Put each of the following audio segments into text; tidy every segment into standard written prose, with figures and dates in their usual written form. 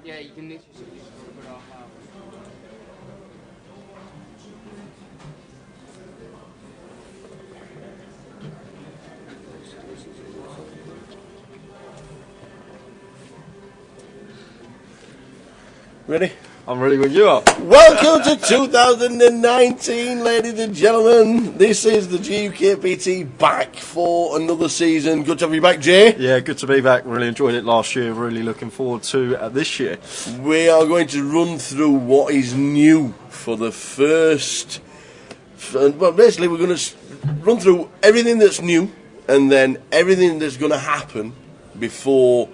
Yeah, you can literally see this for our house. Ready? I'm ready when you are. Welcome to 2019, ladies and gentlemen. This is the GUKPT back for another season. Good to have you back, Jay. Yeah, good to be back. Really enjoyed it last year. Really looking forward to this year. We are going to run through what is new for the first... Well, basically, we're going to run through everything that's new and then everything that's going to happen before...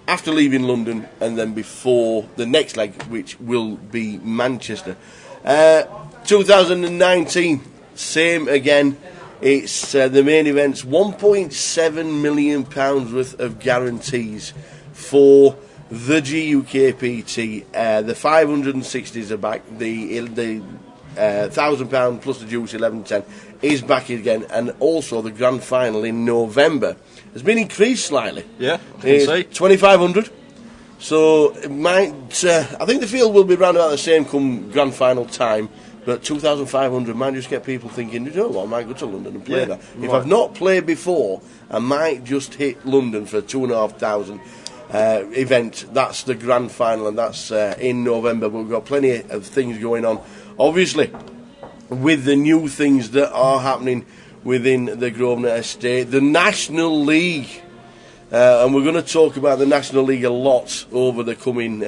after leaving London and then before the next leg, which will be Manchester. 2019, same again. It's the main events, £1.7 million worth of guarantees for the GUKPT. The 560s are back. The £1,000 plus the Juice 1110 is back again, and also the grand final in November has been increased slightly. Yeah, I can see. 2,500. So it might. I think the field will be round about the same come grand final time. But 2,500 might just get people thinking, you know what, I might go to London and play that. If I've not played before, I might just hit London for 2,500 event. That's the grand final, and that's in November. But we've got plenty of things going on. Obviously, with the new things that are happening within the Grosvenor estate, the National League, and we're going to talk about the National League a lot over the coming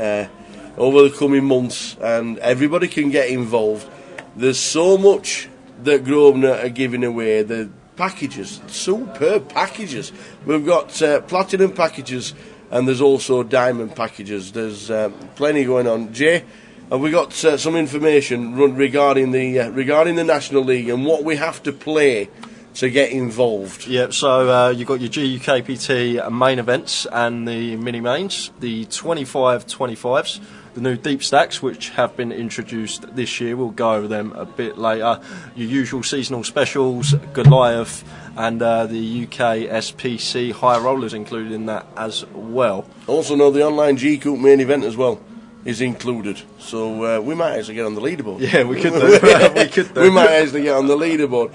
months, and everybody can get involved. There's so much that Grosvenor are giving away. The packages, superb packages. We've got platinum packages, and there's also diamond packages. There's plenty going on. Jay, have we got some information regarding the National League and what we have to play to get involved? Yeah, so you've got your GUKPT main events and the mini mains, the 25-25s, the new deep stacks which have been introduced this year. We'll go over them a bit later. Your usual seasonal specials, Goliath, and the UK SPC high rollers included in that as well. Also know the online GCoop main event as well is included, so we might actually get on the leaderboard. Yeah, we could do. We might actually get on the leaderboard.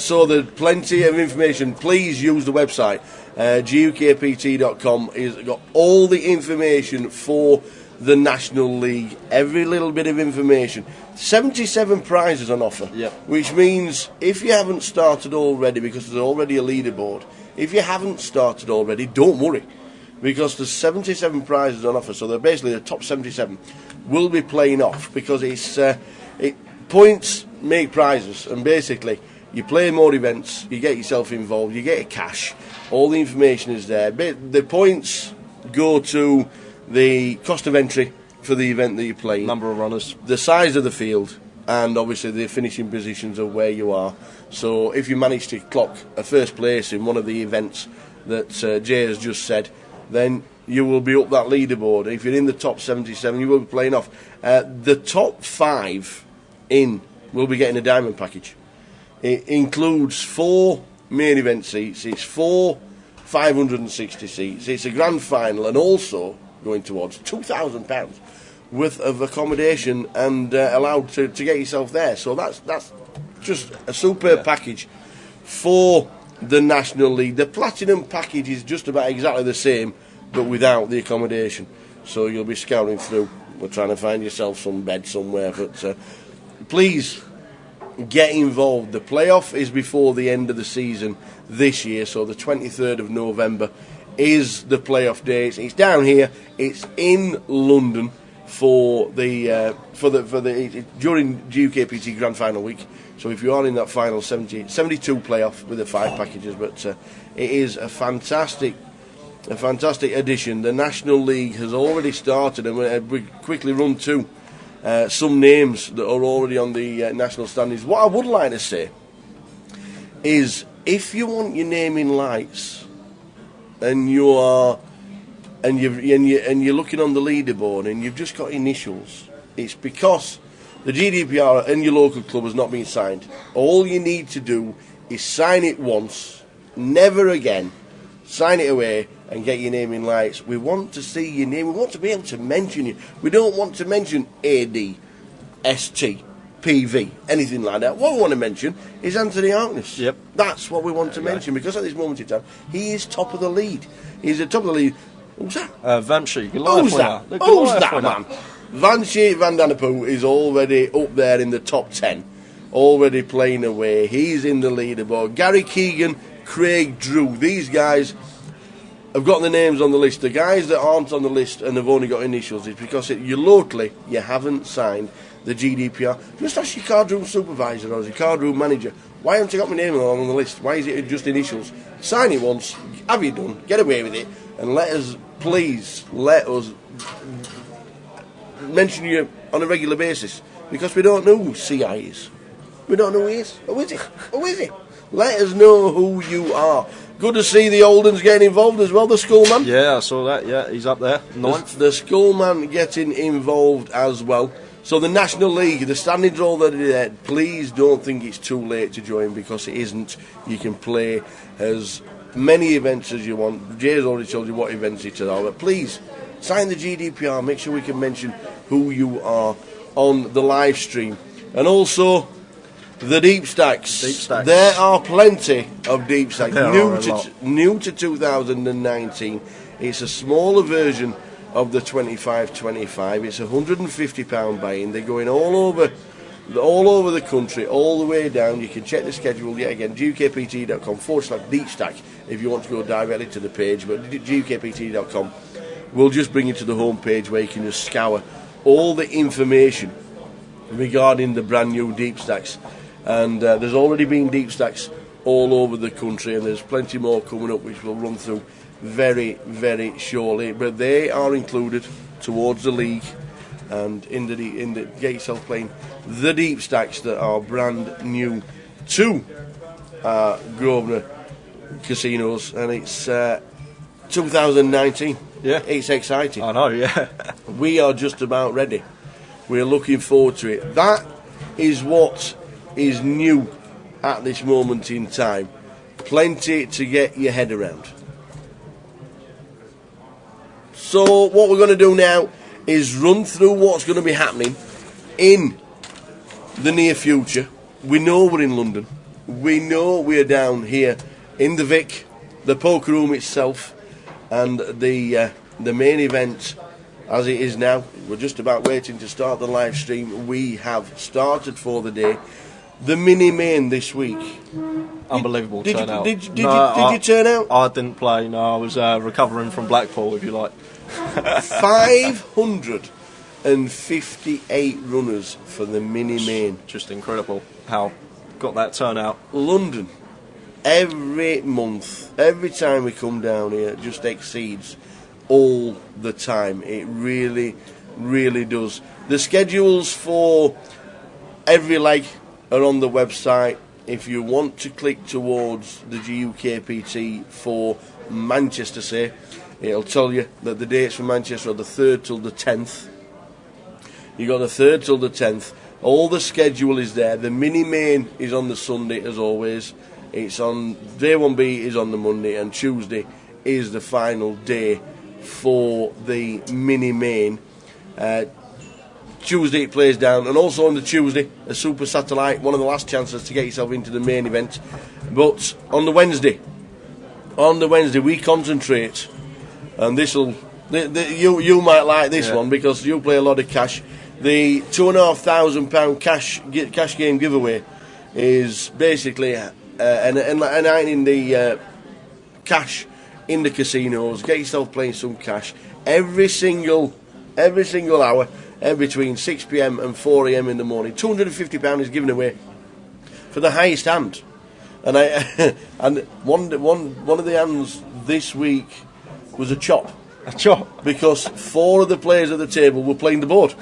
So there's plenty of information. Please use the website. GUKPT.com has got all the information for the National League. Every little bit of information. 77 prizes on offer. Yep. Which means if you haven't started already, because there's already a leaderboard, if you haven't started already, don't worry, because there's 77 prizes on offer. So they're basically the top 77 will be playing off, because it's points make prizes, and basically you play more events, you get yourself involved, you get your cash, all the information is there. The points go to the cost of entry for the event that you're playing, number of runners, the size of the field, and obviously the finishing positions of where you are. So if you manage to clock a first place in one of the events that Jay has just said, then you will be up that leaderboard. If you're in the top 77, you will be playing off. The top 5 in will be getting a diamond package. It includes 4 main event seats, it's 4 560 seats, it's a grand final, and also going towards £2,000 worth of accommodation and allowed to get yourself there. So that's just a superb package for the National League. The platinum package is just about exactly the same, but without the accommodation. So you'll be scouring through. We're trying to find yourself some bed somewhere. But please get involved. The playoff is before the end of the season this year, so the 23rd of November is the playoff day. It's down here. It's in London for the during GUKPT Grand Final week. So if you are in that final 72 playoff with the 5 packages, but it is a fantastic addition. The National League has already started, and we quickly run to some names that are already on the national standings. What I would like to say is, if you want your name in lights, and you're looking on the leaderboard and you've just got initials, it's because the GDPR and your local club has not been signed. All you need to do is sign it once, never again, sign it away and get your name in lights. We want to see your name. We want to be able to mention you. We don't want to mention AD, ST, PV, anything like that. What we want to mention is Anthony Harkness. Yep. That's what we want to mention, because at this moment in time, he is top of the lead. He's at top of the lead. Who's that? Vanshi. Who's that? Who's that, man? Vanshi Van Danapu is already up there in the top 10. Already playing away. He's in the leaderboard. Gary Keegan, Craig Drew. These guys have got the names on the list. The guys that aren't on the list and have only got initials is because you locally, you haven't signed the GDPR. Just ask your card room supervisor or your card room manager, why haven't you got my name on the list? Why is it just initials? Sign it once, have it done, get away with it, and let us mention you on a regular basis, because we don't know who CI is. We don't know who he is. Who is he? Who is he? Let us know who you are. Good to see the Oldens getting involved as well, the schoolman. Yeah, I saw that. Yeah, he's up there, 9th. The schoolman getting involved as well. So the National League, the standings are already there. Please don't think it's too late to join, because it isn't. You can play as many events as you want. Jay's already told you what events it are. But please, sign the GDPR. Make sure we can mention who you are on the live stream. And also, the deep stacks. Deep stacks. There are plenty of deep stacks. New to 2019. It's a smaller version of the 25-25. It's £150 buy-in. They're going all over the country, all the way down. You can check the schedule yet again. GUKPT.com/deep stack if you want to go directly to the page. But GUKPT.com will just bring you to the home page where you can just scour all the information regarding the brand new deep stacks. And there's already been deep stacks all over the country, and there's plenty more coming up which we'll run through very, very shortly. But they are included towards the league and in the get yourself playing the deep stacks that are brand new to Grosvenor Casinos, and it's 2019. Yeah, it's exciting. I know. Yeah, we are just about ready. We're looking forward to it. That is what is new at this moment in time. Plenty to get your head around. So what we're going to do now is run through what's going to be happening in the near future. We know we're in London. We know we're down here in the Vic, the poker room itself, and the main event as it is now. We're just about waiting to start the live stream. We have started for the day. The mini main this week. Unbelievable turnout. Did you turn out? I didn't play. No, I was recovering from Blackpool, if you like. 558 runners for the mini main. Just incredible how got that turnout. London, every month, every time we come down here, just exceeds all the time. It really, really does. The schedules for every leg are on the website. If you want to click towards the GUKPT for Manchester, say, it'll tell you that the dates for Manchester are the 3rd till the 10th. You got the 3rd till the 10th. All the schedule is there. The mini main is on the Sunday as always. It's on day 1B is on the Monday, and Tuesday is the final day for the mini main. Tuesday it plays down, and also on the Tuesday a super satellite, one of the last chances to get yourself into the main event. But on the Wednesday we concentrate, and this'll you might like this one because you play a lot of cash. The £2,500 cash game giveaway is basically enlightening the cash in the casinos. Get yourself playing some cash every single hour, between 6 p.m. and 4 a.m. in the morning. £250 is given away for the highest hand, and and one of the hands this week was a chop. A chop, because 4 of the players at the table were playing the board.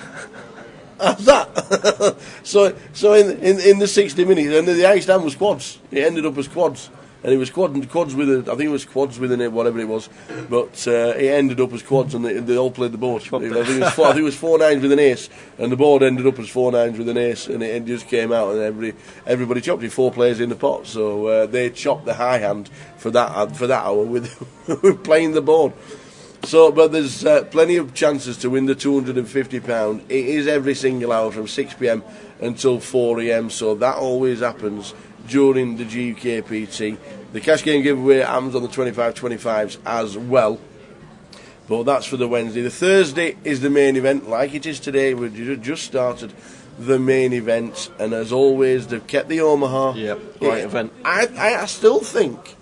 How's that? so in the 60 minutes, and the ice down was quads. It ended up as quads. And it was quads with I think it was quads with it, whatever it was. But it ended up as quads, and they all played the board. I think it was 4 nines with an ace, and the board ended up as 4 nines with an ace, and it just came out, and everybody chopped it. 4 players in the pot, so they chopped the high hand for that hour with playing the board. So, but there's plenty of chances to win the £250. It is every single hour from 6 p.m. until 4 a.m. So that always happens during the GUKPT. The cash game giveaway happens on the 25-25s as well, but that's for the Wednesday. The Thursday is the main event, like it is today. We've just started the main event, and as always, they've kept the Omaha. Yep, great event. I still think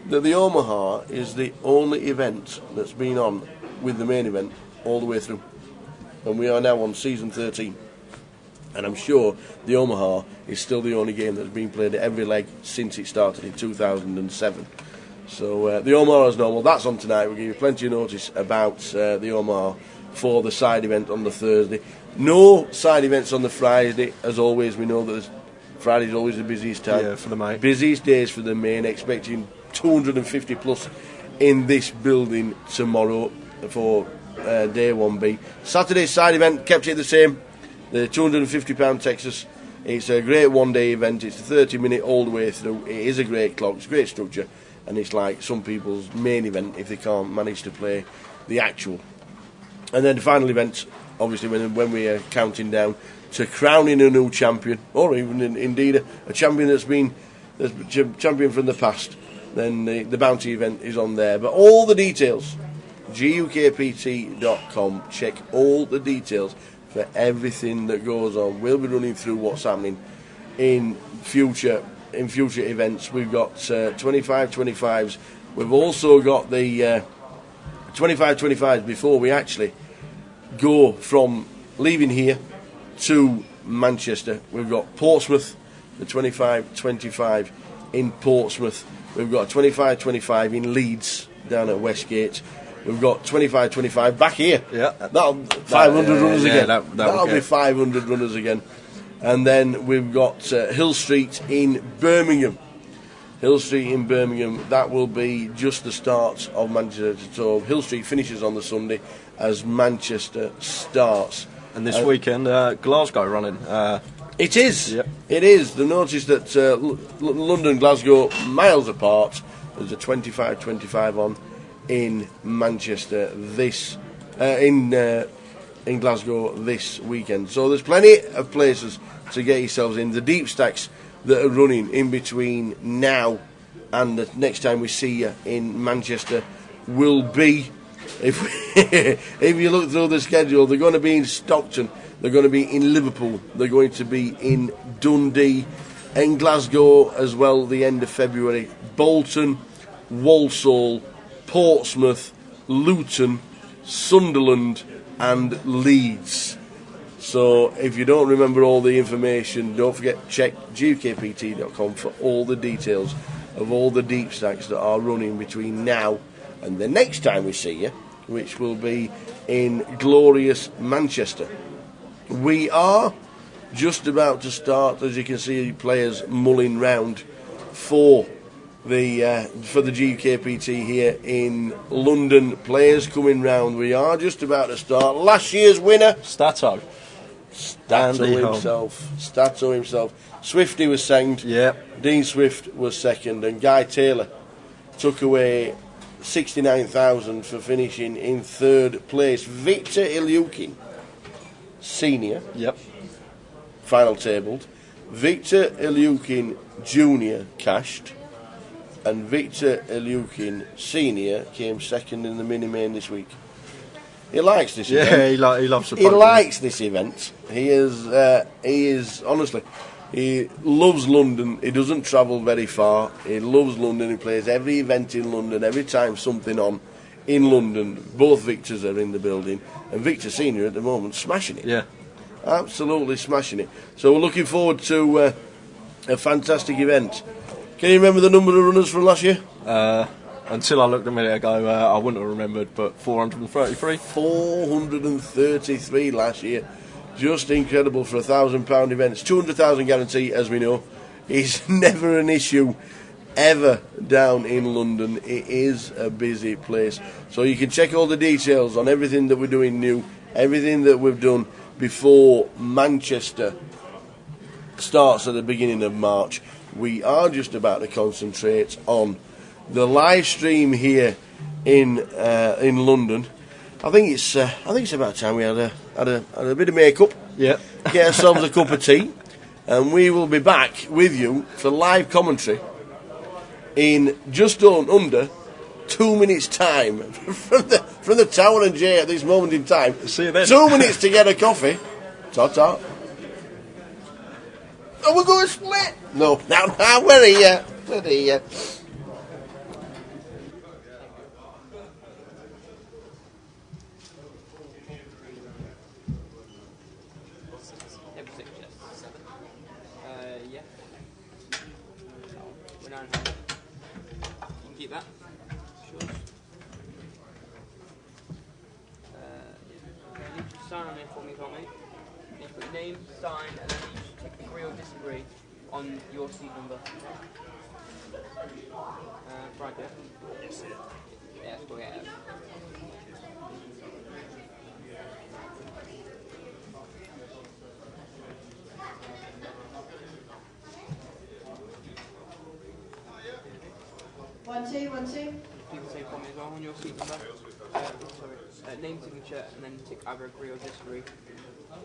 that the Omaha is the only event that's been on with the main event all the way through, and we are now on season 13. And I'm sure the Omaha is still the only game that's been played at every leg since it started in 2007. So the Omaha is normal. That's on tonight. We'll give you plenty of notice about the Omaha for the side event on the Thursday. No side events on the Friday. As always, we know that Friday's always the busiest time. Yeah, for the main. Busiest days for the main. Expecting 250 plus in this building tomorrow for day 1B. Saturday's side event kept it the same. The £250 Texas. It's a great one-day event. It's a 30-minute all the way through. It is a great clock. It's a great structure, and it's like some people's main event if they can't manage to play the actual. And then the final event, obviously, when we are counting down to crowning a new champion, or even indeed a champion that's champion from the past. Then the bounty event is on there. But all the details, GUKPT.com. Check all the details for everything that goes on. We'll be running through what's happening in future events. We've got 25-25s. We've also got the 25-25s before we actually go from leaving here to Manchester. We've got Portsmouth, the 25-25 in Portsmouth. We've got 25-25 in Leeds down at Westgate. We've got 25-25 back here. Yeah, that'll 500 runners again. That'll be 500 runners again. And then we've got Hill Street in Birmingham. Hill Street in Birmingham. That will be just the start of Manchester. So Hill Street finishes on the Sunday as Manchester starts. And this weekend, Glasgow running. It is. Yep. It is. The notice that London and Glasgow miles apart. There's a 25-25 on in Manchester in Glasgow this weekend. So there's plenty of places to get yourselves in. The deep stacks that are running in between now and the next time we see you in Manchester will be, if you look through the schedule, they're going to be in Stockton, they're going to be in Liverpool, they're going to be in Dundee, in Glasgow as well, the end of February, Bolton, Walsall, Portsmouth, Luton, Sunderland and Leeds. So if you don't remember all the information, don't forget check GUKPT.com for all the details of all the deep stacks that are running between now and the next time we see you, which will be in glorious Manchester. We are just about to start, as you can see, players mulling round for the GUKPT here in London. Players coming round. We are just about to start. Last year's winner, Stato himself. Swifty was second. Yeah. Dean Swift was second, and Guy Taylor took away 69,000 for finishing in third place. Victor Ilyukin, senior. Yep. Final tabled. Victor Ilyukin Junior cashed. And Victor Ilyukin Senior came second in the mini-main this week. He likes this event. Yeah, he loves the He likes this event. He is honestly, he loves London. He doesn't travel very far. He loves London. He plays every event in London. Every time something on in London, both Victors are in the building. And Victor Senior at the moment smashing it. Yeah. Absolutely smashing it. So we're looking forward to a fantastic event. Can you remember the number of runners from last year? Until I looked a minute ago, I wouldn't have remembered, but 433? 433 last year. Just incredible for £1,000 events. 200,000 guarantee, as we know, is never an issue ever down in London. It is a busy place. So you can check all the details on everything that we're doing new, everything that we've done before Manchester starts at the beginning of March. We are just about to concentrate on the live stream here in London. I think it's about time we had a bit of makeup. Yeah. Get ourselves a cup of tea, and we will be back with you for live commentary in just under 2 minutes' time from the Tower and Jay at this moment in time. See you then. 2 minutes to get a coffee. Ta-ta. Oh, we're going to split. No, now, we're here. We're here. Yeah. We're down. You can keep that. Sure. You need to sign on it for me, Tommy. You need to put your name, sign, and then you should tick agree or disagree on your seat number. Right, yeah? Yes, yeah. Yeah, let's go get it. One, two, one, two. You can say for me as well on your seat number. Name, signature, and then tick either agree or disagree.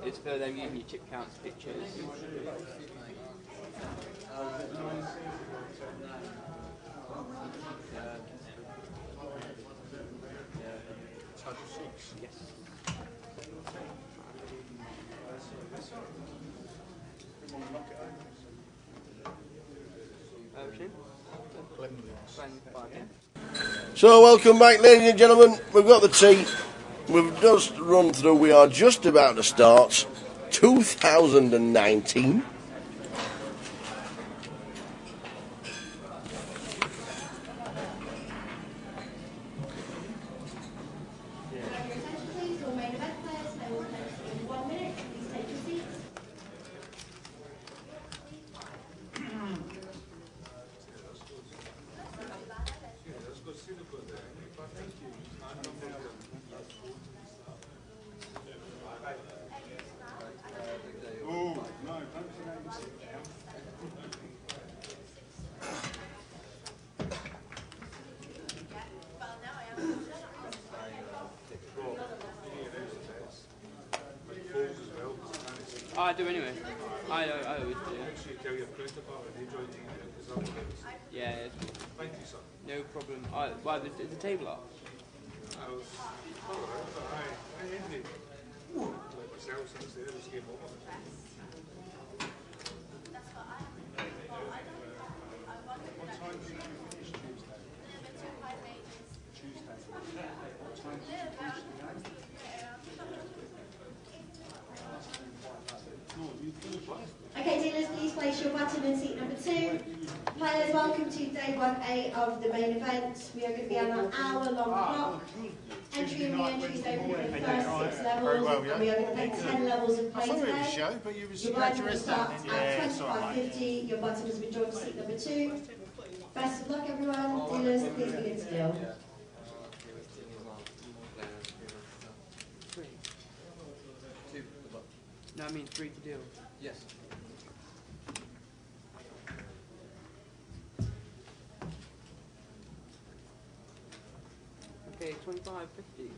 It's for them using your chip counts, pictures. Yes. So welcome back, ladies and gentlemen. We've got the tea. We've just run through. We are just about to start 2019. I do anyway. I always do. Yeah. Thank you, sir. No problem. Why is the table off? Okay, dealers, please place your button in seat number 2. Players, welcome to day 1A of the main event. We are going to be on an hour-long clock. Entry and re-entry is open for the first 6 levels, and we are going to play 10 levels of play today. Your button will start at 25.50. Your button has been joined to seat number 2. Best of luck, everyone. Dealers, please begin to deal. No, I mean 3 to deal. Yes. Okay, 25.50.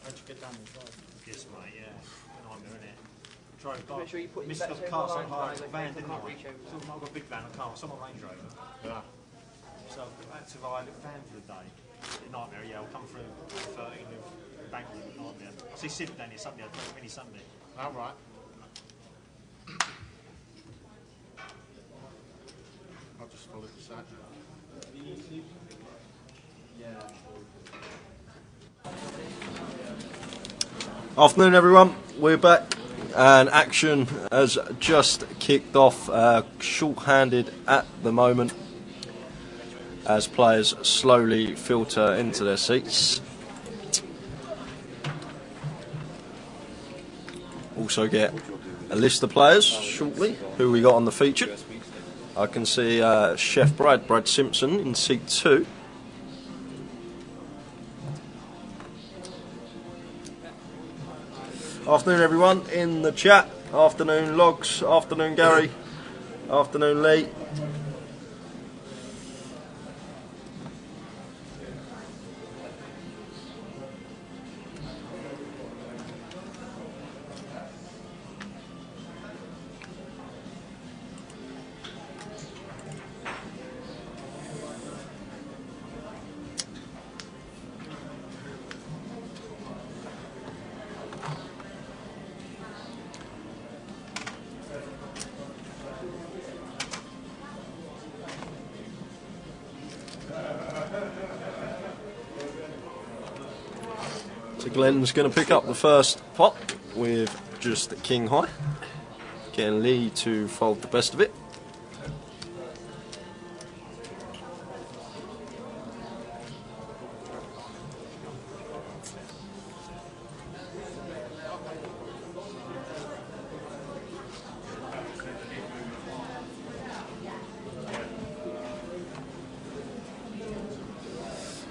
How'd you get down the drive? Yes, mate, yeah. Nightmare, innit? Drove Make sure you put your missed bets the over car the so line, hard, guys, van, like, didn't can't I? reach over. So I've got a big van, a car, someone Range Rover. Yeah. So I had to ride a van for the day. Nightmare, yeah, I'll come through 13 of banking, nightmare. I see Sid down here Sunday, I think any Sunday. Oh, right. I'll just follow the side. Afternoon, everyone. We're back And action has just kicked off, short-handed at the moment, as players slowly filter into their seats. Also get a list of players shortly, who we got on the feature. I can see Chef Brad Simpson in seat 2. Afternoon everyone in the chat. Afternoon Logs, afternoon Gary, afternoon Lee. So Glenn's going to pick up the first pot with just King High, getting Lee to fold the best of it.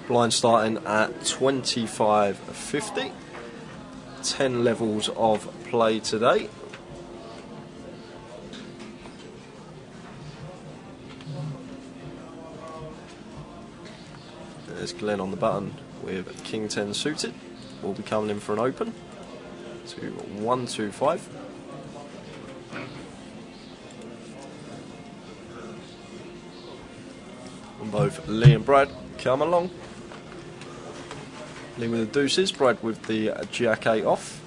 Blind starting at 25.50. 10 levels of play today. There's Glenn on the button with King 10 suited. Will be coming in for an open to 125. And both Lee and Brad come along. Lee with the deuces, Brad with the Jack 8 off.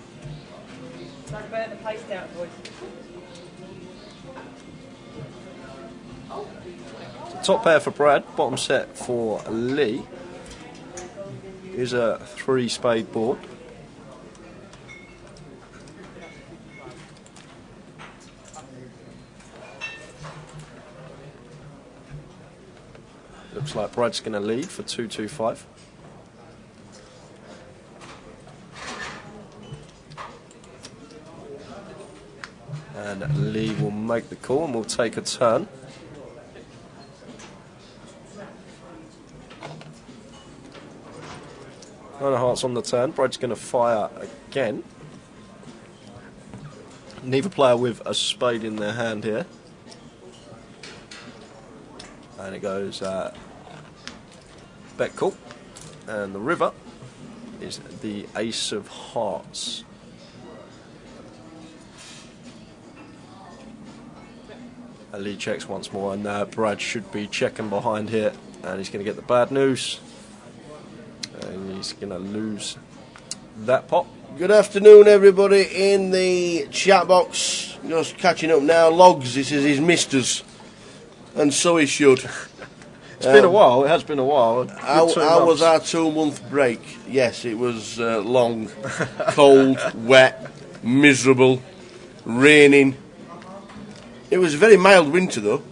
Don't burn the paste out, boys. Top pair for Brad, bottom set for Lee is a 3 spade board. Looks like Brad's going to lead for 225. And Lee will make the call and will take a turn. Nine of hearts on the turn. Brad's going to fire again. Neither player with a spade in their hand here. And it goes bet call. And the river is the ace of hearts. Lee checks once more, and Brad should be checking behind here, and he's going to get the bad news, and he's going to lose that pot. Good afternoon, everybody in the chat box. Just catching up now. Logs, this is his misters, and so he should. It's been a while. It has been a while. How was our 2-month break? Yes, it was long, cold, wet, miserable, raining. It was a very mild winter, though.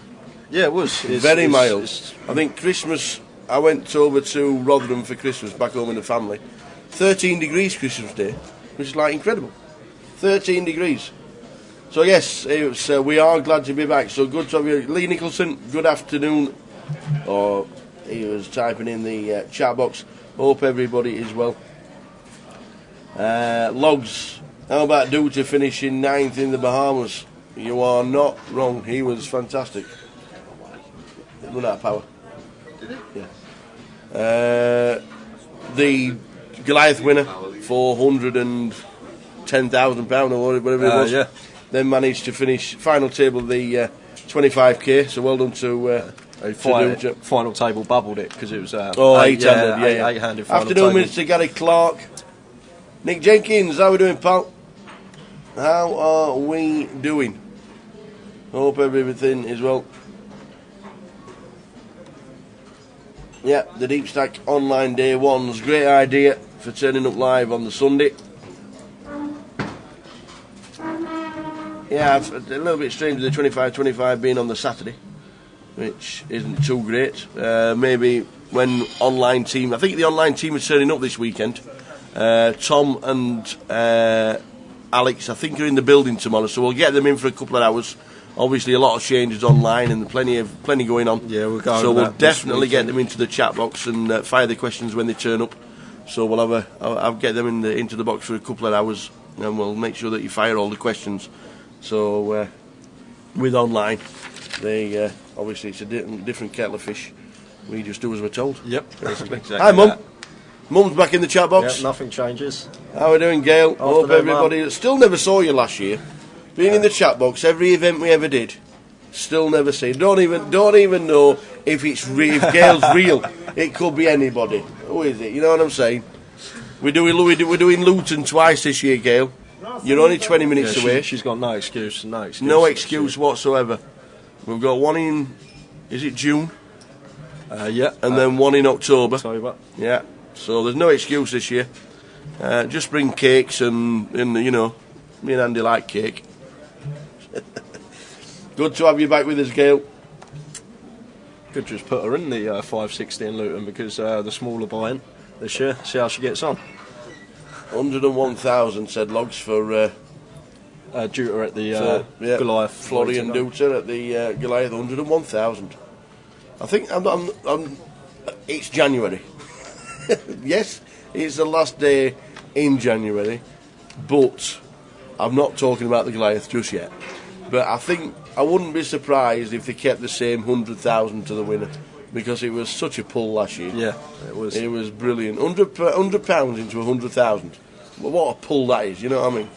Yeah, it was. Very mild. I think Christmas, I went over to Rotherham for Christmas, back home in the family. 13 degrees Christmas Day, which is like incredible. 13 degrees. So yes, we are glad to be back. So good to have you. Lee Nicholson, good afternoon. Or he was typing in the chat box. Hope everybody is well. Logs, how about Duta finishing 9th in the Bahamas? You are not wrong. He was fantastic. Run out of power. Did he? Yeah. The Goliath winner, £410,000 or whatever it was. Yeah. Then managed to finish final table the 25k. So well done to final table bubbled it because it was 8-handed. Yeah. 8-handed final Afternoon, table. Mr. Gary Clark. Nick Jenkins, how are we doing, pal? How are we doing? Hope everything is well. Yeah, the Deep Stack Online Day 1's great idea for turning up live on the Sunday. Yeah, a little bit strange with the 25-25 being on the Saturday, which isn't too great. Maybe when online team, I think the online team is turning up this weekend. Tom and Alex, I think, are in the building tomorrow, so we'll get them in for a couple of hours. Obviously, a lot of changes online and plenty going on. Yeah, we'll go. So we'll definitely get them into the chat box and fire the questions when they turn up. So we'll I'll get them into the box for a couple of hours, and we'll make sure that you fire all the questions. So with online, they obviously it's a different kettle of fish. We just do as we're told. Yep, exactly. Hi, Mum. Mum's back in the chat box. Yep, nothing changes. How are we doing, Gail? Hope everybody. Mum. Still never saw you last year. Being in the chat box, every event we ever did. Still never seen. Don't even know if it's if Gail's real. It could be anybody. Who is it? You know what I'm saying? We're doing Luton twice this year, Gail. You're only 20 minutes away. She's got no excuse. No excuse whatsoever. We've got one in, is it June? Yeah. And then one in October. Yeah. So there's no excuse this year. Just bring cakes and you know, me and Andy like cake. Good to have you back with us, Gail. Could just put her in the 560 in Luton because the smaller buy-in this year. See how she gets on. 101,000 said Logs for Duter at the Goliath. Florian Duter at the Goliath. 101,000. I think it's January. Yes, it's the last day in January, but I'm not talking about the Goliath just yet. But I think I wouldn't be surprised if they kept the same 100,000 to the winner, because it was such a pull last year. Yeah, it was. It was brilliant. £100 into 100,000. Well, what a pull that is, you know what I mean?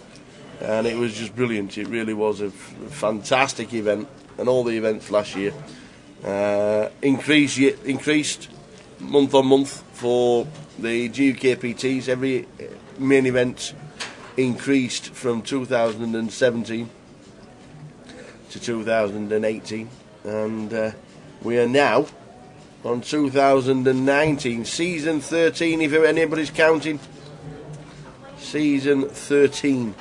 And it was just brilliant. It really was a fantastic event, and all the events last year increased month on month for the GUKPTs. Every main event increased from 2017 to 2018, and we are now on 2019, season 13, if anybody's counting. Season 13.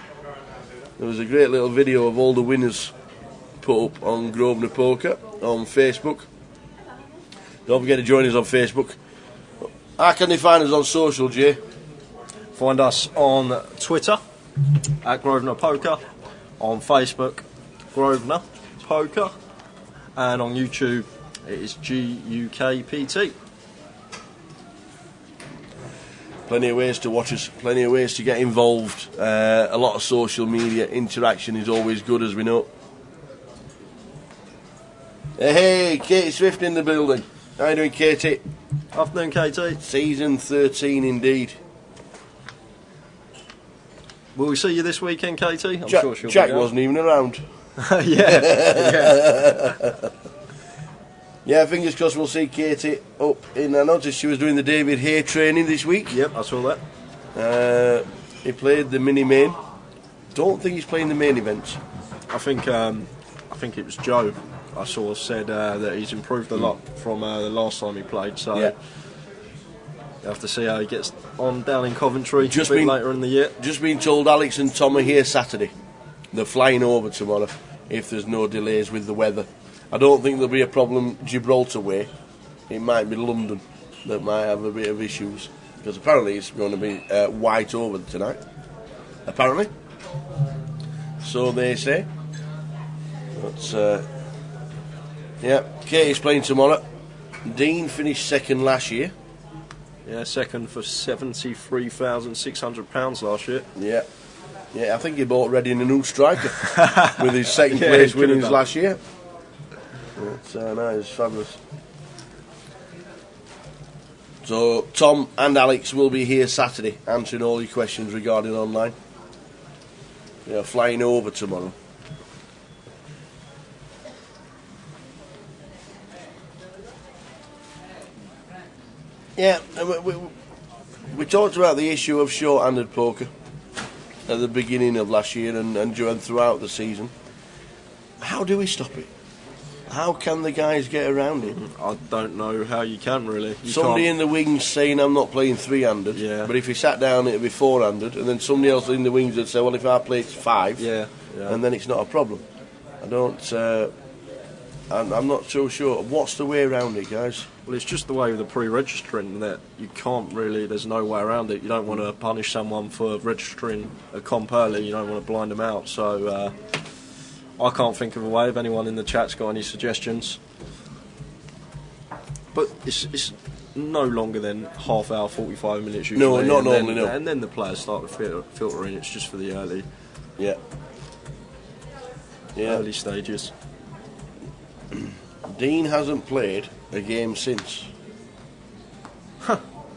There was a great little video of all the winners put up on Grosvenor Poker on Facebook. Don't forget to join us on Facebook. How can they find us on social, Jay? Find us on Twitter at Grosvenor Poker, on Facebook Grosvenor Poker, and on YouTube it is GUKPT. Plenty of ways to watch us, plenty of ways to get involved. A lot of social media interaction is always good, as we know. Hey, Katie Swift in the building. How are you doing, Katie? Afternoon, Katie. Season 13 indeed. Will we see you this weekend, Katie? I'm sure she'll Jack be out. wasn't even around. Yeah. Yeah, fingers crossed we'll see Katie up in. I noticed she was doing the David Hay training this week. Yep, I saw that. He played the mini main. Don't think he's playing the main events. I think it was Joe I saw said that he's improved a lot from the last time he played. So yeah. You have to see how he gets on down in Coventry Just a bit later in the year. Just been told Alex and Tom are here Saturday. They're flying over tomorrow if there's no delays with the weather. I don't think there'll be a problem Gibraltar way. It might be London that might have a bit of issues, because apparently it's going to be white over tonight. Apparently. So they say. But yeah, Katie's playing tomorrow. Dean finished second last year. Yeah, second for £73,600 last year. Yeah. Yeah, I think he bought Reading a new striker with his second place winnings last year. It's nice, fabulous. So Tom and Alex will be here Saturday answering all your questions regarding online. They are flying over tomorrow. Yeah, we talked about the issue of short-handed poker at the beginning of last year and throughout the season. How do we stop it? How can the guys get around it? I don't know how you can really. Somebody in the wings saying I'm not playing three-handed, Yeah. but if he sat down it'd be four-handed, and then somebody else in the wings would say, well, if I play it's five, Yeah. and then it's not a problem. I don't. I'm not so sure. What's the way around it, guys? Well, it's just the way with the pre-registering that you can't really. There's no way around it. You don't want to punish someone for registering a comp early. You don't want to blind them out. So I can't think of a way. If anyone in the chat's got any suggestions, but it's no longer than half hour, 45 minutes usually. No, not and normally. then, No. And then the players start to filter in. It's just for the early stages. Dean hasn't played a game since.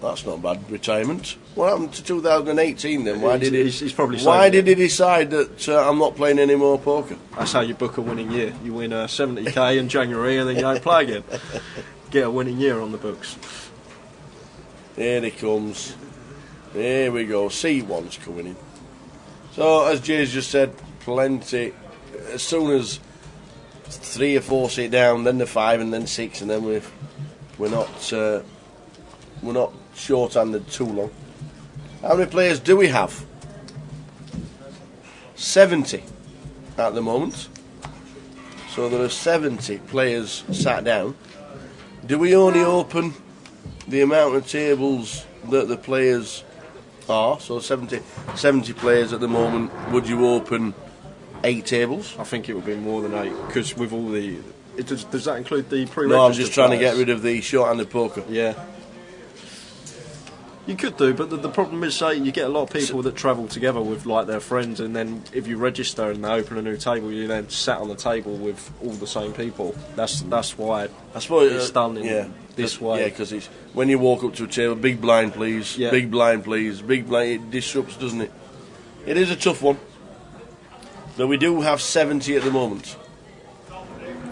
That's not bad retirement. What happened to 2018 then? Why did he? He's probably. Why did he decide that I'm not playing any more poker? That's how you book a winning year. You win 70k in January and then you don't play again. Get a winning year on the books. Here he comes. Here we go. C1's coming in. So as Jay's just said, plenty. As soon as 3 or 4 sit down, then the 5 and then 6, and then we're not short-handed too long. How many players do we have? 70 at the moment. So there are 70 players sat down. Do we only open the amount of tables that the players are? So 70 players at the moment. Would you open 8 tables? I think it would be more than 8 because with all the. Does that include the pre-registered? No, I'm just trying to players? get rid of the short-handed poker. Yeah. You could do, but the problem is, say, you get a lot of people that travel together with like their friends, and then if you register and they open a new table, you then sat on the table with all the same people. That's why I suppose it's done in this way. Yeah, because it's when you walk up to a table, big blind, please. Yeah. Big blind, please. Big blind. It disrupts, doesn't it? It is a tough one. But we do have 70 at the moment.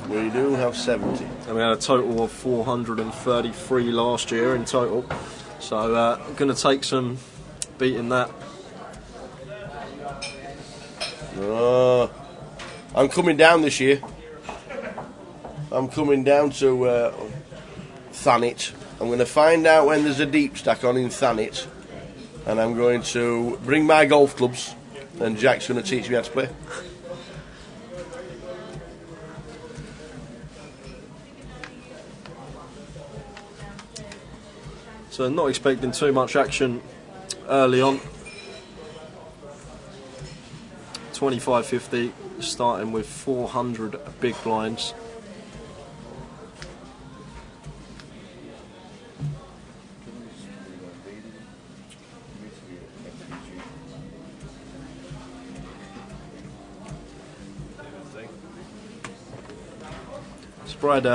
We do have 70. And we had a total of 433 last year in total. So going to take some beating that. I'm coming down this year. I'm coming down to Thanet. I'm going to find out when there's a deep stack on in Thanet, and I'm going to bring my golf clubs, and Jack's going to teach me how to play. So not expecting too much action early on. 25.50, starting with 400 big blinds. Spread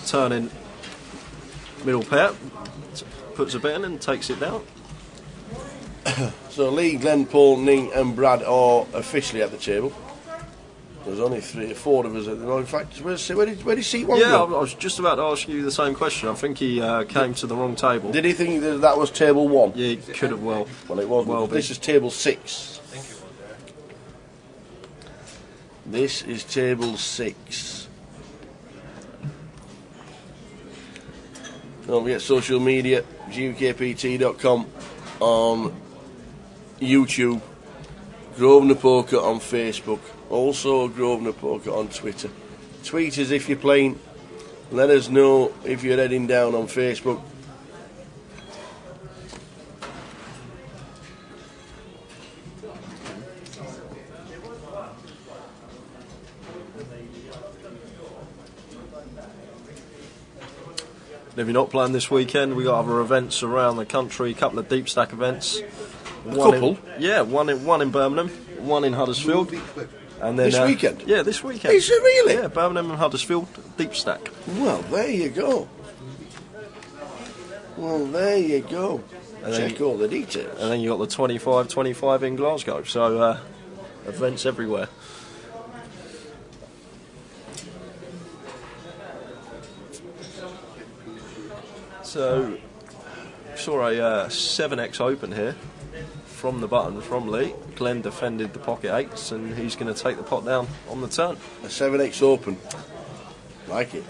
turning middle pair. Puts a bet in and takes it down. So Lee, Glenn, Paul, Ning and Brad are officially at the table. There's only 3 or 4 of us at the moment. In fact, where did seat 1 Yeah, go? I was just about to ask you the same question. I think he came to the wrong table. Did he think that was table 1? Yeah, he could have well. Well, it was. Well, This is table 6. This is table 6. Don't forget social media, GUKPT.com on YouTube, Grosvenor Poker on Facebook, also Grosvenor Poker on Twitter. Tweet us if you're playing. Let us know if you're heading down on Facebook. If you're not playing this weekend, we got other events around the country. A couple of deep stack events. One in Birmingham, one in Huddersfield, and then This weekend? Yeah, this weekend. Is it really? Yeah, Birmingham and Huddersfield, deep stack. Well, there you go. Check all the details. And then you got the 25 in Glasgow. So events everywhere. So, saw a 7x open here from the button from Lee. Glenn defended the pocket 8s and he's going to take the pot down on the turn. A 7x open. Like it.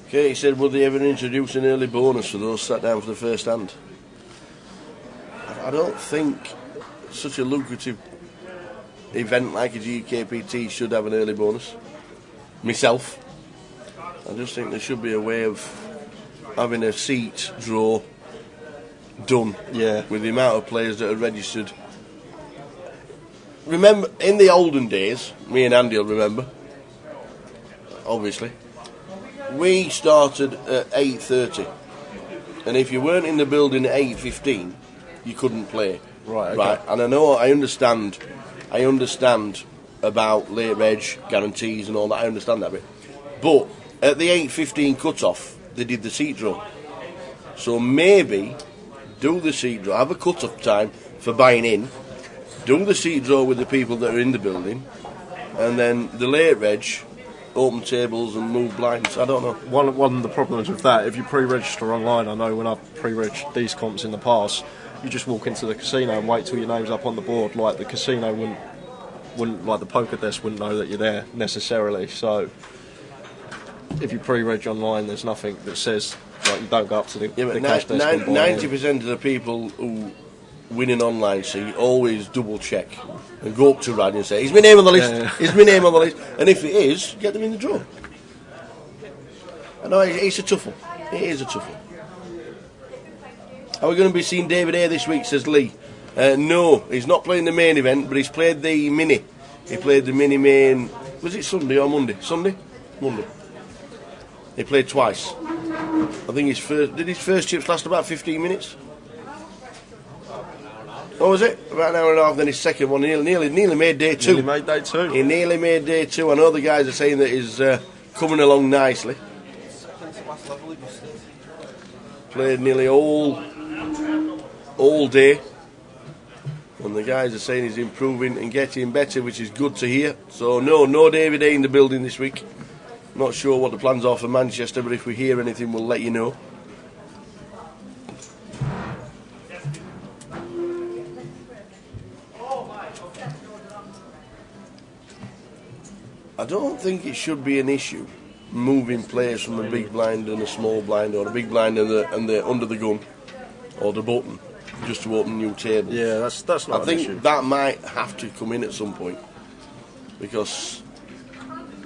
Okay, he said, would they ever introduce an early bonus for those sat down for the first hand? I don't think such a lucrative event like a GUKPT should have an early bonus. Myself, I just think there should be a way of having a seat draw done. Yeah. With the amount of players that are registered. Remember, in the olden days, me and Andy will remember, obviously, we started at 8:30, and if you weren't in the building at 8:15, you couldn't play. Right. Okay. Right, and I understand about late reg guarantees and all that. I understand that bit, but at the 8:15 cut-off, they did the seat draw. So maybe do the seat draw, have a cut-off time for buying in, do the seat draw with the people that are in the building, and then the late reg. Open tables and move blinds. I don't know. One of the problems with that, if you pre-register online, I know when I've pre-registered these comps in the past, you just walk into the casino and wait till your name's up on the board. Like the casino wouldn't like the poker desk wouldn't know that you're there necessarily. So if you pre-reg online, there's nothing that says like you don't go up to the cash desk. 90% of the people who win an online seat always double check and go up to Rad and say, is my name on the list? Yeah. Is my name on the list? And if it is, get them in the draw. I know it's a tough one. It is a tough one. Are we going to be seeing David A this week, says Lee? No, he's not playing the main event, but he's played the mini. He played the mini main, was it Sunday or Monday? Sunday? Monday. He played twice. I think did his first chips last about 15 minutes? What was it? About an hour and a half, then his second one. Nearly made day two. Nearly made day two. He nearly made day two. I know the guys are saying that he's coming along nicely. Played nearly all day. And the guys are saying he's improving and getting better, which is good to hear. So no David A in the building this week. Not sure what the plans are for Manchester, but if we hear anything, we'll let you know. I don't think it should be an issue moving players from a big blind and a small blind, or a big blind and the under the gun, or the button, just to open new tables. Yeah, that's not I an think issue. that might have to come in at some point, because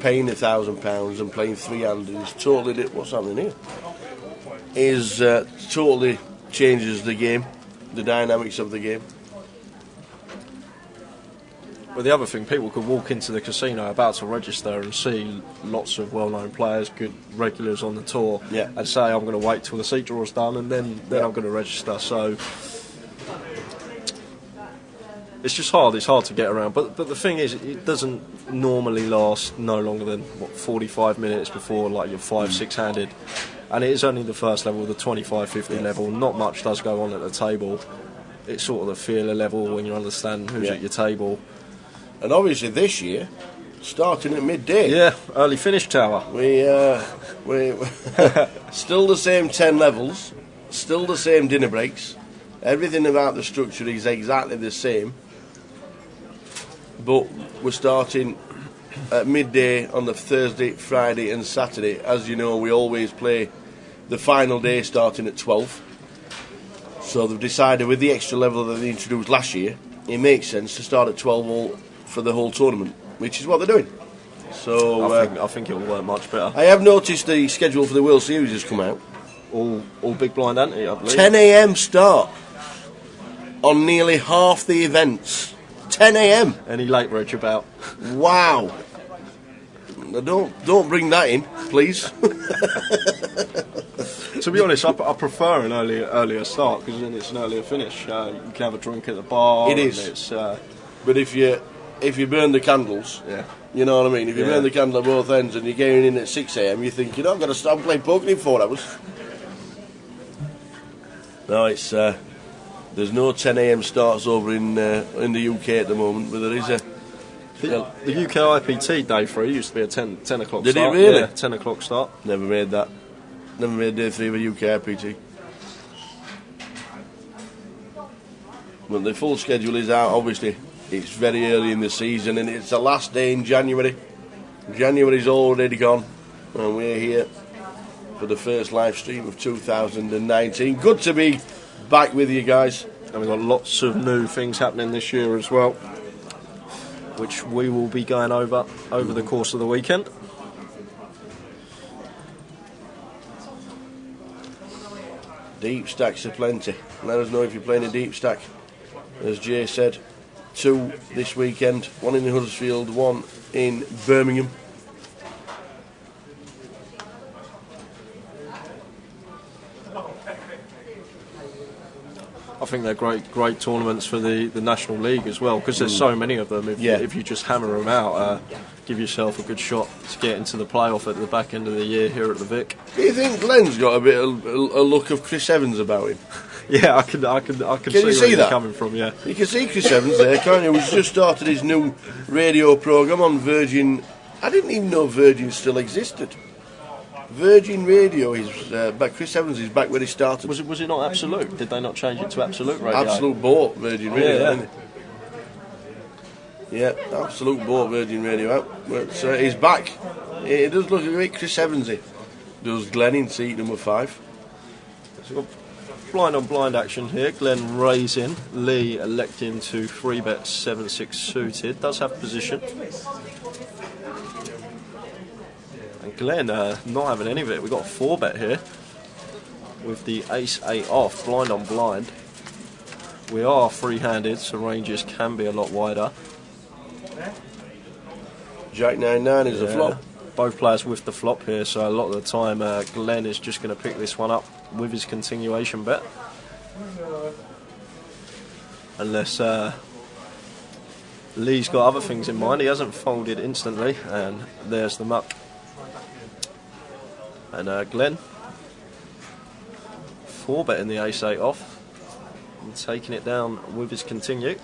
paying £1,000 and playing three-handed is totally what's happening here. Is totally changes the game, the dynamics of the game. But the other thing, people could walk into the casino about to register and see lots of well-known players, good regulars on the tour, Yeah. and say, I'm going to wait till the seat draw's done and then Yeah. I'm going to register. So it's just hard. It's hard to get around. But the thing is, it doesn't normally last no longer than 45 minutes before like you're 5-6-handed, and it is only the first level, the 25-50 level. Not much does go on at the table. It's sort of the feeler level when you understand who's Yeah. at your table. And obviously this year, starting at midday. Yeah, early finish tower. We still the same 10 levels, still the same dinner breaks. Everything about the structure is exactly the same. But we're starting at midday on the Thursday, Friday and Saturday. As you know, we always play the final day starting at 12. So they've decided with the extra level that they introduced last year, it makes sense to start at 12 all for the whole tournament, which is what they're doing. So I think it'll work much better. I have noticed the schedule for the World Series has come out. All big blind ante, I believe. 10 a.m. start on nearly half the events. 10 a.m. Any late reg about? Wow. Don't bring that in, please. To be honest, I prefer an earlier start because then it's an earlier finish. You can have a drink at the bar. It is. And it's, But if you burn the candles, yeah. you know what I mean. If you Yeah. burn the candle at both ends and you're going in at 6 a.m, you think, I've got to stop playing poker in 4 hours. No, it's there's no 10 a.m. starts over in the UK at the moment, but there is a The GUKPT day 3 used to be a 10 o'clock Did it start. really? Yeah, 10 o'clock start. Never made that. Never made day 3 with UKPT. But the full schedule is out, obviously. It's very early in the season and it's the last day in January. January's already gone and we're here for the first live stream of 2019. Good to be back with you guys. And we've got lots of new things happening this year as well, which we will be going over the course of the weekend. Deep stacks aplenty. Let us know if you're playing a deep stack. As Jay said, 2 this weekend, 1 in Huddersfield, 1 in Birmingham. I think they're great tournaments for the National League as well, because there's so many of them. If you just hammer them out, give yourself a good shot to get into the playoff at the back end of the year here at the Vic. Do you think Glenn's got a bit of a look of Chris Evans about him? Yeah, I can you see where that? you're coming from. Yeah, You can see Chris Evans there, can't you? He's just started his new radio programme on Virgin. I didn't even know Virgin still existed. Virgin Radio is back. Chris Evans is back where he started. was it not Absolute? Did they not change it to Absolute Radio? Absolute bought Virgin Radio, Yeah. didn't he? Yeah, Absolute bought Virgin Radio out. But he's back. It does look a bit Chris Evansy. Does Glenn in seat number 5. So we've got blind on blind action here. Glenn raising, Lee electing to 3-bet 7-6 suited. Does have position. And Glenn not having any of it. We've got a 4-bet here with the ace-8 off, blind on blind. We are free-handed, so ranges can be a lot wider. Jack 9-9 is a flop. Both players with the flop here, so a lot of the time Glenn is just going to pick this one up with his continuation bet. Unless Lee's got other things in mind. He hasn't folded instantly, and there's the muck. And Glenn 4-betting the ace-8 off and taking it down with his continue.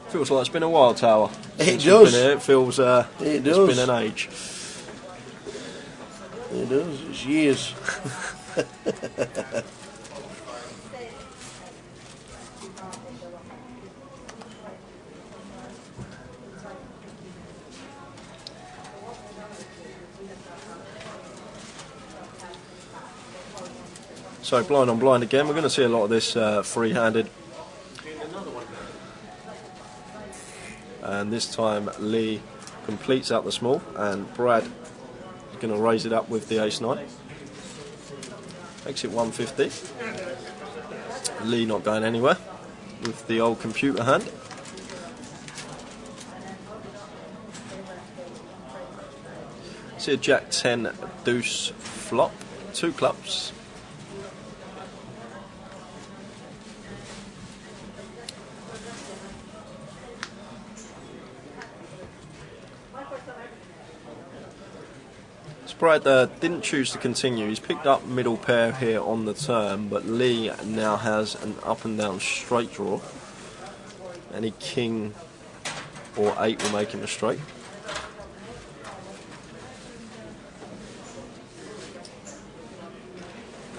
Feels like it's been a while, Tower. Since you've does. been here, it feels It does. it's been an age. It does. It's years. So blind on blind again. We're going to see a lot of this free-handed. And this time Lee completes out the small, and Brad is going to raise it up with the ace-9. Makes it 150. Lee not going anywhere with the old computer hand. See a Jack 10 deuce flop, 2 clubs. Brad didn't choose to continue. He's picked up middle pair here on the turn, but Lee now has an up and down straight draw. Any king or 8 will make him a straight.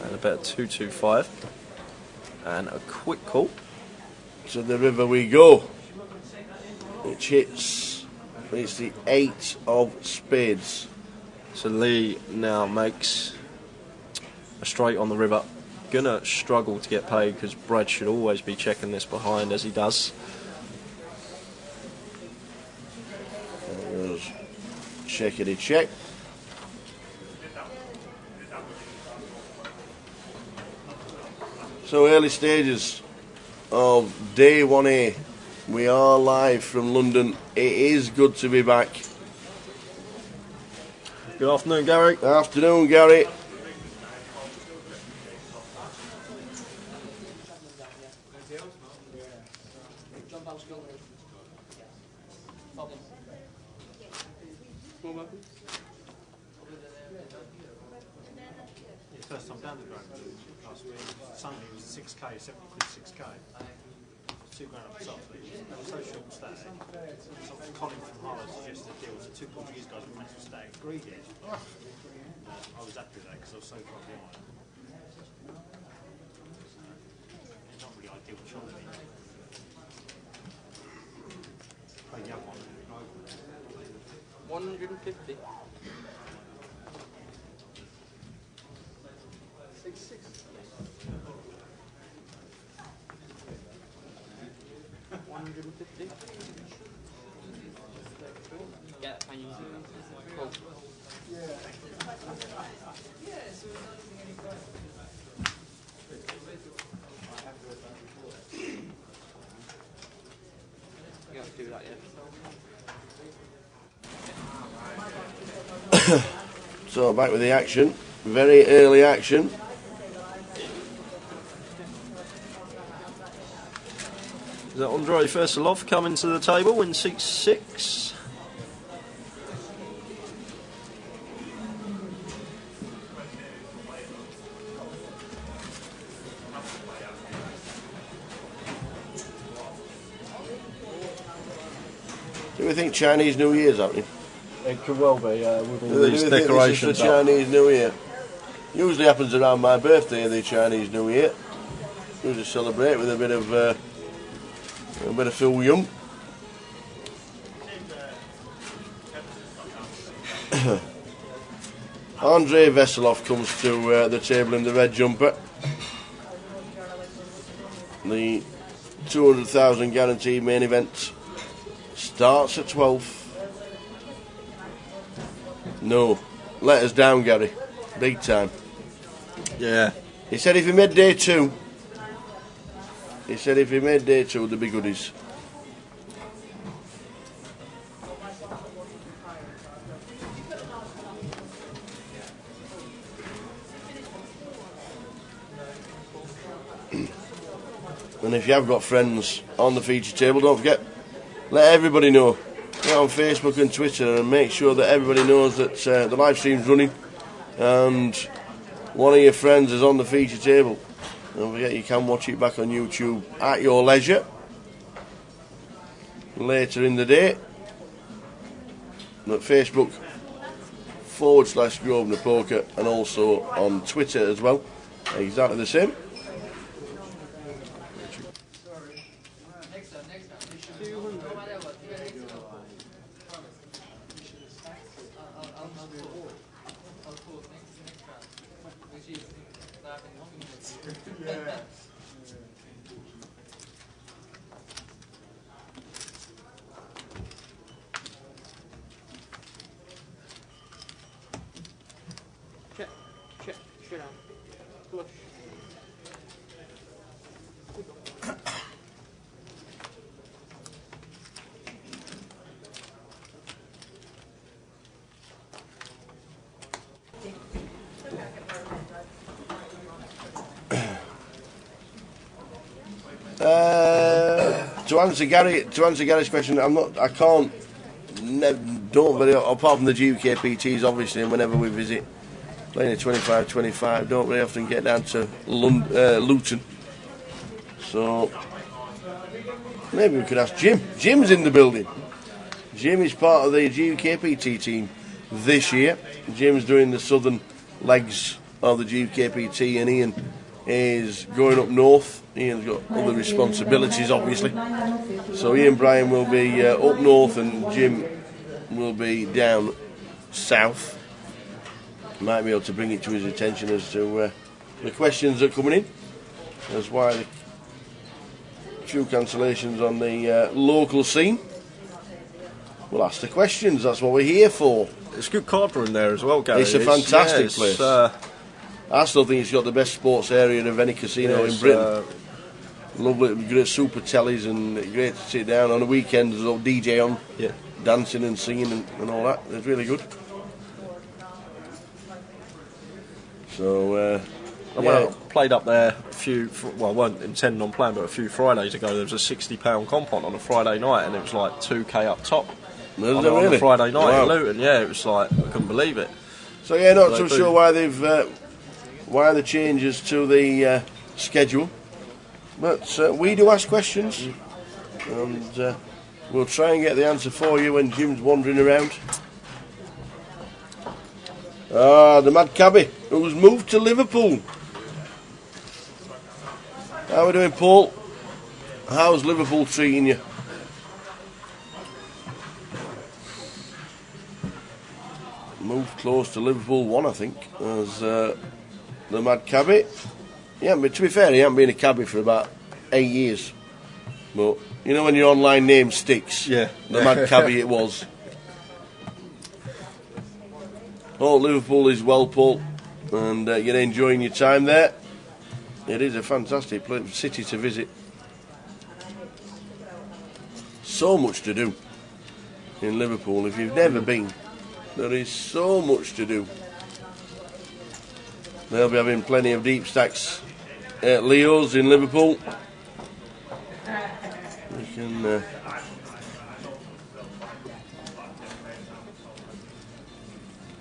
And a bet of 2-2-5. And a quick call. To the river we go. Which hits. It's the 8 of spades. So Lee now makes a straight on the river. Gonna struggle to get paid because Brad should always be checking this behind, as he does. There's checkity check. So early stages of day 1A. We are live from London. It is good to be back. Good afternoon, Gary. Afternoon, Gary. Small weapon? Yeah, first time down the road last week. Sunday was 6k, 70 quid 6k. £2 grand up the top. They were so short static. So Colin from Harlow suggested a deal. So 2 Portuguese guys with massive static agreed it. I was happy with that because I was so far behind. It's not really ideal shot. 150. 150. Yeah, can you see that? Cool. You have to do that, yeah. So back with the action, very early action. Is that Andrei Veselov coming to the table in seat 6? Do we think Chinese New Year's happening? It could well be, with all Do these we think decorations this is the Chinese New Year? Usually happens around my birthday, the Chinese New Year. Usually celebrate with a bit of Phil Young. Andrei Veselov comes to the table in the red jumper. The 200,000 guaranteed main event starts at 12. No, let us down, Gary. Big time. Yeah. He said if he made day 2, there'd be goodies. And if you have got friends on the feature table, don't forget, let everybody know. Get on Facebook and Twitter and make sure that everybody knows that the live stream's running and one of your friends is on the feature table. Don't forget you can watch it back on YouTube at your leisure later in the day. And at Facebook.com/Grosvenor Poker and also on Twitter as well. Exactly the same. Check, showdown. Flush. To answer Gary's question, I can't, don't really, apart from the GUKPTs obviously, and whenever we visit, playing a 25-25, don't really often get down to Luton. So maybe we could ask Jim. Jim's in the building. Jim is part of the GUKPT team this year. Jim's doing the southern legs of the GUKPT, and Ian is going up north. Ian's got other responsibilities, obviously. So Ian Bryan will be up north, and Jim will be down south. Might be able to bring it to his attention as to the questions that are coming in. That's why the few cancellations on the local scene. We'll ask the questions. That's what we're here for. It's a good card room there as well, Gary. It's a fantastic place. I still think it's got the best sports area of any casino in Britain. Lovely, great super tellies, and great to sit down on a weekend. There's a little DJ on, dancing and singing and all that. It's really good. So And when I played up there a few, well, I weren't intending on playing, but a few Fridays ago, there was a £60 comp on a Friday night, and it was like 2k up top on a Friday night in Luton. Yeah, it was like, I couldn't believe it. So yeah, not so sure why they've why the changes to the schedule, but we do ask questions, and we'll try and get the answer for you when Jim's wandering around. The mad cabbie who's moved to Liverpool. How are we doing, Paul? How's Liverpool treating you? Moved close to Liverpool 1, I think, as the mad cabbie. Yeah, but to be fair, he hasn't been a cabbie for about 8 years. But you know when your online name sticks, yeah, the mad cabbie it was. Oh, Liverpool is well, Paul, and you're enjoying your time there. It is a fantastic city to visit. So much to do in Liverpool. If you've never been, there is so much to do. They'll be having plenty of deep stacks at Leo's in Liverpool. We can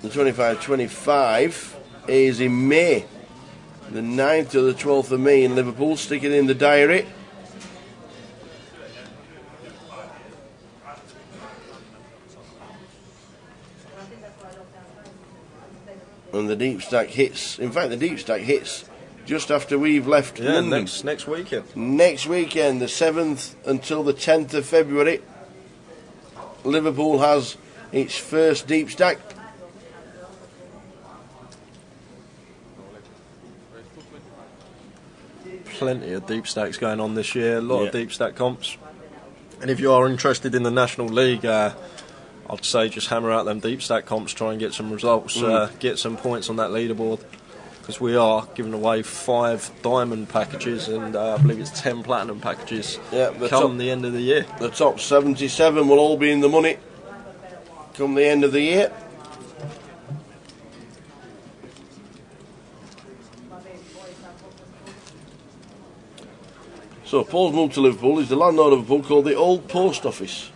the 25-25 is in May, the 9th to the 12th of May in Liverpool. Stick it in the diary. And the deep stack hits. In fact, the deep stack hits just after we've left London. Next weekend. Next weekend, the 7th until the 10th of February, Liverpool has its first deep stack. Plenty of deep stacks going on this year. A lot of deep stack comps. And if you are interested in the National League, I'd say just hammer out them deep stack comps, try and get some results, get some points on that leaderboard, because we are giving away 5 diamond packages and I believe it's 10 platinum packages come the end of the year. The top 77 will all be in the money come the end of the year. So Paul's moved to Liverpool. He's the landlord of a pub called the Old Post Office,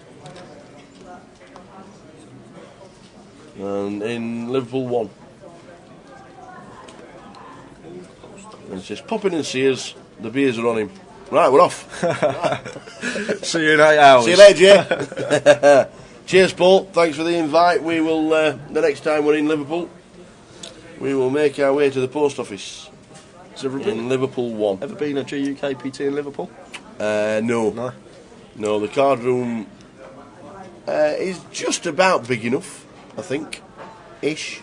and in Liverpool 1. And it says, pop in and see us, the beers are on him. Right, we're off. See you in 8 hours. See you later, Jay. Cheers, Paul, thanks for the invite. We will, the next time we're in Liverpool, we will make our way to the post office in Liverpool 1. Ever been a GUKPT in Liverpool? No. No, the card room is just about big enough, I think, ish.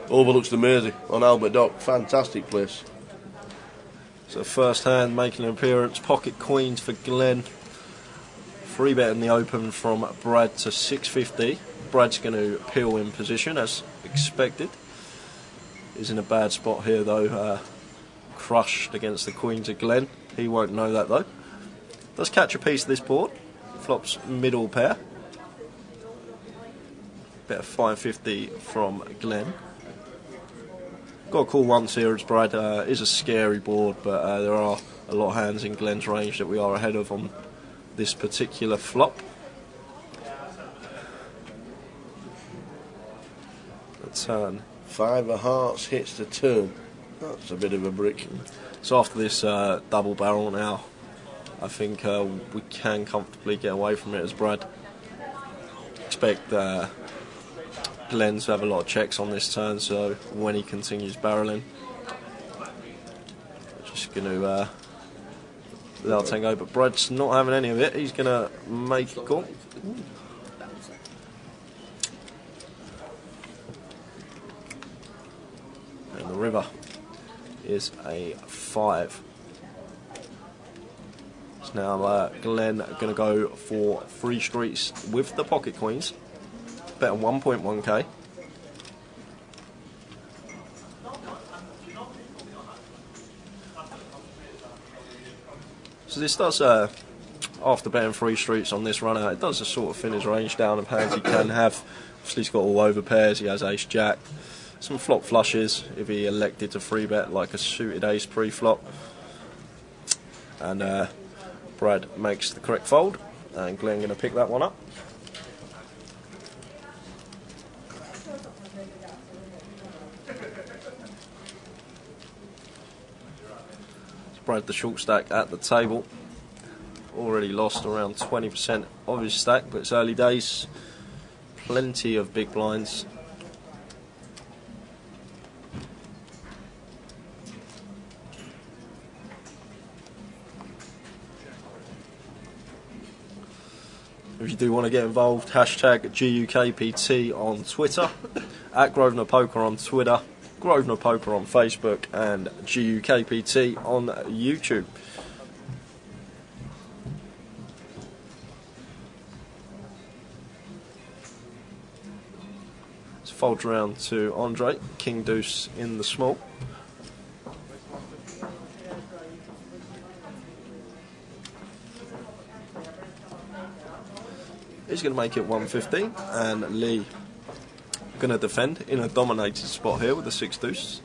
Overlooks the Mersey on Albert Dock. Fantastic place. So first hand making an appearance, pocket queens for Glenn. 3-bet in the open from Brad to 650. Brad's going to peel in position as expected. He's in a bad spot here though. Crushed against the queens of Glenn. He won't know that though. Does catch a piece of this board. Flops middle pair. Bet of 550 from Glenn. Got a call once here as Brad. Is a scary board, but there are a lot of hands in Glenn's range that we are ahead of on this particular flop. The turn. 5 of hearts hits the turn. That's a bit of a brick. So after this double barrel now, I think we can comfortably get away from it as Brad. Expect Glenn to have a lot of checks on this turn, so when he continues barreling, just going to let our tango, but Brad's not having any of it. He's going to make a call. And the river is a 5. So now Glenn going to go for 3 streets with the pocket queens. Bet on 1.1k. So this does, after betting 3 streets on this run out, it does just sort of thin his range down of hands he can have. Obviously he's got all over pairs, he has ace-jack, some flop flushes if he elected to free bet, like a suited ace pre-flop. And Brad makes the correct fold, and Glenn going to pick that one up. Brad, the short stack at the table, already lost around 20% of his stack, but it's early days. Plenty of big blinds. If you do want to get involved, hashtag GUKPT on Twitter, at Grosvenor Poker on Twitter, Grosvenor Poker on Facebook, and GUKPT on YouTube. It's folds round to Andre, King Deuce in the small. He's going to make it 115, and Lee going to defend in a dominated spot here with the 6 deuce.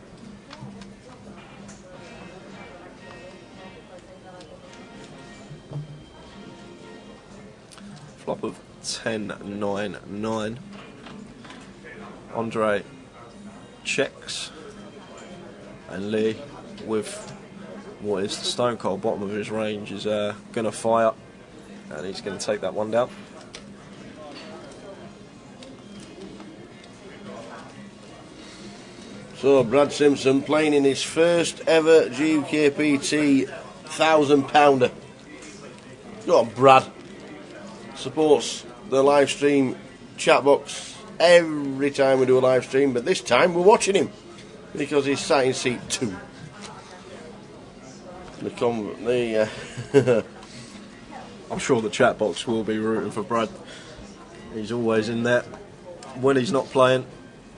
Flop of 10-9-9. Andre checks, and Lee, with what is the stone cold bottom of his range, is going to fire, and he's going to take that one down. So Brad Simpson playing in his first ever GUKPT £1,000. Go on, Brad. Supports the live stream chat box every time we do a live stream, but this time we're watching him because he's sat in seat 2. I'm sure the chat box will be rooting for Brad. He's always in there when he's not playing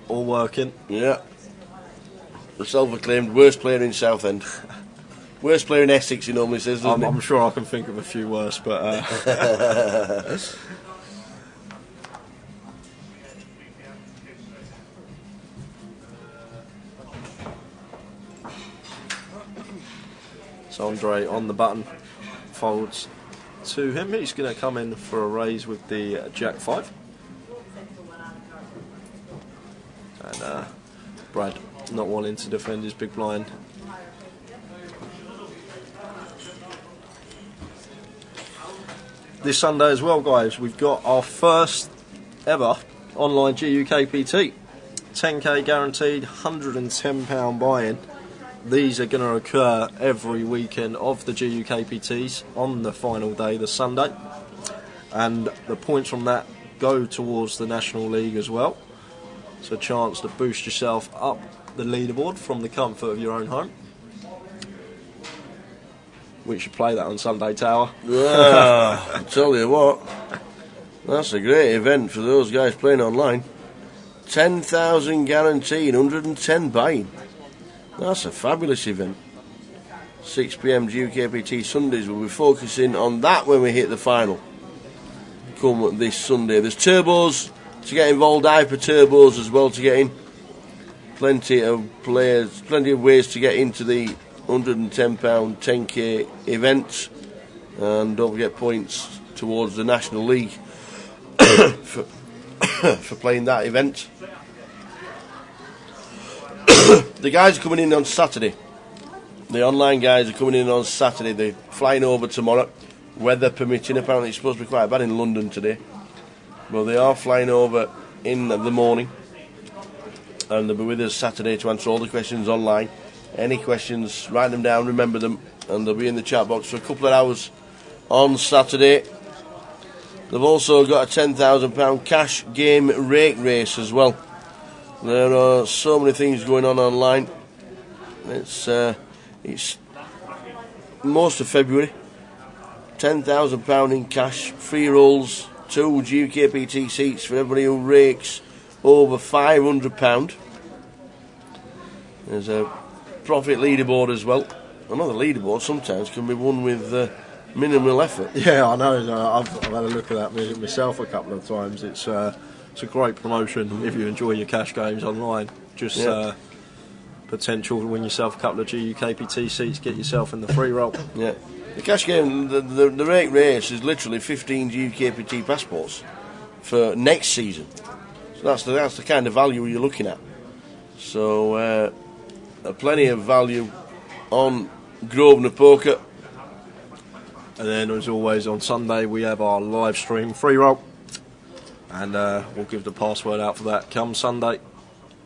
or working. Yeah. The self-acclaimed worst player in Southend. Worst player in Essex, he normally says, doesn't he? I'm sure I can think of a few worse, but... So Andre on the button, folds to him. He's going to come in for a raise with the Jack 5. And Brad not wanting to defend his big blind. This Sunday as well, guys, we've got our first ever online GUKPT. 10k guaranteed, £110 buy-in. These are going to occur every weekend of the GUKPTs on the final day, the Sunday. And the points from that go towards the National League as well. So a chance to boost yourself up the leaderboard from the comfort of your own home. We should play that on Sunday Tower. Yeah, I tell you what, that's a great event for those guys playing online. 10,000 guaranteed, 110 buying. That's a fabulous event. 6 PM GUKPT Sundays. We'll be focusing on that when we hit the final. Come this Sunday. There's turbos to get involved, hyper turbos as well to get in. Plenty of players, plenty of ways to get into the £110 10k event, and don't forget points towards the National League for playing that event. The guys are coming in on Saturday. The online guys are coming in on Saturday. They're flying over tomorrow, weather permitting. Apparently it's supposed to be quite bad in London today, but they are flying over in the morning, and they'll be with us Saturday to answer all the questions online. Any questions, write them down, remember them, and they'll be in the chat box for a couple of hours on Saturday. They've also got a £10,000 cash game rake race as well. There are so many things going on online. It's most of February. £10,000 in cash, 3 rolls, 2 GUKPT seats for everybody who rakes over £500. There's a profit leaderboard as well. Another leaderboard sometimes can be won with minimal effort. Yeah, I know. I've had a look at that myself a couple of times. It's a great promotion if you enjoy your cash games online. Just potential to win yourself a couple of GUKPT seats, get yourself in the free roll. Yeah. The cash game, the rake race is literally 15 GUKPT passports for next season. So that's the kind of value you're looking at. So plenty of value on Grosvenor Poker. And then, as always, on Sunday we have our live stream free roll, and we'll give the password out for that come Sunday.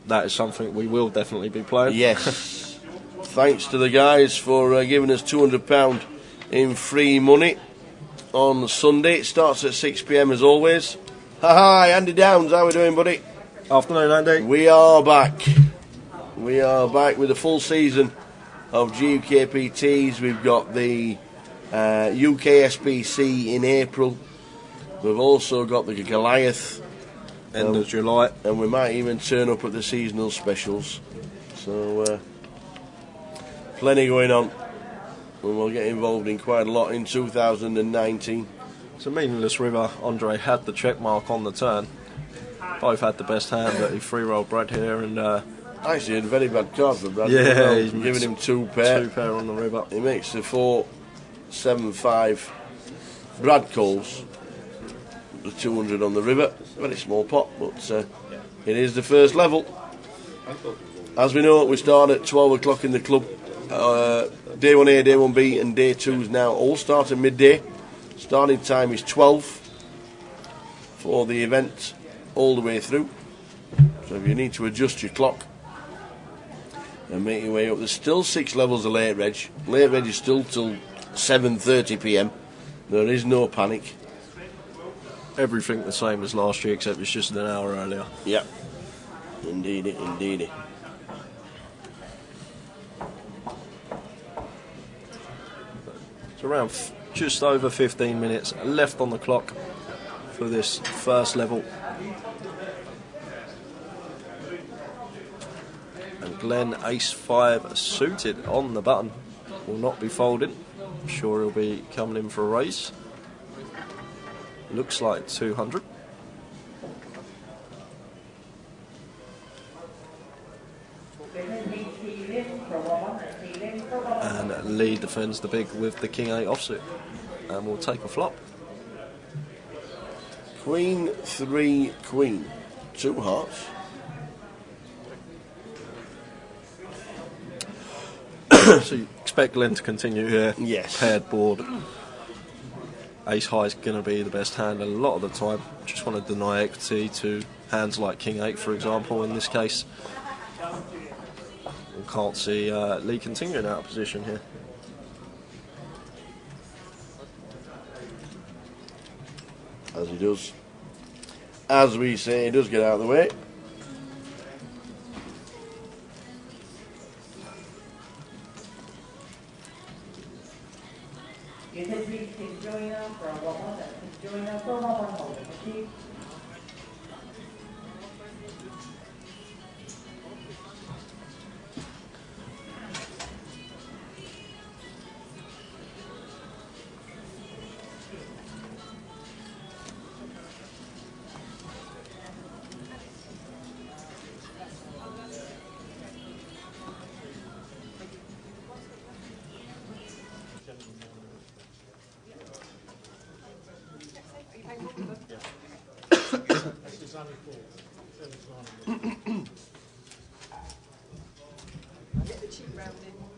That is something we will definitely be playing. Yes. Thanks to the guys for giving us £200 in free money on Sunday. It starts at 6 PM as always. Hi, Andy Downs, how are we doing, buddy? Afternoon, Andy. We are back. We are back with a full season of GUKPTs. We've got the UKSBC in April. We've also got the Goliath end of July, and we might even turn up at the seasonal specials. So plenty going on, and we'll get involved in quite a lot in 2019. It's a meaningless river. Andre had the check mark on the turn. Both had the best hand, but he free rolled Brad here, and actually a very bad card for Brad. Yeah, he's giving him two pair on the river. He makes the 4-7-5. Brad calls the 200 on the river. Very small pot, but it is the first level. As we know, we start at 12 o'clock in the club. Day 1A, Day 1B and Day 2 is now all start at midday. Starting time is 12 for the event all the way through. So if you need to adjust your clock and make your way up, there's still 6 levels of late reg. Late reg is still till 7:30 PM. There is no panic. Everything the same as last year, except it's just an hour earlier. Yep. Indeedy, indeedy. It's around just over 15 minutes left on the clock for this first level. And Glenn Ace-5 suited on the button. Will not be folding. I'm sure he'll be coming in for a raise. Looks like 200. And Lee defends the big with the King 8 offsuit. And we'll take a flop. Queen 3 Queen. 2 hearts. So you expect Glenn to continue here. Yes. Paired board. Ace high is going to be the best hand a lot of the time. Just want to deny equity to hands like King 8, for example, in this case. We can't see Lee continuing out of position here. As he does. As we say, he does get out of the way.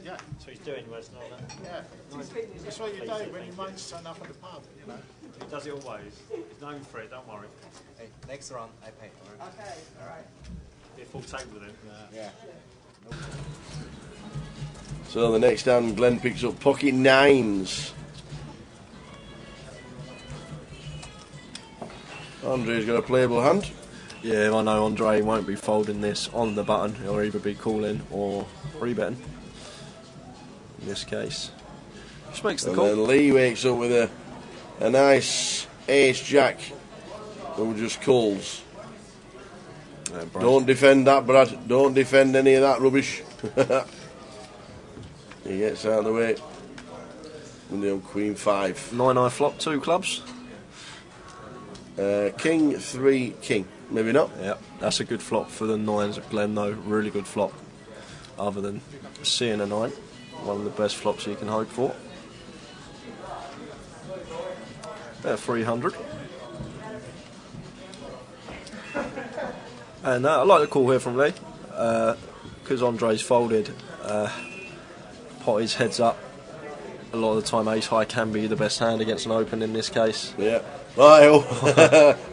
Yeah, so he's doing worse than all that. Yeah, that's what you do when your mates turn up at the pub, you know. He does it always. He's known for it, don't worry. Hey, next round I pay. Okay. Alright. Be a full table with him. Yeah. So the next hand, Glenn picks up pocket 9s. Andre's got a playable hand. Yeah, I know Andre won't be folding this on the button. He'll either be calling or rebetting. In this case, just makes the And call. then Lee wakes up with a nice ace jack who just calls. Don't defend that, Brad. Don't defend any of that rubbish. He gets out of the way. And the Queen 5. 9-eye flop, 2 clubs. King 3 King. Maybe not. Yep. That's a good flop for the 9s of Glen though, really good flop. Other than seeing a 9, one of the best flops you can hope for. At 300. And I like the call here from Lee, because Andre's folded, pot his heads up. A lot of the time ace high can be the best hand against an open in this case. Yeah. Well,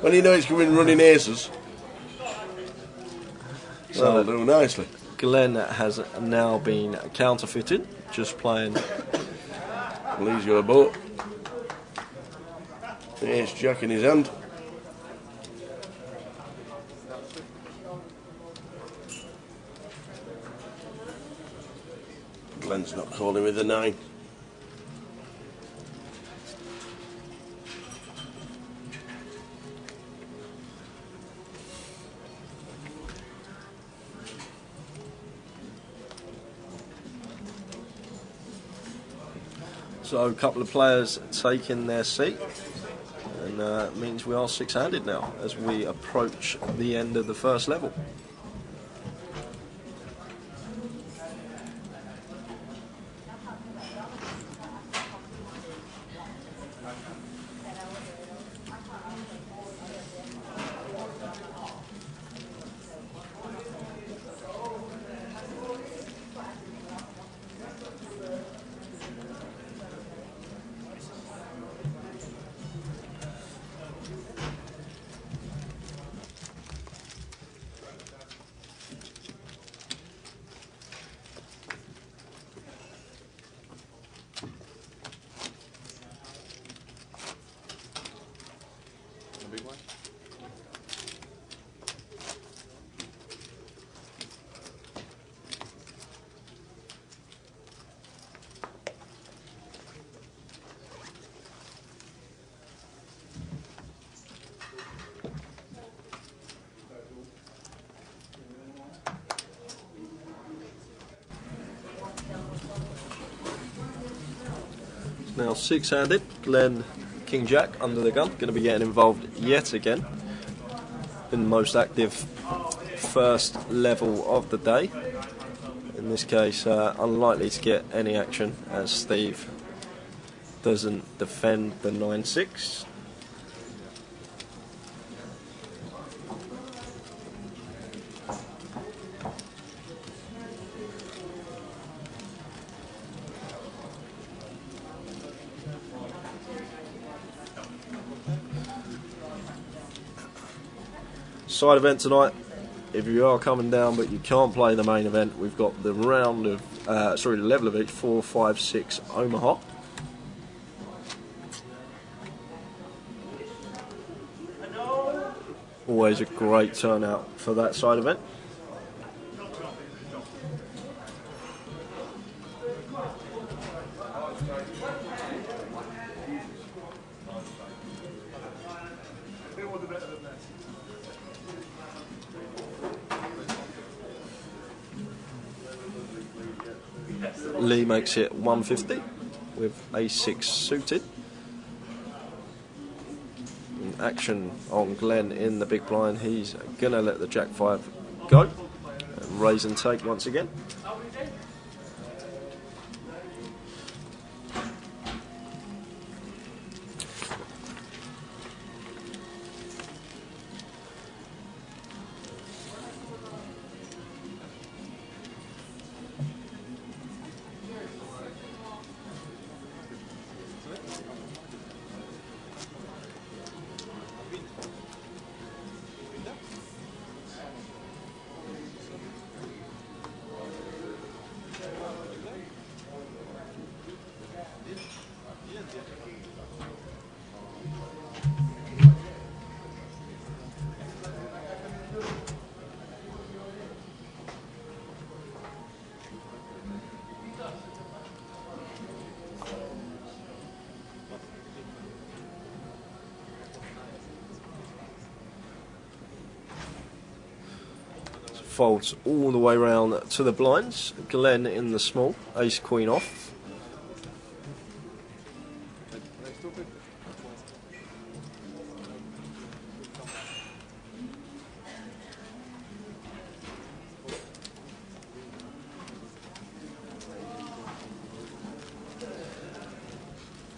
when you know it's coming running aces, that'll do nicely. Glenn has now been counterfeited, just playing. Well, he's got a boat. Ace jack in his hand. Glenn's not calling with the 9. So a couple of players taking their seat, and it means we are 6-handed now as we approach the end of the first level. Now 6-handed, Glenn King Jack under the gun, going to be getting involved yet again in the most active first level of the day. In this case, unlikely to get any action as Steve doesn't defend the 9-6. Side event tonight. If you are coming down but you can't play the main event, we've got the round of the level of each 4, 5, 6 Omaha. Always a great turnout for that side event. Lee makes it 150 with ace-6 suited. Action on Glenn in the big blind. He's going to let the Jack-5 go and raise and take once again. Folds all the way round to the blinds. Glenn in the small, ace queen off.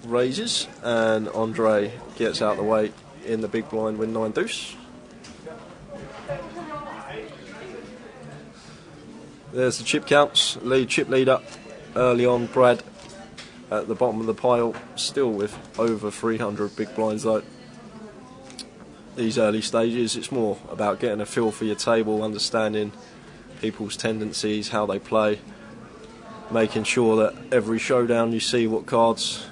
raises, and Andre gets out of the way in the big blind with 9 deuce. There's the chip counts. Chip leader early on. Brad at the bottom of the pile, still with over 300 big blinds though. These early stages, it's more about getting a feel for your table, understanding people's tendencies, how they play, making sure that every showdown you see what cards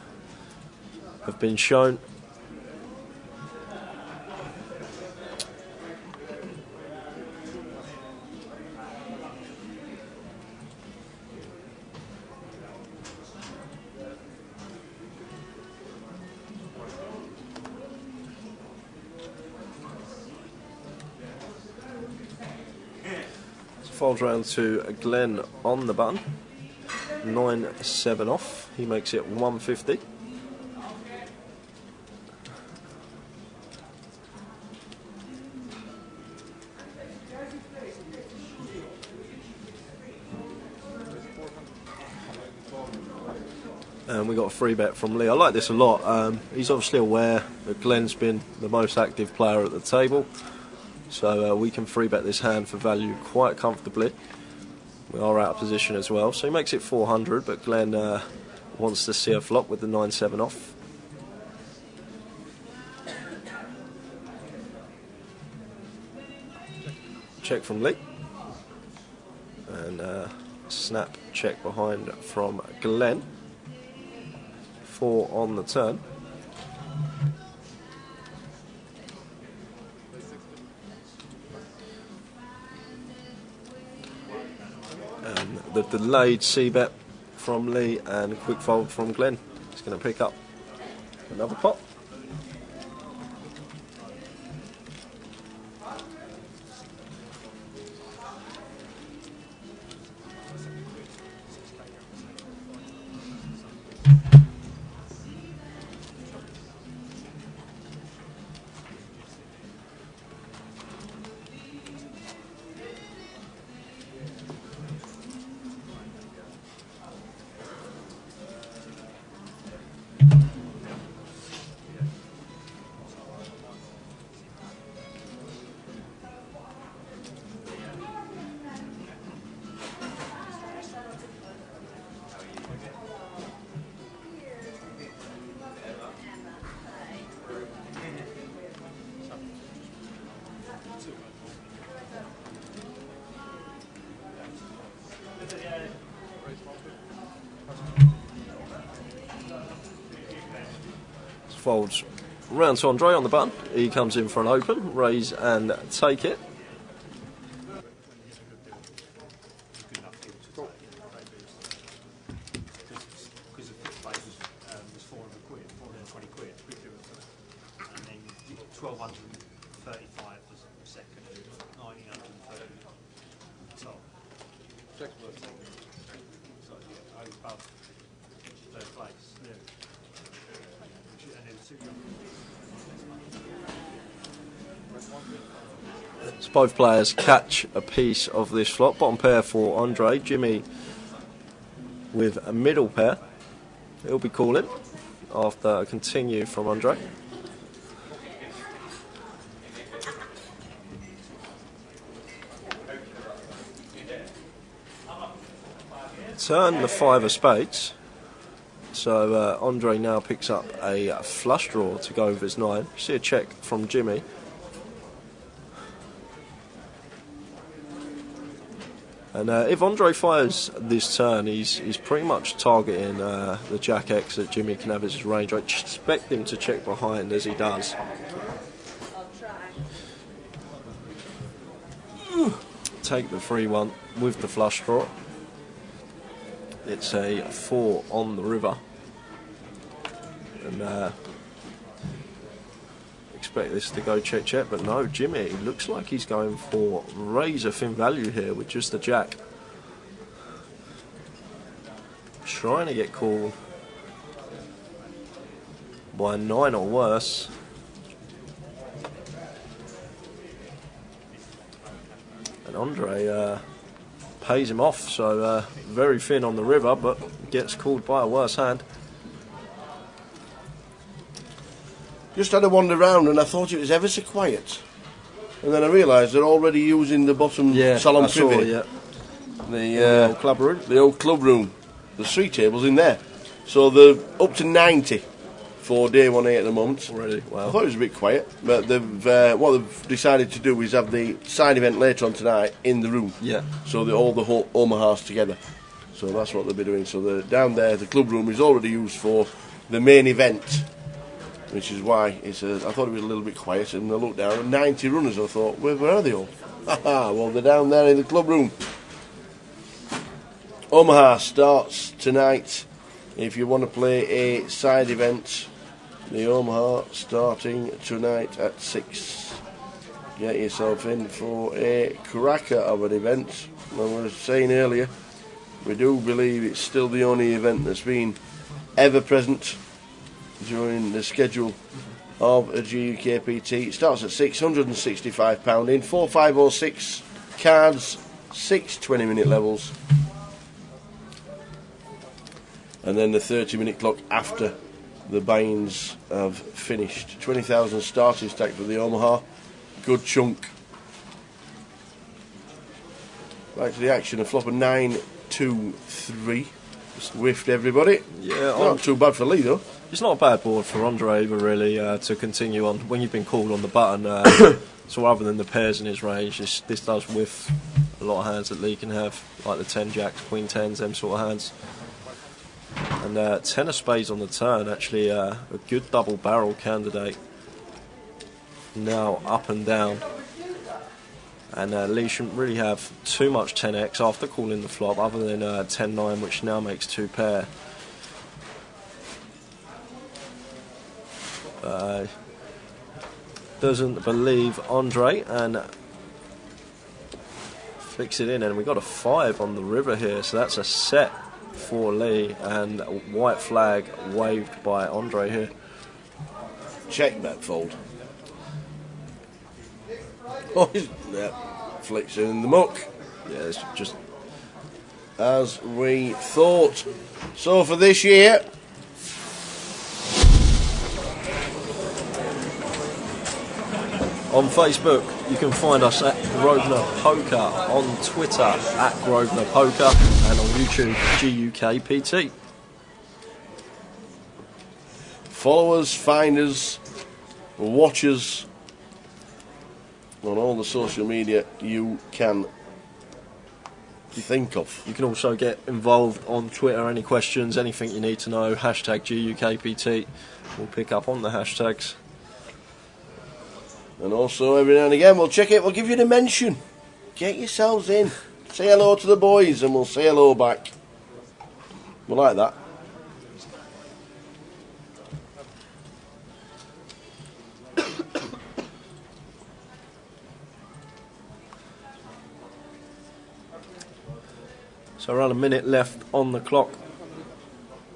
have been shown. Folds round to Glenn on the button. 9-7 off. He makes it 150. And we got a free bet from Lee. I like this a lot. He's obviously aware that Glenn's been the most active player at the table. So we can free bet this hand for value quite comfortably. We are out of position as well, so he makes it 400, but Glenn wants to see a flop with the 9-7 off. Check from Lee. And snap check behind from Glenn. 4 on the turn. The delayed C-bet from Lee and a quick fold from Glenn. He's going to pick up another pot. Folds round to Andre on the button. He comes in for an open, raise and take it. Because the fifth place was 400 quid, 420 quid, and then 1235 was second, 1930 top. So yeah, above third place. Yeah. So both players catch a piece of this flop. Bottom pair for Andre. Jimmy with a middle pair. He'll be calling after a continue from Andre. Turn the 5 of spades. So Andre now picks up a flush draw to go with his 9. See a check from Jimmy. And if Andre fires this turn, he's pretty much targeting the Jack X that Jimmy can have as his range. I expect him to check behind as he does. Take the 3-1 with the flush draw. It's a 4 on the river. And expect this to go check, but no, Jimmy looks like he's going for razor thin value here with just a jack. Trying to get called by 9 or worse. And Andre pays him off, so very thin on the river, but gets called by a worse hand. Just had a wander round and I thought it was ever so quiet. And then I realised they're already using the bottom salon privé. Yeah. The old club room. The old club room. There's 3 tables in there. So they're up to 90 for day 1A at the moment. Already, wow. I thought it was a bit quiet, but they've what they've decided to do is have the side event later on tonight in the room. Yeah. So all the whole Omahas together. So that's what they'll be doing. So down there, the club room is already used for the main event, which is why I thought it was a little bit quiet. And I looked down at 90 runners. I thought, where are they all? Well, they're down there in the club room. Omaha starts tonight. If you want to play a side event, the Omaha starting tonight at 6. Get yourself in for a cracker of an event. I was saying earlier, we do believe it's still the only event that's been ever present during the schedule of a GUKPT. It starts at £665 in 4506 cards, 6 20-minute levels, and then the 30-minute clock after the buy-ins have finished. 20,000 starting stack for the Omaha. Good chunk. Back to the action. A flop of 9-2-3. Just whiffed everybody. Yeah, not too bad for Lee though. It's not a bad board for Andre either, really, to continue on when you've been called on the button. So other than the pairs in his range, this does whiff a lot of hands that Lee can have, like the 10 jacks, queen 10s, them sort of hands. And 10 of spades on the turn, actually a good double barrel candidate. Now up and down. And Lee shouldn't really have too much 10x after calling the flop, other than 10-9, which now makes 2 pair. Doesn't believe Andre and flicks it in, and we got a 5 on the river here, so that's a set for Lee, and a white flag waved by Andre here. Check that fold. Oh, yeah, flicks it in the muck. Yeah, it's just as we thought. So for this year, on Facebook, you can find us at Grosvenor Poker, on Twitter at Grosvenor Poker, and on YouTube, GUKPT. follow us, find us, watch us on all the social media you can think of. You can also get involved on Twitter. Any questions, anything you need to know, hashtag GUKPT. We'll pick up on the hashtags. And also every now and again we'll check it, we'll give you the mention. Get yourselves in. Say hello to the boys and we'll say hello back. We like that. So around a minute left on the clock,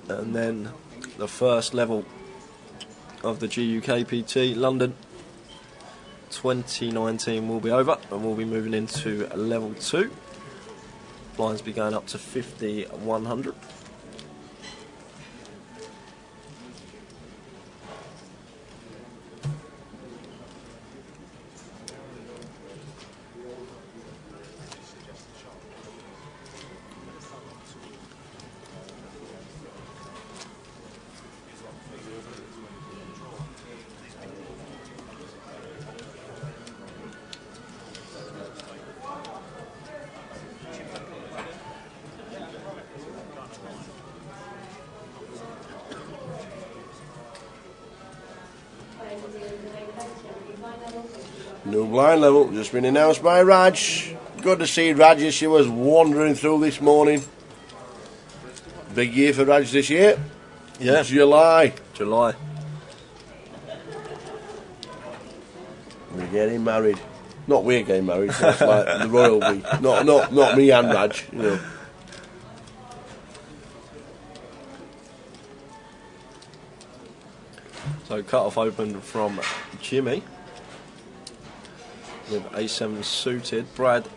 and then the first level of the GUKPT London 2019 will be over, and we'll be moving into level 2. Blinds be going up to 50-100. New blind level, just been announced by Raj. Good to see Raj as she was wandering through this morning. Big year for Raj this year. Yeah. July. July. We're getting married. Not we're getting married, that's like the royal we. Not me and Raj, you know. So cut off open from Jimmy with A7 suited. Brad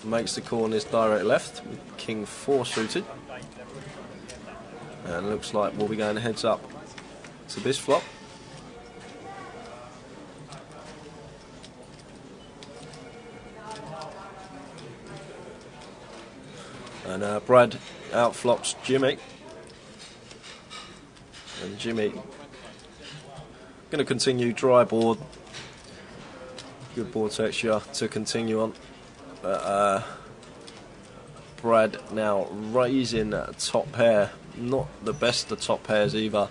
makes the call on his direct left with King 4 suited, and looks like we'll be going heads up to this flop. And Brad outflops Jimmy. And Jimmy going to continue dry board. Good board texture to continue on. But Brad now raising top pair. Not the best of top pairs either.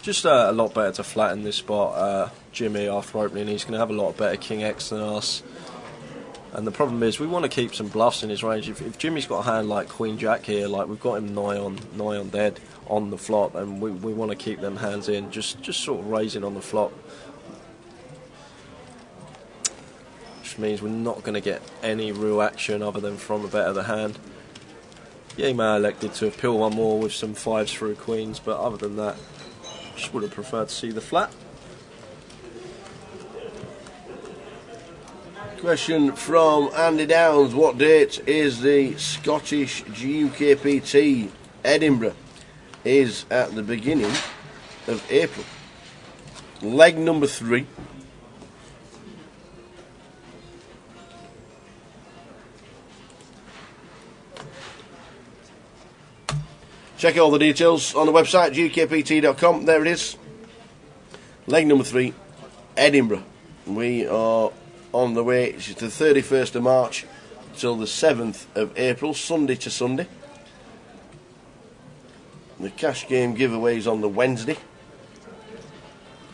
Just a lot better to flatten this spot. Jimmy, after opening, he's going to have a lot better King X than us. And the problem is, we want to keep some bluffs in his range. If Jimmy's got a hand like Queen Jack here, like we've got him nigh on dead on the flop, and we want to keep them hands in, just sort of raising on the flop. Which means we're not going to get any real action other than from a bet of the hand. Yeah, he may have elected to appeal one more with some fives through queens, but other than that, just would have preferred to see the flat. Question from Andy Downs. What date is the Scottish GUKPT Edinburgh? Is at the beginning of April. Leg number 3. Check all the details on the website, gukpt.com. There it is. Leg number 3, Edinburgh. We are on the way. It's the 31st of March till the 7th of April, Sunday to Sunday. The cash game giveaways on the Wednesday.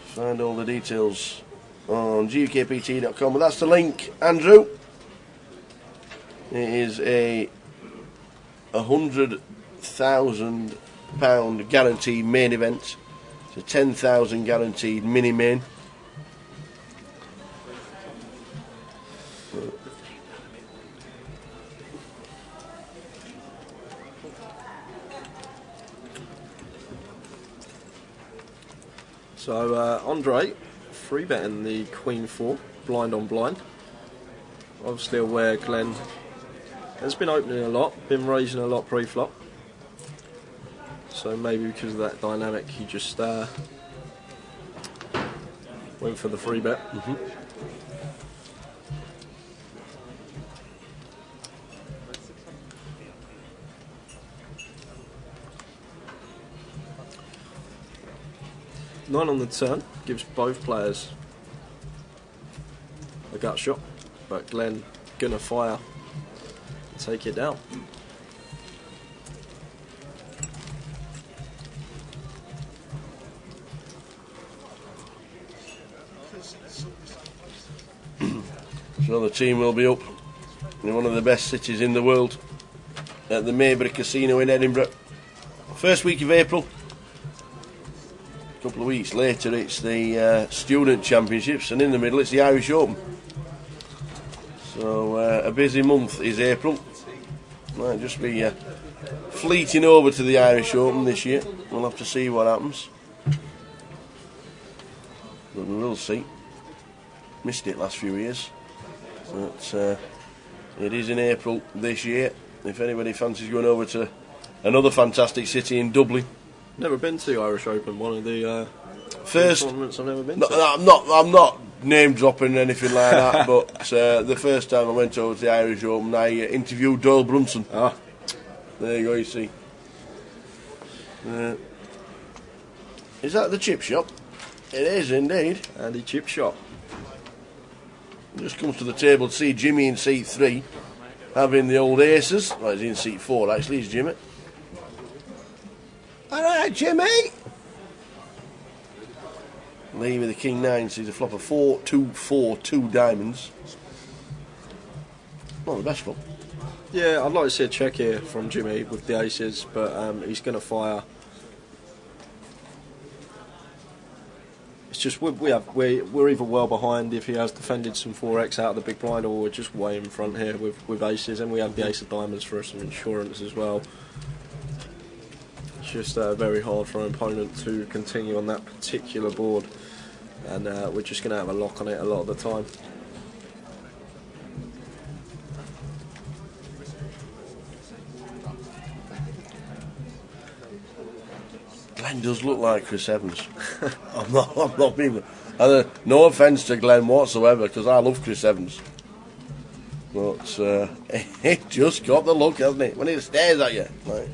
Find all the details on gukpt.com. But that's the link, Andrew. It is a £100,000 guaranteed main event. It's a 10,000 guaranteed mini main. So Andre, free betting the Queen 4, blind on blind. Obviously aware Glenn has been opening a lot, been raising a lot pre-flop. So maybe because of that dynamic, he just went for the free bet. Nine on the turn gives both players a gut shot, but Glenn gonna fire and take it down. So the team will be up in one of the best cities in the world at the Maybury Casino in Edinburgh. First week of April. A couple of weeks later it's the Student Championships, and in the middle it's the Irish Open. So a busy month is April. Might just be fleeting over to the Irish Open this year. We'll have to see what happens. But we will see. Missed it last few years. But it is in April this year. If anybody fancies going over to another fantastic city in Dublin. Never been to the Irish Open, one of the first tournaments I've never been to. I'm not name dropping anything like that, but the first time I went over to the Irish Open, I interviewed Doyle Brunson. There you go, you see. Is that the chip shop? It is indeed. Andy Chip Shop. Just comes to the table to see Jimmy in seat 3 having the old aces. Well, he's in seat 4 actually, is Jimmy. Alright, Jimmy! Lee with the King 9 sees a flop of 4, 2, 4, 2 diamonds. Not the best flop. Yeah, I'd like to see a check here from Jimmy with the aces, but he's going to fire. It's just we're either well behind if he has defended some 4x out of the big blind, or we're just way in front here with aces, and we have the ace of diamonds for some insurance as well. It's just very hard for an opponent to continue on that particular board, and we're just going to have a lock on it a lot of the time. Glenn does look like Chris Evans. I'm not being. No offence to Glenn whatsoever, because I love Chris Evans. But it just got the look, hasn't it? When it stares at you. Like.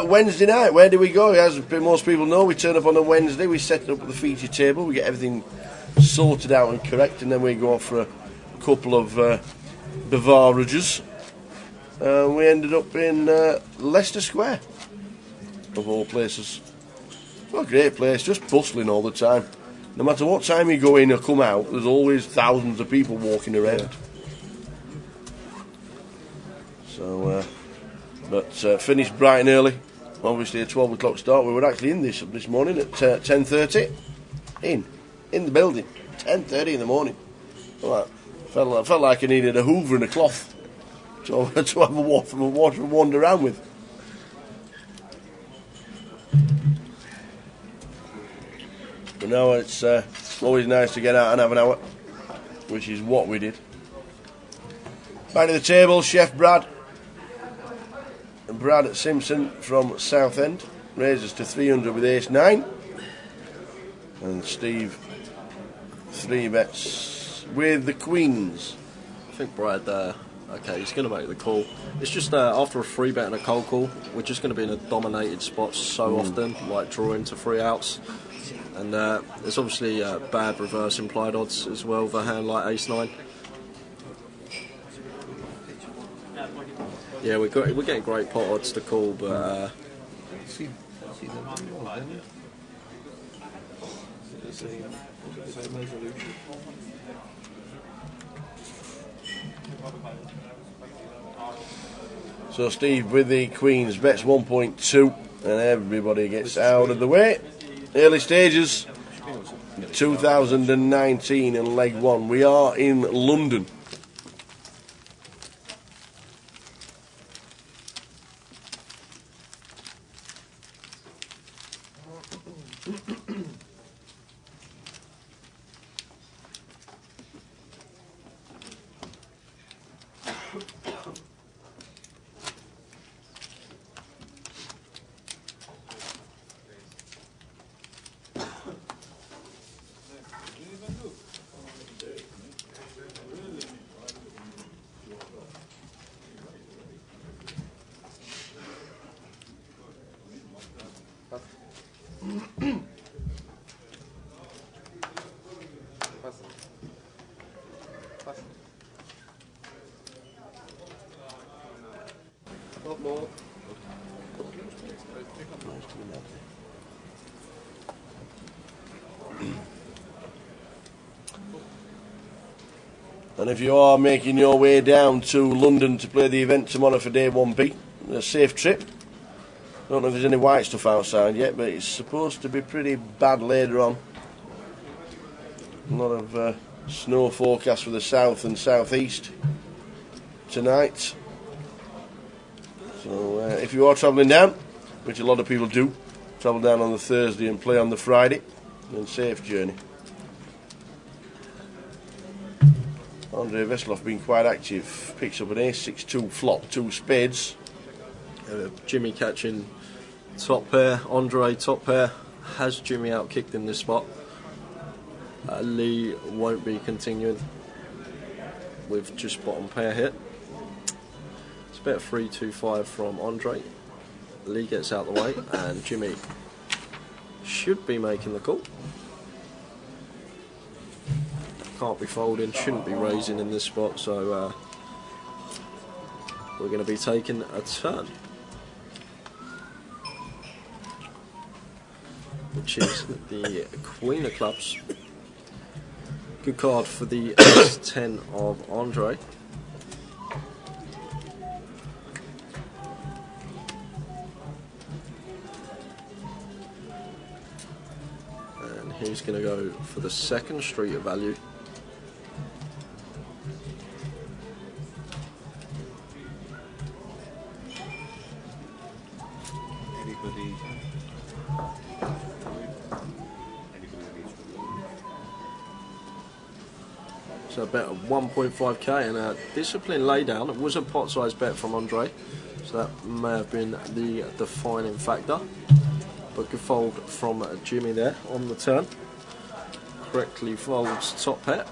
Wednesday night, where do we go? As most people know, we turn up on a Wednesday, we set up the feature table, we get everything sorted out and correct, and then we go off for a couple of beverages. We ended up in Leicester Square, of all places. What a great place, just bustling all the time. No matter what time you go in or come out, there's always thousands of people walking around. Yeah. So, but finished bright and early. Obviously a 12 o'clock start. We were actually in this morning at 10:30. In the building, 10:30 in the morning. Well, I felt like I needed a hoover and a cloth to have a wander around with. But now it's always nice to get out and have an hour, which is what we did. Back to the table, Chef Brad. And Brad Simpson from Southend raises to 300 with ace-9. And Steve 3 bets with the queens. I think Brad, okay, he's going to make the call. It's just after a 3 bet and a cold call, we're just going to be in a dominated spot so often, like drawing to 3 outs. And there's obviously bad reverse implied odds as well with a hand like ace-9. Yeah, we're getting great pot odds to call, but so Steve with the queens bets 1.2, and everybody gets out of the way. Early stages, 2019 and leg 1. We are in London. And if you are making your way down to London to play the event tomorrow for day 1B, a safe trip. Don't know if there's any white stuff outside yet, but it's supposed to be pretty bad later on. A lot of snow forecast for the south and southeast tonight. So if you are travelling down, which a lot of people do, travel down on the Thursday and play on the Friday, then safe journey. Andrei Veselov been quite active, picks up an ace-6-2 flop, 2 spades. Jimmy catching top pair, Andrei top pair, has Jimmy outkicked in this spot. Lee won't be continuing with just bottom pair hit. It's bet 3-2-5 from Andrei. Lee gets out the way and Jimmy should be making the call. Can't be folding, shouldn't be raising in this spot, so we're going to be taking a turn, which is the Queen of Clubs. Good card for the Ace-10 of Andrei. And he's going to go for the second street of value. So a bet of 1.5k and a disciplined laydown. It was a pot size bet from Andrei, so that may have been the defining factor. but good fold from Jimmy there on the turn. Correctly folds top pair.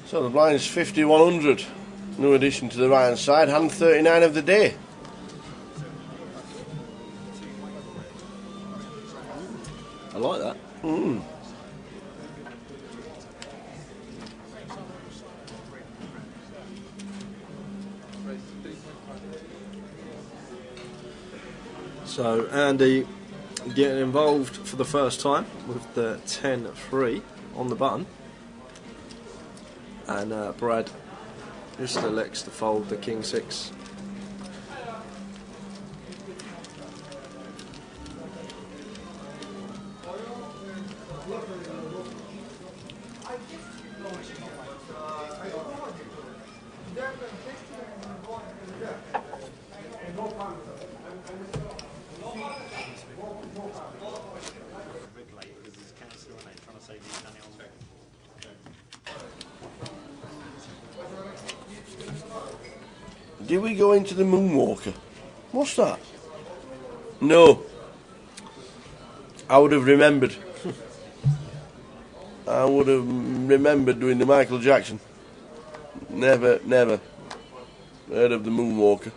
So the blind's 5100. New addition to the right hand side, hand 39 of the day. I like that. So Andy getting involved for the first time with the 10-3 on the button. And Brad just elects to fold the King 6. Did we go into the Moonwalker? What's that? No. I would have remembered. I would have remembered doing the Michael Jackson. Never heard of the Moonwalker.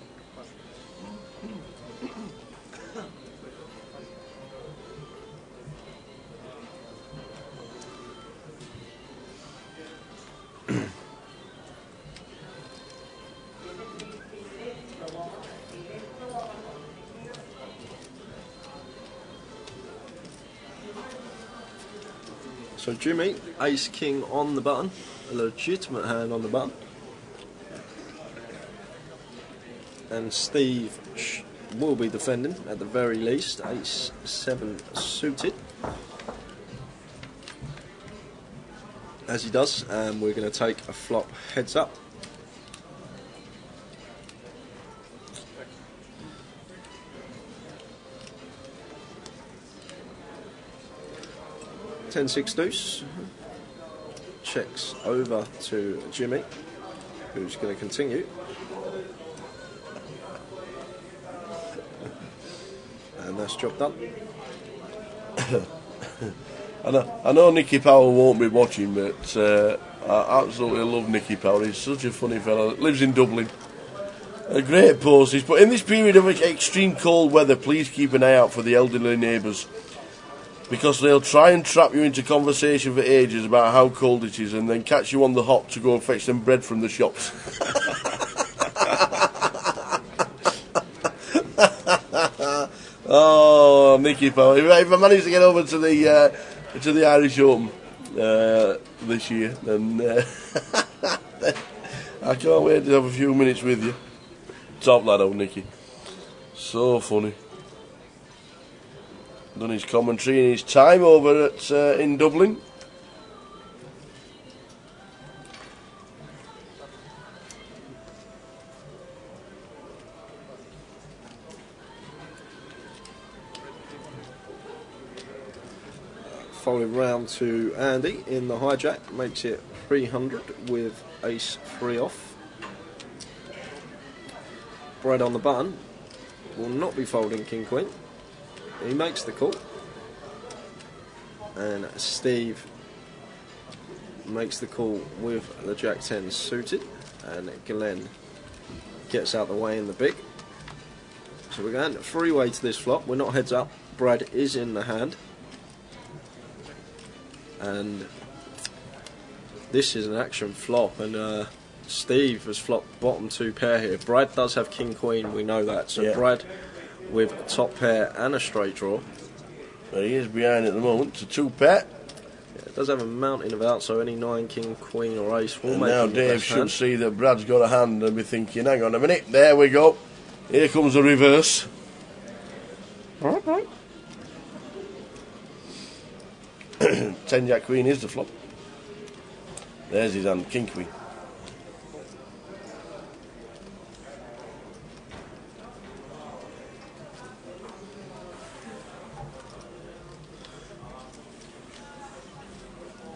So Jimmy, Ace King on the button, a legitimate hand on the button. And Steve will be defending at the very least, Ace 7 suited. As he does, and we're going to take a flop heads up. Ten-6 deuce, checks over to Jimmy, who's going to continue. And that's job done. I know Nicky Powell won't be watching, but I absolutely love Nicky Powell. He's such a funny fellow. Lives in Dublin. A great post. But in this period of extreme cold weather, please keep an eye out for the elderly neighbours, because they'll try and trap you into conversation for ages about how cold it is, and then catch you on the hop to go and fetch some bread from the shops. Oh, Nicky Powell! If I manage to get over to the Irish Open this year, then I can't wait to have a few minutes with you. Top lad, old Nicky. So funny. Done his commentary in his time over at in Dublin. Folding round to Andy in the hijack, makes it 300 with Ace 3 off. Brad on the button will not be folding King Queen. He makes the call, and Steve makes the call with the Jack 10 suited, and Glenn gets out the way in the big. So we're going three-way to this flop. We're not heads up. Brad is in the hand, and this is an action flop, and Steve has flopped bottom 2 pair here. Brad does have King Queen, we know that. So yeah. Brad with top pair and a straight draw. Well, he is behind at the moment. It's a 2 pair. It does have a mountain of out, so any 9, king, queen or ace will And make now him the Dave best should hand. see that Brad's got a hand and be thinking, hang on a minute, there we go. Here comes the reverse. 10 jack queen is the flop. There's his hand, king queen.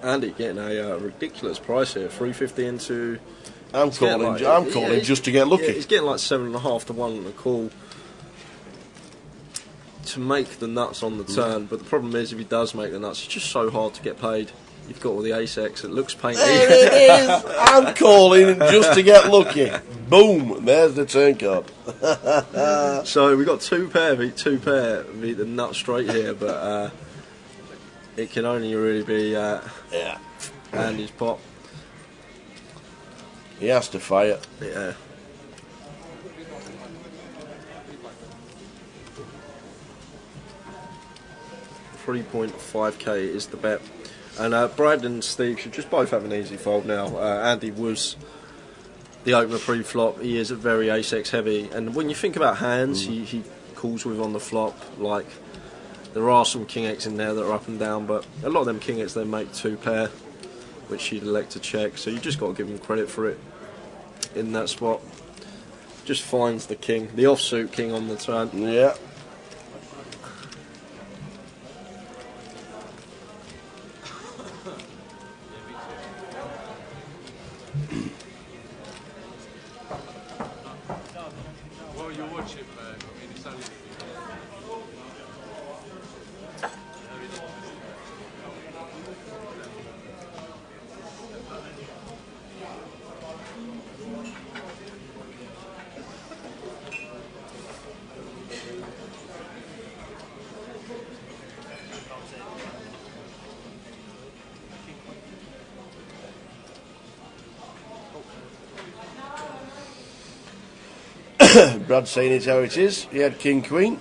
Andy getting a ridiculous price here, 350 into. I'm calling just to get lucky. Yeah, he's getting like 7.5 to 1 on the call to make the nuts on the turn. But the problem is, if he does make the nuts, it's just so hard to get paid. You've got all the ace X. It looks painty. There it is. I'm calling just to get lucky. Boom. There's the turn card. So we got 2 pair beat 2 pair beat the nut straight here, but it can only really be Yeah. Andy's pot. He has to fire. Yeah. $3.5k is the bet. And Brad and Steve should just both have an easy fold now. Andy was the opener pre-flop. He is a very ace-X heavy. And when you think about hands he calls with on the flop, like there are some king-X in there that are up and down, but a lot of them king-X they make 2 pair, which he'd elect to check. So you just got to give him credit for it in that spot. Just finds the king, the offsuit king on the turn. Yeah. Well, you watch it, man. I mean, it's only. Brad's saying it's how it is. He had king queen.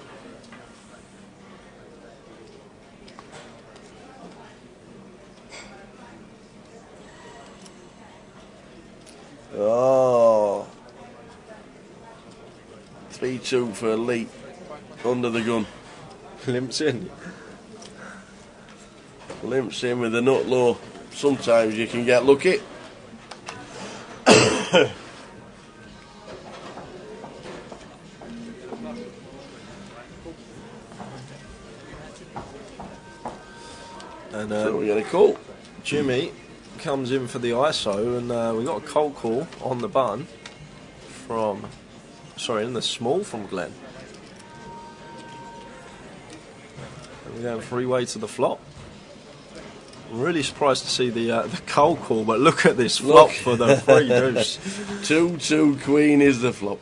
Oh. 3-2 for Lee. Under the gun. Limps in. Limps in with the nut low. Sometimes you can get lucky. And So we got a call. Jimmy comes in for the ISO, and we got a cold call on the button from, sorry, in the small from Glenn. And we're going 3-way to the flop. I'm really surprised to see the cold call, but look at this flop for the 3 deuce. 2-2 queen is the flop.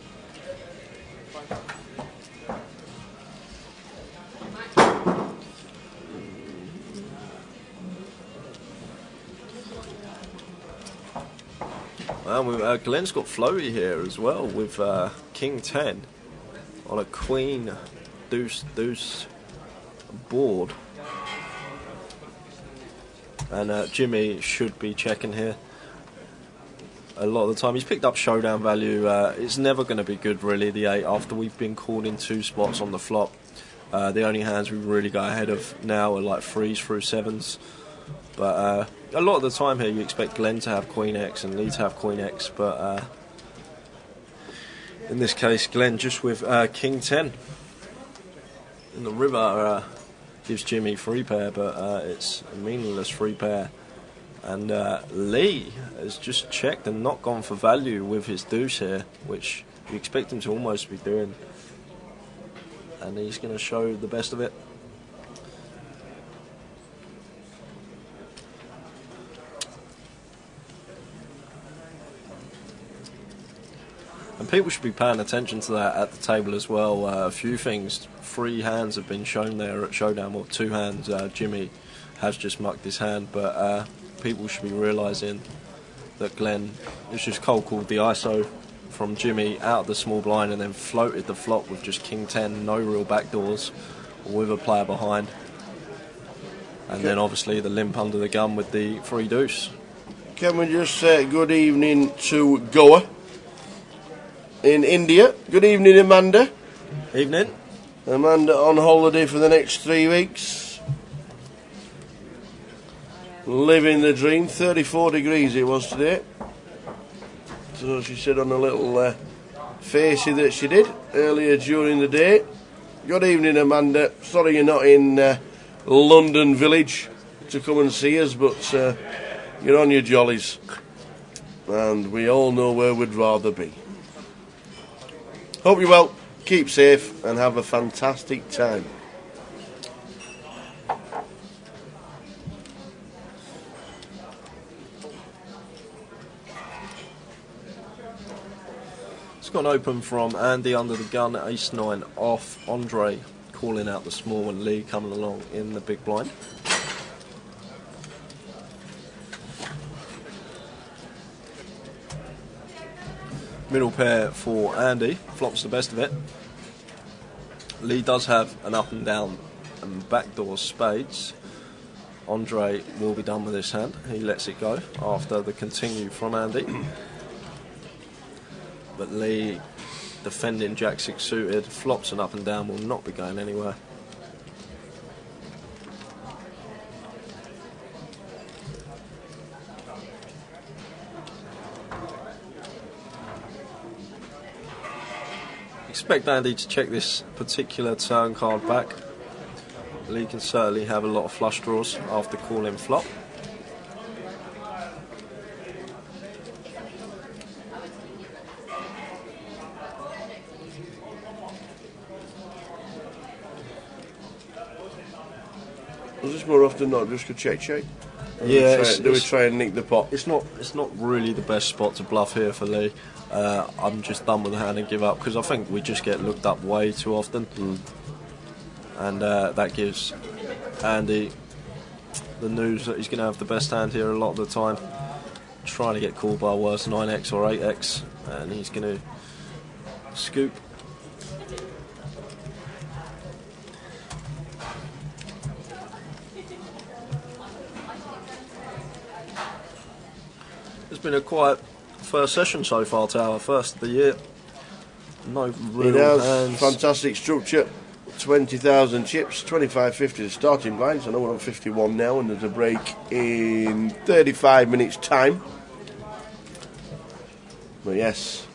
And Glenn's got floaty here as well with King 10 on a Queen Deuce Deuce board. And Jimmy should be checking here a lot of the time. He's picked up showdown value. It's never going to be good, really, the 8, after we've been called in 2 spots on the flop. The only hands we really go ahead of now are like 3s through 7s. But a lot of the time here you expect Glenn to have Queen X and Lee to have Queen X, but in this case Glenn just with King 10. And the river gives Jimmy 3 pair, but it's a meaningless 3 pair. And Lee has just checked and not gone for value with his deuce here, which you expect him to almost be doing. And he's going to show the best of it. And people should be paying attention to that at the table as well. A few things. 3 hands have been shown there at Showdown, or 2 hands. Jimmy has just mucked his hand, but people should be realising that Glenn has just cold called the ISO from Jimmy out of the small blind and then floated the flop with just King 10, no real backdoors, with a player behind. And then obviously the limp under the gun with the 3 deuce. Can we just say good evening to Goa in India? Good evening, Amanda. Evening. Amanda on holiday for the next 3 weeks. Living the dream. 34 degrees it was today. So she said on a little facey that she did earlier during the day. Good evening, Amanda. Sorry you're not in London Village to come and see us, but you're on your jollies. And we all know where we'd rather be. Hope you're well, keep safe, and have a fantastic time. It's got an open from Andy under the gun, ace-9 off. Andre calling out the small one, Lee coming along in the big blind. Middle pair for Andy, flops the best of it. Lee does have an up and down and backdoor spades. Andre will be done with this hand. He lets it go after the continue from Andy. But Lee, defending Jack 6 suited, flops and up and down, will not be going anywhere. Expect Andy to check this particular turn card back. Lee can certainly have a lot of flush draws after calling flop. Was this more often not just a check? Yeah, do we try and nick the pot? It's not really the best spot to bluff here for Lee. I'm just done with the hand and give up because I think we just get looked up way too often, and that gives Andy the news that he's going to have the best hand here a lot of the time. Trying to get called by a worse 9x or 8x, and he's going to scoop. It's been a quiet first session so far, Tower. First of the year. No real hands. Fantastic structure. 20,000 chips, 25.50 the starting blinds. I know we're on 51 now, and there's a break in 35 minutes' time. But yes,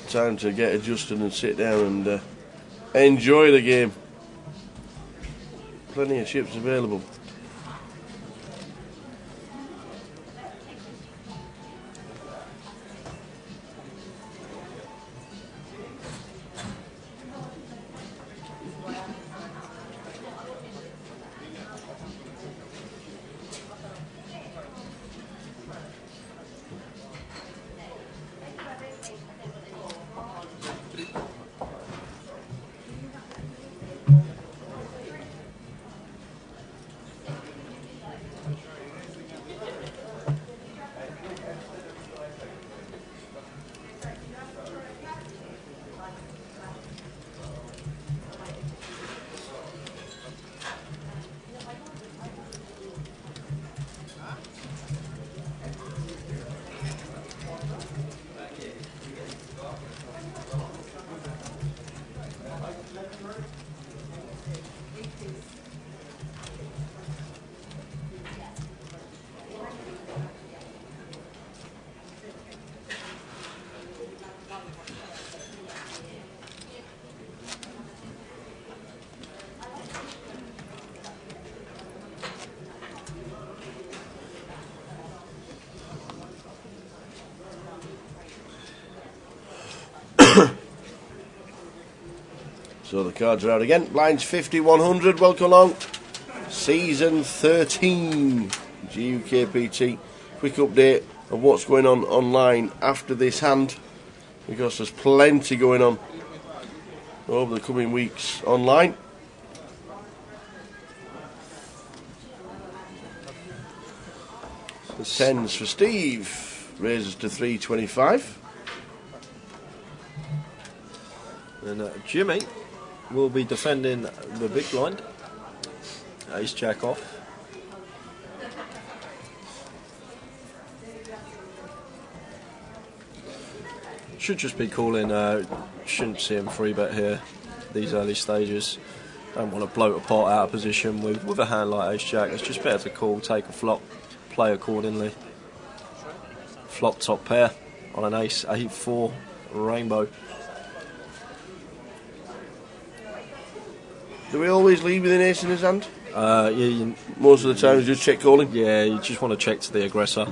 time to get adjusted and sit down and enjoy the game. Plenty of chips available. So the cards are out again. Blinds 50-100. Welcome along. Season 13. GUKPT. Quick update of what's going on online after this hand, because there's plenty going on over the coming weeks online. The tens for Steve. Raises to 325. And Jimmy will be defending the big blind. Ace jack off. Should just be calling. Shouldn't see him 3-bet here. These early stages. Don't want to bloat a pot out of position with a hand like Ace Jack. It's just better to call, take a flop, play accordingly. Flop top pair on an ace, 8-4 rainbow. Do we always lead with an ace in his hand? Yeah. Most of the time, just check calling. Yeah, you just want to check to the aggressor.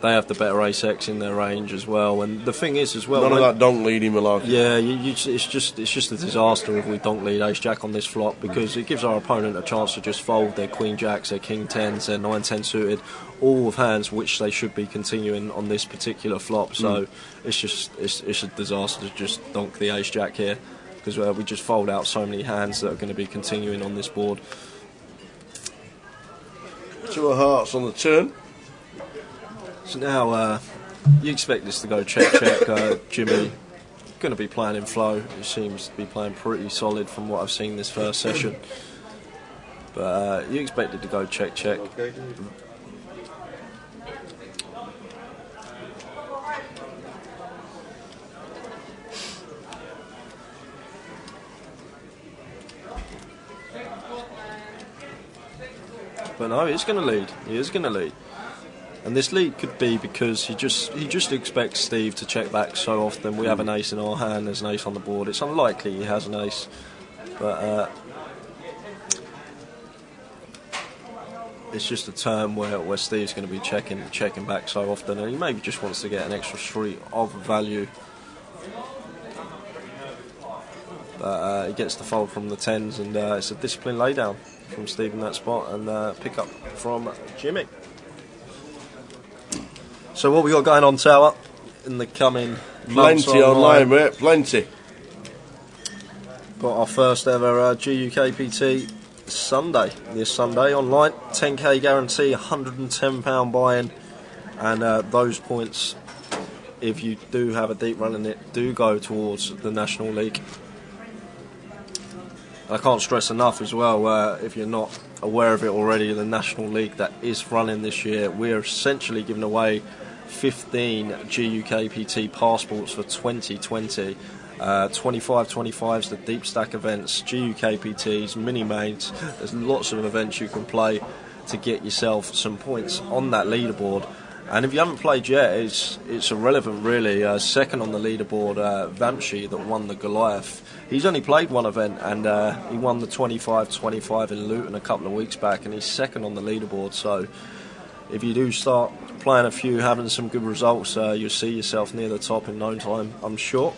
They have the better ace-x in their range as well, and the thing is as well. None of that donk leading malarkey. Yeah, it's just a disaster if we donk lead ace-jack on this flop, because it gives our opponent a chance to just fold their queen-jacks, their king-tens, their 9-10 suited, all of hands which they should be continuing on this particular flop. So it's a disaster to just donk the ace-jack here, because we just fold out so many hands that are going to be continuing on this board. 2 of hearts on the turn. So now you expect this to go check. Jimmy going to be playing in flow. He seems to be playing pretty solid from what I've seen this first session. But you expect it to go check. Okay. But no, he's going to lead. He is going to lead. And this lead could be because he just expects Steve to check back so often. We have an ace in our hand, there's an ace on the board. It's unlikely he has an ace, but it's just a turn where Steve's going to be checking back so often, and he maybe just wants to get an extra street of value. But he gets the fold from the tens, and it's a disciplined laydown from Steve in that spot, and pick up from Jimmy. So what we got going on, Tower, in the coming months? Plenty online, mate, plenty. Got our first ever GUKPT Sunday, this Sunday online. 10k guarantee, £110 buy-in, and those points, if you do have a deep run in it, do go towards the National League. I can't stress enough as well, if you're not aware of it already, the National League that is running this year, we're essentially giving away 15 GUKPT passports for 2020. 25-25s, the deep stack events, GUKPTs, mini mains. There's lots of events you can play to get yourself some points on that leaderboard. And if you haven't played yet, it's irrelevant really. Second on the leaderboard, Vamshi, that won the Goliath. He's only played one event, and he won the 25-25 in Luton a couple of weeks back, and he's second on the leaderboard. So if you do start playing a few, having some good results, you'll see yourself near the top in no time, I'm sure.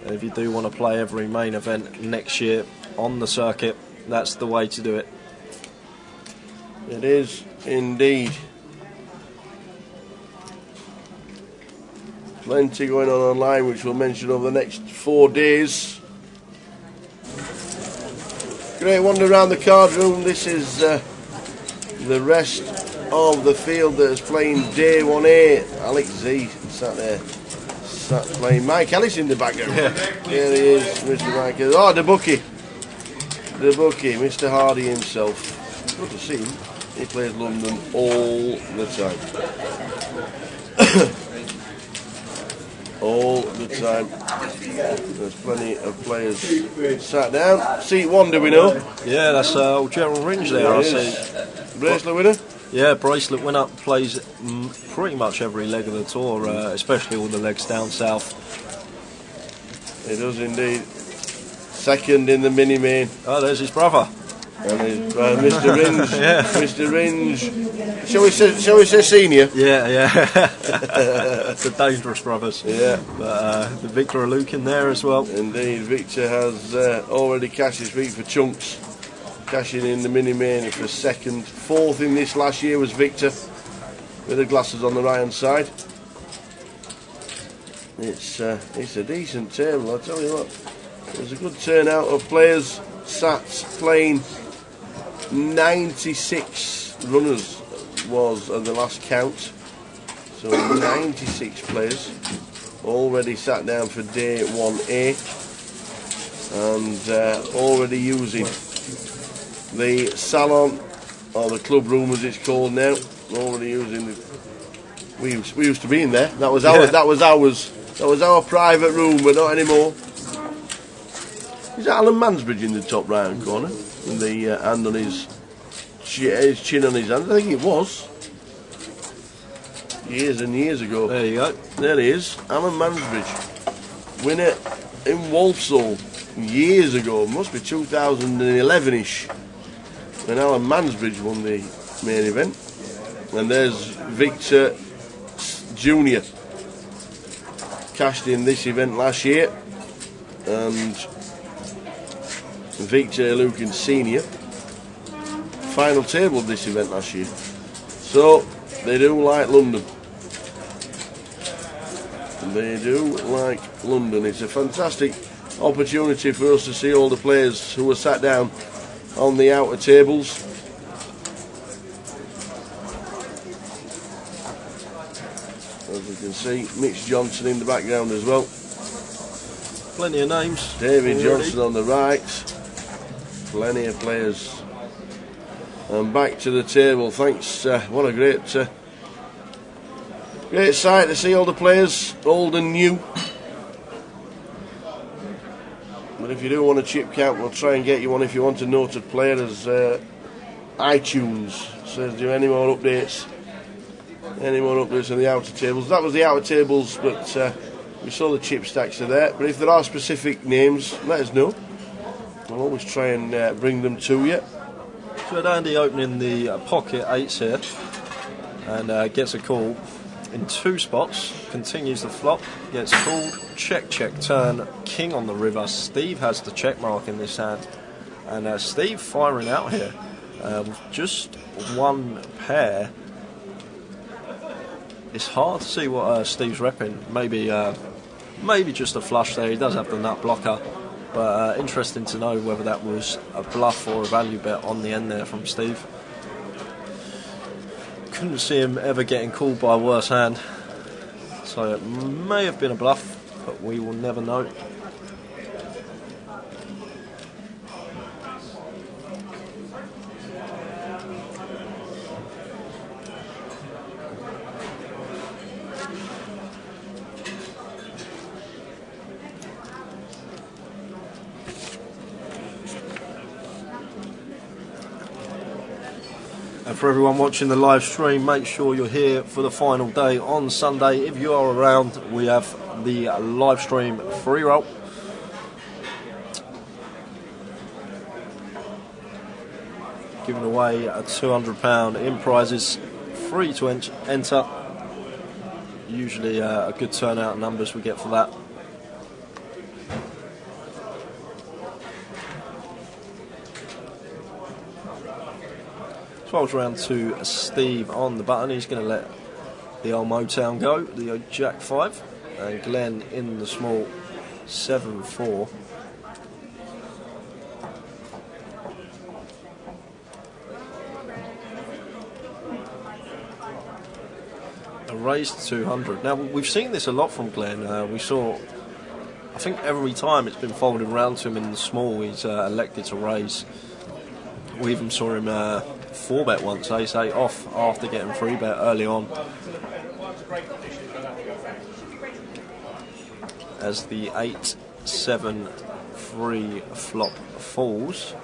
And if you do want to play every main event next year on the circuit, that's the way to do it. It is indeed. Plenty going on online, which we'll mention over the next 4 days. Great wander around the card room. This is the rest of the field that is playing day 1A. Alex Z sat there, playing. Mike Ellis in the background. Yeah. Here he is, Mr. Mike Ellis. Oh, the bookie, Mr. Hardy himself. Good to see him. He plays London all the time. All the time. There's plenty of players sat down. Seat 1, do we know? Yeah, that's old Gerald Ringe there, I see. Bracelet winner? Yeah, bracelet winner, plays pretty much every leg of the tour, especially all the legs down south. He does indeed. Second in the mini main. Oh, there's his brother. And his Mr. Ringe. Yeah. Mr. Ringe. Shall we say senior? Yeah. The dangerous brothers. Yeah. But the Victor Luke in there as well. Indeed, Victor has already cashed his feet for chunks. Cashing in the mini main for second. Fourth in this last year was Victor, with the glasses on the right hand side. It's a decent table, I'll tell you what. There's a good turnout of players sat playing. 96 runners was at the last count, so 96 players already sat down for day 1A and already using the salon, or the club room as it's called now. Already using the, we used to be in there. That was ours. That was our private room, but not anymore. Is Alan Mansbridge in the top right hand corner? With the hand on his chin on his hand. I think it was. Years and years ago. There you go. There he is. Alan Mansbridge. Winner in Walsall years ago. Must be 2011-ish. When Alan Mansbridge won the main event. And there's Victor Jr. Cashed in this event last year. And Victor Lucan Senior final table of this event last year. So they do like London. They do like London. It's a fantastic opportunity for us to see all the players who are sat down on the outer tables. As you can see, Mitch Johnson in the background as well. Plenty of names. David already. Johnson on the right. Plenty of players. And back to the table. Thanks. What a great sight to see all the players, old and new. But if you do want a chip count, we'll try and get you one if you want a noted player, as iTunes says, do any more updates? Any more updates on the outer tables? That was the outer tables, but we saw the chip stacks are there. But if there are specific names, let us know. We'll always try and bring them to you. So Andy opening the pocket 8s here and gets a call in 2 spots, continues the flop, gets called, check, turn, king on the river. Steve has the check mark in this hand, and Steve firing out here with just one pair. It's hard to see what Steve's repping. Maybe just a flush there. He does have the nut blocker. But interesting to know whether that was a bluff or a value bet on the end there from Steve. Couldn't see him ever getting called by a worse hand. So it may have been a bluff, but we will never know. And for everyone watching the live stream, make sure you're here for the final day on Sunday. If you are around, we have the live stream free roll. Giving away a £200 in prizes, free to enter. Usually a good turnout of numbers we get for that. 12's round to Steve on the button. He's going to let the old Motown go, the old Jack 5, and Glenn in the small 7-4. A raise to 200. Now, we've seen this a lot from Glenn. We saw, I think every time it's been folded round to him in the small, he's elected to raise. We even saw him 4-bet once, ace-8 off after getting 3-bet early on. As the 8-7-3 flop falls.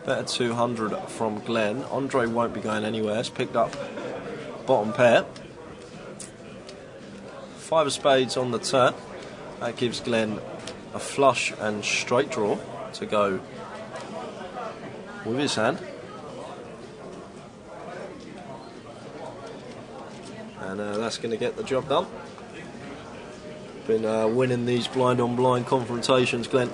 Better 200 from Glenn. Andre won't be going anywhere. It's picked up bottom pair. 5 of spades on the turn. That gives Glenn a flush and straight draw to go with his hand. And that's going to get the job done. Been winning these blind on blind confrontations, Glenn.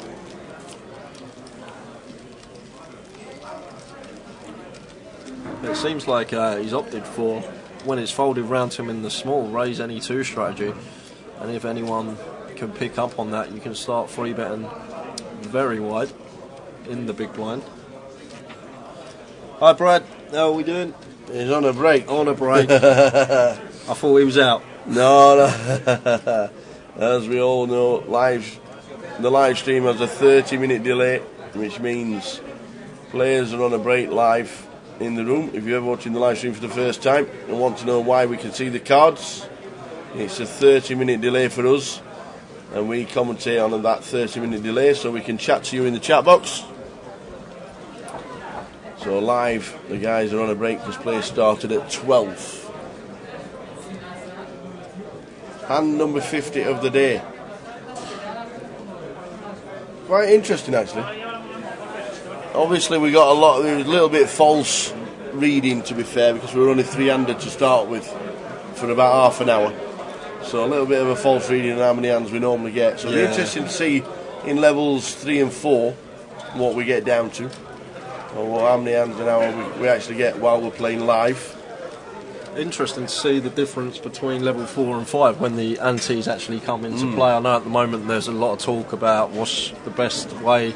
It seems like he's opted for, when it's folded round to him in the small, raise any 2 strategy. And if anyone can pick up on that, you can start 3-betting very wide in the big blind. Hi Brad, how are we doing? He's on a break. On a break. I thought he was out. No. As we all know, the live stream has a 30-minute delay, which means players are on a break live in the room. If you're ever watching the live stream for the first time and want to know why we can see the cards, It's a 30-minute delay for us, and we commentate on that 30-minute delay so we can chat to you in the chat box. So live, the guys are on a break because play started at 12. Hand number 50 of the day. Quite interesting, actually. Obviously, we got there was a little bit false reading, to be fair, because we were only 3-handed to start with for about half an hour. So a little bit of a false reading on how many hands we normally get. So it'll be interesting to see in levels 3 and 4 what we get down to, or how many hands an hour we actually get while we're playing live. Interesting to see the difference between level 4 and 5 when the antes actually come into play. I know at the moment there's a lot of talk about what's the best way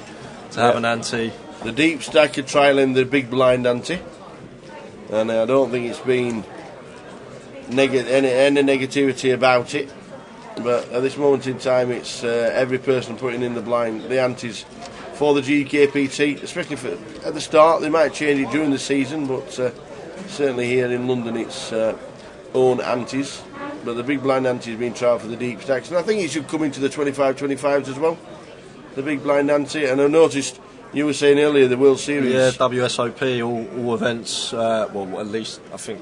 to have an ante. The deep stack are trialling the big blind ante, and I don't think it's been any negativity about it. But at this moment in time, it's every person putting in the antes for the GUKPT, especially at the start. They might change it during the season, but certainly here in London it's own antes. But the big blind ante is being trialled for the deep stacks, and I think it should come into the 25-25s as well, the big blind ante. And I noticed you were saying earlier the World Series. Yeah, WSOP, all events, well, at least I think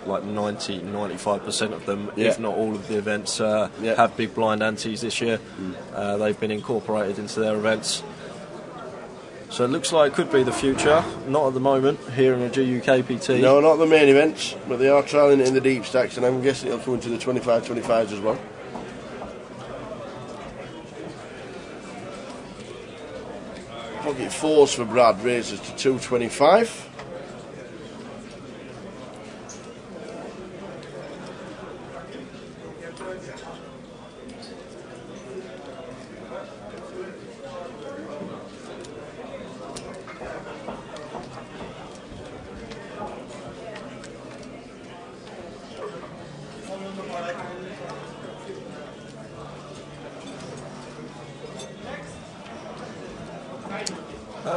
like 90-95% of them, if not all of the events, have big blind antes this year. They've been incorporated into their events. So it looks like it could be the future. Not at the moment here in the GUKPT. No, not the main events, but they are trialling it in the deep stacks, and I'm guessing it'll come into the 25-25s as well. Pocket force for Brad raises to 225.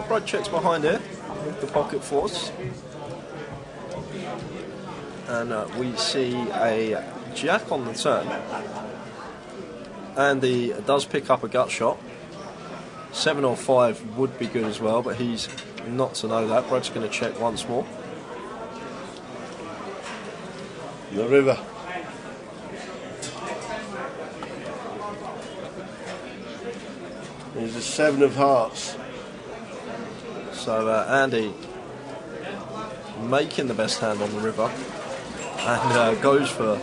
Brad checks behind here with the pocket force, and we see a jack on the turn, and he does pick up a gut shot. 7 or 5 would be good as well, but he's not to know that. Brad's going to check once more. The river. There's a 7 of hearts. So Andy making the best hand on the river, and goes for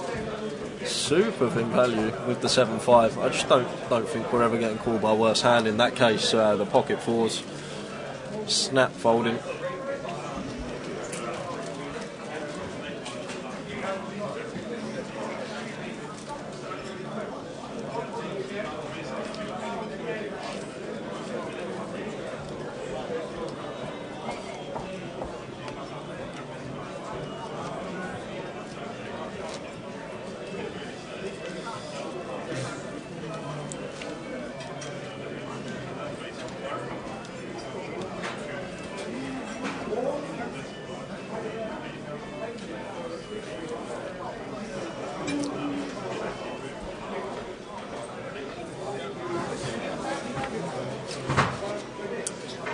super in value with the 7-5. I just don't think we're ever getting called by a worse hand. In that case, the pocket fours snap folding.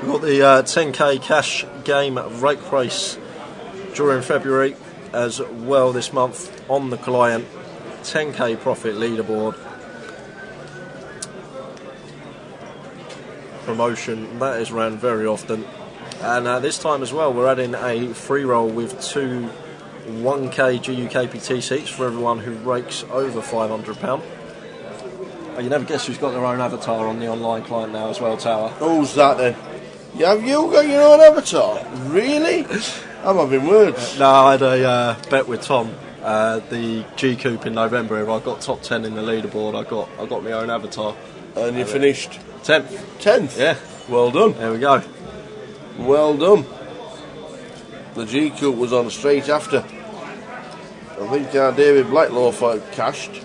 We've got the 10k cash game rake race during February as well this month on the client. 10k profit leaderboard promotion that is ran very often, and this time as well we're adding a free roll with 2 1k GUKPT seats for everyone who rakes over £500. You never guess who's got their own avatar on the online client now as well, Tower. Who's that then? Have you got your own avatar? Really? I'm having words. No, I had a bet with Tom, the GUKP in November. If I got top 10 in the leaderboard, I got my own avatar. And you finished 10th. 10th? Yeah. Well done. There we go. Well done. The GUKP was on straight after. I think David Blacklow cashed.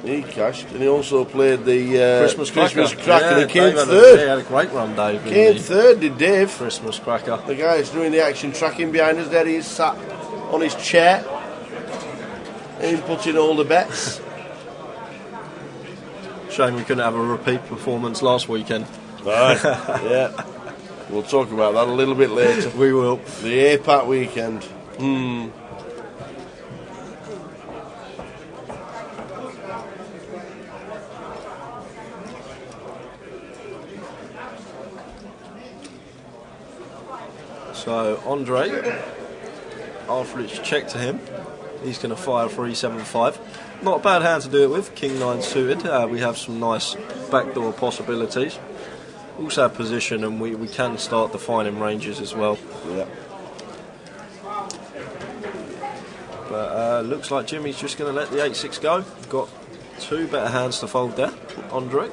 He cashed, and he also played the Christmas Cracker, and he came third. He had a great run, Dave. Came third, did Dave. Christmas Cracker. The guy that's doing the action tracking behind us there, he's sat on his chair. inputting all the bets. Shame we couldn't have a repeat performance last weekend. Right, yeah. We'll talk about that a little bit later. We will. The APAT weekend. So Andre, after it's checked to him, he's going to fire 3-7-5. Not a bad hand to do it with. King 9 suited. We have some nice backdoor possibilities. Also have position, and we can start defining ranges as well. Yeah. But looks like Jimmy's just going to let the 8-6 go. Got two better hands to fold there, Andre.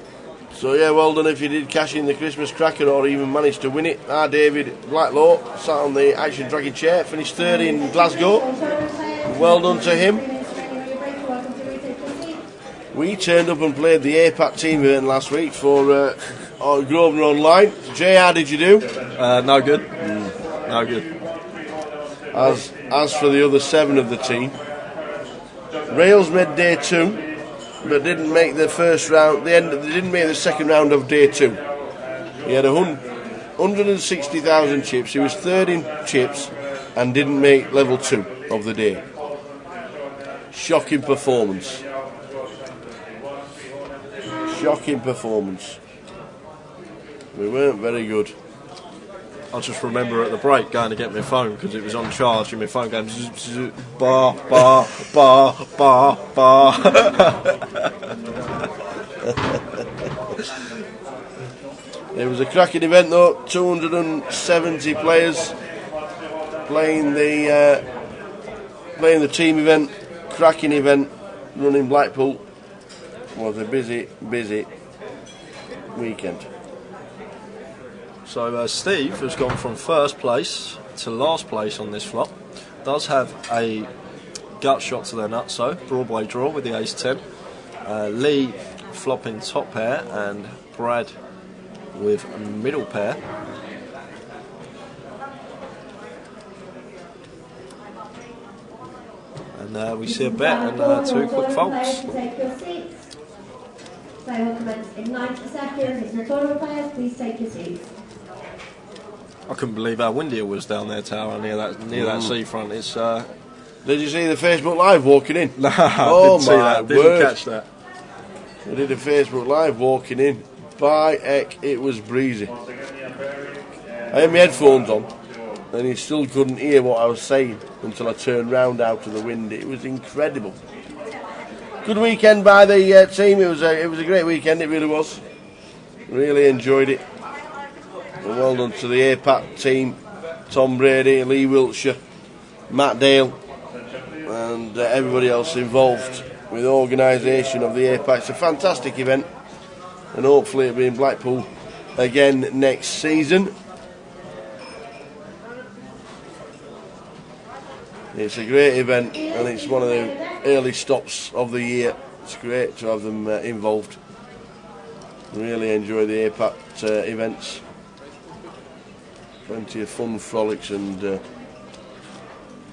So yeah, well done if you did cash in the Christmas cracker or even managed to win it. David Blacklaw sat on the Action Dragon chair, finished third in Glasgow. Well done to him. We turned up and played the APAT team event last week for Grosvenor Online. Jay, how did you do? No good. No good. As for the other 7 of the team, Rails made day 2. But didn't make the first round. They didn't make the second round of day 2. He had 160,000 chips. He was third in chips and didn't make level 2 of the day. Shocking performance. Shocking performance. We weren't very good. I just remember at the break going to get my phone because it was on charge and my phone going zzz, zzz, bar, bar, bar, bar, bar. It was a cracking event though. 270 players playing the team event. Cracking event. Running Blackpool. Was a busy weekend. So Steve has gone from first place to last place on this flop. Does have a gut shot to their nuts, so Broadway draw with the ace-10. Lee flopping top pair and Brad with middle pair. And we see a bet and 2 quick folds. So we'll commence in 90 seconds. If you're tournament players, please take your seats. I couldn't believe how windy it was down there, Tower, near that seafront. It's. Did you see the Facebook Live walking in? No, oh didn't see my that. Didn't word. catch that. I did a Facebook Live walking in. By heck, it was breezy. I had my headphones on, and you still couldn't hear what I was saying until I turned round out of the wind. It was incredible. Good weekend by the team. It was a great weekend. It really was. Really enjoyed it. And well done to the APAT team, Tom Brady, Lee Wiltshire, Matt Dale, and everybody else involved with the organisation of the APAT. It's a fantastic event, and hopefully it'll be in Blackpool again next season. It's a great event, and it's one of the early stops of the year. It's great to have them involved. Really enjoy the APAT events. Plenty of fun, frolics, and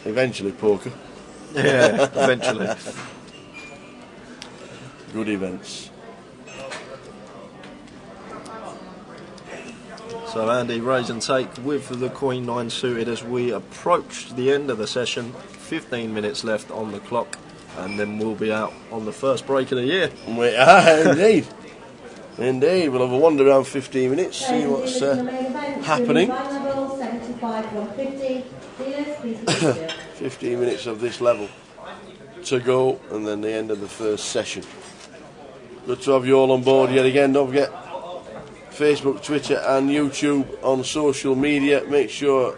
eventually poker. Yeah, eventually. Good events. So Andy, raise and take with the Queen 9 suited as we approach the end of the session. 15 minutes left on the clock, and then we'll be out on the first break of the year. We are indeed. Indeed, we'll have a wander around 15 minutes, see what's happening. 15 minutes of this level to go, and then the end of the first session. Good to have you all on board yet again. Don't forget Facebook, Twitter and YouTube on social media. Make sure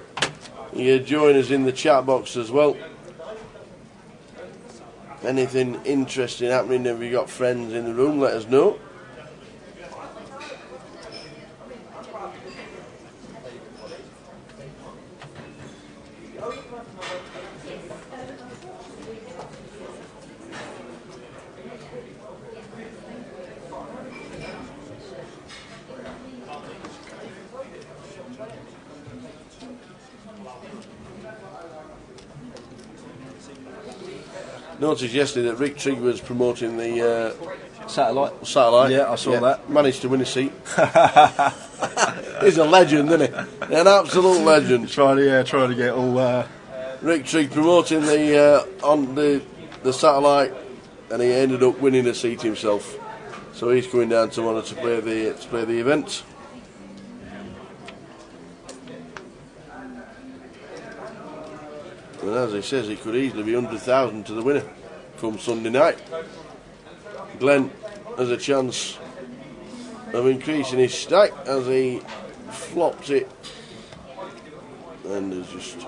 you join us in the chat box as well. Anything interesting happening, if you got friends in the room, let us know. Noticed yesterday that Rick Trigg was promoting the Satellite. Yeah, I saw that. Managed to win a seat. He's a legend, isn't he? An absolute legend. Trying to get all. Rick Trigg promoting the on the Satellite, and he ended up winning a seat himself. So he's going down tomorrow to play the event. And as he says, it could easily be 100,000 to the winner come Sunday night. Glenn has a chance of increasing his stack as he flops it, and there's just,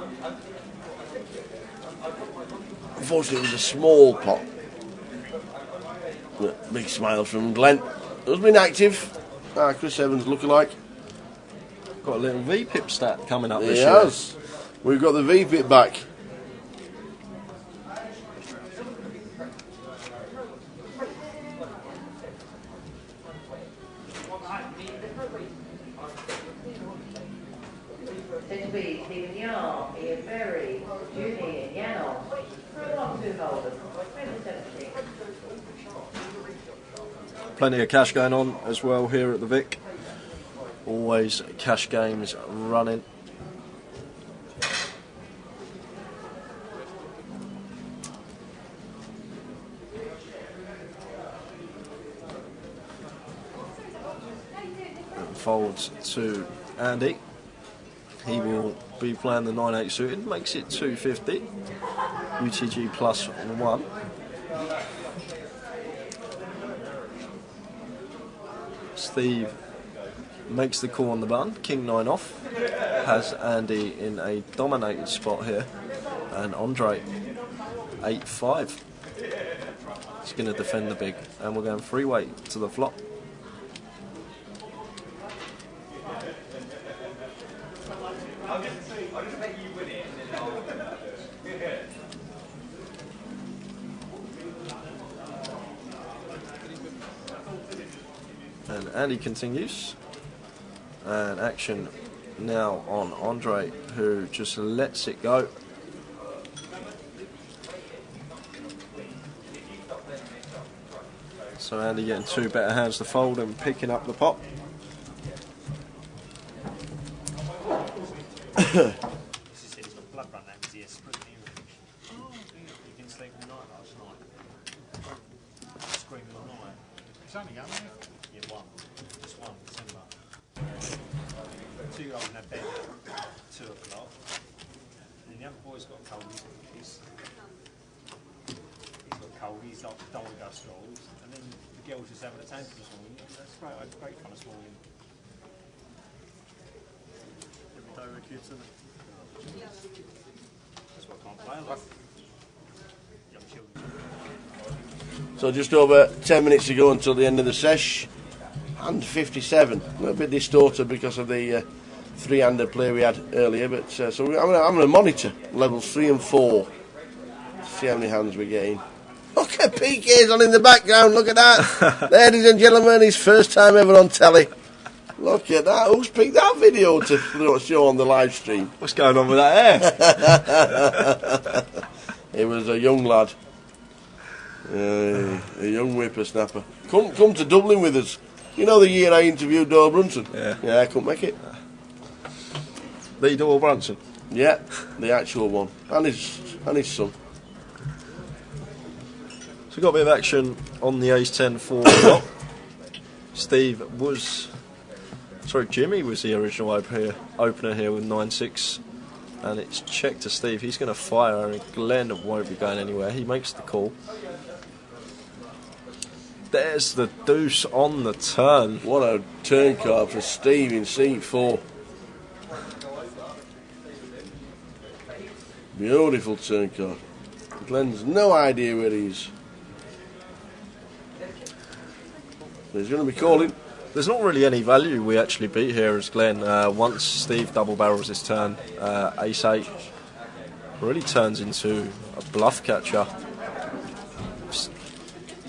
unfortunately, it was a small pot. But big smile from Glenn, who's been active. Chris Evans lookalike. Got a little VPIP stat coming up this He year. has. We've got the VPIP back. Plenty of cash going on as well here at the Vic. Always cash games running. And folds to Andy. He will be playing the 9-8 suited, makes it 250. UTG plus 1. Steve makes the call on the button, King 9 off, has Andy in a dominated spot here, and Andre 8-5. He's going to defend the big, and we're going free weight to the flop. And Andy continues, and action now on Andre, who just lets it go. So Andy getting two better hands to fold and picking up the pot. He's got blood run down his ear, split an ear. He didn't sleep all night last night. Screaming all night. It's only young, isn't it? Yeah, one. Just one, December. 2-year-old in their bed at 2 o'clock. And the other boy's got a cold. He's got a cold. He's like, don't want to go to school. And then the girl's just having a tantrum this morning. That's great. I had great fun this morning. Every day with kids, isn't it? That's what I can't play. I love young children. So just over 10 minutes to go until the end of the sesh. And 57. A little bit distorted because of the three-hander play we had earlier. But so I'm going to monitor levels 3 and 4. See how many hands we're getting. Look at PK's on in the background. Look at that. Ladies and gentlemen, his first time ever on telly. Look at that. Who's picked that video to show on the live stream? What's going on with that hair? It was a young lad. A young whippersnapper. Come to Dublin with us. You know the year I interviewed Doyle Brunson? Yeah, I couldn't make it. The Doyle Brunson? Yeah, the actual one. And his son. So we've got a bit of action on the ace-10 for flop. Jimmy was the original opener here with 9-6. And it's check to Steve. He's going to fire, and Glenn won't be going anywhere. He makes the call. There's the deuce on the turn. What a turn card for Steve in seat 4. Beautiful turn card. Glenn's no idea where he is. He's going to be calling. There's not really any value we actually beat here as Glenn. Once Steve double barrels his turn, ace-8 really turns into a bluff catcher.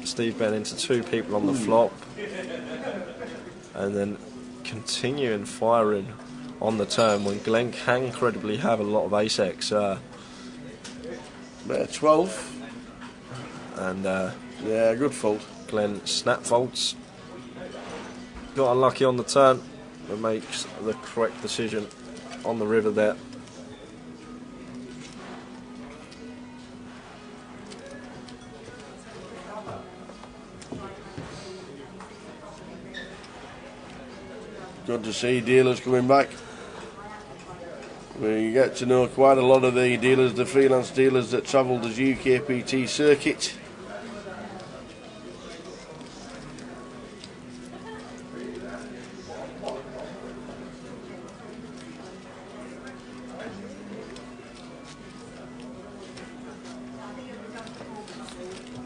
Steve bet into 2 people on the flop, and then continuing firing on the turn when Glenn can credibly have a lot of ace-X. Bet 12. And yeah, good fault. Glenn snap faults. Got unlucky on the turn, but makes the correct decision on the river there. Good to see dealers coming back. We get to know quite a lot of the dealers, the freelance dealers that travel the GUKPT circuit.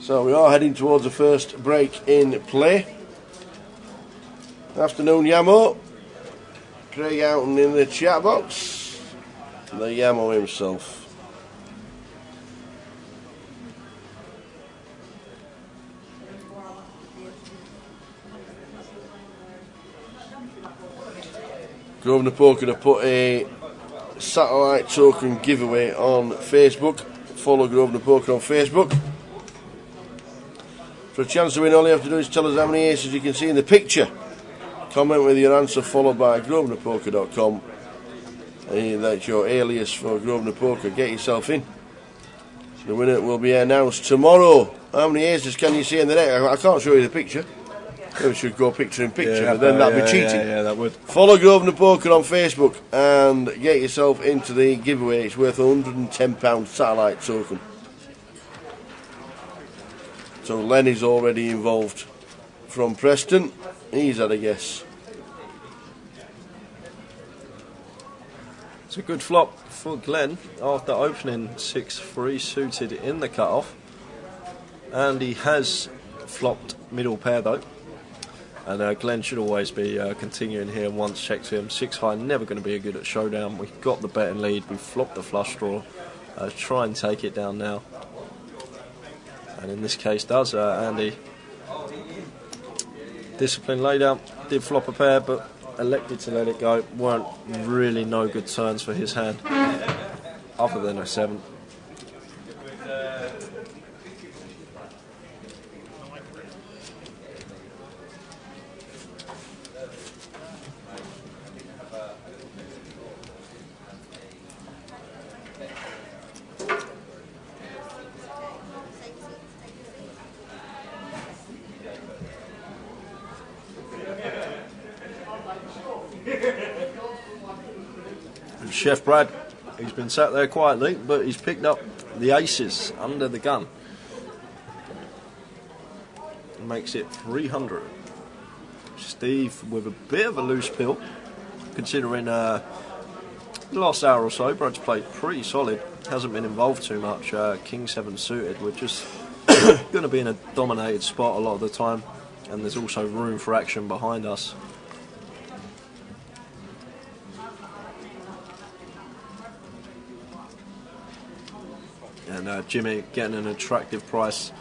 So we are heading towards the first break in play. Afternoon, Yamo. Craig Houghton in the chat box. The Yamo himself. Grosvenor Poker to put a satellite token giveaway on Facebook. Follow Grosvenor Poker on Facebook. For a chance to win, all you have to do is tell us how many aces you can see in the picture. Comment with your answer followed by grosvenorpoker.com. That's your alias for Grosvenor Poker. Get yourself in. The winner will be announced tomorrow. How many aces can you see in the deck? I can't show you the picture. Maybe we should go picture in picture, but then that'd be cheating. Yeah, that would. Follow Grosvenor Poker on Facebook and get yourself into the giveaway. It's worth £110 satellite token. So Lenny's already involved from Preston. He's had a guess. It's a good flop for Glenn after opening 6-3 suited in the cut-off. And he has flopped middle pair though. And Glenn should always be continuing here once checked to him. 6 high, never going to be a good at showdown. We've got the betting lead, we've flopped the flush draw. Try and take it down now. And in this case does Andy. Discipline laid out, did flop a pair but elected to let it go. Weren't really no good turns for his hand other than a 7. Chef Brad, he's been sat there quietly, but he's picked up the aces under the gun. Makes it 300. Steve with a bit of a loose pill, considering the last hour or so, Brad's played pretty solid. Hasn't been involved too much. King 7 suited, we're just going to be in a dominated spot a lot of the time, and there's also room for action behind us. And Jimmy getting an attractive price.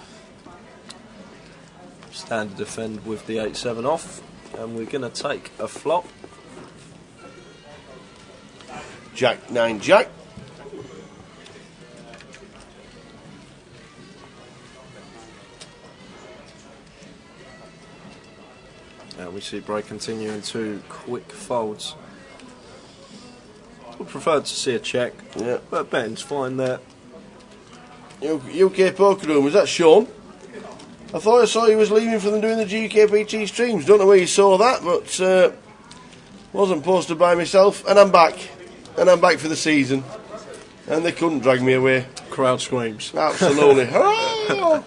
Stand to defend with the 8-7 off. And we're going to take a flop. Jack 9 Jack. And we see Bray continuing to quick folds. Would prefer to see a check, Yeah. but betting's fine there. UK Poker Room, was that Sean? I thought I saw he was leaving for them doing the GUKPT streams. Don't know where you saw that, but wasn't posted by myself. And I'm back. And I'm back for the season. And they couldn't drag me away. Crowd screams. Absolutely. Hurrah!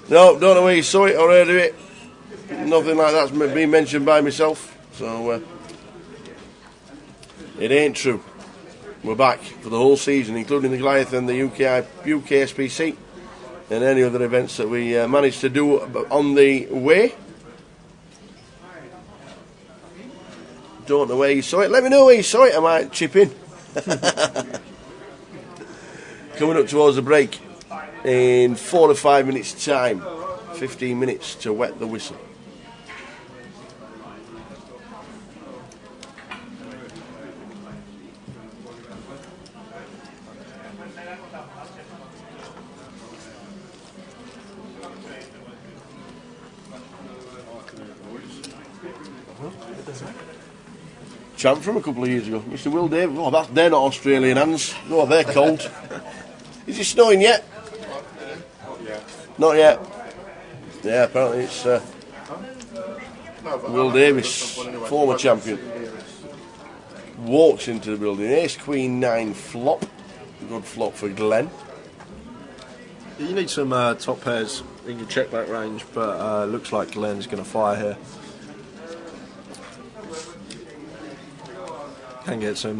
No, don't know where you saw it or heard of it. Nothing like that's been mentioned by myself. So it ain't true. We're back for the whole season, including the Goliath and the UK SPC and any other events that we managed to do on the way. Don't know where you saw it. Let me know where you saw it. I might chip in. Coming up towards the break in 4 to 5 minutes time. 15 minutes to wet the whistle. champ from a couple of years ago, Mr. Will Davis. Oh, they're not Australian hands. Oh, they're cold. Is it snowing yet? Not yet. Yeah, apparently it's Will Davis, former champion. Walks into the building. Ace Queen 9 flop. Good flop for Glenn. You need some top pairs in your check back range, but looks like Glenn's going to fire here. Can get some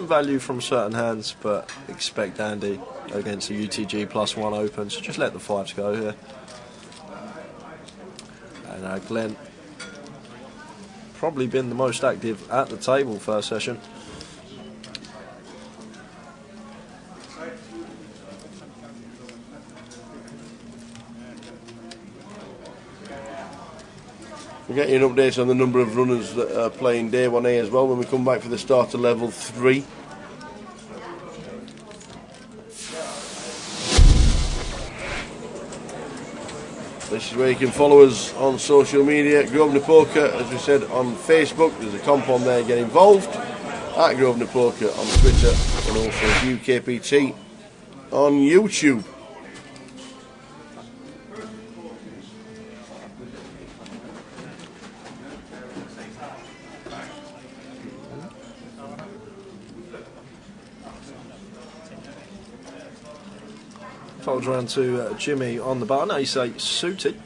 value from certain hands, but expect Andy against the UTG +1 open, so just let the 5s go here. And Glenn probably been the most active at the table first session. We'll get you an update on the number of runners that are playing day 1A as well when we come back for the start of level 3. This is where you can follow us on social media. Grosvenor Poker, as we said, on Facebook. There's a comp on there, get involved. At Grosvenor Poker on Twitter, and also GUKPT on YouTube. Folds around to Jimmy on the bar. Now you say suited.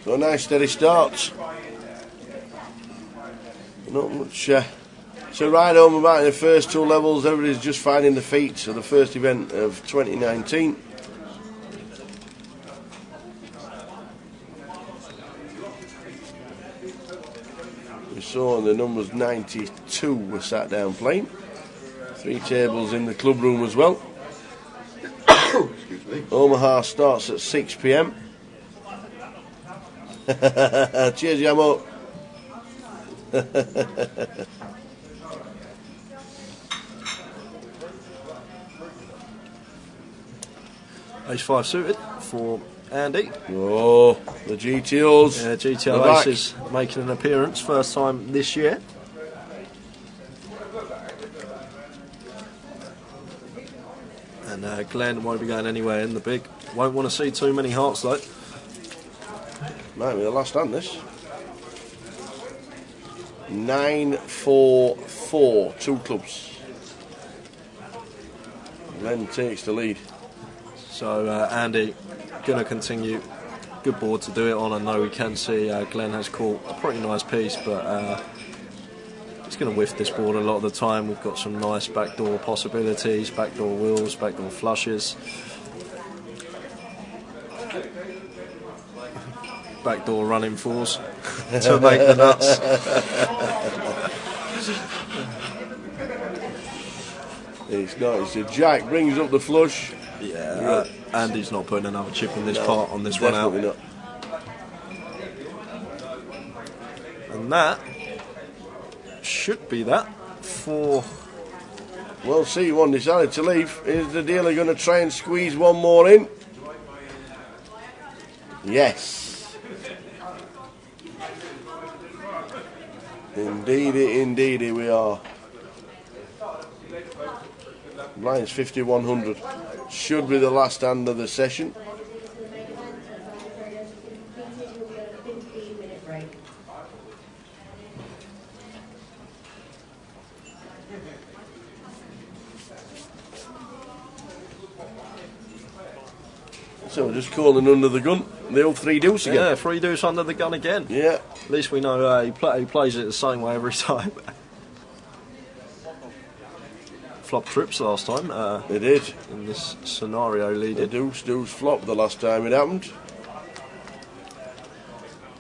So a nice steady start. Not much to ride home about in the first 2 levels. Everybody's just finding the feet. So the first event of 2019. We saw the numbers 92 were sat down playing. 3 tables in the club room as well. Excuse me. Omaha starts at 6 p.m. Cheers, Yamo. Ace-5 suited for Andy. Oh, the GTOs. Yeah, GTO Aces making an appearance, first time this year. And Glenn won't be going anywhere in the big. Won't want to see too many hearts though. Might be the last hand, this. 9-4-4, 2 clubs. Glenn takes the lead. So Andy going to continue. Good board to do it on. I know we can see Glenn has caught a pretty nice piece, but he's going to whiff this board a lot of the time. We've got some nice backdoor possibilities, backdoor wheels, backdoor flushes, backdoor running 4s to make the nuts. It's nice. So Jack brings up the flush. Yeah, Andy's not putting another chip in this part on this run out. Not. And that should be that for... Well, C1 decided to leave. Is the dealer going to try and squeeze one more in? Yes. Indeedy we are. Blinds 5100. Should be the last hand of the session. So we're just calling under the gun. The old 3 deuce again. Yeah, 3 deuce under the gun again. Yeah. At least we know he plays it the same way every time. Flop trips last time. They did. In this scenario leaded. The deuce flop the last time it happened.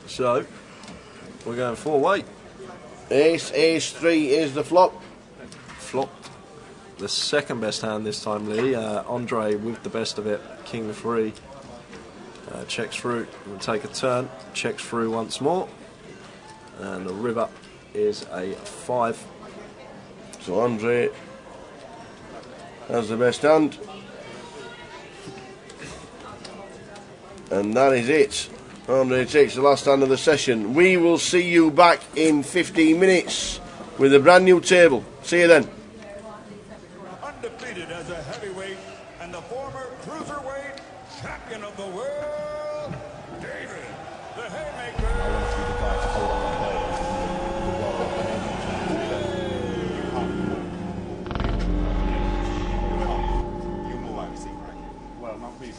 So, we're going 4-way. Ace 3 is the flop. Flop. The second best hand this time, Lee. Andre with the best of it. King 3. Checks through. We'll take a turn. Checks through once more. And the river is a 5. So Andre That's the best hand. And that is it. Andre takes the last hand of the session. We will see you back in 15 minutes with a brand new table. See you then. Undefeated as a heavyweight and the former cruiserweight champion of the world, David the Haymaker.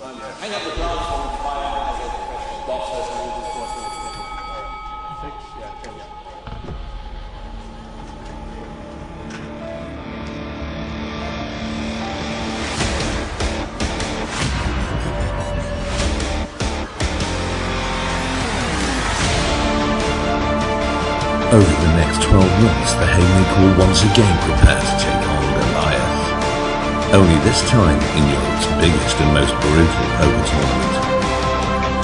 Hang up the gloves on the fire as a professional boxer, so we'll just watch Over the next 12 months, the Haymaker will once again prepare to take on Goliath. Only this time in Europe's biggest and most brutal poker tournament.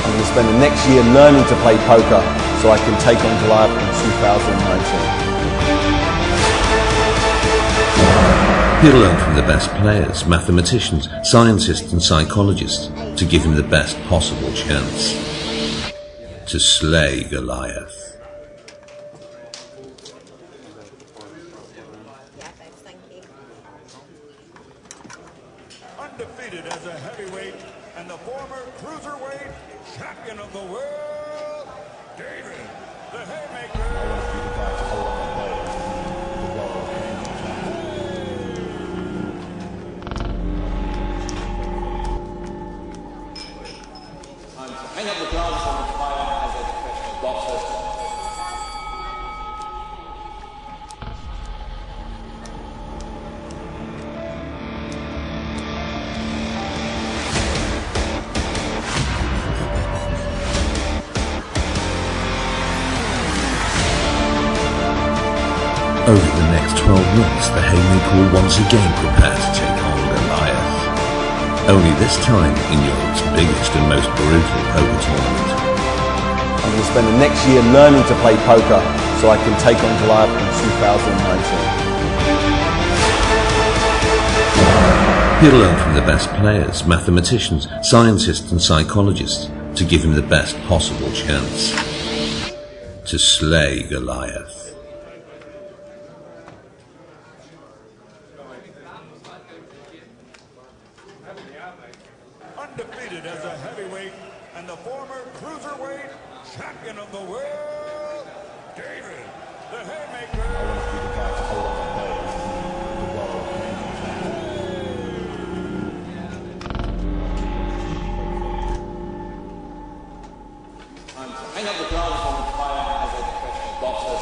I'm going to spend the next year learning to play poker so I can take on Goliath in 2019. He'll learn from the best players, mathematicians, scientists and psychologists to give him the best possible chance to slay Goliath. Undefeated as a heavyweight and the former cruiserweight champion of the world, David the hang up the gloves on the fire as a professional boxer. Over the next 12 months, the Haymaker will once again prepare to take on Goliath. Only this time in Europe's biggest and most brutal poker tournament. I'm going to spend the next year learning to play poker so I can take on Goliath in 2019. He'll learn from the best players, mathematicians, scientists and psychologists to give him the best possible chance to slay Goliath. Undefeated as a heavyweight and the former cruiserweight champion of the world, David the Hang up the gloves on the fire as a professional boxer.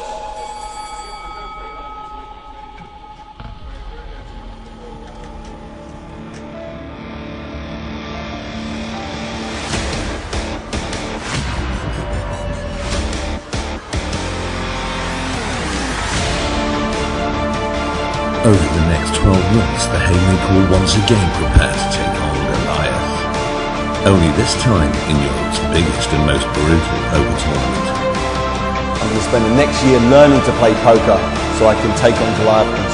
Over the next 12 months, the Haymaker will once again prepare to take on Goliath. Only this time in Europe's biggest and most brutal poker tournament. I'm going to spend the next year learning to play poker so I can take on Goliath in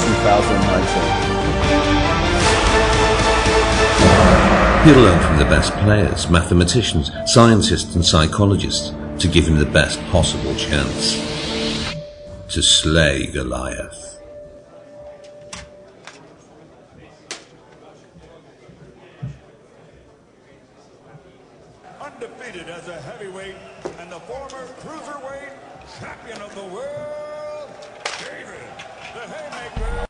2019. He'll learn from the best players, mathematicians, scientists and psychologists to give him the best possible chance to slay Goliath. undefeated as a heavyweight and the former cruiserweight champion of the world, David the Haymaker.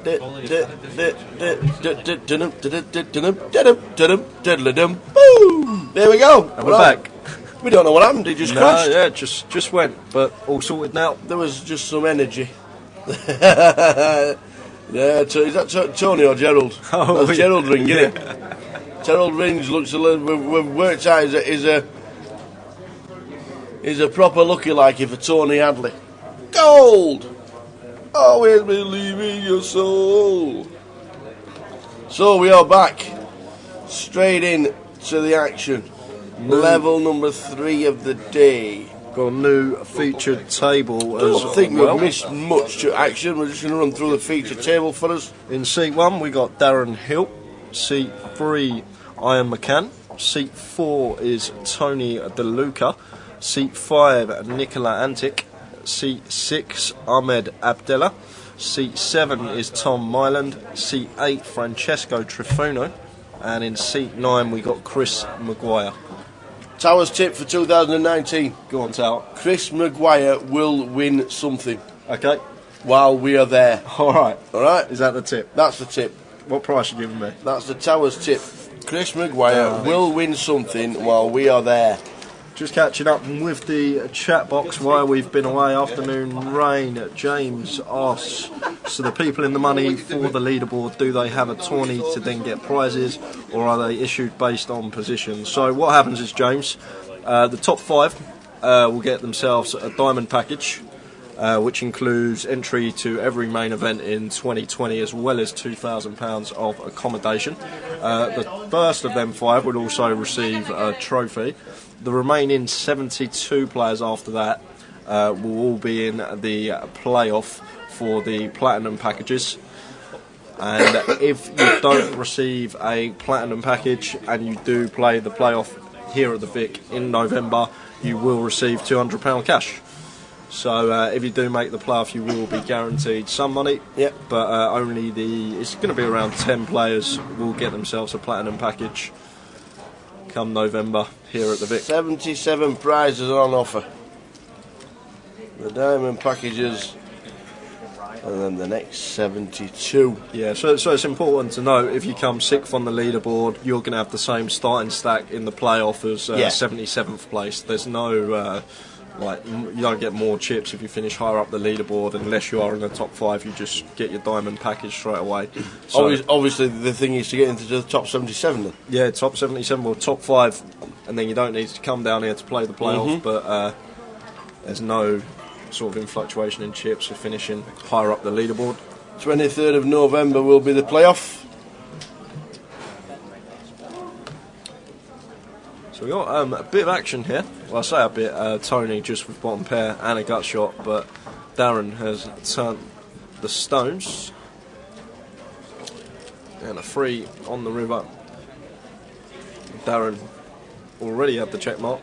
There we go. And we're back. We don't know what happened. It just crashed. Yeah, just went, but all sorted now. There was just some energy. Yeah, is that Tony or Gerald? Oh, that's Gerald ring, isn't it? Gerald Rings looks a little. We've worked out is a proper looky like for Tony Hadley. Gold. Always believe in your soul. So we are back, straight in to the action. Level number 3 of the day. Got a new featured table as I don't think well. we've missed much action. We're just going to run through the feature table for us. In seat 1 we got Darren Hill. Seat 3 Ian McCann. Seat 4 is Tony DeLuca. Seat 5 Nicola Antic. Seat 6 Ahmed Abdella. Seat 7 is Tom Myland. Seat 8 Francesco Trifuno. And in seat 9 we got Chris Maguire. Towers tip for 2019. Go on, Tower. Chris Maguire will win something. Okay. While we are there. Alright. Alright? Is that the tip? That's the tip. What price are you giving me? That's the Towers tip. Chris Maguire will win something while we are there. Just catching up with the chat box while we've been away. Afternoon rain. James asks, so the people in the money for the leaderboard, do they have a tourney to then get prizes, or are they issued based on position? So what happens is, James, the top 5 will get themselves a diamond package, which includes entry to every main event in 2020 as well as £2,000 of accommodation. The first of them 5 would also receive a trophy. The remaining 72 players after that will all be in the playoff for the platinum packages. And if you don't receive a platinum package and you do play the playoff here at the Vic in November, you will receive £200 cash. So if you do make the playoff, you will be guaranteed some money. Yep. But it's going to be around 10 players will get themselves a platinum package come November here at the Vic. 77 prizes are on offer. The diamond packages, and then the next 72. Yeah, so it's important to know, if you come 6th on the leaderboard, you're going to have the same starting stack in the playoff as 77th place. There's no you don't get more chips if you finish higher up the leaderboard unless you are in the top 5. You just get your diamond package straight away. So obviously the thing is to get into the top 77 then. Yeah, top 77 or top 5, and then you don't need to come down here to play the playoff. But there's no sort of fluctuation in chips for finishing higher up the leaderboard. 23rd of November will be the playoff. So we got a bit of action here. Well, I say a bit. Tony just with bottom pair and a gut shot, but Darren has turned the stones. And a 3 on the river. Darren already had the check mark.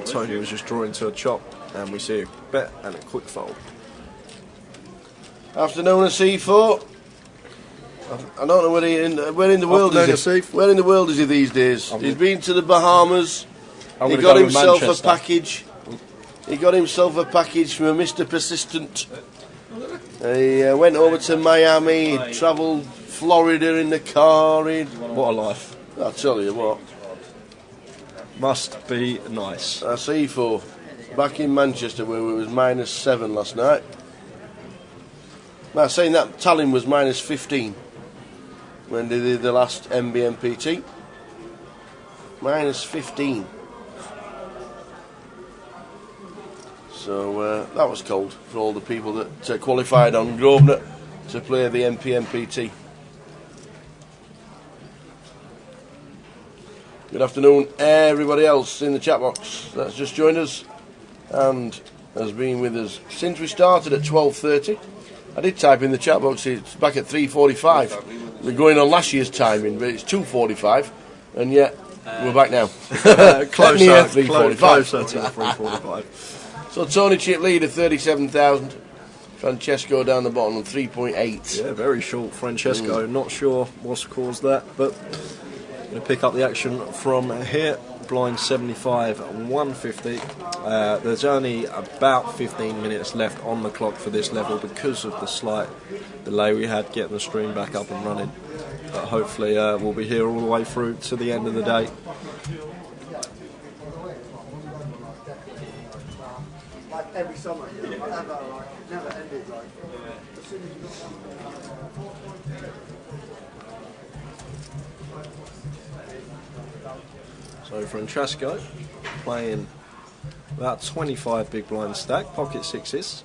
Tony was just drawing to a chop, and we see a bet and a quick fold. Afternoon of C4. I don't know where in the world is he. Where in the world is he these days? He's been to the Bahamas. He got himself a package. He got himself a package from a Mr. Persistent. He went over to Miami. He travelled Florida in the car. What a life! I tell you what. Must be nice. I see for back in Manchester where it was -7 last night. Now saying that, Tallinn was -15 when they did the last MBMPT. -15. So that was cold for all the people that qualified on Grosvenor to play the MPMPT. Good afternoon, everybody else in the chat box that's just joined us and has been with us since we started at 12:30. I did type in the chat box, it's back at 3:45. We're going on last year's timing, but it's 2:45, and yet we're back now. Closer to 3:45. 3:45. So Tony Chip leader 37,000. Francesco down the bottom on 3.8. Yeah, very short Francesco. Not sure what's caused that, but going to pick up the action from here. blind 75 and 150. There's only about 15 minutes left on the clock for this level because of the slight delay we had getting the stream back up and running. But hopefully we'll be here all the way through to the end of the day. Like every summer, never ended So Francesco playing about 25 big blind stack, pocket sixes,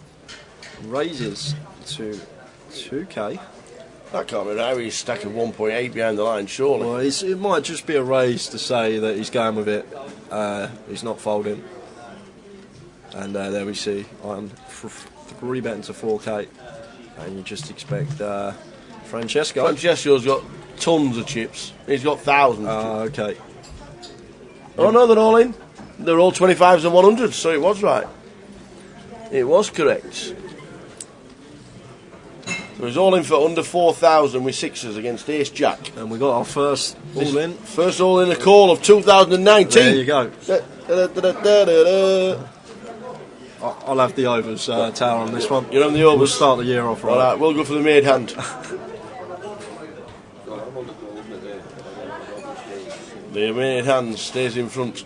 raises to 2k. That can't be right. He's stacking 1.8 behind the line, surely. Well, it might just be a raise to say that he's going with it. He's not folding. And there we see on 3 betting to 4k. And you just expect Francesco. Francesco's got tons of chips. He's got thousands of chips. Okay. Oh no, they're all in. They're all 25s and 100s, so it was right. It was correct. So he's all in for under 4,000 with sixes against Ace Jack. And we got our first all in. First all in a call of 2019. There you go. I'll have the overs tower on this one. You're on the overs. We'll start the year off right. Alright, we'll go for the made hand. The made hand stays in front.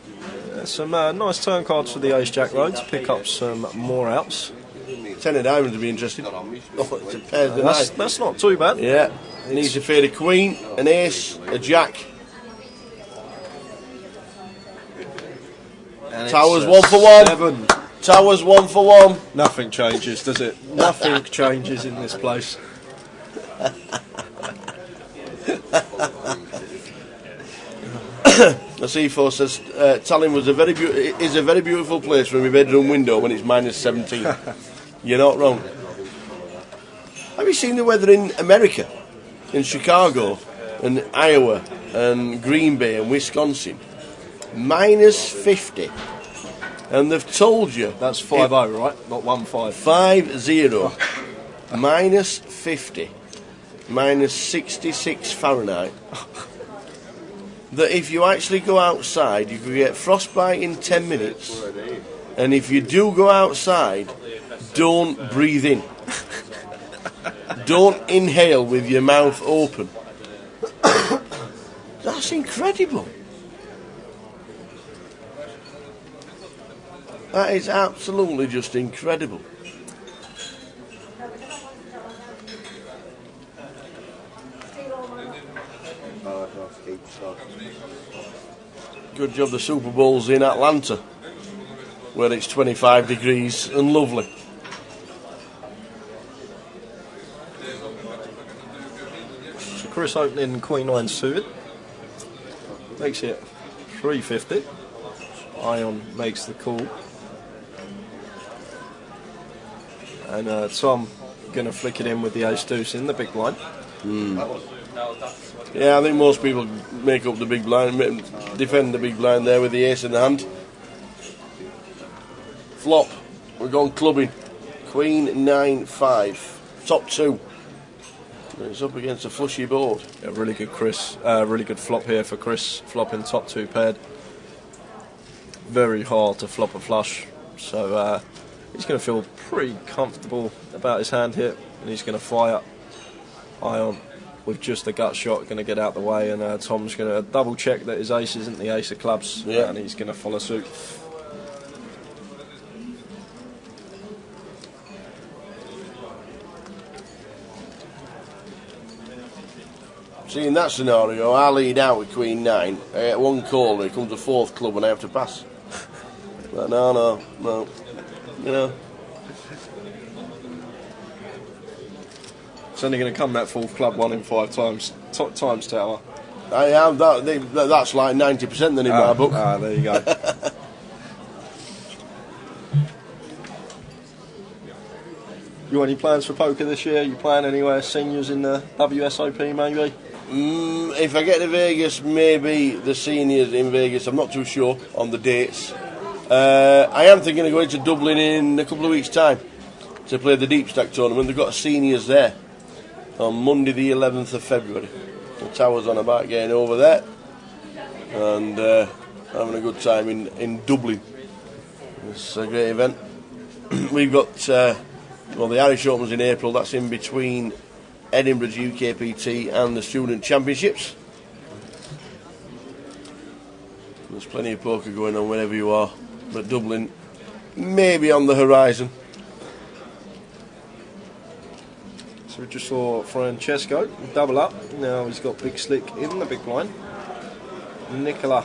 Some nice turn cards for the Ace Jack road to pick up some more outs. 10 of diamonds would be interesting. Oh, it's a pair of the night. That's not too bad. Yeah, he needs to fade a queen, an ace, a jack. And Towers 1 for 1. 7. Towers 1 for 1. Nothing changes, does it? Nothing changes in this place. The C4 says Tallinn is a very beautiful place from my bedroom window when it's minus 17. You're not wrong. Have you seen the weather in America? In Chicago and Iowa and Green Bay and Wisconsin? Minus 50. And they've told you... That's 5-0, right? Not 1-5. 5-0. Minus 50. Minus 66 Fahrenheit. That if you actually go outside, you could get frostbite in 10 minutes. And if you do go outside, don't breathe in. Don't inhale with your mouth open. That's incredible. That is absolutely just incredible. Good job the Super Bowl's in Atlanta, where it's 25 degrees and lovely. So Chris opening Queen 9 suited. Makes it 350. Ion makes the call. And Tom going to flick it in with the ace deuce in the big blind. Yeah, I think most people make up the big blind, defend the big blind there with the ace in the hand. Flop, we're going clubbing. Queen 9-5, top 2. It's up against a flushy board. Yeah, really good really good flop here for Chris, flopping top 2 paired. Very hard to flop a flush, so he's going to feel pretty comfortable about his hand here, and he's going to fire Ion with just a gut shot, going to get out the way, and Tom's going to double check that his ace isn't the ace of clubs, and he's going to follow suit. See, in that scenario, I lead out with Queen 9. I get one call, and it comes a 4th club, and I have to pass. But no. You know. It's only going to come that 4th club 1 in 5 times tower. I am that's like 90% then in my book. There you go. You got any plans for poker this year? You playing anywhere seniors in the WSOP maybe? If I get to Vegas, maybe the seniors in Vegas. I'm not too sure on the dates. I am thinking of going to Dublin in a couple of weeks' time to play the Deep Stack tournament. They've got seniors there on Monday the 11th of February. The Tower's on about getting over there, and having a good time in Dublin. It's a great event. We've got well, the Irish Open's in April. That's in between Edinburgh's GUKPT and the Student Championships. There's plenty of poker going on wherever you are, but Dublin may be on the horizon. So we just saw Francesco double up. Now he's got Big Slick in the big blind. Nicola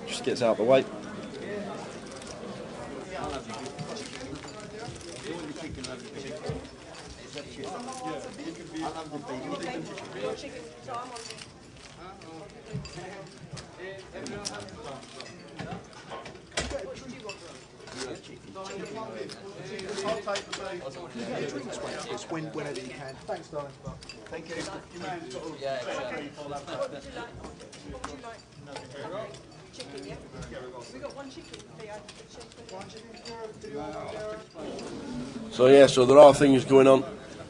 just gets out of the way. It's whenever you can. Thanks, darling. Thank you. Chicken, yeah? We got one chicken. So yeah, so there are things going on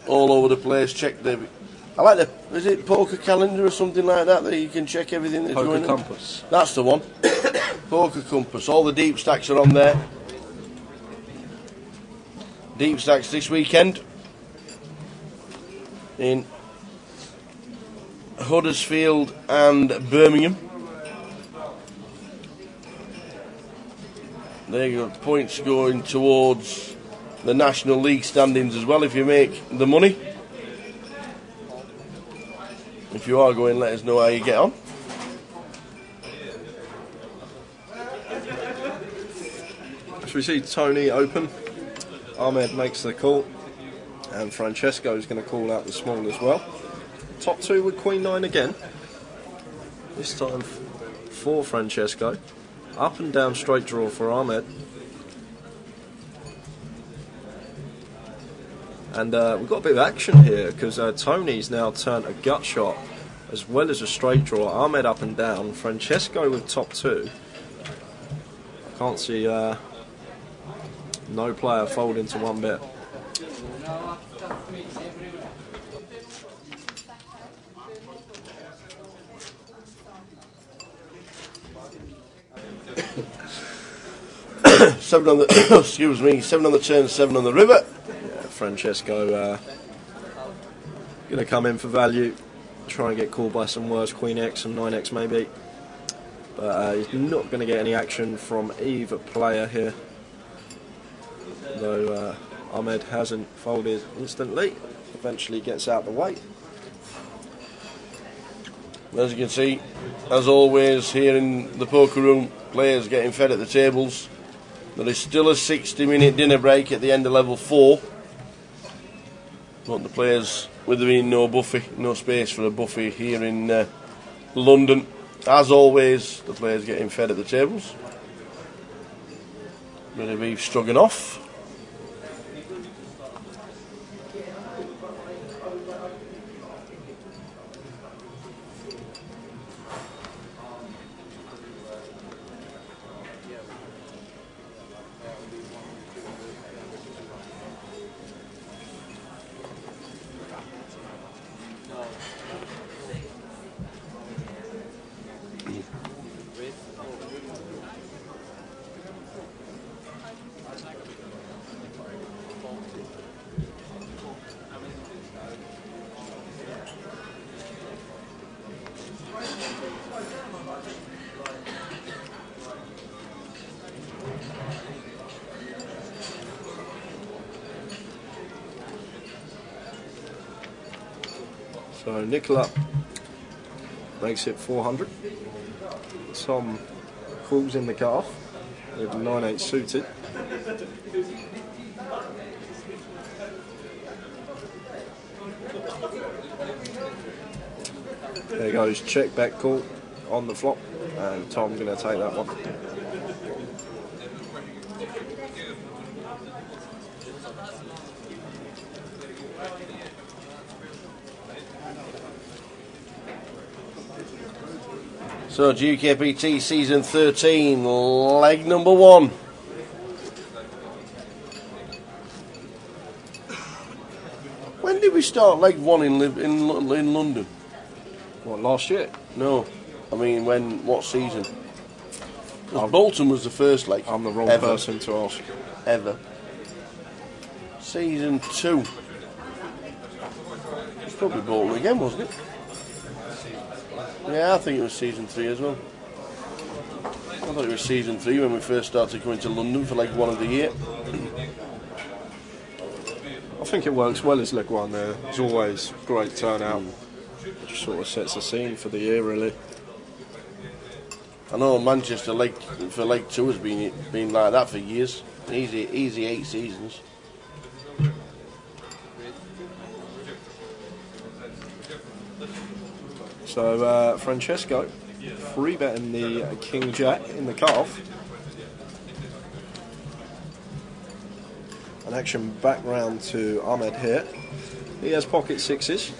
all over the place. Check the, I like the, is it poker calendar or something like that you can check everything that's Poker going on? Compass. That's the one. Poker Compass. All the deep stacks are on there. Deep stacks this weekend in Huddersfield and Birmingham. There you go, points going towards the National League standings as well if you make the money. If you are going, let us know how you get on. So we see Tony open. Ahmed makes the call. And Francesco is going to call out the small as well. Top two with Queen 9 again. This time for Francesco. Up and down straight draw for Ahmed. And we've got a bit of action here because Tony's now turned a gut shot as well as a straight draw. Ahmed up and down. Francesco with top two. I can't see no player fold into one bit. Seven on the excuse me, 7 on the turn, 7 on the river. Yeah, Francesco going to come in for value, try and get called by some worse Queen X and 9X maybe, but he's not going to get any action from either player here. Though Ahmed hasn't folded instantly, eventually gets out the way. As you can see, as always here in the poker room, players getting fed at the tables. There is still a 60-minute dinner break at the end of level 4. But the players, with there being no buffet, no space for a buffet here in London, as always, the players getting fed at the tables. Bit of beef stroganoff. So Nicola makes it 400. Tom calls in the cut-off with 9-8 suited. There goes check back call on the flop, and Tom going to take that one. So GUKPT season 13, leg number 1. When did we start leg 1 in London? What, last year? No. I mean, what season? Bolton was the first leg. I'm the wrong person to ask. Ever. Season 2. It's probably Bolton again, wasn't it? Yeah, I think it was season 3 as well. I thought it was season 3 when we first started coming to London for Leg 1 of the year. I think it works well as Leg 1 there. It's always great turnout. It just sort of sets the scene for the year, really. I know Manchester for Leg 2 has been like that for years. Easy 8 seasons. So Francesco, free betting the King Jack in the cut-off. An action back round to Ahmed here. He has pocket sixes.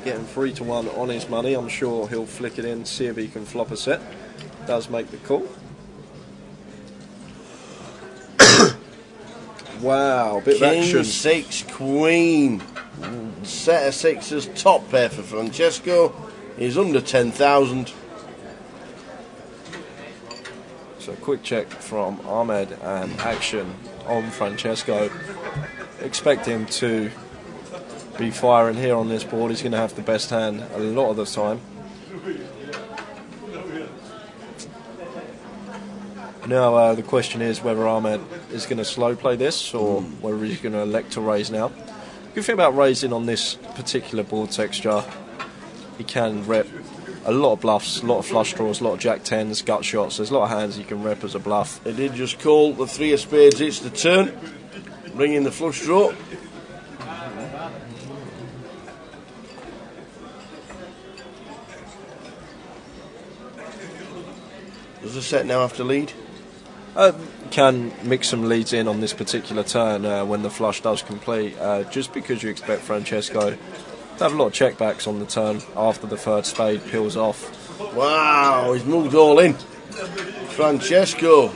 Getting 3-1 on his money. I'm sure he'll flick it in, see if he can flop a set. Does make the call. Wow, bit of action. King 6 Queen. Set of sixes, top pair for Francesco. He's under 10,000. So quick check from Ahmed and action on Francesco. Expect him to be firing here on this board. He's going to have the best hand a lot of the time. Now the question is whether Ahmed is going to slow play this or whether he's going to elect to raise now. Good thing about raising on this particular board texture, he can rep a lot of bluffs, a lot of flush draws, a lot of jack tens, gut shots. There's a lot of hands you can rep as a bluff. They did just call the 3 of spades. It's the turn. Bring in the flush draw. Does the set now have to lead? Can mix some leads in on this particular turn when the flush does complete, just because you expect Francesco to have a lot of checkbacks on the turn after the third spade peels off. Wow, he's moved all in. Francesco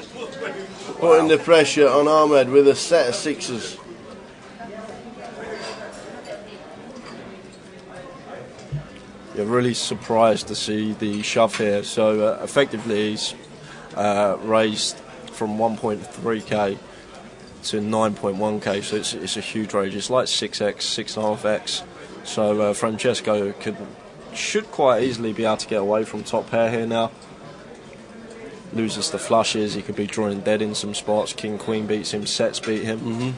putting the pressure on Ahmed with a set of sixes. You're really surprised to see the shove here. So effectively he's raised from 1.3k to 9.1k, so it's a huge range. It's like 6x, 6.5x. So Francesco should quite easily be able to get away from top pair here now. Loses the flushes, he could be drawing dead in some spots. King Queen beats him, sets beat him.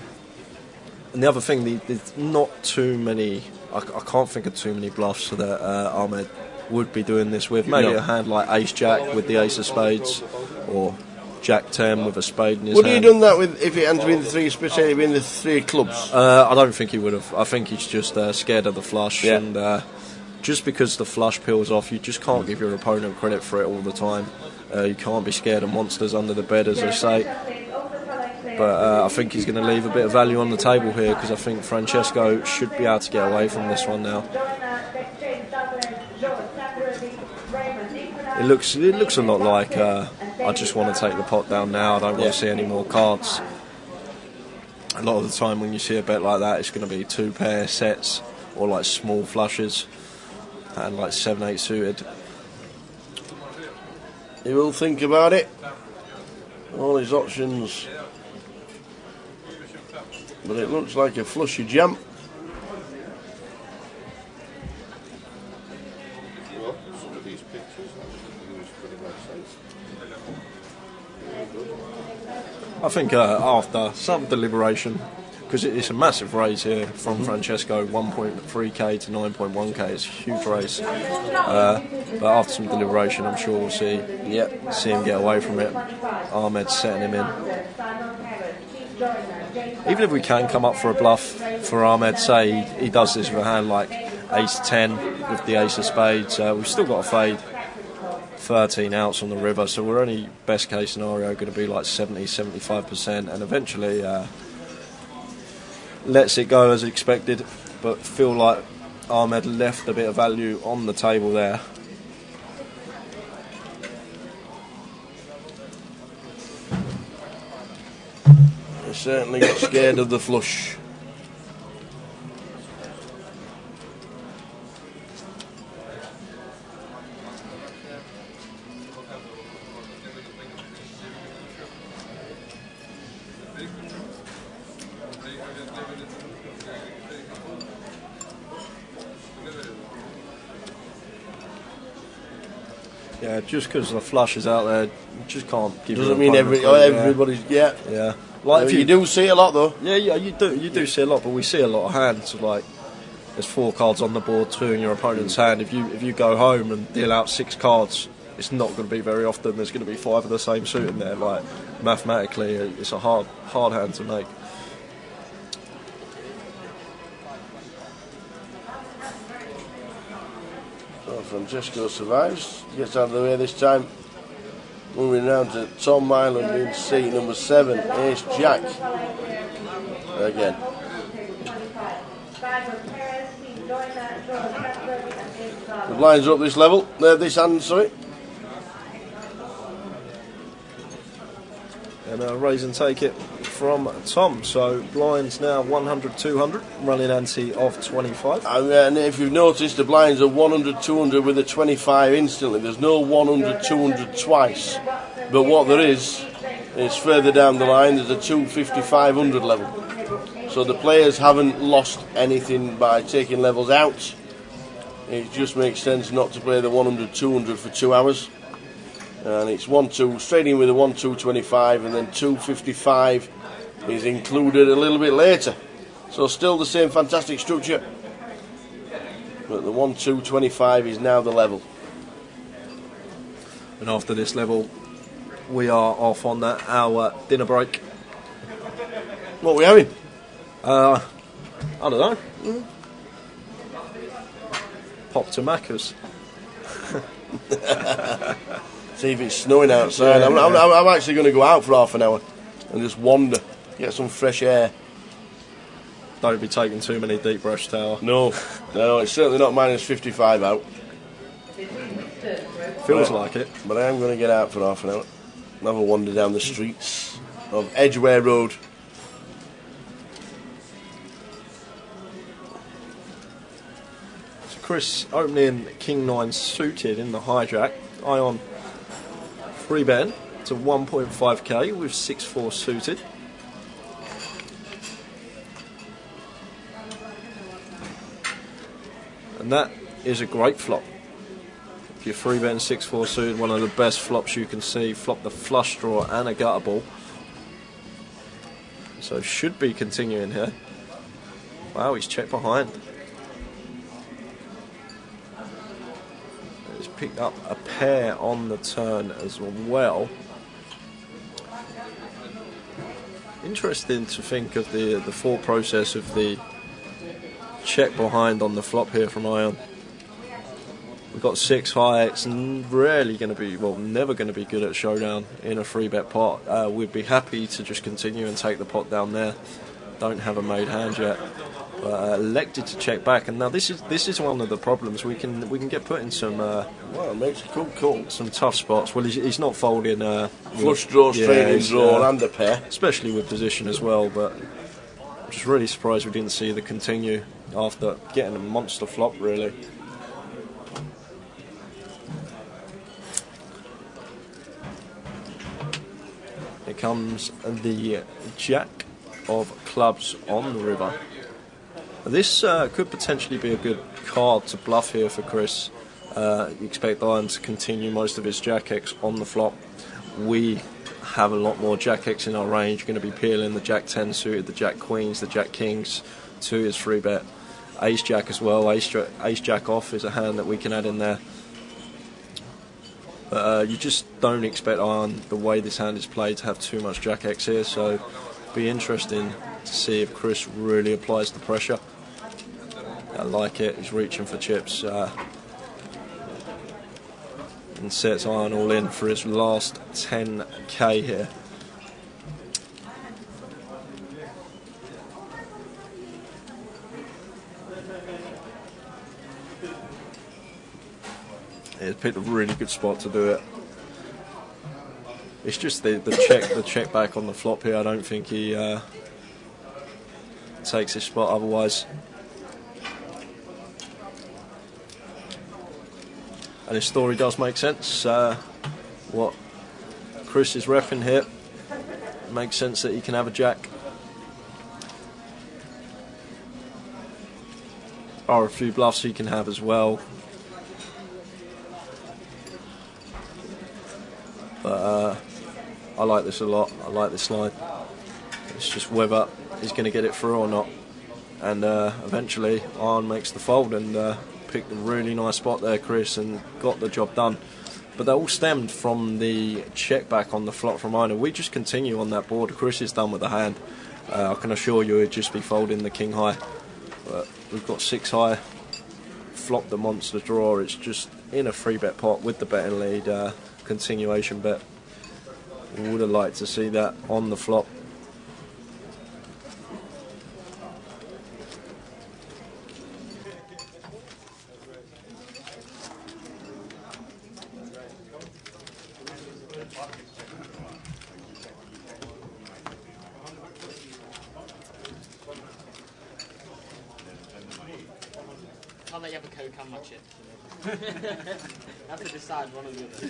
And the other thing, there's not too many. I can't think of too many bluffs that Ahmed would be doing this with. Maybe a hand like Ace Jack with the Ace of Spades, or Jack 10 with a spade in his hand. Would he have done that if it hadn't been the 3 of spades, it'd been the 3 of clubs? I don't think he would have. I think he's just scared of the flush, and just because the flush peels off, you just can't give your opponent credit for it all the time. You can't be scared of monsters under the bed, as they say. But I think he's going to leave a bit of value on the table here, because I think Francesco should be able to get away from this one now. It looks a lot like I just want to take the pot down now. I don't want to see any more cards. A lot of the time when you see a bet like that, it's going to be 2 pair sets or like small flushes and like 7-8 suited. He will think about it. All his options. But it looks like a flushy jam. Well, some of these pictures, I was pretty much I think after some deliberation, because it's a massive raise here from Francesco, 1.3k to 9.1k, it's a huge raise. But after some deliberation, I'm sure we'll see him get away from it. Ahmed's setting him in. Even if we can come up for a bluff for Ahmed, say he does this with a hand like Ace 10 with the Ace of Spades, we've still got a fade 13 outs on the river, so we're only best case scenario going to be like 70-75%, and eventually lets it go as expected, but feel like Ahmed left a bit of value on the table there. He certainly got scared of the flush. Yeah, just because the flush is out there, you just can't give. Doesn't mean everybody's yeah. Like you do see a lot though. Yeah, you do see a lot, but we see a lot of hands. Like there's 4 cards on the board, 2 in your opponent's hand. If you go home and deal out 6 cards, it's not going to be very often. There's going to be 5 of the same suit in there. Like mathematically, it's a hard hand to make. So Francesco survives, gets out of the way this time. Moving round to Tom Myland in seat number 7, Ace Jack. Again. The blinds are up this level, this hand, sorry. And raise and take it from Tom. So blinds now 100, 200, running ante of 25. And if you've noticed, the blinds are 100, 200 with a 25 instantly. There's no 100, 200 twice. But what there is further down the line, there's a 250, 500 level. So the players haven't lost anything by taking levels out. It just makes sense not to play the 100, 200 for 2 hours. And it's 1-2, straight in with a 1-2, 25, and then 255 is included a little bit later. So still the same fantastic structure, but the 1-2, 25 is now the level. And after this level, we are off on that hour dinner break. What are we having? I don't know. Pop to Macca's. See if it's snowing outside. Yeah, I'm actually going to go out for half an hour and just wander, get some fresh air. Don't be taking too many deep breaths, Tower. No, it's certainly not minus 55 out. Feels like it. But I am going to get out for half an hour and have a wander down the streets of Edgware Road. So Chris opening King 9 suited in the hijack. Ion 3 bet to 1.5k with 6-4 suited. And that is a great flop. If you're 3 betting 6-4 suited, one of the best flops you can see. Flop the flush draw and a gutter ball. So should be continuing here. Wow, he's checked behind. He's picked up a pair on the turn as well. Interesting to think of the thought process of the check behind on the flop here from Ion. We've got 6 high. It's rarely going to be, well, never going to be good at showdown in a 3-bet pot. We'd be happy to just continue and take the pot down there. Don't have a made hand yet. Elected to check back, and now this is one of the problems. We can get put in some makes a good call. Some tough spots. Well, he's not folding flush draw, straight in draw, and a pair, especially with position as well. But I'm just really surprised we didn't see the continue after getting a monster flop. Really. Here comes the Jack of Clubs on the river. This could potentially be a good card to bluff here for Chris. You expect Iron to continue most of his Jack X on the flop. We have a lot more Jack X in our range. You're going to be peeling the Jack 10 suited, the Jack Queens, the Jack Kings to his 3-bet. Ace Jack as well. Ace Jack off is a hand that we can add in there. But you just don't expect Iron, the way this hand is played, to have too much Jack X here. So it'll be interesting to see if Chris really applies the pressure. I like it. He's reaching for chips and sets Iron all in for his last 10k here. He's picked a really good spot to do it. It's just the check back on the flop here. I don't think he takes his spot otherwise. And his story does make sense. What Chris is repping here, it makes sense that he can have a jack. Or a few bluffs he can have as well. I like this a lot. I like this line. It's just whether he's going to get it through or not. And eventually Iron makes the fold and picked a really nice spot there, Chris, and got the job done. But that all stemmed from the check back on the flop from Iron. We just continue on that board. Chris is done with the hand. I can assure you it'd just be folding the king high. But we've got 6 high, flop the monster draw. It's just in a 3-bet pot with the betting lead, continuation bet. Would have liked to see that on the flop. Can't let you have a Coke and my chips. You have to decide one or the other.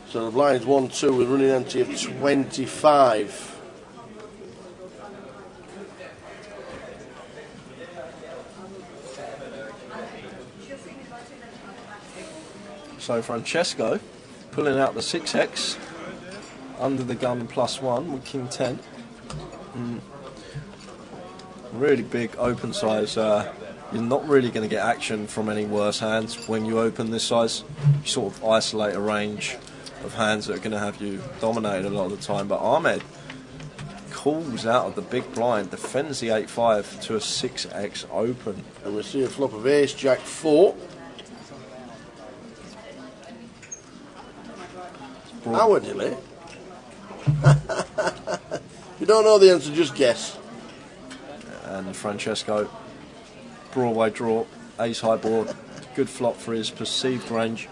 So the blinds 1-2 with running ante of 25. So Francesco pulling out the 6x under the gun +1 with king 10. Really big open size. You're not really going to get action from any worse hands when you open this size. You sort of isolate a range of hands that are going to have you dominated a lot of the time. But Ahmed calls out of the big blind, defends the 8-5 to a 6x open. And we see a flop of ace, jack 4. Hour delay. You don't know the answer, just guess. And Francesco, Broadway draw, ace high board, good flop for his perceived range.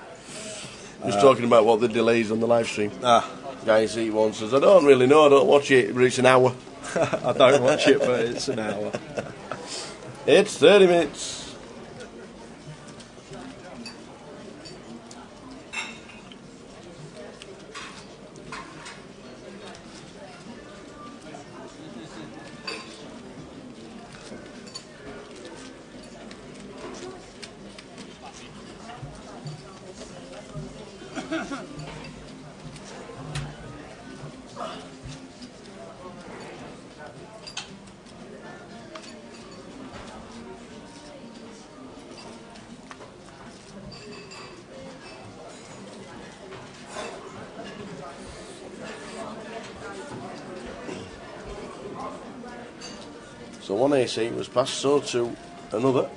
Just talking about what the delay is on the live stream. Guy see one says, I don't really know, I don't watch it, but it's an hour. I don't watch it, but it's an hour. It's 30 minutes. So one AC was passed, so to another.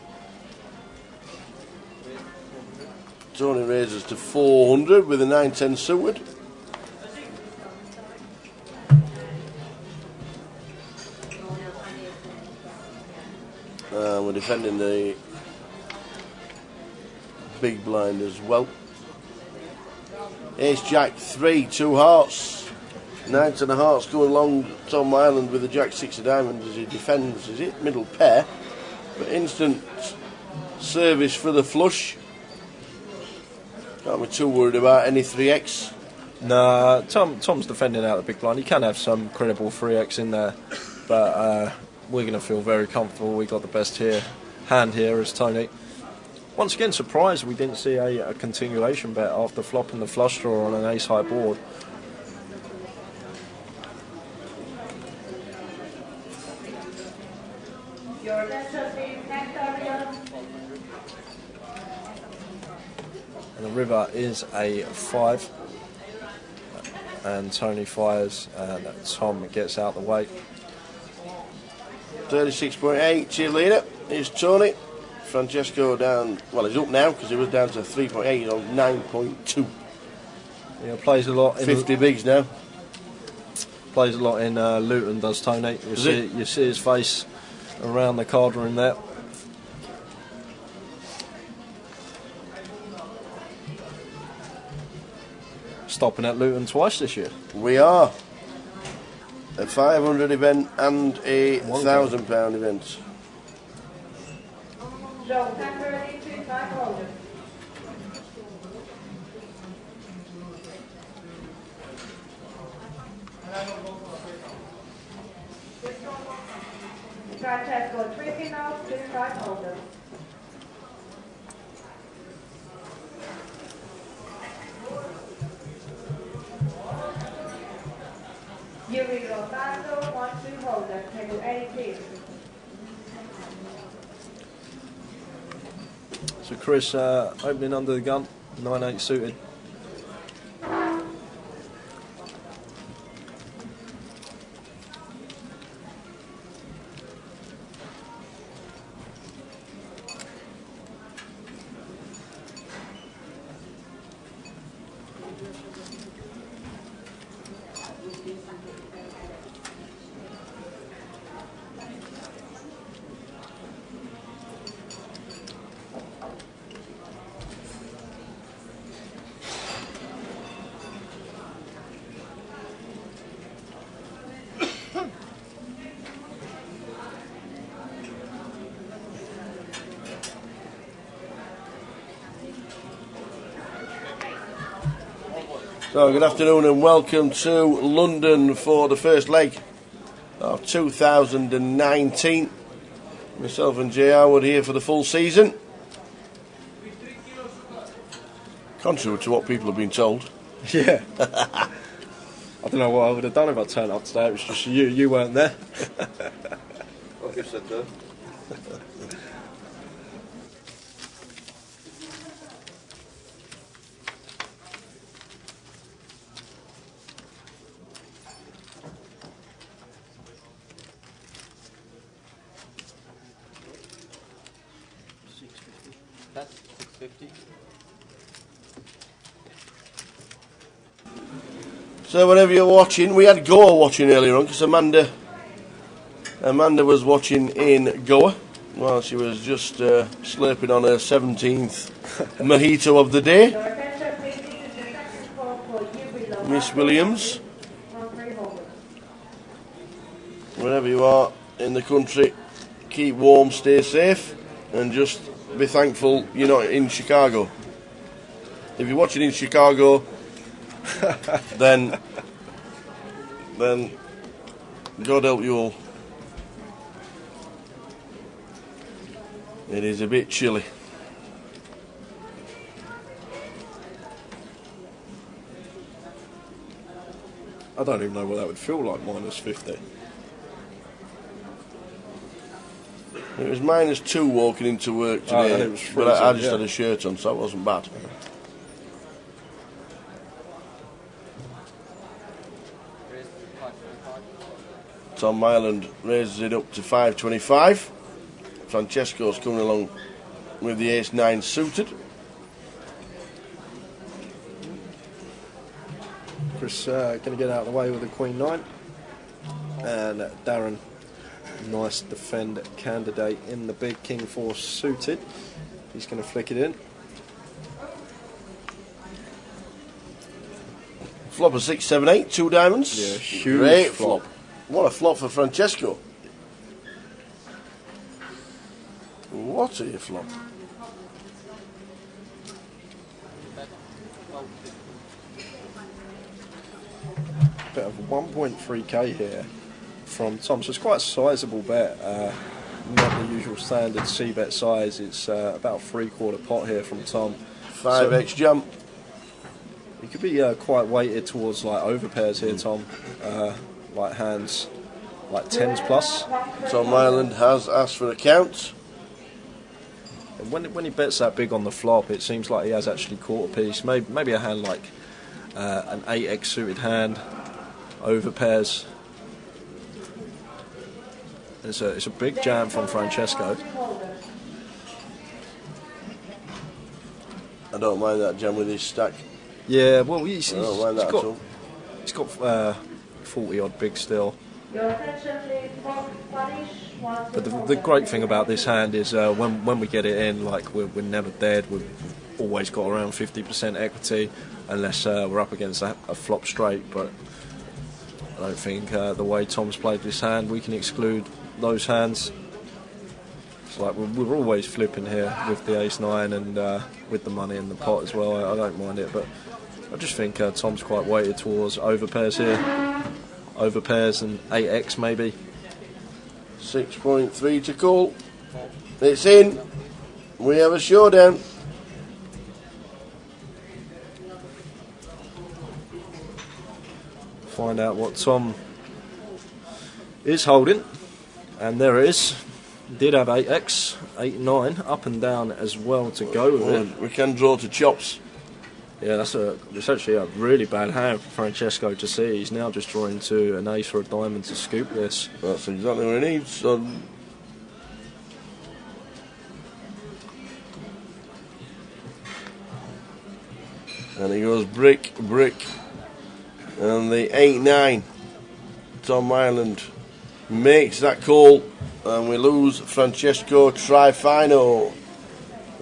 Tony raises to 400 with a 9-10 suited. We're defending the big blind as well. Ace Jack 3, 2 hearts. 9 of hearts going along Tom Island with the Jack 6 of diamonds as he defends. Is it middle pair? But instant service for the flush. Can't be too worried about any 3x. Nah, Tom's defending out the big blind. He can have some credible 3x in there, but we're going to feel very comfortable. We got the best hand here as Tony. Once again, surprised we didn't see a continuation bet after flopping the flush draw on an ace high board. And the river is a 5, and Tony fires, and Tom gets out the way. 36.8 cheerleader is Tony. Francesco down, well, he's up now because he was down to 3.8, he's on 9.2. Yeah, plays a lot in 50 bigs now. Plays a lot in Luton, does Tony. You see his face around the card room there. Stopping at Luton twice this year. We are. A 500 event and a £1,000 event. Francesco, 3 finals, 2 5 holders. So Chris, opening under the gun, 9-8 suited. So good afternoon and welcome to London for the first leg of 2019. Myself and Jay Howard here for the full season. Contrary to what people have been told. Yeah. I don't know what I would have done if I turned up today. It was just you weren't there. Like I said though. That's 650. So whenever you're watching, we had Goa watching earlier on because Amanda was watching in Goa while she was just slurping on her 17th mojito of the day. Miss Williams. Wherever you are in the country, keep warm, stay safe, and just be thankful you're not in Chicago. If you're watching in Chicago, then God help you all. It is a bit chilly. I don't even know what that would feel like, -50. It was -2 walking into work today, and it was but I just freezing, had a shirt on, so it wasn't bad. Tom Ireland raises it up to 525. Francesco's coming along with the ace-9 suited. Chris going to get out of the way with the Queen-9. And Darren, nice defend candidate in the big King-4 suited. He's going to flick it in. Flop of 6, 7, 8, 2 diamonds. Yeah, huge Great flop. What a flop for Francesco. What a flop. Bit of 1.3k here from Tom, so it's quite a sizable bet. Not the usual standard C-bet size. It's about 3/4 pot here from Tom. 5x jump. You could be quite weighted towards like overpairs here, Tom. Like hands, like 10s plus. Tom Ireland has asked for a count. And when he bets that big on the flop, it seems like he has actually caught a piece. Maybe a hand like an 8x suited hand, overpairs. It's a big jam from Francesco. I don't mind that jam with his stack. Yeah, well, he's I don't mind that at all. He's got 40 odd big still. But the great thing about this hand is when we get it in, like we're never dead. We've always got around 50% equity, unless we're up against a flop straight. But I don't think the way Tom's played this hand, we can exclude those hands. It's like we're always flipping here with the ace-9 and with the money in the pot as well. I don't mind it, but I just think Tom's quite weighted towards overpairs here. Overpairs and 8x maybe. 6.3 to call. It's in. We have a showdown. Find out what Tom is holding, and there it is. Did have 8x, 8, 9, up and down as well to go with it. We can draw to chops. Yeah, it's actually a really bad hand for Francesco to see. He's now just drawing to an ace or a diamond to scoop this. That's exactly what he needs. And he goes brick, brick. And the 8-9. Tom Ireland makes that call. And we lose Francesco Trifino.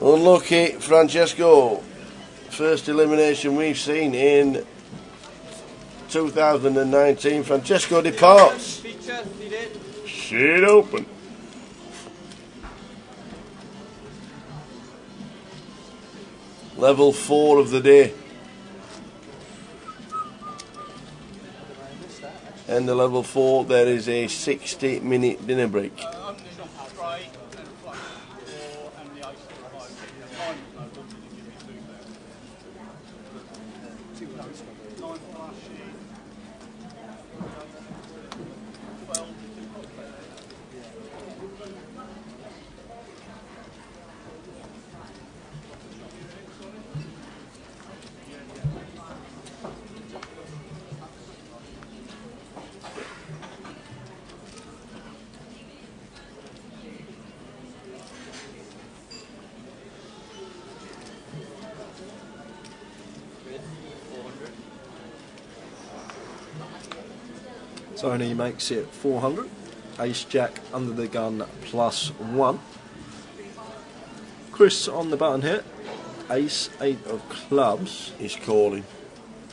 Unlucky Francesco. First elimination we've seen in 2019. Francesco departs. Shit open. Level 4 of the day. End of level 4, there is a 60-minute dinner break. Tony makes it 400. Ace Jack under the gun +1. Chris on the button here. Ace 8 of clubs. He's calling.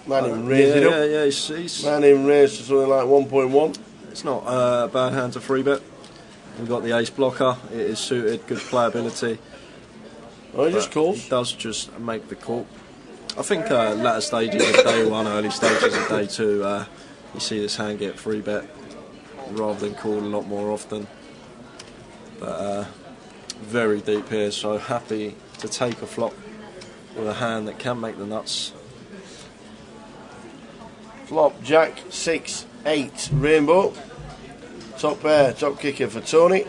Man even raised it up. Yeah, he's Man even raised to something like 1.1. It's not a bad hand to 3-bet. We've got the ace blocker. It is suited, good playability. Oh, he just calls. He does just make the call. I think latter stages of day 1, early stages of day 2, you see this hand get 3-bet rather than call a lot more often. But very deep here, so happy to take a flop with a hand that can make the nuts. Flop, Jack, 6, 8, rainbow. Top pair, top kicker for Tony.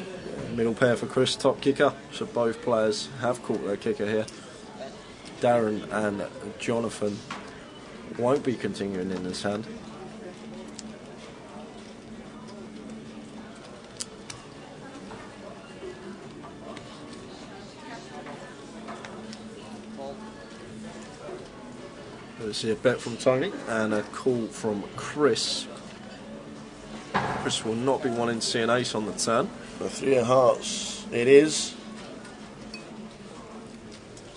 Middle pair for Chris, top kicker. So both players have caught their kicker here. Darren and Jonathan won't be continuing in this hand. Let's see a bet from Tony and a call from Chris. Chris will not be wanting to see an ace on the turn. The 3 of hearts it is.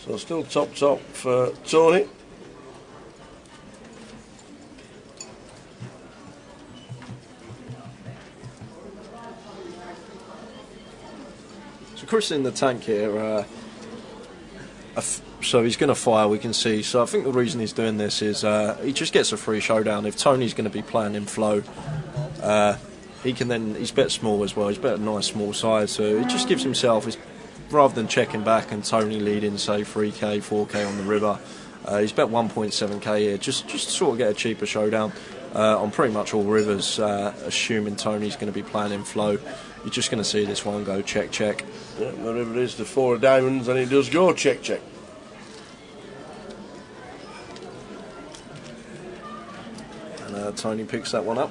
So still top for Tony. So Chris in the tank here. So he's going to fire, we can see. So I think the reason he's doing this is he just gets a free showdown. If Tony's going to be playing in flow, he can then, he's bet small as well. He's bet a nice small size, so it just gives himself, rather than checking back and Tony leading, say 3k, 4k on the river, he's bet 1.7k here, just to sort of get a cheaper showdown on pretty much all rivers, assuming Tony's going to be playing in flow. You're just going to see this one go check, check. Yeah, the river is the 4 of diamonds, and it does go check, check. And Tony picks that one up.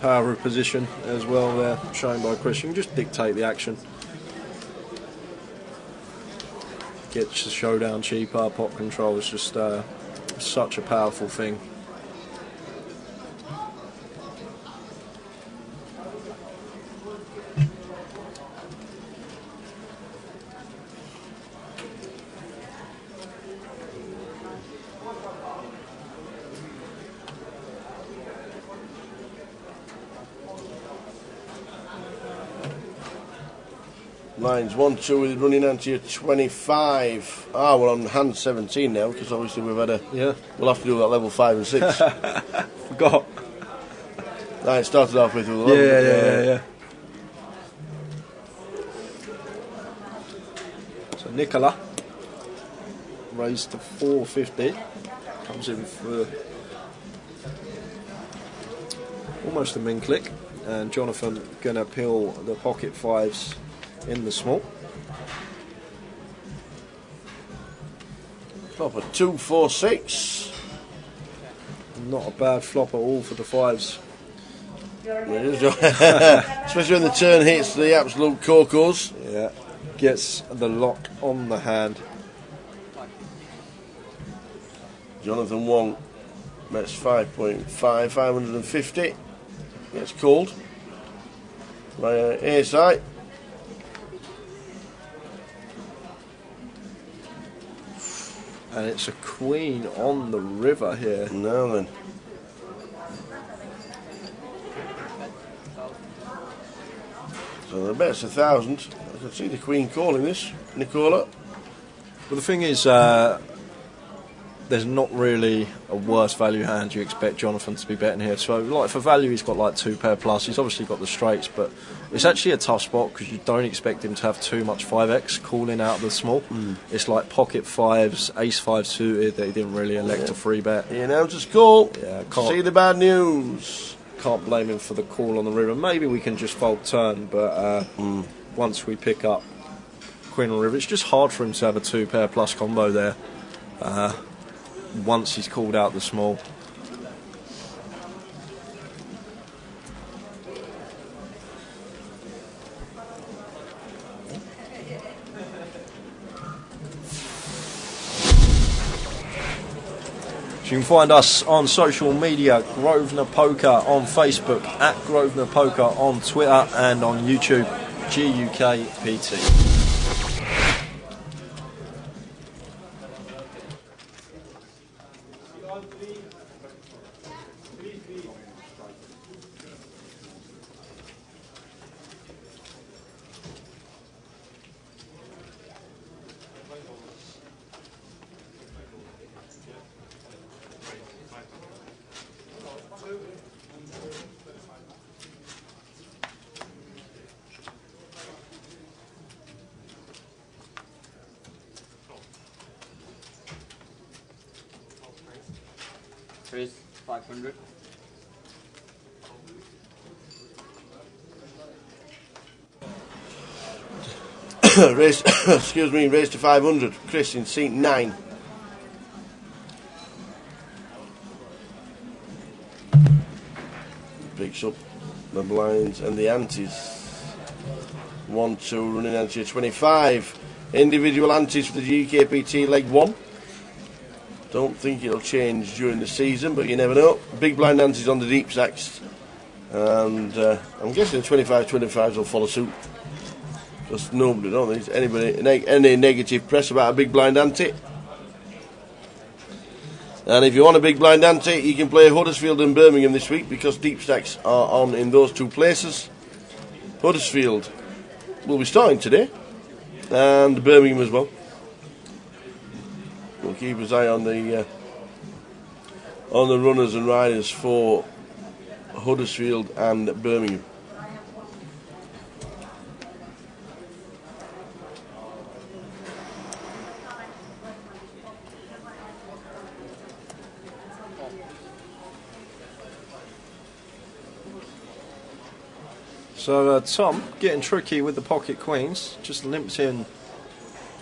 Power of position as well there, shown by Chris. You can just dictate the action. Gets the showdown cheaper. Pot control is just such a powerful thing. Lines 1, 2 is running onto your 25. We're on hand 17 now, because obviously we've had a. Yeah. We'll have to do that level 5 and 6. Forgot. It started off with 11. Yeah. So Nicola raised to 450. Comes in for almost a min click. And Jonathan gonna peel the pocket fives in the small. Flop at 2, 4, 6. Not a bad flop at all for the fives. Especially when the turn hits the absolute cocos. Yeah, gets the lock on the hand. Jonathan Wong bets 5.5, 550. Gets called by ASI. And it's a queen on the river here. Now then. So the bet's 1,000. I can see the queen calling this, Nicola. But the thing is, there's not really a worse value hand you expect Jonathan to be betting here. So, like for value, he's got like 2 pair plus. He's obviously got the straights, but it's actually a tough spot because you don't expect him to have too much 5x calling out of the small. It's like pocket fives, ace 5 suited that he didn't really elect to free bet. He announced his call. Yeah, see the bad news. Can't blame him for the call on the river. Maybe we can just fold turn, but once we pick up queen on the river, it's just hard for him to have a 2 pair plus combo there. Once he's called out the small. So you can find us on social media, Grosvenor Poker on Facebook, at Grosvenor Poker on Twitter, and on YouTube, GUKPT. Raise 500. Raised, excuse me, raised to 500. Chris in seat 9. Picks up the blinds and the antes. 1, 2, running ante 25. Individual antes for the GUKPT leg 1. Don't think it'll change during the season, but you never know. Big blind antes on the deep stacks. And I'm guessing the 25-25s will follow suit. Because nobody, don't think anybody, any negative press about a big blind ante. And if you want a big blind ante, you can play Huddersfield and Birmingham this week because deep stacks are on in those 2 places. Huddersfield will be starting today, and Birmingham as well. We'll keep his eye on the runners and riders for Huddersfield and Birmingham. So Tom, getting tricky with the pocket queens, just limps in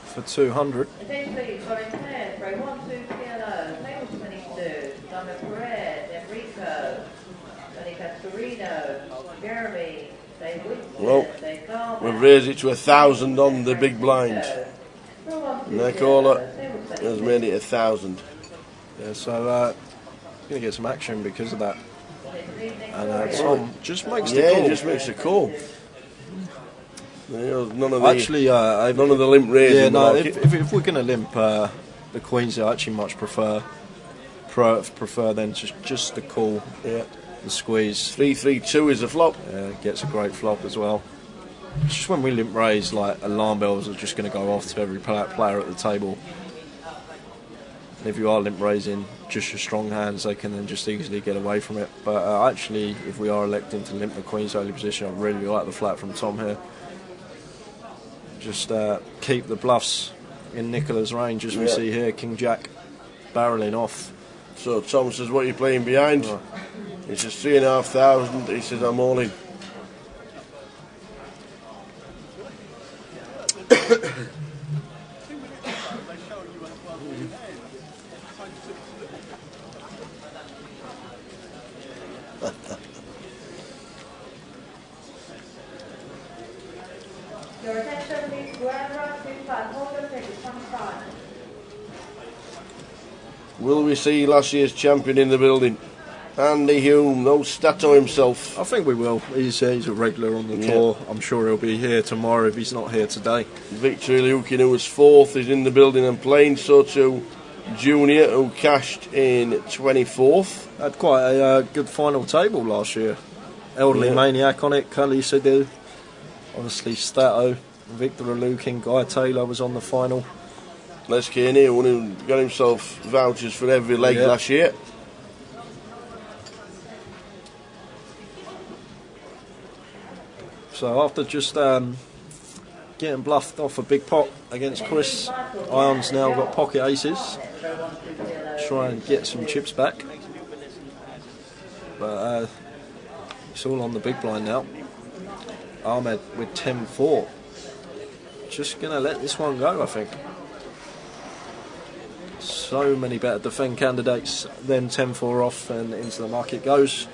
for 200. Attention, sorry, 10, row 1, 2, PLO, table 22, Donna Perez, Enrico, Tony Castorino, Jeremy, Dave Winston, Well, Dave Garber, we've raised it to 1,000 on the big blind. Nicola has made it 1,000. Yeah, so going to get some action because of that. And Tom just makes the call. Yeah, he just makes the call. None of the, actually, none of the limp raising. Yeah, no. If we're going to limp the queens, I actually much prefer than just the call. Yeah, the squeeze. 3-3-2 is a flop. Yeah, gets a great flop as well. It's just when we limp raise, like alarm bells are just going to go off to every player at the table. And if you are limp raising just your strong hands, they can then just easily get away from it. But actually, if we are electing to limp the queen's early position, I really like the flat from Tom here. just keep the bluffs in Nicola's range, as we see here. King Jack barrelling off. So Tom says, what are you playing behind? Right. He says 3,500. He says, I'm all in. Your attention please, whoever 25, hold the table, 25. Will we see last year's champion in the building? Andy Hume, no Stato himself. I think we will. He's a regular on the tour. I'm sure he'll be here tomorrow if he's not here today. Victor Ilyukin, who was 4th, is in the building and playing. So too Junior, who cashed in 24th. Had quite a good final table last year. Elderly Maniac on it, Cully Sidhu, obviously Stato, Victor Ilyukin, Guy Taylor was on the final. Les Kearney, who got himself vouchers for every leg last year. So after just getting bluffed off a big pot against Chris, Ion's now got pocket aces. Try and get some chips back. But it's all on the big blind now. Ahmed with 10-4. Just going to let this one go, I think. So many better defend candidates than 10-4 off, and into the market goes.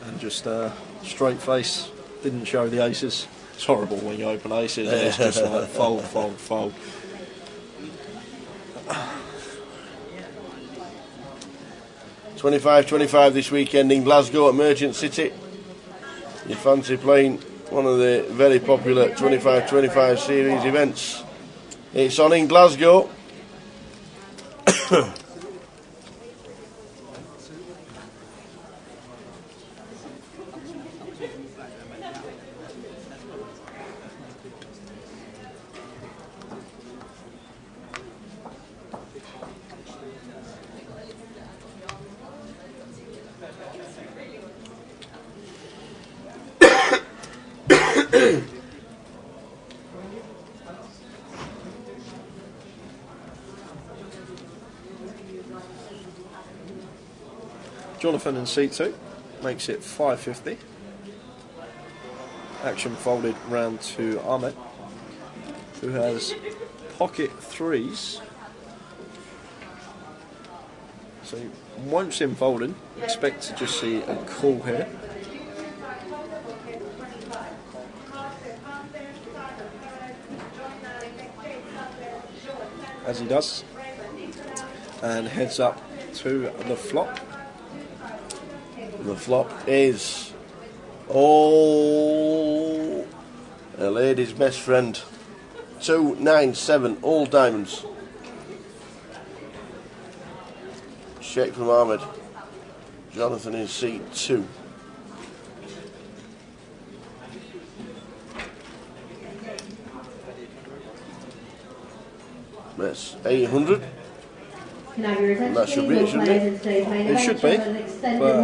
And just straight face, didn't show the aces. It's horrible when you open aces and it's just like fold, fold, fold. $25.25 this weekend in Glasgow at Merchant City. You fancy playing one of the very popular 25-25 series events? It's on in Glasgow. Jonathan in seat 2 makes it 550. Action folded round to Ahmed, who has pocket 3s. So you won't see him folding. Expect to just see a call here. As he does. And heads up to the flop. The flop is a lady's best friend. 297, all diamonds. Check from Ahmed. Jonathan in seat 2. That's 800. That should be it, shouldn't it? It should be, but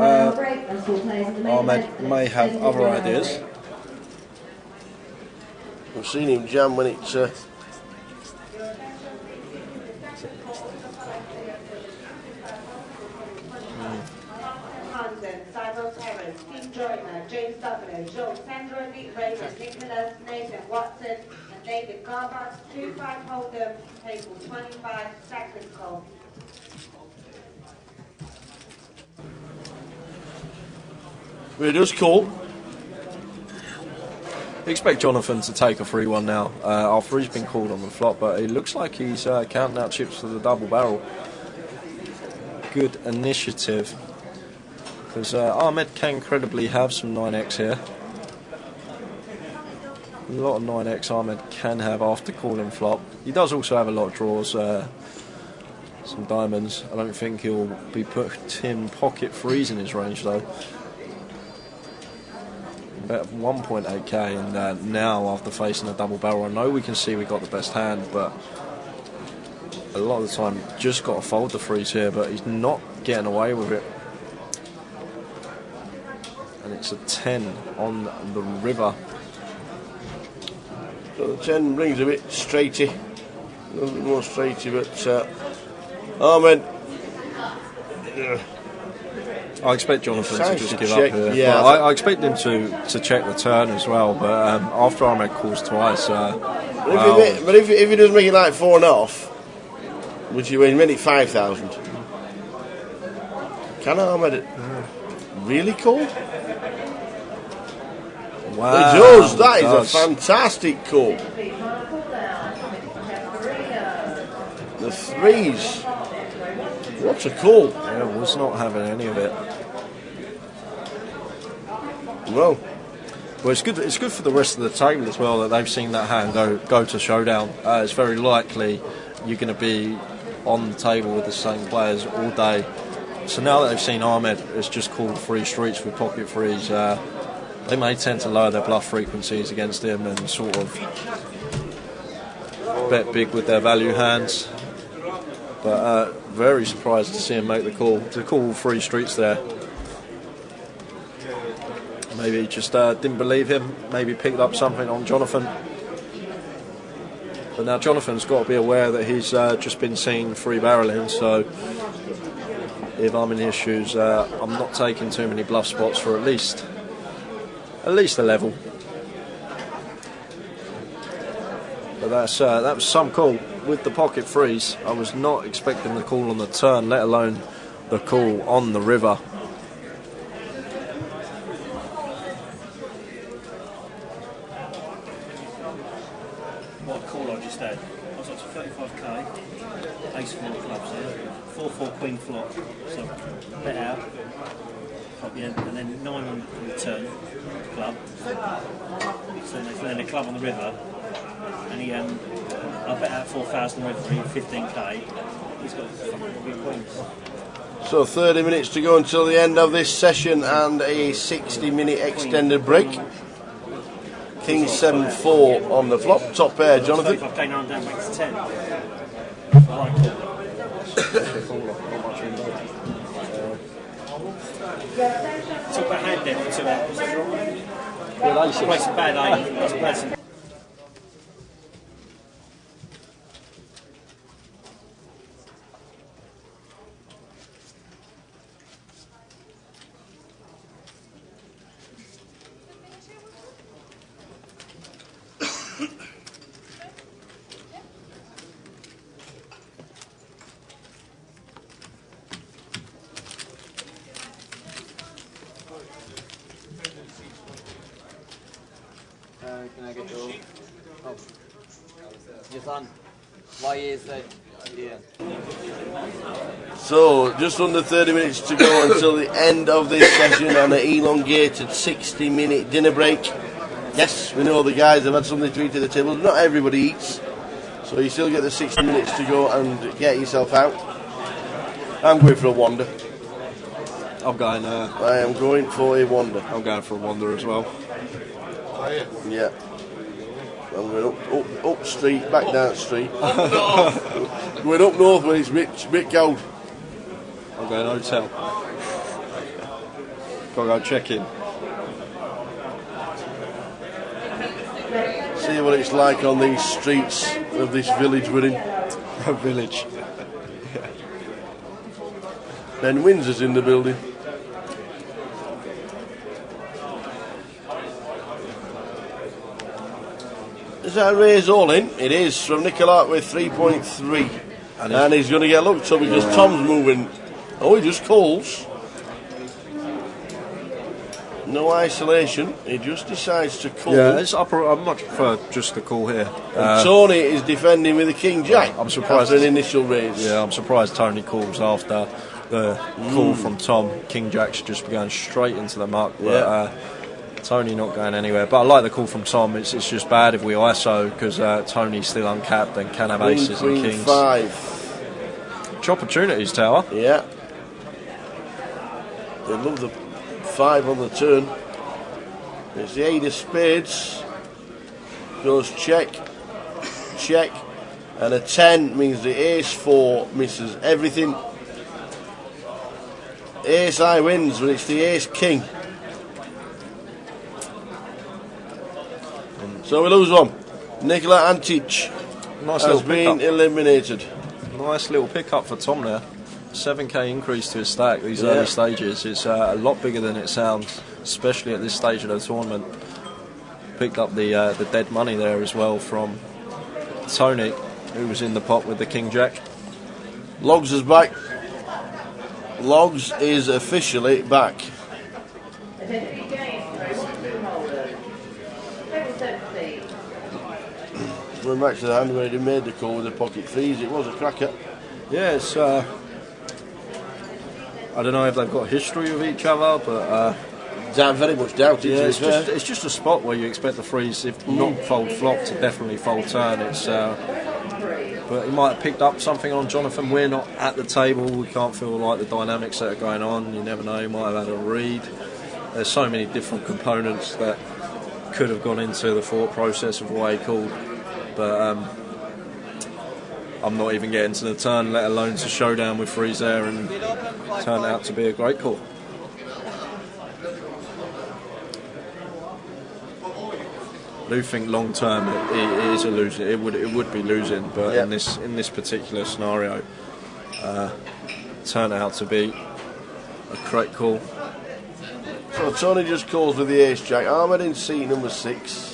Ahmed may have other ideas. We've seen him jam when it's Steve Joyner, James W, Joe, Sandra, Nick Raymond, Nicholas, Nathan Watson, and David Garbutt, 25 Hold'em, table 25, Sackers Cole. We're just cool. Expect Jonathan to take a 3-1 now after he's been called on the flop, but it looks like he's counting out chips for the double barrel. Good initiative, because Ahmed can credibly have some 9x here. A lot of 9x Ahmed can have after calling flop. He does also have a lot of draws, some diamonds. I don't think he'll be putting pocket 3s in his range though. Bet 1.8k, and now after facing a double barrel, I know we can see we got the best hand, but a lot of the time just got to fold the 3s here, but he's not getting away with it. And it's a 10 on the river. So the 10 rings a bit straighty. A little bit more straighty, but Ahmed. I expect Jonathan to just give check, up here. yeah. Well, I expect him to check the turn as well, but after Ahmed calls twice... but if he does make it like 4.5, which he made it 5,000, can Ahmed really call? Wow, he does. That is a fantastic call. The threes. What a call. Yeah, was not having any of it. Well, it's good. It's good for the rest of the table as well that they've seen that hand go to showdown. It's very likely you're going to be on the table with the same players all day. So now that they've seen Ahmed has just called 3 streets with pocket threes, they may tend to lower their bluff frequencies against him and sort of bet big with their value hands. But very surprised to see him make the call. To call 3 streets there. Maybe he just didn't believe him. Maybe picked up something on Jonathan. But now Jonathan's got to be aware that he's just been seen 3-barreling. So if I'm in his shoes, I'm not taking too many bluff spots for at least a level. But that was some call with the pocket threes. I was not expecting the call on the turn, let alone the call on the river. What call I just had? I was up to 35k, ace 4 clubs there, 4-4 queen flop, so bet out, and then 9 on the turn, club, so then a club on the river, and I bet out 4,000 on the river for 15k, he's got fucking queens. So 30 minutes to go until the end of this session and a 60-minute extended break. King 7-4 on the flop. Top pair, Jonathan. 35k now I'm down back to 10. Took that hand there for 2 hours. Good aces. Place a bad aim. That's pleasant. Can I get your... Oh. Your son. Why is that? Yeah. So, just under 30 minutes to go until the end of this session and an elongated 60-minute dinner break. Yes, we know the guys have had something to eat at the table. Not everybody eats. So you still get the 60 minutes to go and get yourself out. I'm going for a wander. I am going for a wander. I'm going for a wander as well. Yeah. I'm going up street, back down street. Going up north where it's a bit cold. I'm going hotel. Gotta go check in. See what it's like on these streets of this village we're in. A village. Ben Windsor's in the building. Is that a raise all in? It is from Nicolai with 3.3. And he's going to get looked up because Tom's moving. Oh, he just calls. No isolation. He just decides to call. Yeah, I much prefer just the call here. And Tony is defending with a King Jack. I'm surprised. After an initial raise. Yeah, I'm surprised Tony calls after the call from Tom. King Jack should just be going straight into the mark. But, Tony not going anywhere, but I like the call from Tom. It's just bad if we ISO because Tony's still uncapped and can have aces and kings. 5. Which opportunities, Tower? Yeah. They love the 5 on the turn. It's the 8 of spades. Goes check, check, and a 10 means the ace 4 misses everything. Ace high wins, but it's the ace king. So we lose one. Nikola Antic has been eliminated. Nice little pickup for Tom there. 7k increase to his stack these early stages. It's a lot bigger than it sounds, especially at this stage of the tournament. Picked up the dead money there as well from Tony, who was in the pot with the King Jack. Logs is back. Logs is officially back. We're back to the hand where he made the call with the pocket threes. It was a cracker. Yeah, it's I don't know if they've got history with each other, but very much doubted. Yeah, it's just a spot where you expect the threes, if not fold flop, to definitely fold turn. It's but he might have picked up something on Jonathan. We're not at the table. We can't feel like the dynamics that are going on. You never know. He might have had a read. There's so many different components that could have gone into the thought process of why he called. But I'm not even getting to the turn, let alone to showdown with threes there, and turned out to be a great call. I do think long term it is a losing. It would be losing, but in this particular scenario, turned out to be a correct call. So Tony just calls with the ace jack. Ahmed in seat number 6.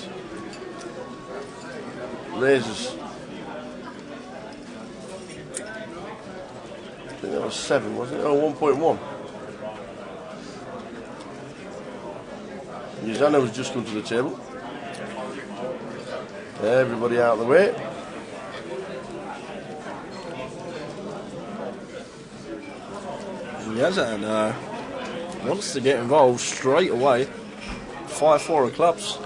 Raises. I think that was 7, wasn't it? Oh, 1.1. Yuzana was just come to the table. Everybody out of the way. Yazan wants to get involved straight away. 5-4 of clubs.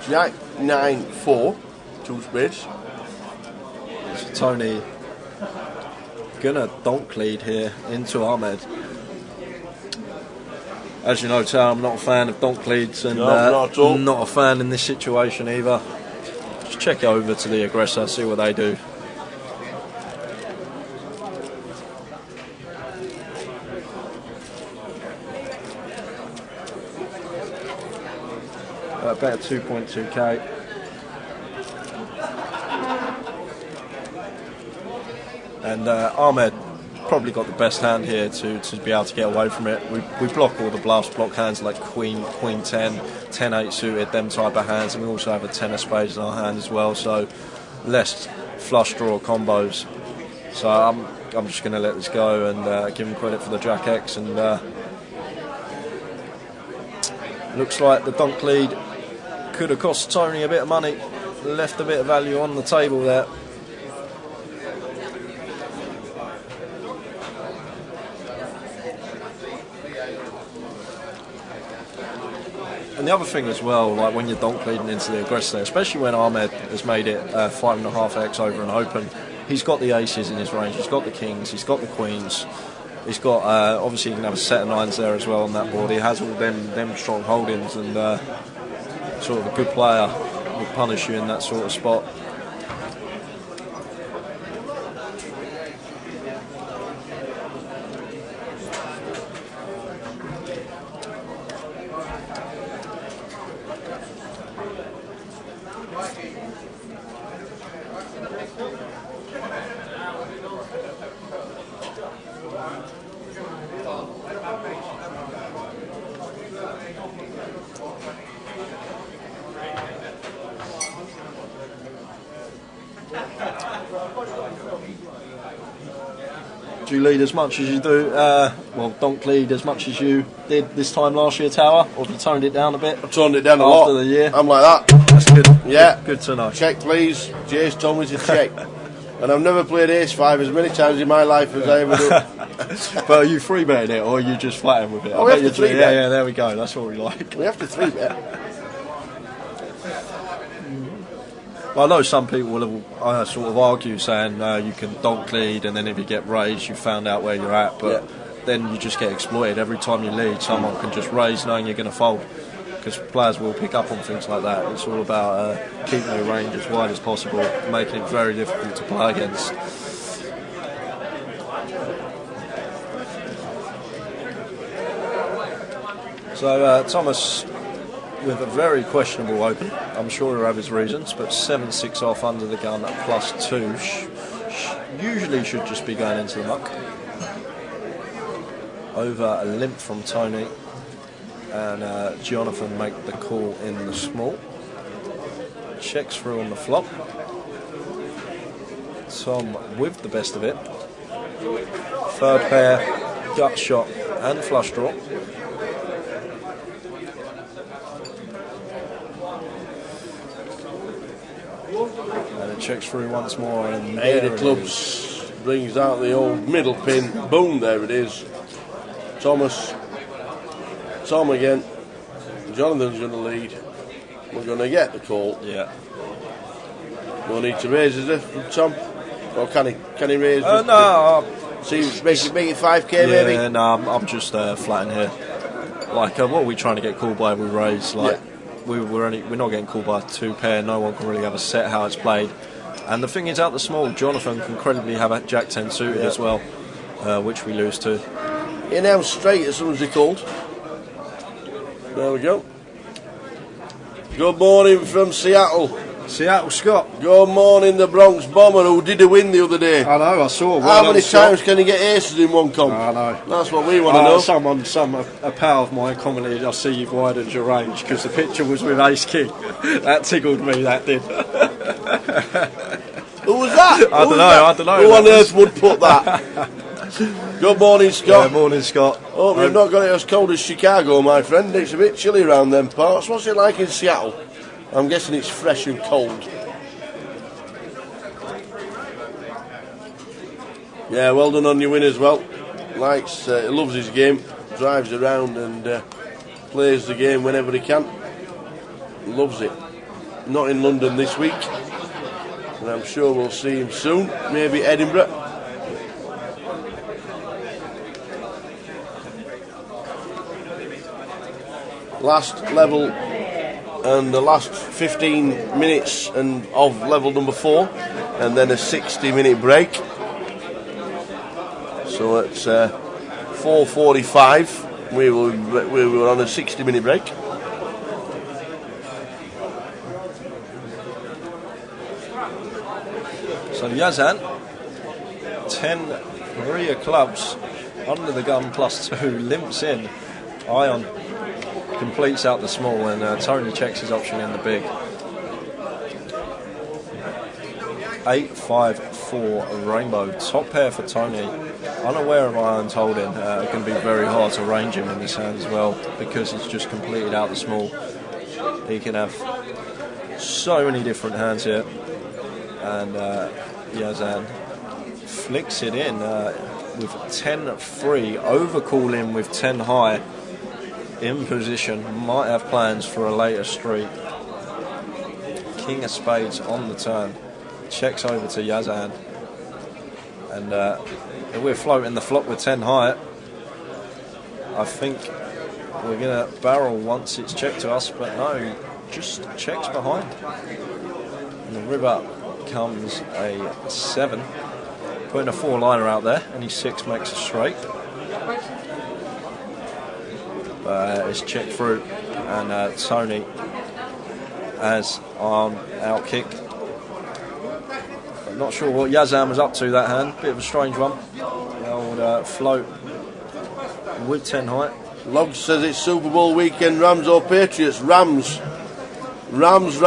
Jack 9-4, 2 spades. So Tony gonna donk lead here into Ahmed. As you know, Tara, I'm not a fan of donk leads, and not a fan in this situation either. Just check it over to the aggressor, see what they do. About 2.2k. And Ahmed probably got the best hand here to be able to get away from it. We block all the bluffs, block hands like Queen 10, 10-8 suited, them type of hands, and we also have a 10 of spades in our hand as well, so less flush draw combos. So I'm just going to let this go and give him credit for the Jack X, and looks like the donk lead could have cost Tony a bit of money, left a bit of value on the table there. And the other thing as well, like when you're donk leading into the aggressor, especially when Ahmed has made it 5.5x over an open, he's got the aces in his range, he's got the kings, he's got the queens, he's got obviously he can have a set of nines there as well on that board. He has all them strong holdings, and sort of a good player will punish you in that sort of spot. Do you lead as much as you do? Donk lead as much as you did this time last year, Tower? Or have you toned it down a bit? I've toned it down a lot. After the year? I'm like that. That's good. Yeah. Good to know. Check, please. Jace told me to check. And I've never played ace-5 as many times in my life as I ever do. But are you free betting it, or are you just flatting with it? Oh, we have to 3-bet. Yeah, there we go. That's what we like. We have to 3-bet. Well, I know some people will have, sort of argue saying you can donk lead, and then if you get raised, you found out where you're at. But then you just get exploited. Every time you lead, someone can just raise knowing you're going to fold, because players will pick up on things like that. It's all about keeping your range as wide as possible, making it very difficult to play against. So Thomas with a very questionable open. I'm sure he'll have his reasons, but 7-6 off under the gun at +2. Usually should just be going into the muck. Over a limp from Tony, and Jonathan make the call in the small. Checks through on the flop. Tom with the best of it. Third pair, gut shot and flush draw. And it checks through once more, and 8 of clubs brings out the old middle pin. Boom, there it is. Thomas, Tom again. Jonathan's going to lead. We're going to get the call. Yeah. No need to raise, is there, from Tom? Or can he? Can he raise? No. See, make it 5k maybe? Yeah, no, I'm just flat in here. Like, what are we trying to get called by? We raise. Like, we're not getting called by 2 pair. No one can really have a set how it's played. And the thing is, out the small, Jonathan can credibly have a Jack 10 suited as well, which we lose to. He announced straight as soon as he called. There we go. Good morning from Seattle. Seattle Scott. Good morning, the Bronx Bomber, who did a win the other day. I know, I saw. How many times can he get aces in one comp? I know. That's what we want to know. A pal of mine commented, I see you've widened your range, because the picture was with Ace King. That tickled me, that did. Who was that? I don't know. Who on earth would put that? Good morning, Scott. Yeah, morning, Scott. Hope you've not got it as cold as Chicago, my friend. It's a bit chilly around them parts. What's it like in Seattle? I'm guessing it's fresh and cold. Yeah, well done on your win as well. Likes, loves his game, drives around and plays the game whenever he can. Loves it. Not in London this week, and I'm sure we'll see him soon. Maybe Edinburgh. Last level and the last 15 minutes and of level number 4, and then a 60-minute break. So at 4:45 we were on a 60-minute break. So Yazan, 10 rear clubs under the gun +2, limps in. Ion completes out the small, and Tony checks his option in the big. 8-5-4 rainbow, top pair for Tony. Unaware of Ion's holding, it can be very hard to range him in this hand as well, because he's just completed out the small. He can have so many different hands here, and Yazan flicks it in with 10-3, overcalling with 10 high. In position, might have plans for a later street. King of spades on the turn, checks over to Yazan, and we're floating the flop with 10 high. I think we're going to barrel once it's checked to us, but no, just checks behind. And the river comes a 7, putting a 4-liner out there, any 6 makes a straight. It's checked through, and Tony has arm out kick. I'm not sure what Yazan was up to that hand, bit of a strange one. The old float with 10 height. Log says it's Super Bowl weekend, Rams or Patriots? Rams. Rams.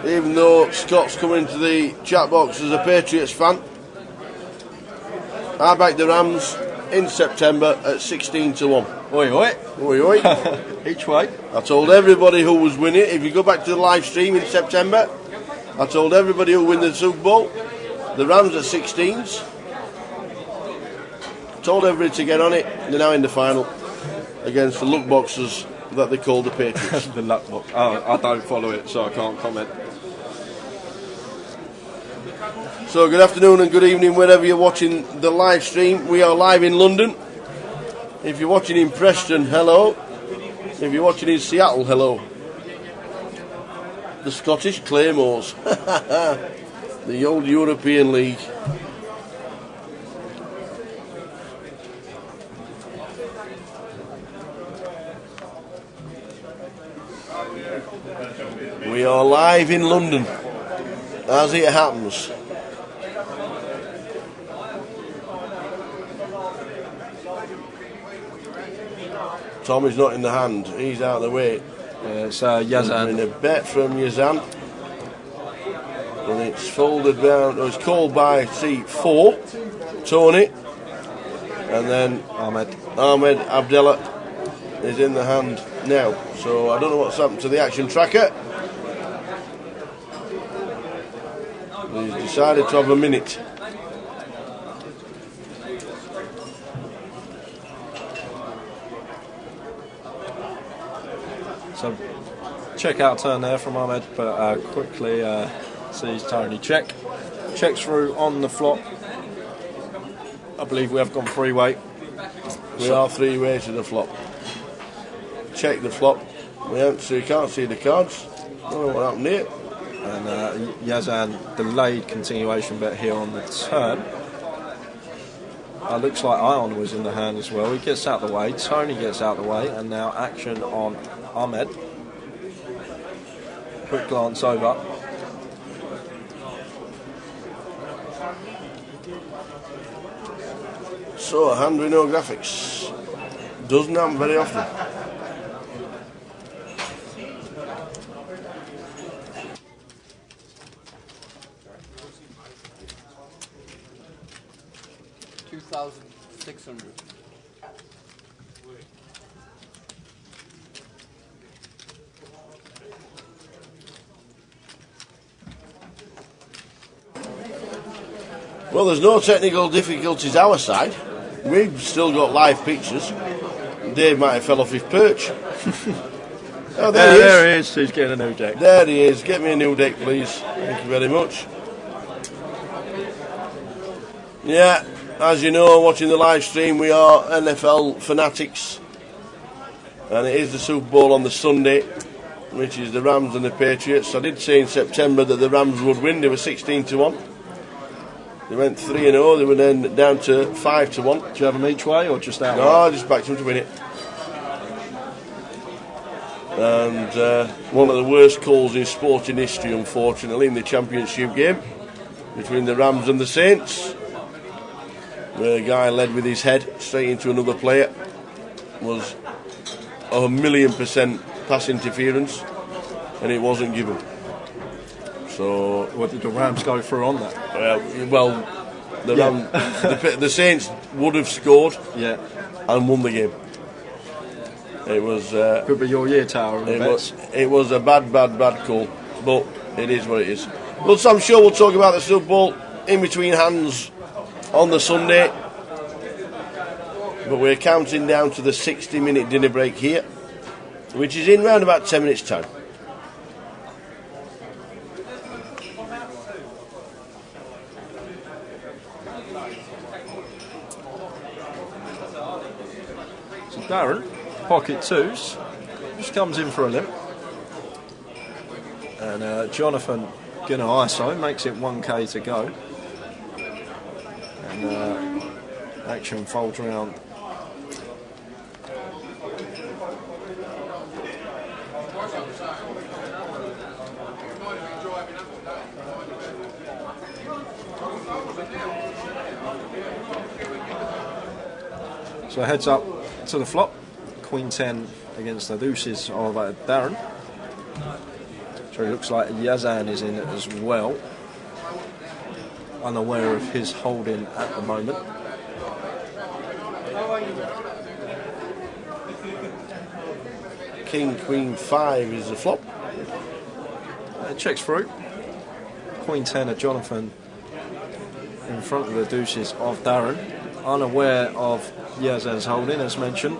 Even though Scott's come into the chat box as a Patriots fan. I back the Rams in September at 16-1. Oi, oi. Oi, oi. Each way. I told everybody who was winning, if you go back to the live stream in September, I told everybody who win the Super Bowl, the Rams at 16s. Told everybody to get on it. They're now in the final against the luck boxers that they call the Patriots. The luck box. Oh, I don't follow it, so I can't comment. So good afternoon and good evening wherever you're watching the live stream. We are live in London. If you're watching in Preston, hello. If you're watching in Seattle, hello. The Scottish Claymores. The old European League. We are live in London, as it happens. Tommy's not in the hand, he's out of the way. It's Yazan. In a bet from Yazan. And it's folded down, it's called by seat 4, Tony. And then Ahmed Abdallah is in the hand now. So I don't know what's happened to the action tracker. He's decided to have a minute. So check out turn there from Ahmed, but quickly sees Tony check. Checks through on the flop. I believe we have gone 3-way. We are 3-way to the flop. Check the flop. You can't see the cards. I don't know what happened here. And Yazan delayed continuation bet here on the turn. Looks like Ion was in the hand as well. He gets out the way. Tony gets out the way. And now action on Ahmed. Quick glance over. So, a hand with no graphics. Doesn't happen very often. $2,600. Well, there's no technical difficulties our side. We've still got live pictures. Dave might have fell off his perch. Oh, there he is. He's getting a new deck. There he is. Get me a new deck, please. Thank you very much. Yeah, as you know, watching the live stream, we are NFL fanatics. And it is the Super Bowl on the Sunday, which is the Rams and the Patriots. I did say in September that the Rams would win. They were 16-1. They went 3-0. They were then down to 5-1. Do you have them each way or just out? No, I just backed them to win it. And one of the worst calls in sporting history, unfortunately, in the championship game between the Rams and the Saints, where a guy led with his head straight into another player, was 1,000,000% pass interference, and it wasn't given. So, what did the Rams go through on that? The Saints would have scored, yeah, and won the game. It was could be your year, Tower. It was a bad call, but it is what it is. Well, so I'm sure we'll talk about the Super Bowl in between hands on the Sunday. But we're counting down to the 60-minute dinner break here, which is in round about 10 minutes' time. So Darren, pocket twos, just comes in for a limp. And Jonathan gonna ISO, makes it 1k to go. And action folds around. So heads up to the flop, Queen 10 against the deuces of Darren. So it looks like Yazan is in it as well, unaware of his holding at the moment. King, Queen 5 is the flop. Checks through. Queen 10 of Jonathan in front of the deuces of Darren, unaware of Yazan's holding, as mentioned.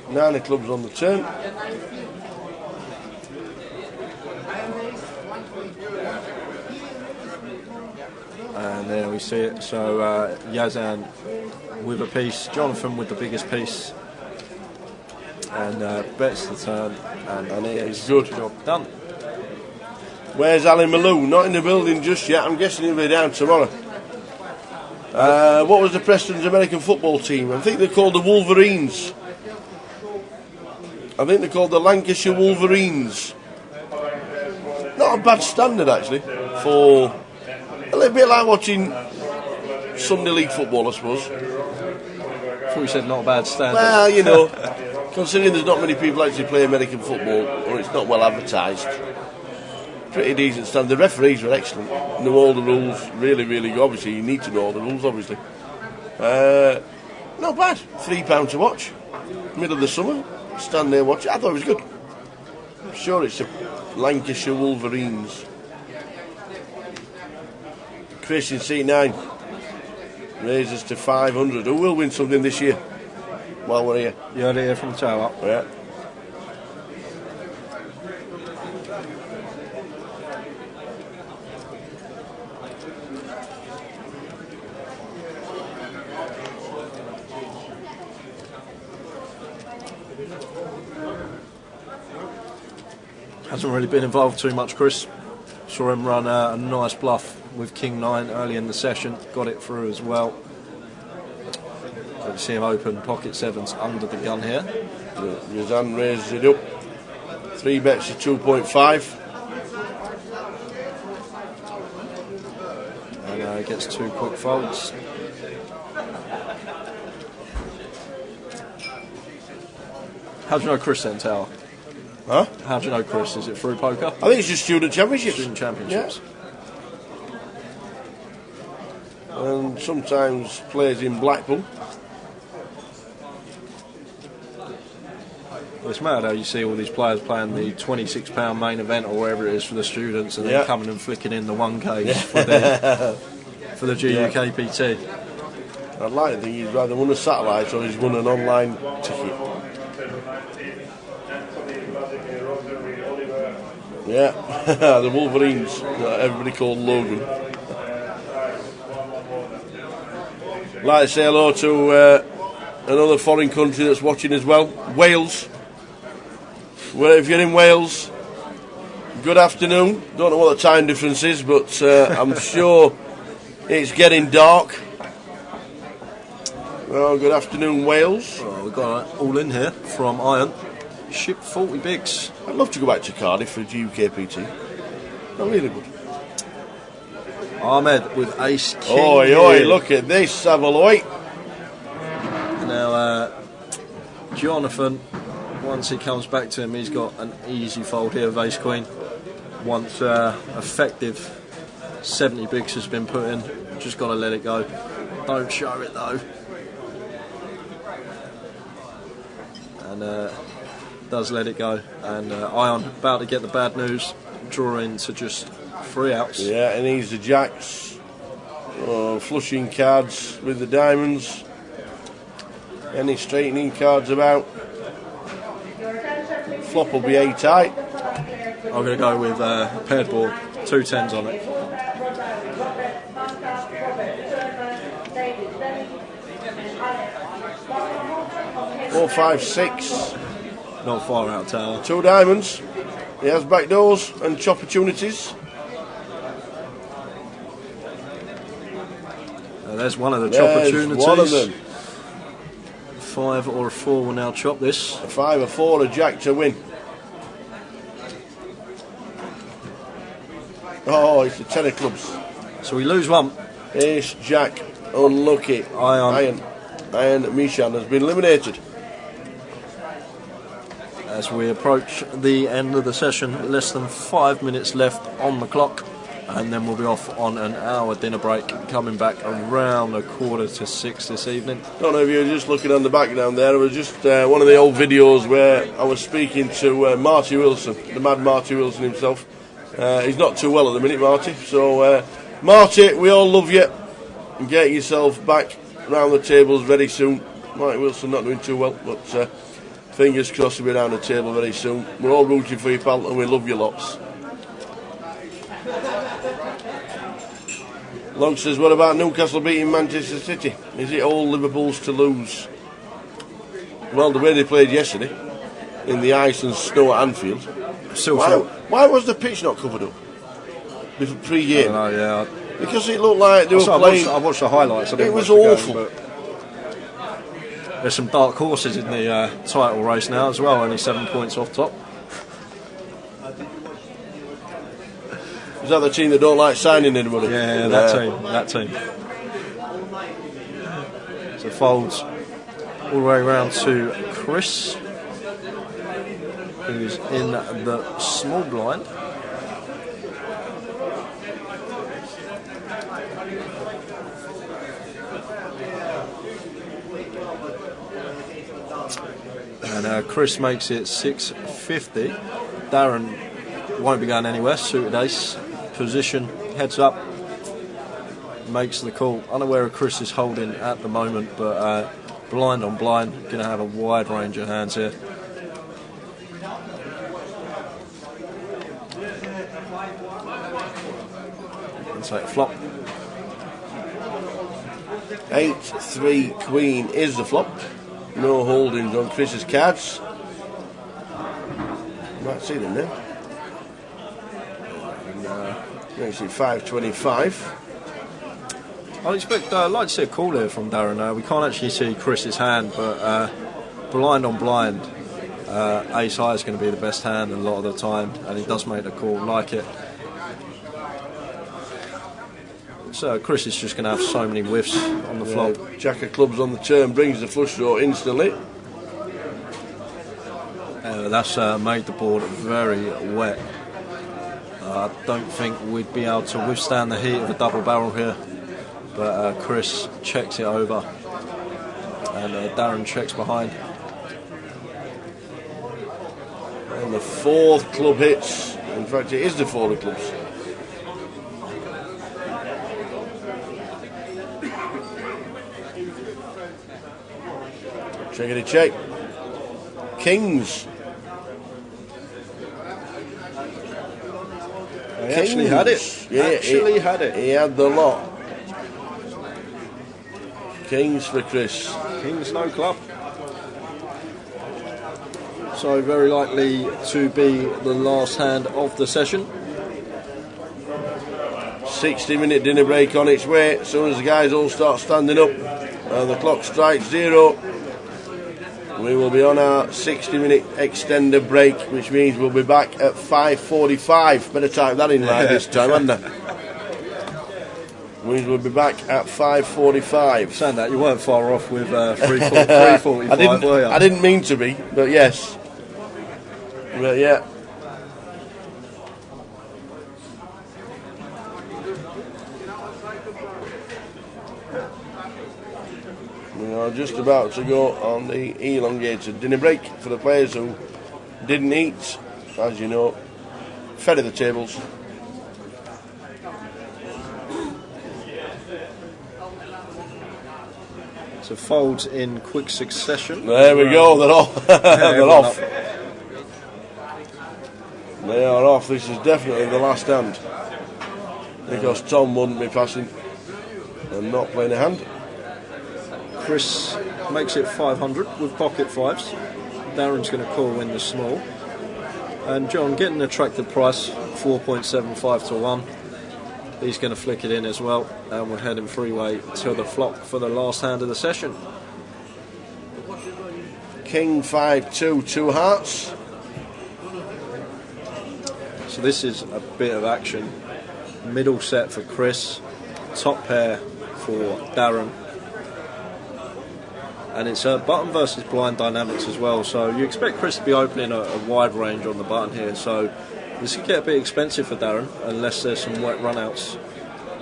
9 of clubs on the turn. And there we see it. So Yazan with a piece, Jonathan with the biggest piece, and bets the turn, and it gets is good. Job done. Where's Ali Malou? Not in the building just yet. I'm guessing he'll be down tomorrow. What was the Preston's American football team? I think they're called the Wolverines. I think they're called the Lancashire Wolverines. Not a bad standard actually for a little bit like watching Sunday League football, I suppose. I thought you said not a bad standard. Well, you know, considering there's not many people actually play American football, or it's not well advertised, pretty decent standard. The referees were excellent, know all the rules, really, really good. Obviously, you need to know all the rules, obviously. Not bad. £3 to watch, middle of the summer, stand there watch it. I thought it was good. I'm sure it's the Lancashire Wolverines. Christian C9 raises to 500. Who will win something this year? While we're here. You heard it here from the tower. Yeah. Hasn't really been involved too much, Chris. Saw him run a nice bluff with King 9 early in the session. Got it through as well. You see him open pocket sevens under the gun here. Yazan raises it up. 3 bets to 2.5. And gets 2 quick folds. How do you know Chris then, Tower? Huh? How do you know Chris? Is it through poker? I think it's just student championships. Student championships. Yeah. And sometimes plays in Blackpool. It's mad how you see all these players playing the £26 main event or wherever it is for the students, and then coming and flicking in the 1Ks for the GUKPT. I'd like to think he's either won a satellite or he's won an online ticket. Yeah, the Wolverines, everybody called Logan. I'd like to say hello to another foreign country that's watching as well, Wales. Well, if you're in Wales, good afternoon. Don't know what the time difference is, but I'm sure it's getting dark. Well, good afternoon, Wales. Well, we've got all in here from Iron. Ship 40 bigs. I'd love to go back to Cardiff for GUKPT. Not really good. Ahmed with ace king. Oi, oi, look at this, Savaloy. Now, Jonathan, once he comes back to him, he's got an easy fold here of ace queen. Once effective 70 bigs has been put in, just got to let it go. Don't show it though. And does let it go. And Ion about to get the bad news, drawing to just 3 outs. Yeah, and he's the jacks. Flushing cards with the diamonds. Any straightening cards about. Flop will be 8 tight. I'm going to go with a paired board, 2 10s on it. 4, 5, 6. Not far out, Tower. 2 diamonds. He has back doors and opportunities. There's one of the chop opportunities. One of them. 5 or a 4 will now chop this. A 5, a 4, a jack to win. Oh, it's the 10 of clubs. So we lose 1. Ace, jack, unlucky. Iron Mishan has been eliminated. As we approach the end of the session, less than 5 minutes left on the clock, and then we'll be off on an hour dinner break, coming back around 5:45 this evening. Don't know if you were just looking on the background there. It was just one of the old videos where I was speaking to Marty Wilson, the mad Marty Wilson himself. He's not too well at the minute, Marty. So, Marty, we all love you. And get yourself back round the tables very soon. Marty Wilson not doing too well, but fingers crossed he'll be round the table very soon. We're all rooting for you, pal, and we love you lots. Long says, what about Newcastle beating Manchester City? Is it all Liverpool's to lose? Well, the way they played yesterday, in the ice and snow at Anfield, why was the pitch not covered up pre-game? I don't know, yeah. Because it looked like they were playing. I watched the highlights. It was awful. There's some dark horses in the title race now as well, only 7 points off top. Is that the team that don't like signing anybody? Yeah, that team. So folds all the way around to Chris, who's in the small blind. And Chris makes it 650. Darren won't be going anywhere. Suited ace position, heads up, makes the call. Unaware of Chris is holding at the moment, but blind on blind, going to have a wide range of hands here. And take a flop. 8-3 Queen is the flop. No holdings on Chris's cards. You might see them there. And, see 525. I'd like to see a call here from Darren. We can't actually see Chris's hand, but blind on blind, ace high is going to be the best hand a lot of the time, and he does make the call, like it. So Chris is just going to have so many whiffs on the flop. Jack of clubs on the turn brings the flush draw instantly. That's made the board very wet. I don't think we'd be able to withstand the heat of a double barrel here. But Chris checks it over, and Darren checks behind. And the fourth club hits. In fact, it is the four of clubs. Checkity check. Kings. He actually had it. Yeah, had it. He had the lot. Kings for Chris. Kings no club. So very likely to be the last hand of the session. 60-minute dinner break on its way. As soon as the guys all start standing up and the clock strikes 0, we will be on our 60-minute extended break, which means we'll be back at 5:45. Better type that in right this time, hadn't I? We'll be back at 5:45. Saying that, you weren't far off with 3:45, were you? I didn't mean to be, but yes. But yeah. We are just about to go on the elongated dinner break for the players who didn't eat. As you know, fed of the tables. So folds in quick succession. There we go, they're off. They're off. They are off. This is definitely the last hand, because Tom wouldn't be passing and not playing a hand. Chris makes it 500 with pocket fives. Darren's going to call in the small. And John getting an attractive price, 4.75 to 1. He's going to flick it in as well, and we're heading freeway to the flop for the last hand of the session. King 5-2, 2 hearts. So this is a bit of action. Middle set for Chris, top pair for Darren. And it's button versus blind dynamics as well, so you expect Chris to be opening a wide range on the button here, so this could get a bit expensive for Darren unless there's some wet runouts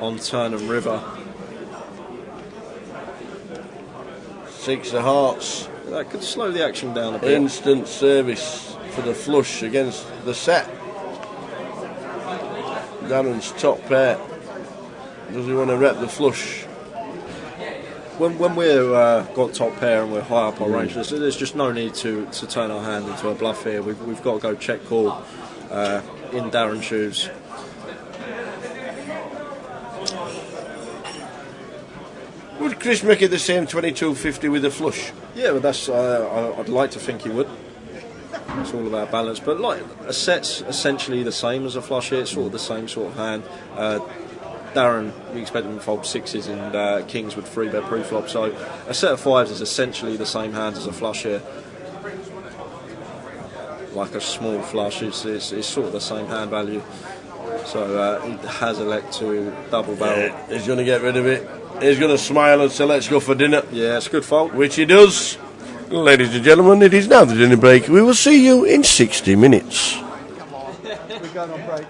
on turn and river. 6 of hearts. That could slow the action down a bit. Instant service for the flush against the set. Darren's top pair. Does he want to rep the flush? When we're got top pair and we're high up our range, there's just no need to turn our hand into a bluff here. We've got to go check call in Darren's shoes. Would Chris make it the same 22.50 with a flush? Yeah, but that's I'd like to think he would. It's all about balance, but like a set's essentially the same as a flush here. It's sort of the same sort of hand. Darren, we expect him to fold 6s and kings with 3-bet pre-flop. So a set of 5s is essentially the same hand as a flush here. Like a small flush, it's sort of the same hand value. So he has elected to double barrel. Yeah, he's going to get rid of it. He's going to smile and say, let's go for dinner. Yeah, it's a good fold. Which he does. Ladies and gentlemen, it is now the dinner break. We will see you in 60 minutes. We're going on break.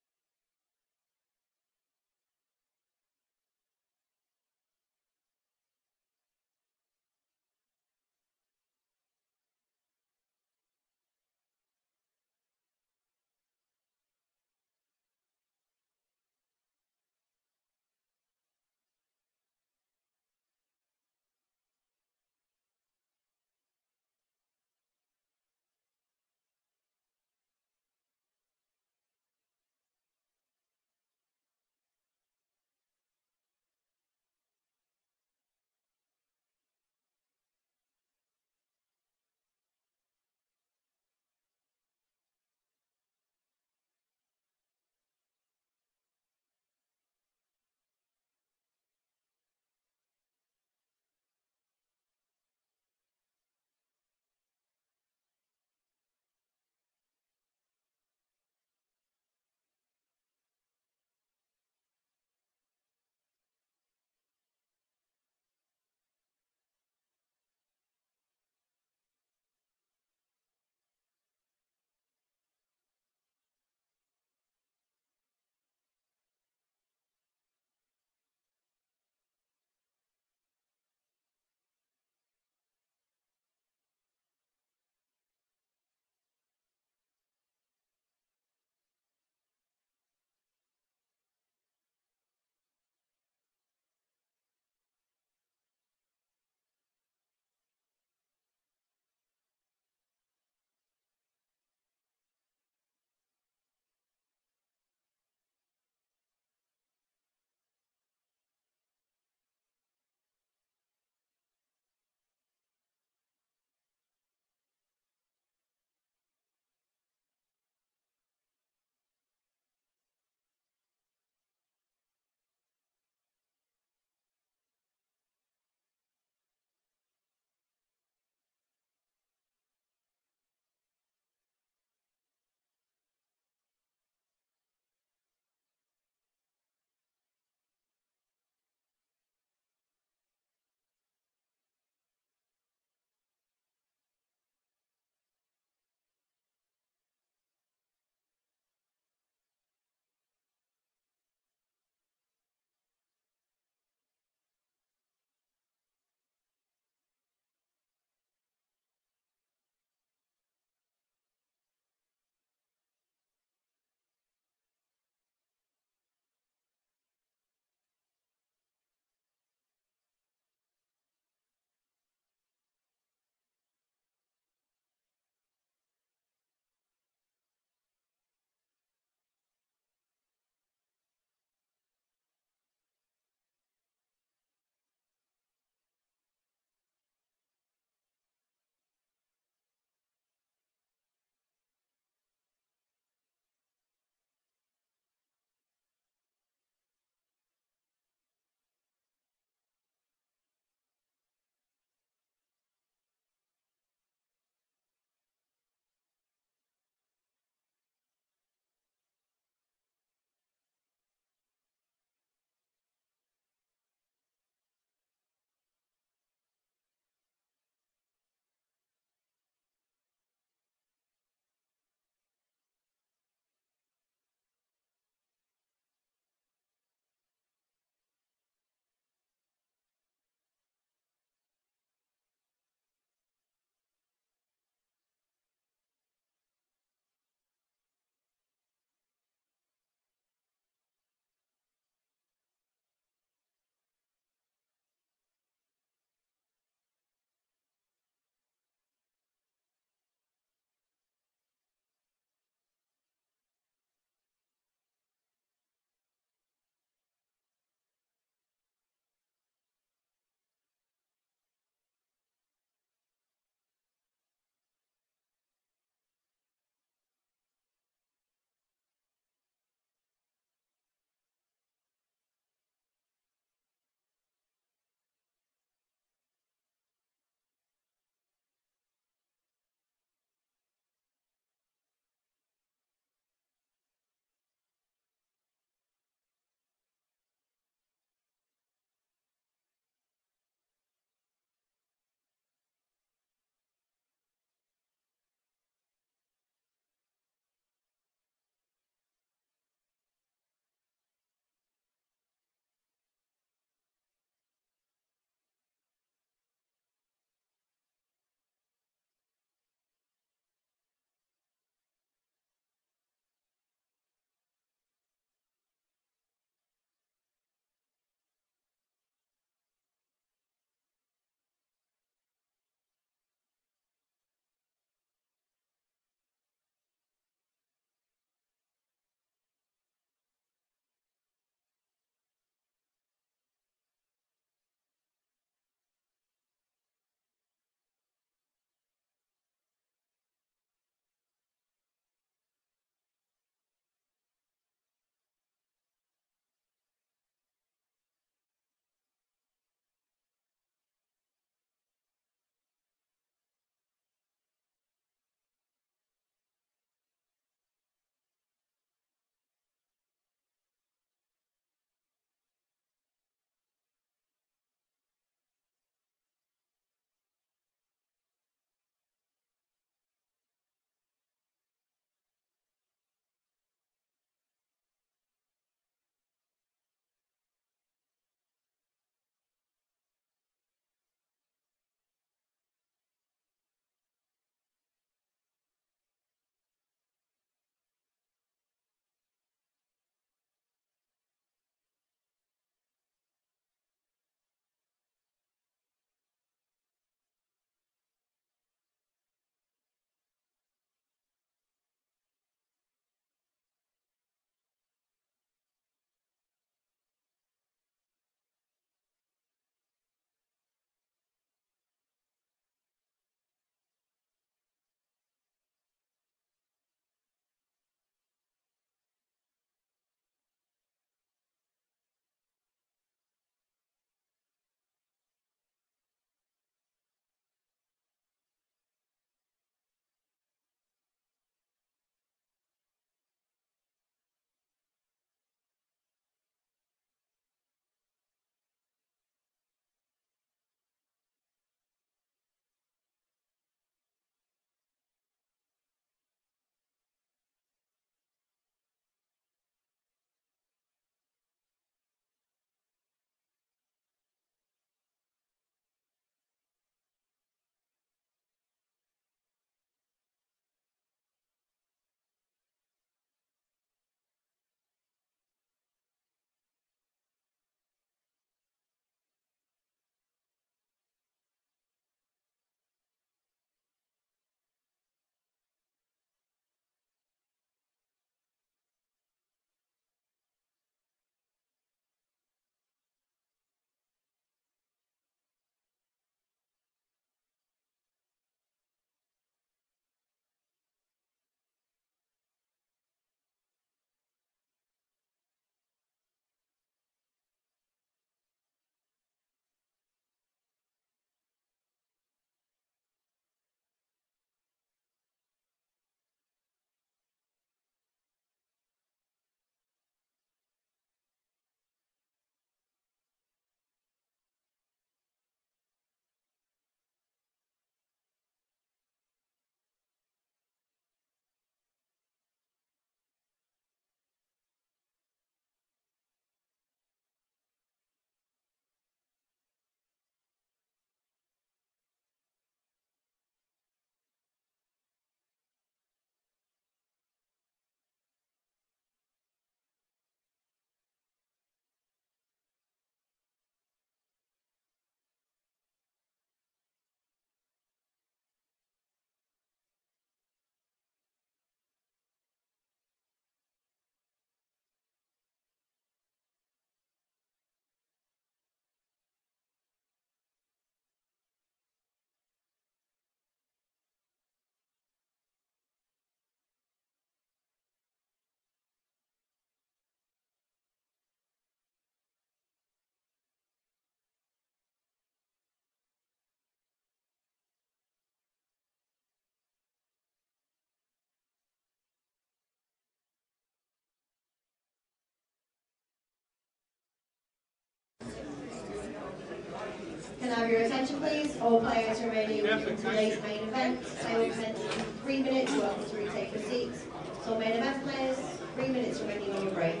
can I have your attention please? All players remaining in today's main event. Sale commences in 3 minutes. You're welcome to retake your seats. So main event players, 3 minutes remaining on your break.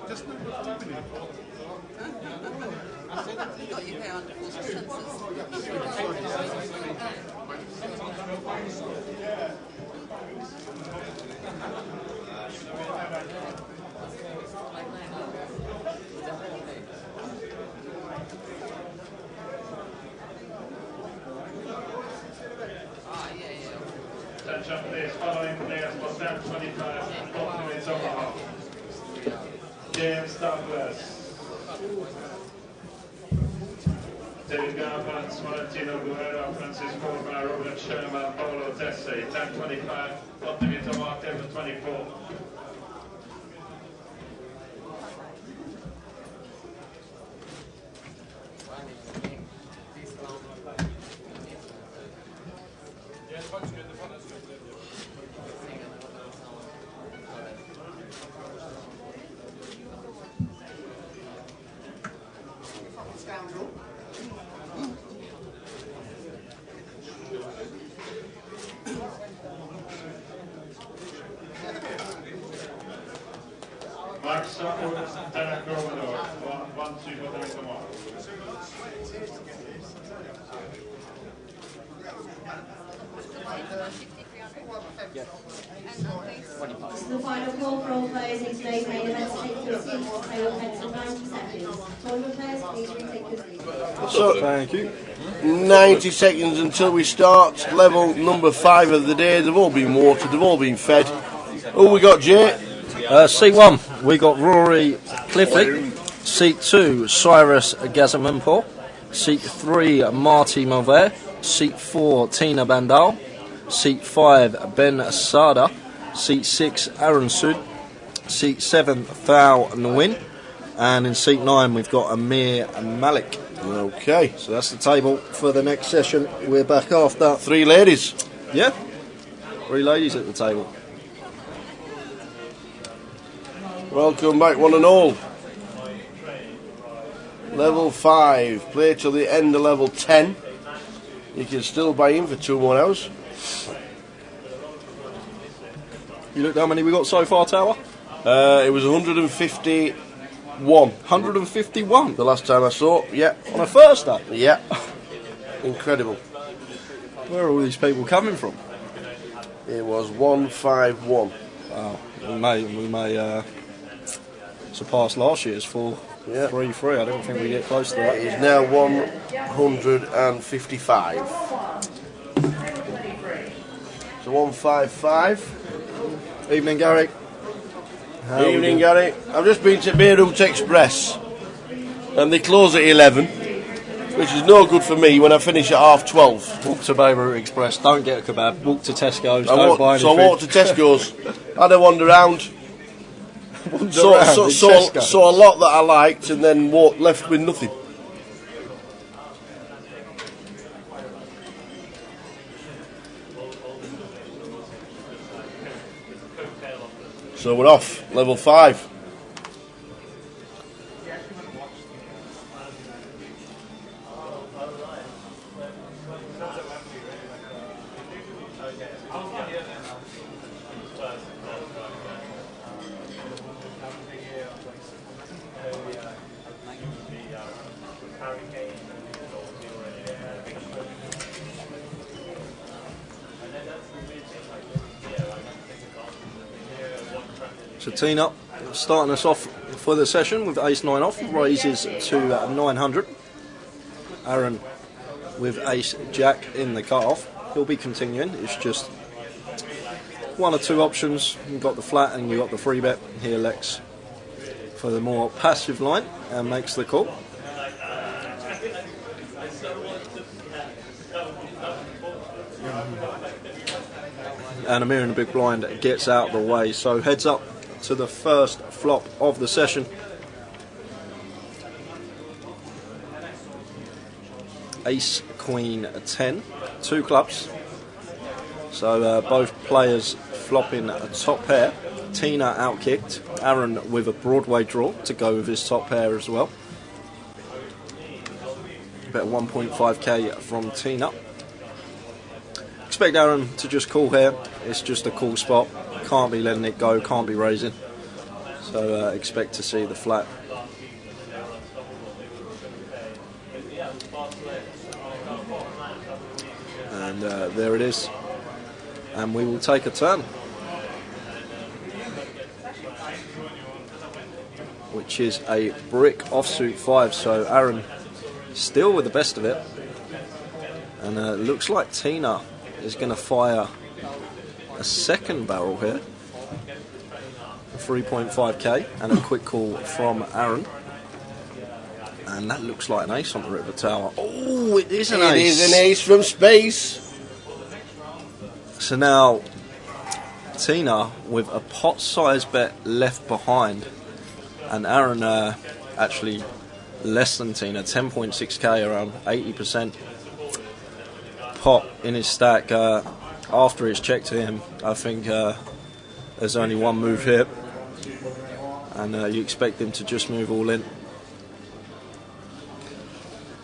Just not 2 minutes. You got your hair under false pretenses. Attention please, following players for stand 25, 4 minutes over half. James Douglas, David Garvans, Valentino Guerra, Francisco Omar, Robert Sherman, Paulo Tesse, 10:25, 40 minutes over half, table 24. Mark Support, Derek Romanov, 1-2 for the tomorrow. This is the final call for all players in today's main event to take your seats. They will head to 90 seconds. Tournament players, please retake your seats. So, thank you. 90 seconds until we start. Level number 5 of the day. They've all been watered, they've all been fed. Oh, we got Jay. Seat 1, we got Rory Clifford. Seat 2, Cyrus Gazamanpour. Seat 3, Marty Mulvey. Seat 4, Tina Bandal. Seat 5, Ben Sada. Seat 6, Aaron Sud. Seat 7, Thao Nguyen. And in seat 9, we've got Amir Malik. Okay. So that's the table for the next session. We're back after. 3 ladies. Yeah. 3 ladies at the table. Welcome back, one and all. Level 5. Play till the end of level 10. You can still buy in for 2 more hours. You look how many we got so far, Tower? It was 151. 151? The last time I saw it, yeah. On a Thursday? Yeah. Incredible. Where are all these people coming from? It was 151. Wow. We may surpass last year's 4-3-3. I don't think we get close to that. It is now 155. So 155. Evening, Gary. Evening, Gary. I've just been to Beirut Express and they close at 11, which is no good for me when I finish at 12:30. Walk to Beirut Express, don't get a kebab. Walk to Tesco's, I walked to Tesco's, had a wander around. So a lot that I liked and then left with nothing. So we're off, level 5. So Tina, starting us off for the session with ace-9 off, raises to 900. Aaron with ace-jack in the cut-off. He'll be continuing, it's just 1 or 2 options. You've got the flat and you've got the free bet. He elects for the more passive line and makes the call. And Amir in the big blind gets out of the way, so heads up to the first flop of the session. Ace, Queen, 10, 2 clubs. So both players flopping a top pair. Tina outkicked. Aaron with a Broadway draw to go with his top pair as well. Bet 1.5k from Tina. Expect Aaron to just call here. It's just a cool spot. Can't be letting it go, can't be raising. So expect to see the flat. And there it is. And we will take a turn. Which is a brick offsuit 5. So Aaron still with the best of it. And it looks like Tina is going to fire a second barrel here. 3.5k and a quick call from Aaron. And that looks like an ace on the river tower. Oh, it is an ace. It is an ace from space. So now Tina with a pot size bet left behind. And Aaron actually less than Tina, 10.6k, around 80% pot in his stack. After it's checked to him, I think there's only one move here. And you expect him to just move all in.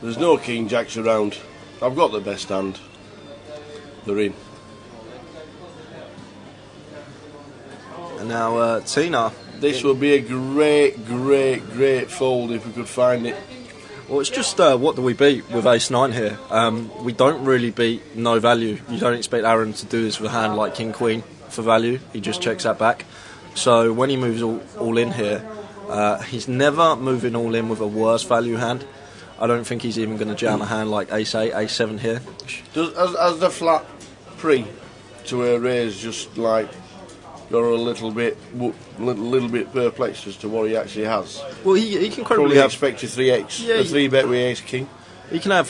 There's no king jacks around. I've got the best hand. They're in. And now Tina. This will be a great fold if we could find it. Well, it's just what do we beat with ace-9 here? We don't really beat no value. You don't expect Aaron to do this with a hand like king-queen for value. He just checks that back. So when he moves all in here, he's never moving all in with a worse value hand. I don't think he's even going to jam a hand like ace-8, ace-7 here. As the flat pre to a raise, just like you're a little bit perplexed as to what he actually has. Well, he can probably expect your 3x, a 3-bet with ace king. He can have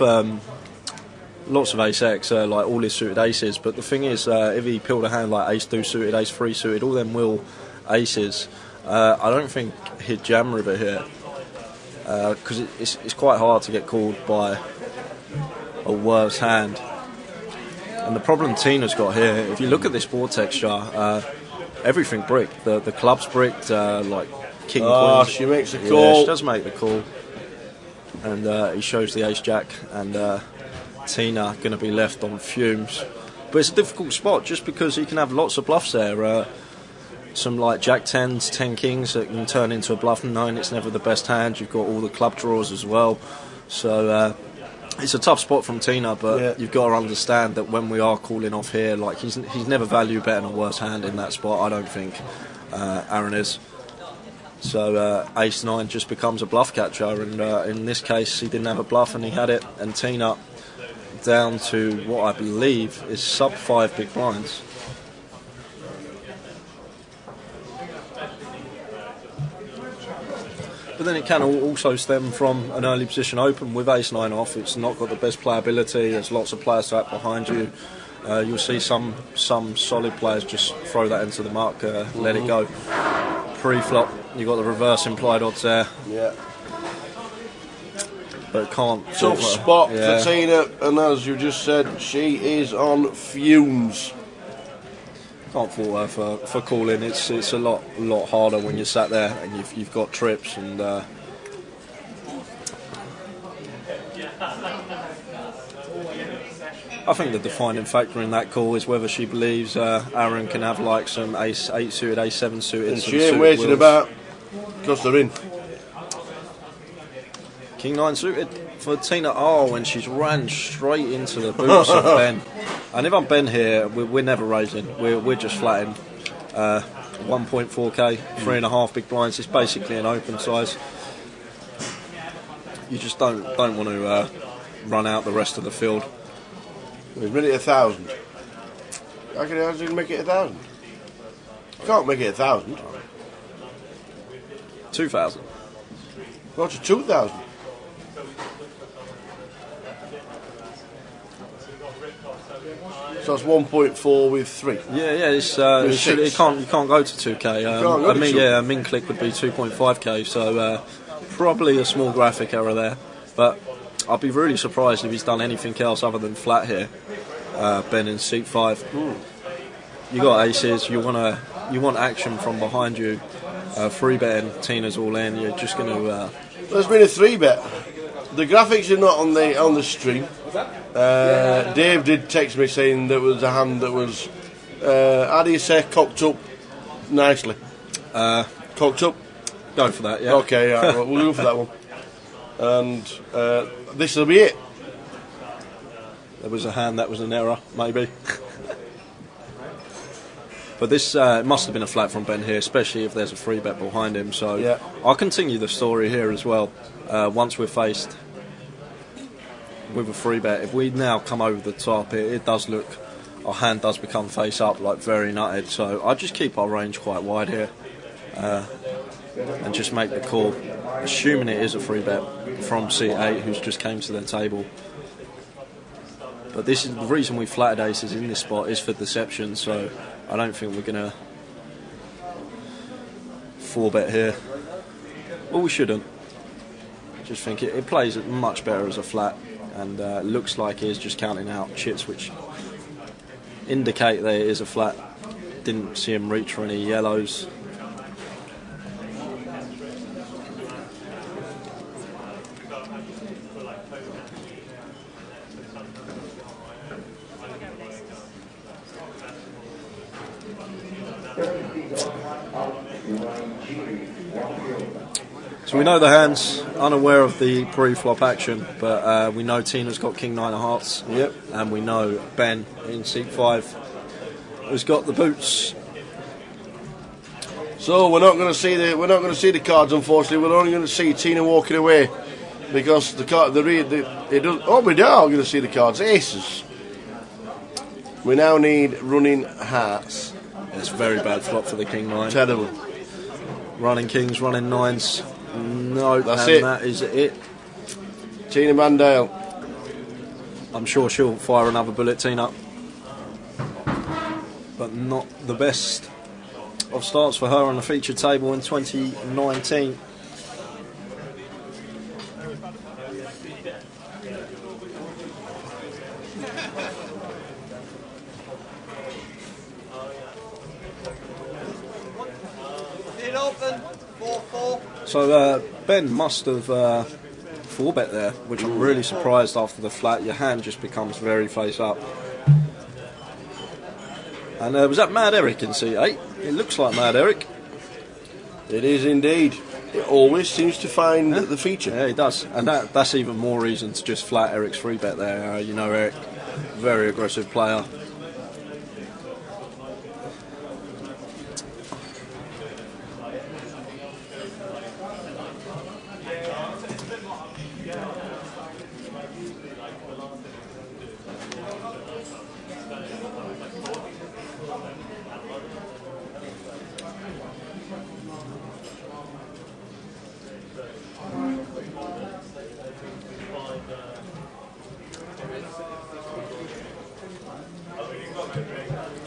lots of ace-x, like all his suited aces, but the thing is, if he peeled a hand like ace-2 suited, ace-3 suited, all them will aces, I don't think he'd jam river here, because it's quite hard to get called by a worse hand. And the problem Tina's got here, if you look at this board texture, everything bricked. The club's bricked, like king, queen. She makes the call. Yeah, she does make the call. And he shows the ace-jack, and Tina going to be left on fumes. But it's a difficult spot just because you can have lots of bluffs there. Some like jack 10s, 10 kings that can turn into a bluff, knowing it's never the best hand. You've got all the club draws as well. So it's a tough spot from Tina, but you've got to understand that when we are calling off here, like he's never value betting a worse hand in that spot. I don't think Aaron is. So ace-9 just becomes a bluff catcher, and in this case he didn't have a bluff and he had it, and Tina down to what I believe is sub 5 big blinds. But then it can also stem from an early position open with ace-9 off. It's not got the best playability. There's lots of players sat behind you. You'll see some solid players just throw that into the mark, let it go. Pre-flop, you've got the reverse implied odds there. Yeah. But can't. Tough spot for Tina, and as you just said, she is on fumes. Can't fault her for calling. It's a lot harder when you're sat there and you've got trips, and I think the defining factor in that call is whether she believes Aaron can have like some ace-8 suited, ace-7 suited. And she ain't waiting about, because they're in. King-9 suited for Tina. Oh, and she's ran straight into the boots of Ben. And if I'm Ben here, we're never raising. We're just flatting. 1.4k, 3.5 big blinds. It's basically an open size. You just don't want to run out the rest of the field. He's made it 1,000. How can he make it 1,000? You can't make it 1,000. 2,000. What's 2,000? So that's 1.4 with 3. Yeah. You can't go to 2k. A min click would be 2.5k. So probably a small graphic error there. But I'd be really surprised if he's done anything else other than flat here. Ben in seat 5. You got aces. You want action from behind you. free betting, Tina's all in. You're just going to. There's been a 3-bet. The graphics are not on the stream. Dave did text me saying there was a hand that was, how do you say, cocked up nicely? Cocked up? Go for that, yeah. Okay, right, well, we'll go for that one. And this will be it. There was a hand that was an error, maybe. But this must have been a flat from Ben here, especially if there's a free bet behind him. So yeah. I'll continue the story here as well. Once we're faced with a free bet, if we now come over the top, it does look, our hand does become face up, like very nutted. So I'll just keep our range quite wide here and just make the call, assuming it is a free bet from C8, who's just came to their table. But this is the reason we flatted aces in this spot is for deception, so I don't think we're going to 4-bet here. Well, we shouldn't. I just think it plays it much better as a flat, and looks like it is just counting out chips which indicate that it is a flat. Didn't see him reach for any yellows. So we know the hand's unaware of the pre-flop action, but we know Tina's got King 9 of hearts. Yep. And we know Ben in seat 5 has got the boots. So we're not going to see the cards, unfortunately. We're only going to see Tina walking away because we are going to see the cards. Aces. We now need running hearts. It's a very bad flop for the King 9. Terrible. Running kings, running nines. No, that's and it. That is it. Tina Mandale. I'm sure she'll fire another bullet, Tina. But not the best of starts for her on the featured table in 2019. So Ben must have 4-bet there, which I'm really surprised after the flat. Your hand just becomes very face up. And was that Mad Eric in C8? It looks like Mad Eric. It is indeed. It always seems to find the feature. Yeah, it does. And that's even more reason to just flat Eric's 3-bet there. You know Eric, very aggressive player.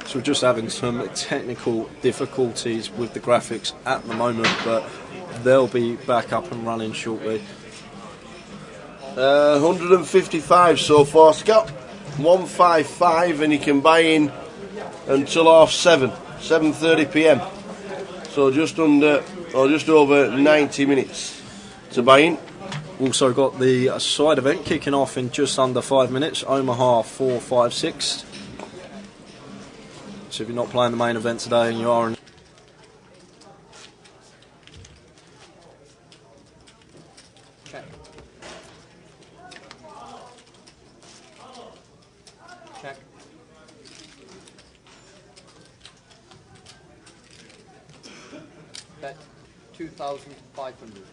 So we're just having some technical difficulties with the graphics at the moment, but they'll be back up and running shortly. 155 so far, Scott. 155, and you can buy in until 7:30 p.m. So just under, or just over 90 minutes to buy in. Also got the side event kicking off in just under 5 minutes. Omaha 456. So if you're not playing the main event today and you are in check. Check. Bet 2,500.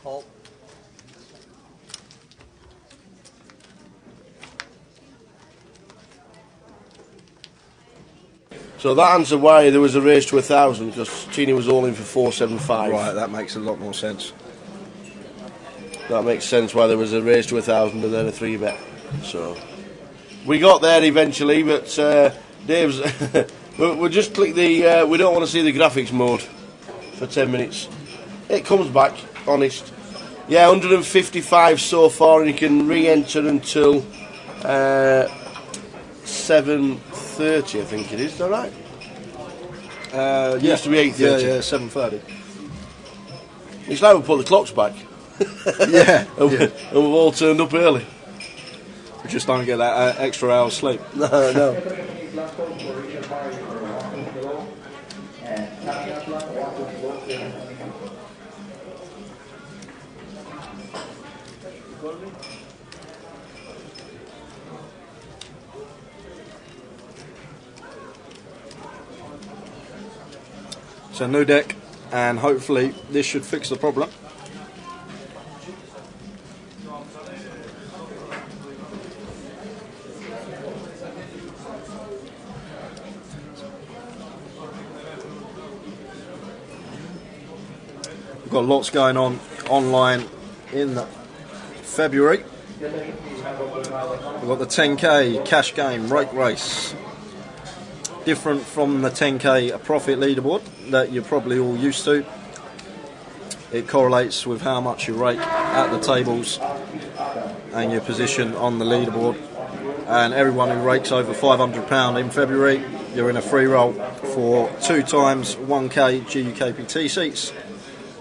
Call. So that answered why there was a raise to 1,000, because Tina was all in for 475. Right, that makes a lot more sense. That makes sense why there was a raise to 1,000 and then a 3-bet. So We got there eventually, but Dave's. We'll just click the. We don't want to see the graphics mode for 10 minutes. It comes back, honest. Yeah, 155 so far, and you can re-enter until 7:30, I think it is. Is that right? It used to be 8:30. Yeah, 7:30. It's like we put the clocks back. Yeah, and we've all turned up early. We just don't get that extra hour's sleep. No. So new deck, and hopefully this should fix the problem. We've got lots going on online in February. We've got the 10k cash game rake race. Different from the 10k profit leaderboard that you're probably all used to. It correlates with how much you rake at the tables and your position on the leaderboard. And everyone who rakes over £500 in February, you're in a free roll for 2 times 1k GUKPT seats.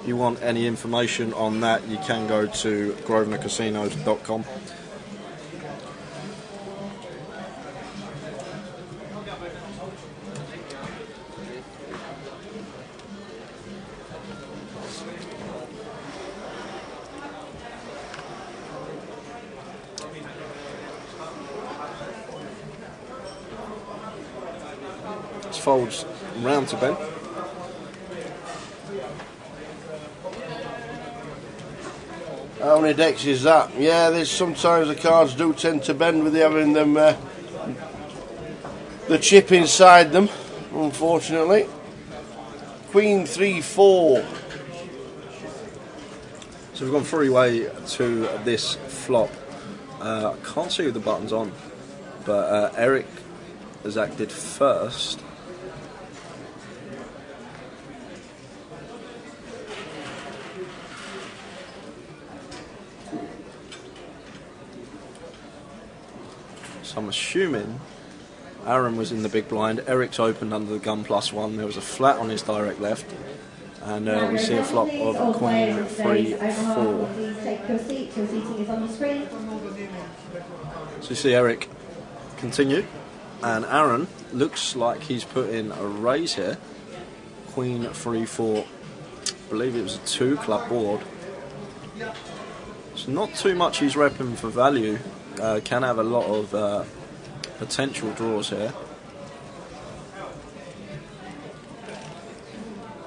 If you want any information on that, you can go to grosvenorcasinos.com. This folds round to Ben. How many decks is that? Yeah, there's sometimes the cards do tend to bend with having them the chip inside them, unfortunately. Queen 3-4. So we've gone three-way to this flop. I can't see who the button's on, but Eric has acted first. So I'm assuming Aaron was in the big blind. Eric's opened under the gun +1. There was a flat on his direct left. And we see a flop of Queen 3-4. So you see Eric continue. And Aaron looks like he's put in a raise here. Queen 3-4. I believe it was a 2-club board. So not too much he's repping for value. Can have a lot of potential draws here.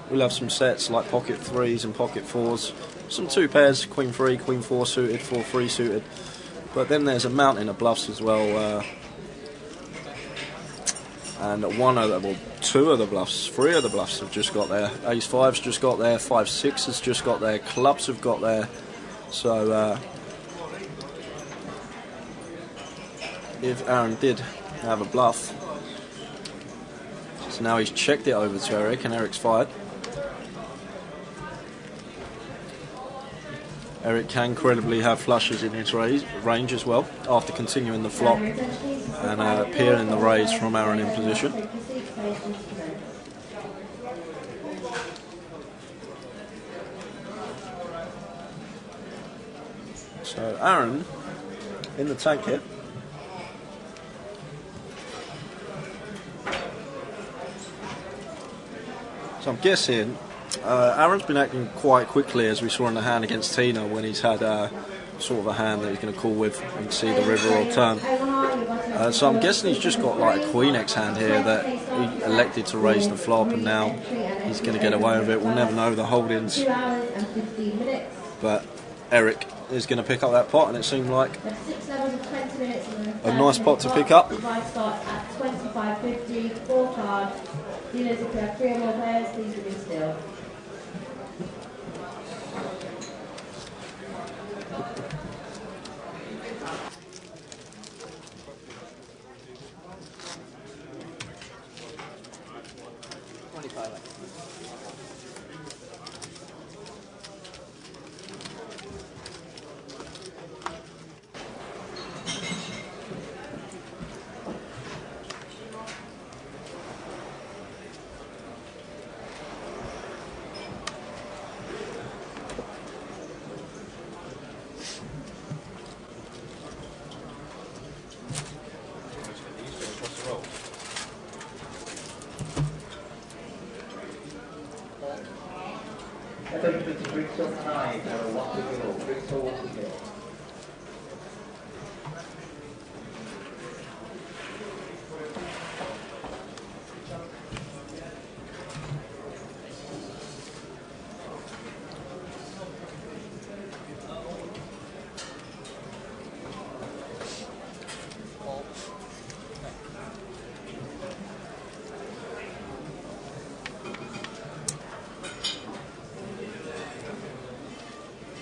We'll have some sets like pocket 3s and pocket 4s. Some 2 pairs, Queen 3, Queen 4 suited, 4-3 suited. But then there's a mountain of bluffs as well. And 2 of the bluffs, 3 of the bluffs have just got there. Ace 5's just got there, 5-6 has just got there, clubs have got there. So if Aaron did have a bluff, so now he's checked it over to Eric, and Eric's fired. Eric can credibly have flushes in his range as well, after continuing the flop and appearing the raise from Aaron in position. So Aaron in the tank here. So I'm guessing Aaron's been acting quite quickly, as we saw in the hand against Tina, when he's had sort of a hand that he's going to call with and see the river or turn. So I'm guessing he's just got like a Queen X hand here that he elected to raise the flop, and now he's going to get away with it. We'll never know the holdings. But Eric is going to pick up that pot, and it seemed like a nice pot to pick up. Dealers, if you have 3 or more players, please remain still. Crystal tonight, one to go. Crystal, one to go.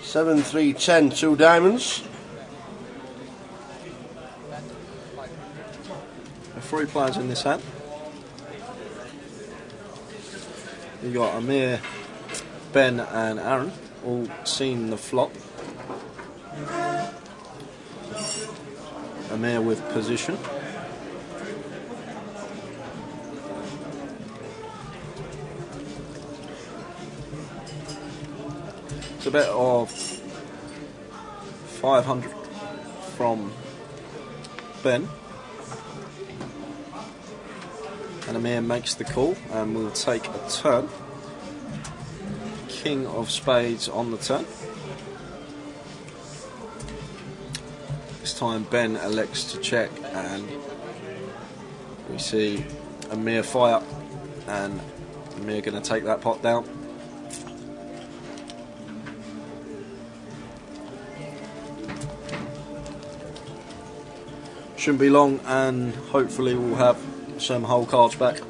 Seven, 3, 10, 2 diamonds. 3 players in this hand. You got Amir, Ben, and Aaron all seen the flop. Amir with position. It's a bet of 500 from Ben. And Amir makes the call and will take a turn. King of spades on the turn. This time Ben elects to check and we see Amir fire and Amir going to take that pot down. Shouldn't be long and hopefully we'll have some whole cards back.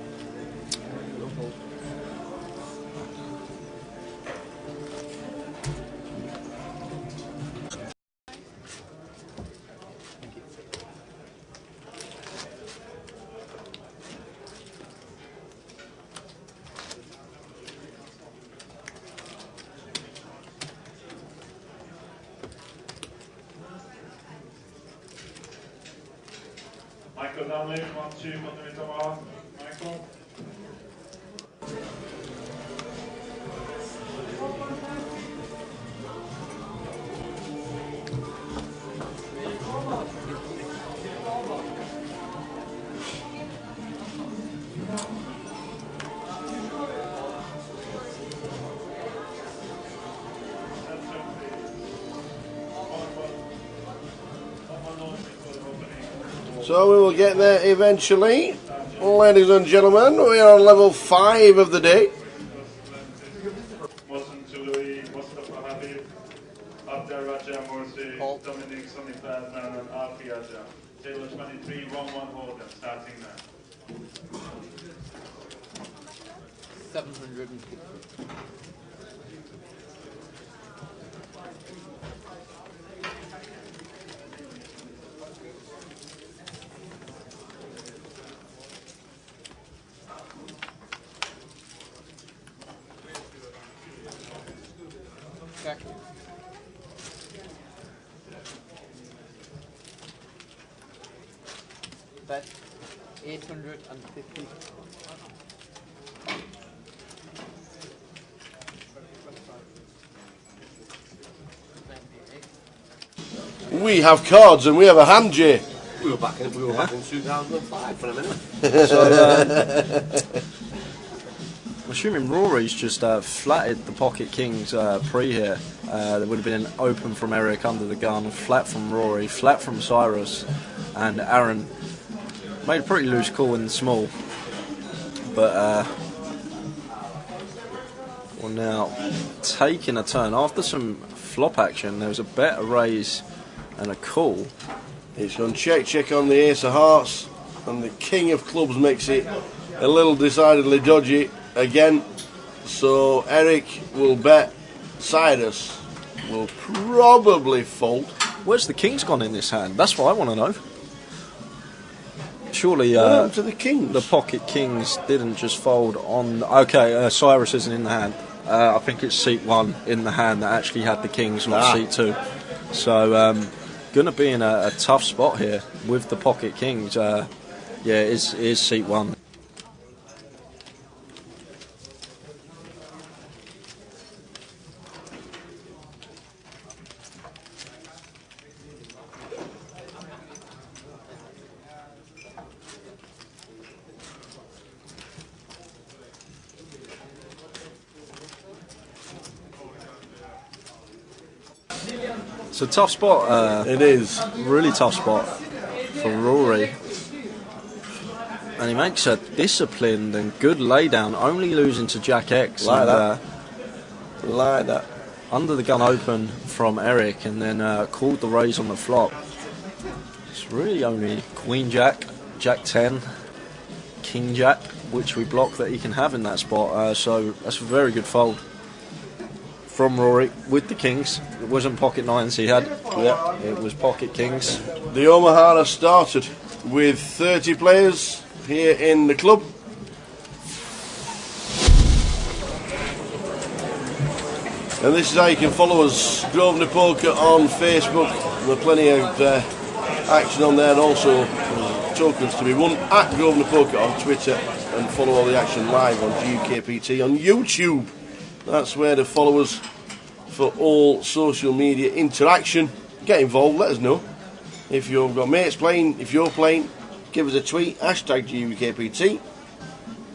Michael Donnelly, 1-2, bottom of R. Michael. So we will get there eventually. Ladies and gentlemen, we are on level 5 of the day. Dominic, Sonny Batman, and Alfie Aja. Table 23, 1-1 hold and starting now. 750. Okay. Bet 850. We have cards and we have a hand, Jay. We were back in 2005 for a minute. So, I'm assuming Rory's just flatted the pocket kings pre here. There would have been an open from Eric under the gun, flat from Rory, flat from Cyrus, and Aaron made a pretty loose call in the small. But well, now taking a turn after some flop action. There was a bet, a raise, and a call. It's going check on the ace of hearts, and the king of clubs makes it a little decidedly dodgy again. So Eric will bet, Cyrus will probably fold. Where's the kings gone in this hand? That's what I want to know. Surely what happened to the kings? The pocket kings didn't just fold on. Okay, Cyrus isn't in the hand. I think it's seat 1 in the hand that actually had the kings, not seat 2. So going to be in a tough spot here with the pocket kings. Yeah, it is seat 1. It's a tough spot. It is. Really tough spot for Rory. And he makes a disciplined and good laydown, only losing to Jack X. Like and, that. Like that. Under the gun open from Eric, and then called the raise on the flop. It's really only Queen Jack, Jack 10, King Jack, which we block that he can have in that spot. So that's a very good fold from Rory with the kings. It wasn't pocket nines he had. Yeah. It was pocket kings. The Omaha has started with 30 players here in the club. And this is how you can follow us, Grosvenor Poker on Facebook. There's plenty of action on there, and also tokens to be won at Grosvenor Poker on Twitter, and follow all the action live on GUKPT on YouTube. That's where to follow us for all social media interaction. Get involved, let us know. If you've got mates playing, if you're playing, give us a tweet, hashtag GUKPT.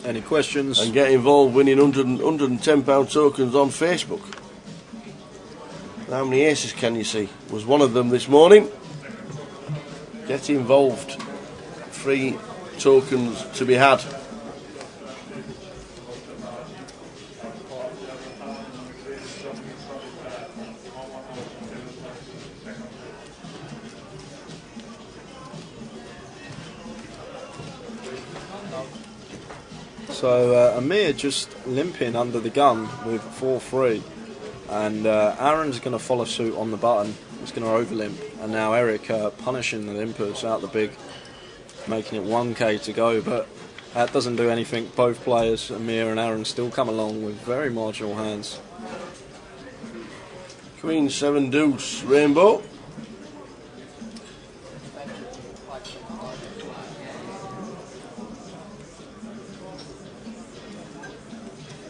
Any questions? And get involved winning £110 tokens on Facebook. How many aces can you see? Was one of them this morning. Get involved. Free tokens to be had. So Amir just limping under the gun with 4-3, and Aaron's going to follow suit on the button. He's going to over limp, and now Eric punishing the limpers out the big, making it 1k to go, but that doesn't do anything. Both players, Amir and Aaron, still come along with very marginal hands. Queen 7 deuce rainbow.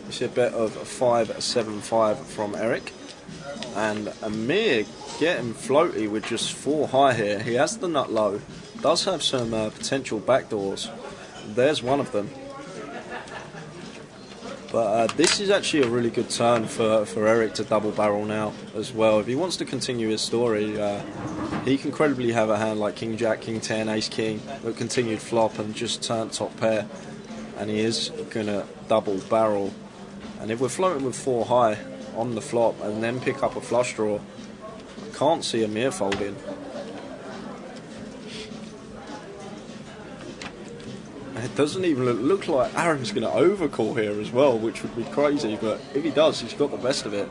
It's a bet of 5-7-5 from Eric, and Amir getting floaty with just 4 high here. He has the nut low, does have some potential backdoors. There's one of them. But this is actually a really good turn for Eric to double barrel now as well. If he wants to continue his story, he can credibly have a hand like King Jack, King 10, Ace King, that continued flop and just turn top pair. And he is going to double barrel. And if we're floating with 4 high on the flop and then pick up a flush draw, I can't see Amir folding. It doesn't even look like Aaron's going to overcall here as well, which would be crazy, but if he does, he's got the best of it.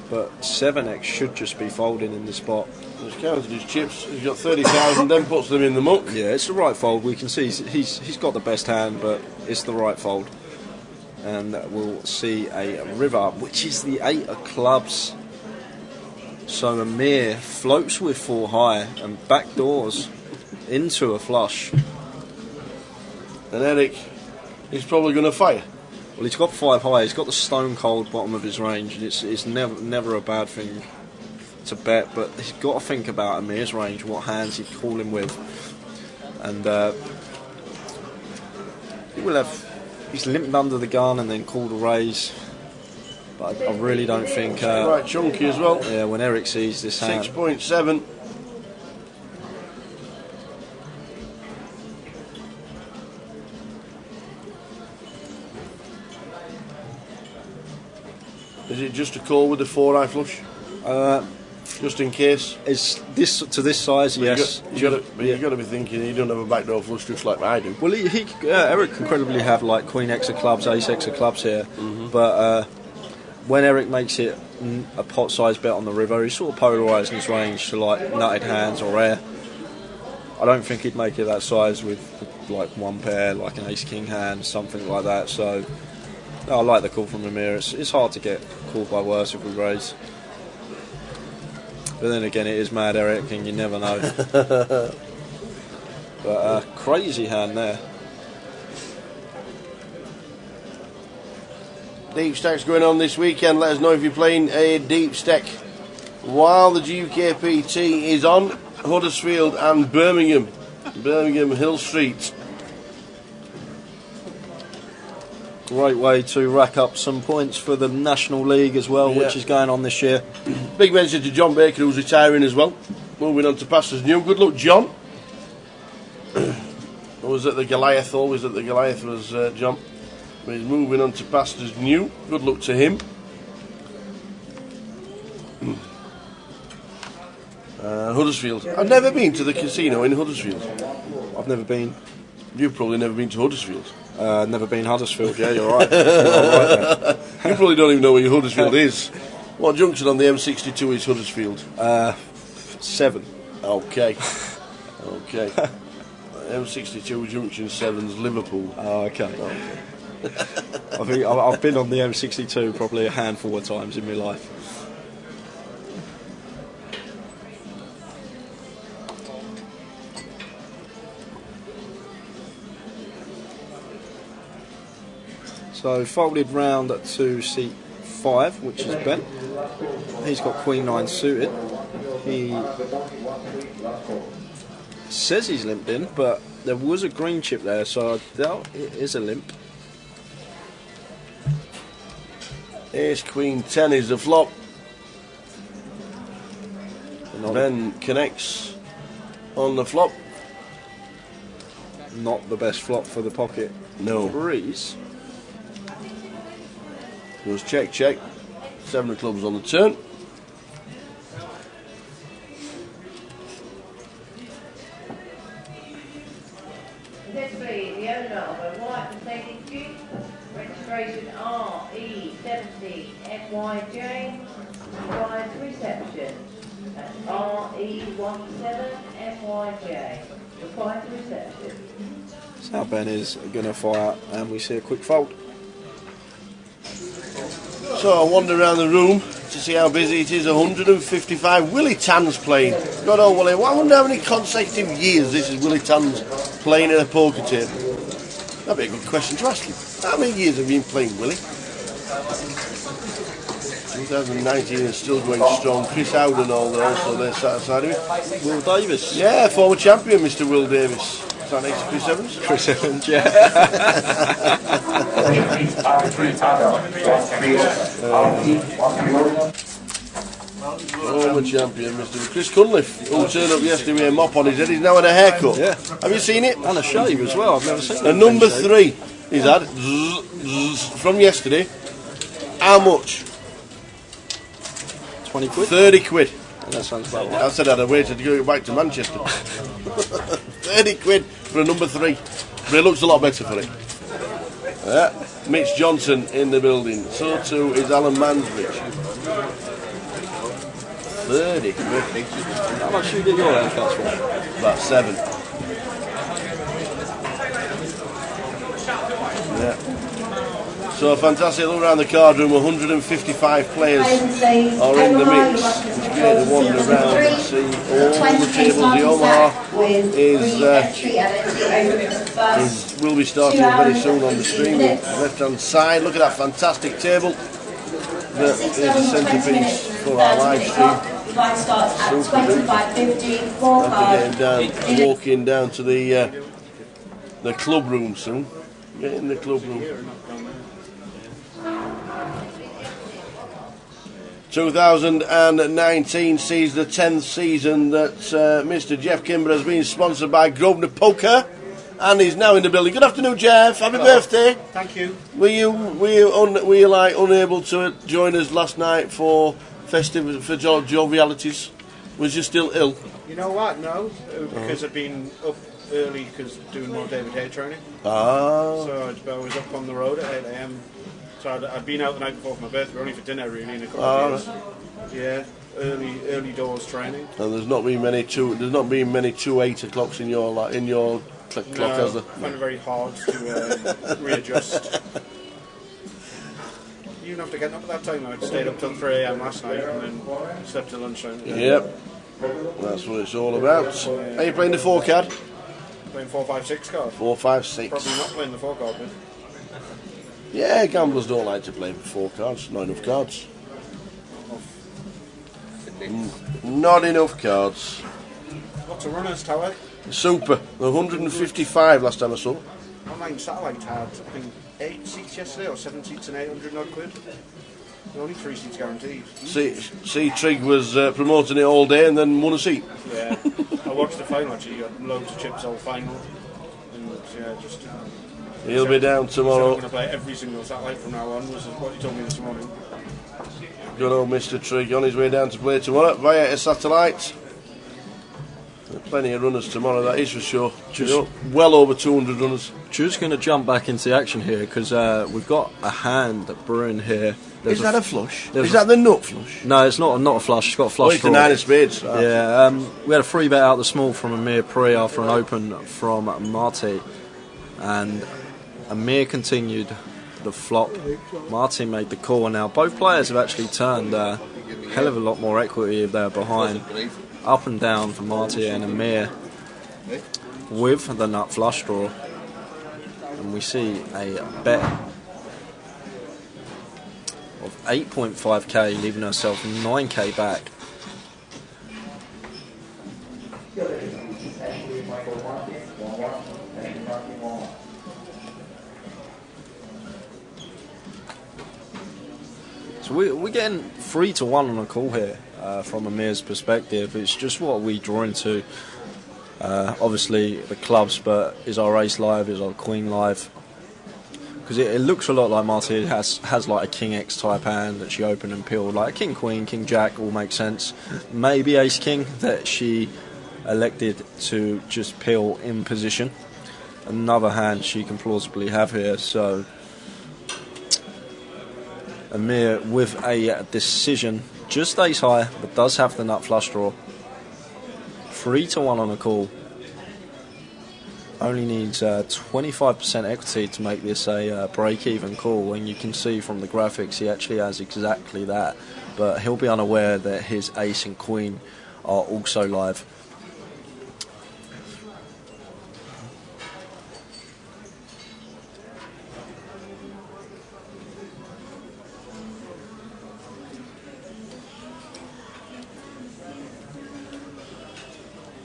But 7x should just be folding in this spot. He's counted his chips, he's got 30,000, then puts them in the muck. Yeah, it's the right fold. We can see he's got the best hand, but it's the right fold. And we'll see a river, which is the 8 of clubs. So Amir floats with 4 high and backdoors into a flush. And Eric is probably going to fire. Well, he's got 5 high. He's got the stone cold bottom of his range. It's never a bad thing to bet, but he's got to think about Amir's range, what hands he'd call him with, and he will have. He's limped under the gun and then called a raise, but I really don't think. Right chunky as well. Yeah, when Eric sees this hand. 6.7. Is it just a call with the 4 high flush? Just in case. Is this to this size? But yes. You've got to be thinking he don't have a backdoor flush just like I do. Well, Eric can credibly have like Queen X of clubs, Ace X of clubs here, but when Eric makes it a pot size bet on the river, he's sort of polarising his range to like nutted hands or rare. I don't think he'd make it that size with like 1 pair, like an Ace King hand, something like that. So I like the call from Amir. It's hard to get called by worse if we raise. But then again, it is Mad Eric, and you never know. But crazy hand there. Deep stacks going on this weekend. Let us know if you're playing a deep stack while the GUKPT is on. Huddersfield and Birmingham Hill Street. Great way to rack up some points for the National League as well, which is going on this year. Big mention to John Baker, who's retiring as well. Moving on to Pastors New. Good luck, John. I was at the Goliath, always at the Goliath was John. He's moving on to Pastors New. Good luck to him. Huddersfield. I've never been to the casino in Huddersfield. I've never been. You've probably never been to Huddersfield. Never been Huddersfield, yeah, you're right. You probably don't even know where Huddersfield is. What junction on the M62 is Huddersfield? 7. Okay. Okay. M62 junction 7's Liverpool. Oh, okay. I think I've been on the M62 probably a handful of times in my life. So folded round to seat 5, which is Ben. He's got Queen 9 suited. He says he's limped in, but there was a green chip there, so I doubt it is a limp. Ace Queen 10 is the flop. Ben connects on the flop. Not the best flop for the pocket. No. Breeze. Goes check, check. 7 of clubs on the turn. Successfully, the owner of a white Mercedes Duke, registration RE70MYJ, provides reception. That's RE17MYJ, requires reception. That's how Ben is going to fire, and we see a quick fold. So I wander around the room to see how busy it is. 155. Willie Tan's playing. God, oh, Willie. I wonder how many consecutive years this is Willie Tan's playing at a poker table. That'd be a good question to ask him. How many years have you been playing, Willie? 2019 is still going strong. Chris Howden also there sat aside of it. Will Davis. Yeah, former champion, Mr. Will Davis. Is that next to Chris Evans? Chris Evans, yeah. Former champion, Mr. Chris Cunliffe, who turned up yesterday with a mop on his head. He's now had a haircut. Yeah. Have you seen it? And a shave as well. I've never seen it. A number 3 he's had from yesterday. How much? 20 quid? 30 quid. That sounds about right. I said I'd have waited to go back to Manchester. 30 quid for a number 3. But it looks a lot better for it. Yeah. Mitch Johnson in the building. So too is Alan Mansbridge. 30 quid. How much do you get your haircuts for? About 7. Yeah. So a fantastic look around the card room. 155 players are in the mix. It's great to wander around and see all the tables. The Omaha will be starting very soon on the stream. Left hand side. Look at that fantastic table. That is the centrepiece for our live stream. After getting down, walking down to the club room soon. Get in the club room. 2019 sees the 10th season that Mr. Jeff Kimber has been sponsored by Grosvenor Poker, and he's now in the building. Good afternoon, Jeff. Happy birthday. Thank you. Were you like unable to join us last night for festive for jovialities? Was you still ill? You know what? No, because I've been up early because doing more David Hay training. Ah. So I was up on the road at 8 a.m. So I'd been out the night before for my birthday, only for dinner really in a couple of days. Yeah, early doors training. And there's not been many 8 o'clocks in your clock, has there? I find it very hard to readjust. You didn't have to get up at that time. I stayed up till 3 a.m. last night and then slept till lunchtime. Yep, that's what it's all about. Are you playing the 4 card? Playing 4, 5, 6 card. 4, 5, 6. Probably not playing the 4 card. Yeah, gamblers don't like to play with 4 cards. Not enough cards. Not enough cards. Lots of runners, Tower. Super. 155 last time I saw. Online satellite had, I think, 8 seats yesterday, or 7 seats and 800 odd quid. There were only 3 seats guaranteed. See, Trigg was promoting it all day and then won a seat. Yeah, I watched the final actually. You got loads of chips all final, and yeah, just. He'll be down tomorrow. I'm going to play every single satellite from now on. Was what he told me this morning. Good old Mr. Trigg on his way down to play tomorrow via a satellite. Plenty of runners tomorrow, that is for sure. Well over 200 runners. Just going to jump back into the action here because we've got a hand brewing here. Is that a flush? Is that the nut flush? No, it's not a flush. It's got a flush draw. It's the 9 of spades. Yeah, we had a free bet out the small from Amir Pri after an open from Marty, and Amir continued the flop. Marty made the call, and now both players have actually turned a hell of a lot more equity if they're behind. Up and down for Marty and Amir with the nut flush draw, and we see a bet of 8.5k, leaving herself 9k back. So we're getting 3-1 on a call here from Amir's perspective. It's just what we draw into. Obviously the clubs, but is our ace live, is our queen live? Because it looks a lot like Marty has like a king X type hand that she opened and peeled, like king queen, king jack, all makes sense. Maybe ace king that she elected to just peel in position. Another hand she can plausibly have here. So Amir with a decision, just ace high, but does have the nut flush draw. 3-1 on a call. Only needs 25% equity to make this a break-even call, and you can see from the graphics he actually has exactly that. But he'll be unaware that his ace and queen are also live.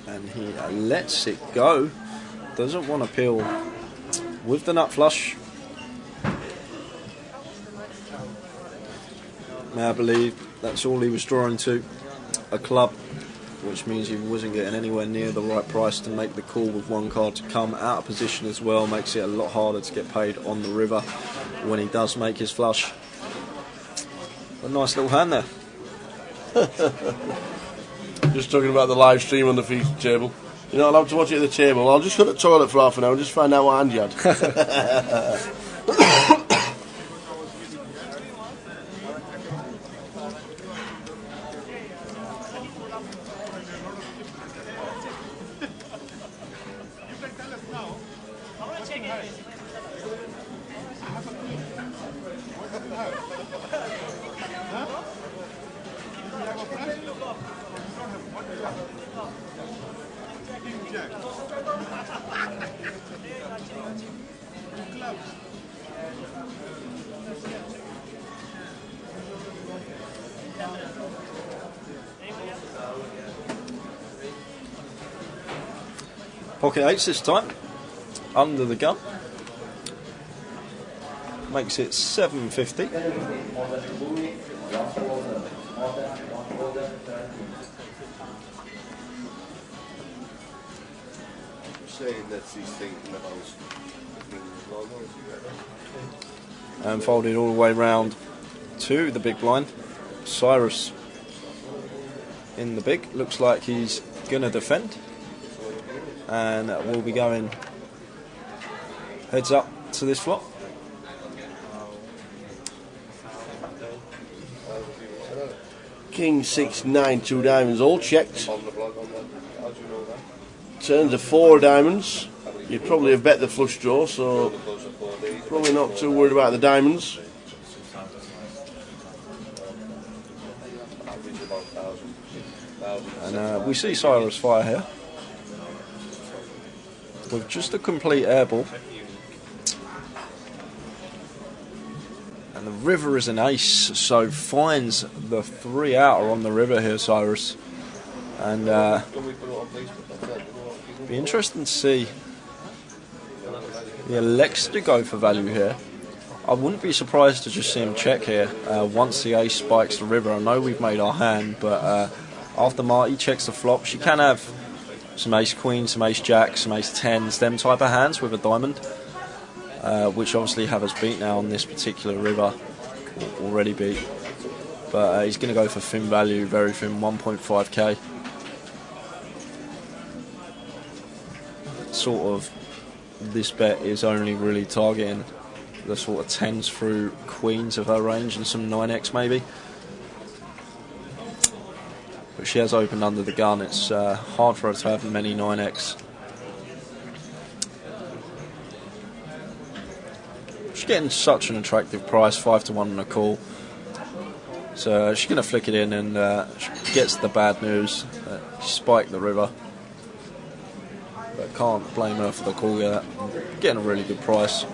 And he lets it go. Doesn't want to peel with the nut flush. I believe that's all he was drawing to. A club, which means he wasn't getting anywhere near the right price to make the call with one card to come out of position as well. Makes it a lot harder to get paid on the river when he does make his flush. A nice little hand there. Just talking about the live stream on the feast table. You're not allowed to watch it at the table. I'll just go to the toilet for half an hour and just find out what hand you had. Pocket eights this time, under the gun. Makes it 750. Saying that she's thinking about and folded all the way round to the big blind. Cyrus in the big, looks like he's going to defend, and we'll be going heads up to this flop. King 6, 9, 2 diamonds, all checked. Turns of 4 diamonds. You'd probably have bet the flush draw, so probably not too worried about the diamonds. And we see Cyrus fire here with just a complete airball. And the river is an ace, so finds the 3 outer on the river here, Cyrus. And be interesting to see. He elects to go for value here. I wouldn't be surprised to just see him check here once the ace spikes the river. I know we've made our hand, but after Marty checks the flop, she can have some ace queen, some ace jack, some ace tens, them type of hands with a diamond, which obviously have us beat now on this particular river, already beat. But he's going to go for thin value, very thin, 1.5k. Sort of, this bet is only really targeting the sort of 10s through queens of her range and some 9x maybe. But she has opened under the gun. It's hard for her to have many 9x. She's getting such an attractive price, 5 to 1 on a call. So she's going to flick it in, and she gets the bad news. She spiked the river. But can't blame her for the call yet. Getting a really good price.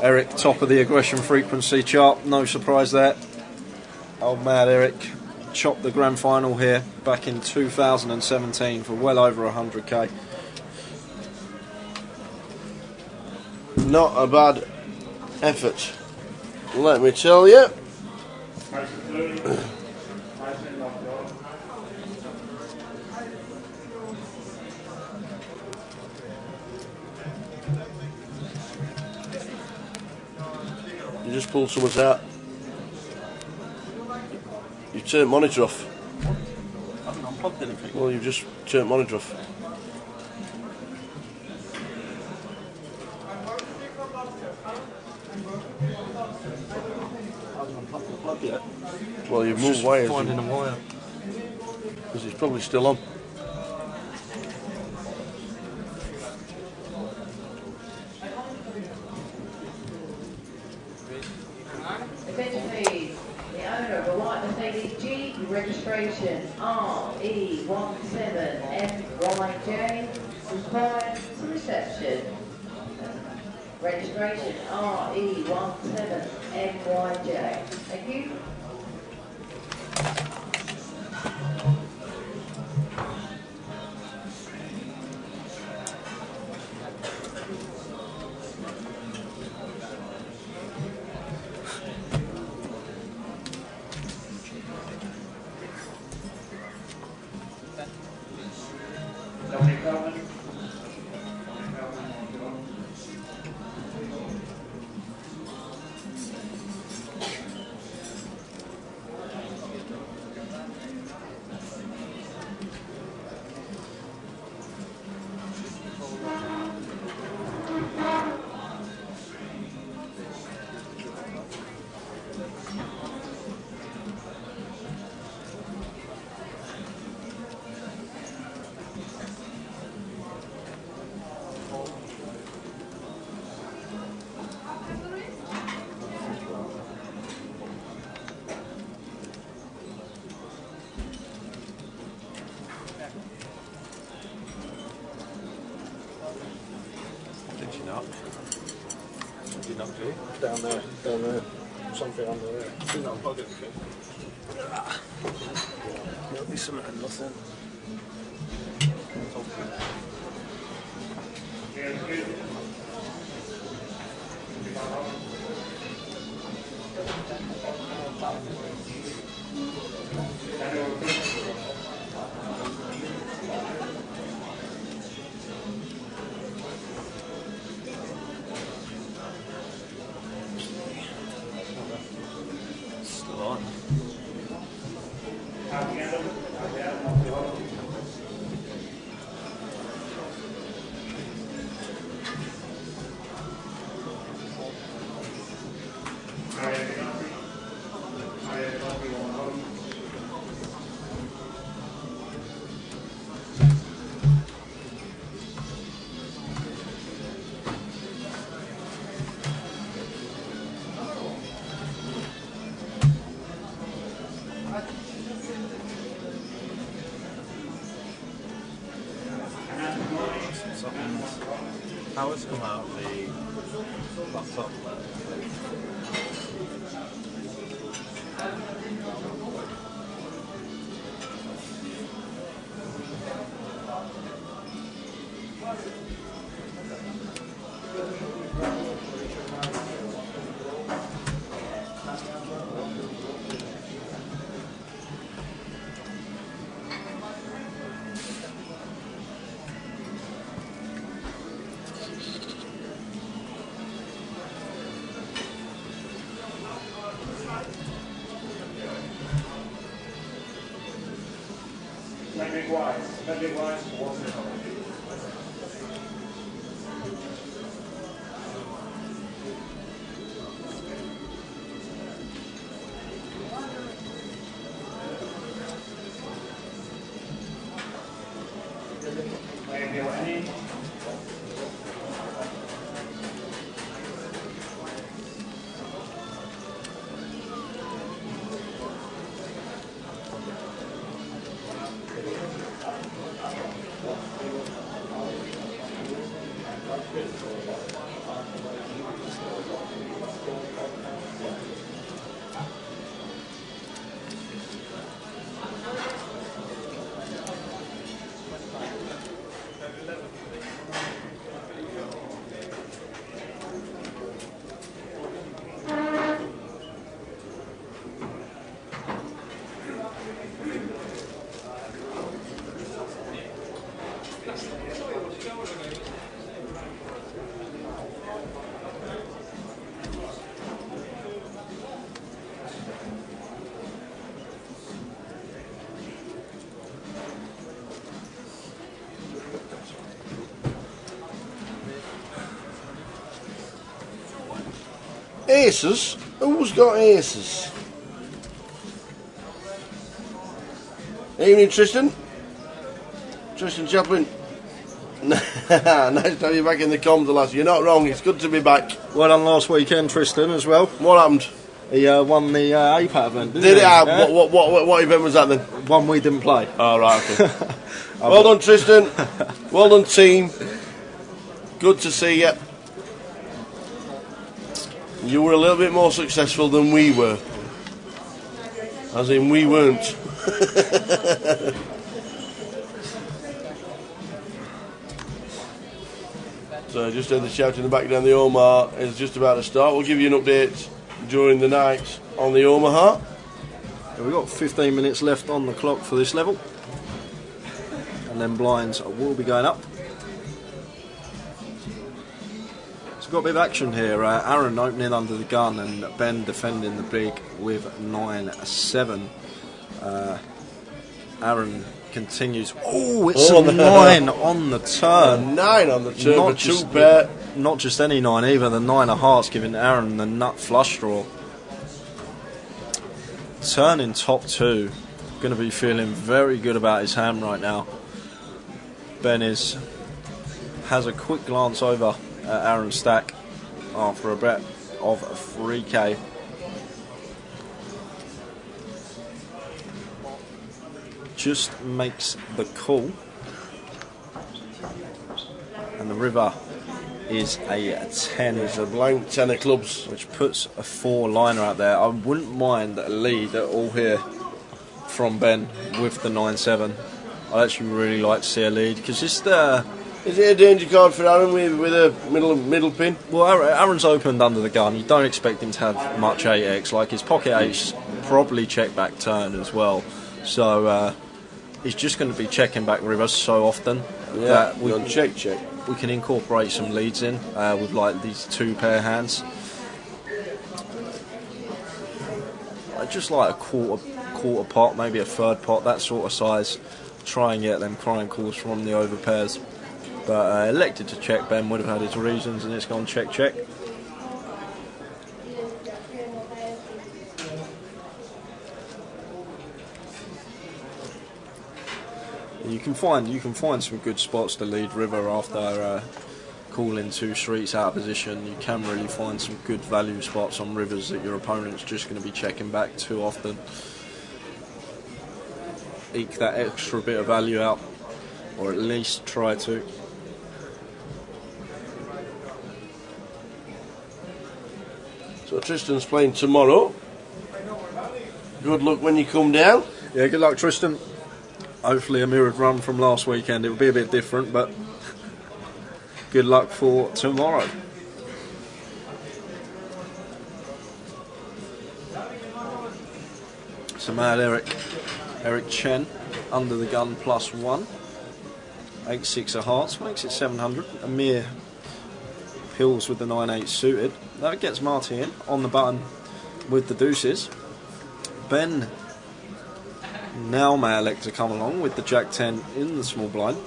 Eric, top of the aggression frequency chart. No surprise there. Old mad Eric chopped the grand final here back in 2017 for well over 100k. Not a bad effort, let me tell you. You just pulled someone's out. You turned monitor off. I haven't unplugged anything. Well, you've just turned monitor off. Yet. Well, you've moved wires. Finding a wire. Because it's probably still on. Attention please, the owner of a white Mercedes Jeep, registration RE17MYJ, required to reception. Registration RE17MYJ. Thank you. Down there, something under there. Didn't unplug anything. There'll be something and nothing. How has come out the laptop? Pending whites, 1-0. Aces? Who's got aces? Evening, Tristan. Tristan Chaplin. Nice to have you back in the comms, lass. You're not wrong. It's good to be back. Well done last weekend, Tristan, as well. What happened? He won the APAT event, didn't Did he? it? What event was that then? One we didn't play. Oh, right, okay. Well done, Tristan. Well done, team. Good to see you. You were a little bit more successful than we were. As in, we weren't. So just heard the shout in the back down the Omaha is just about to start. We'll give you an update during the night on the Omaha. We've got 15 minutes left on the clock for this level. And then blinds will be going up. Got a bit of action here. Aaron opening under the gun and Ben defending the big with 9-7. Aaron continues. Oh, it's a 9 on the turn. 9 on the turn for two pair. Not just any 9 either. The 9 of hearts giving Aaron the nut flush draw. Turning top 2. Going to be feeling very good about his hand right now. Ben has a quick glance over Aaron's stack after a bet of 3k. Just makes the call, and the river is a 10. It's a blank 10 of clubs, which puts a 4-liner out there. I wouldn't mind a lead at all here from Ben with the 9-7. I'd actually really like to see a lead because it's the. Is it a danger card for Aaron with a middle pin? Well, Aaron's opened under the gun. You don't expect him to have much 8x. Like his pocket 8's probably check back turn as well. So he's just going to be checking back rivers so often that we can incorporate some leads in with like these 2 pair hands. Just like a quarter pot, maybe a third pot, that sort of size. Try and get them crying calls from the over pairs. But elected to check. Ben would have had his reasons, and it's gone check. You can find some good spots to lead river after calling 2 streets out of position. You can really find some good value spots on rivers that your opponent's just going to be checking back too often. Eke that extra bit of value out, or at least try to. So Tristan's playing tomorrow. Good luck when you come down. Yeah, good luck, Tristan. Hopefully a mirrored run from last weekend. It will be a bit different, but good luck for tomorrow. So mad Eric Chen under the gun +1. 8-6 of hearts makes it 700. Amir Pills with the 9-8 suited. That gets Marty in on the button with the deuces. Ben Now may elect to come along with the Jack 10 in the small blind.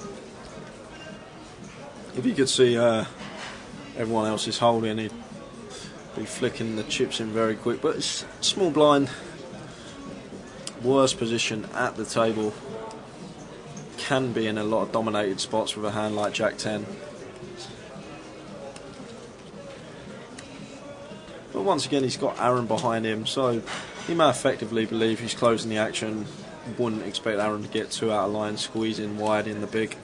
If you could see everyone else is holding, he'd be flicking the chips in very quick. But it's small blind, worst position at the table. Can be in a lot of dominated spots with a hand like Jack 10. But once again, he's got Aaron behind him, so he may effectively believe he's closing the action. Wouldn't expect Aaron to get too out of line, squeezing wide in the big.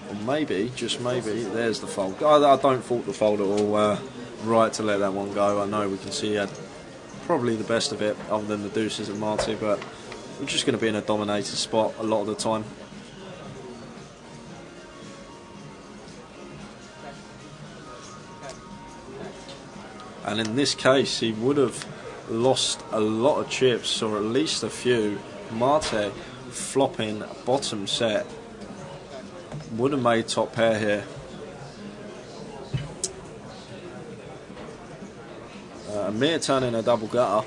Or maybe, just maybe, there's the fold. I don't fault the fold at all. Right to let that one go. I know we can see he had probably the best of it, other than the deuces of Marty, but we're just going to be in a dominated spot a lot of the time. And in this case, he would have lost a lot of chips, or at least a few. Mate flopping bottom set. Would have made top pair here. Amir turning a double gutter.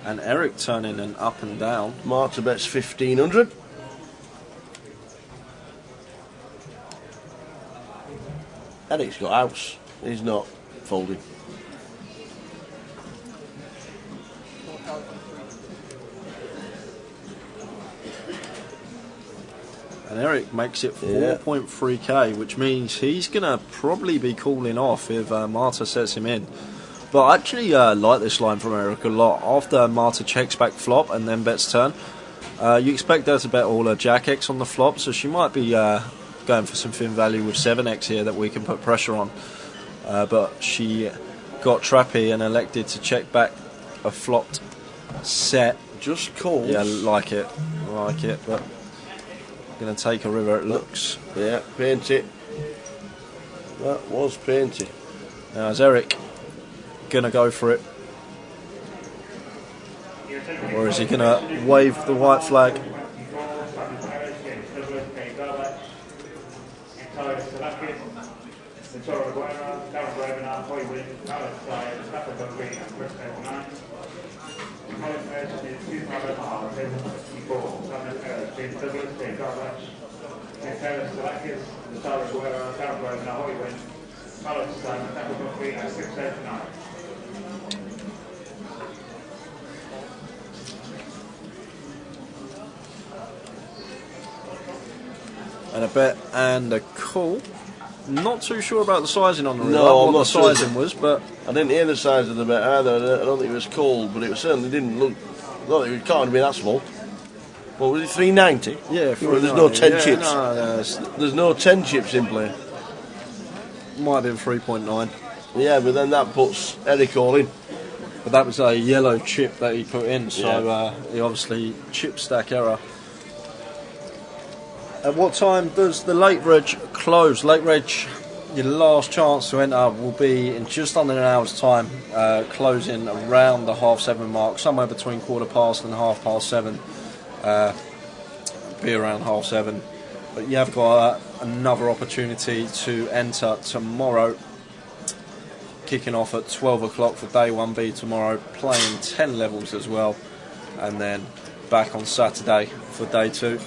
And Eric turning an up and down. Marta bets 1500. Eric's got outs. He's not folding. And Eric makes it 4.3k, which means he's going to probably be calling off if Marta sets him in. But I actually like this line from Eric a lot. After Marta checks back flop and then bets turn, you expect her to bet all her Jack X on the flop, so she might be going for some thin value with 7x here that we can put pressure on. But she got trappy and elected to check back a flopped set. Just calls. Yeah, like it, but going to take a river, it looks. Yeah, paint it. That was painty. Now is Eric going to go for it? Or is he going to wave the white flag? And a bet and a call. Not too sure about the sizing on the river. No, what I'm not the sizing was, but I didn't hear the size of the bet either. I don't think it was cold, but it certainly didn't look. I don't think it can't be that small. What was it, 390? Yeah, well, there's no 10 yeah, chips. No, there's no 10 chips in play. Might have been 3.9. Yeah, but then that puts Eric all in. But that was a yellow chip that he put in, so he obviously chip stack error. At what time does the late reg close? Late reg, your last chance to enter will be in just under an hour's time, closing around the 7:30 mark, somewhere between 7:15 and 7:30. Be around 7:30. But you have got another opportunity to enter tomorrow, kicking off at 12 o'clock for day 1B tomorrow, playing 10 levels as well, and then back on Saturday for day 2.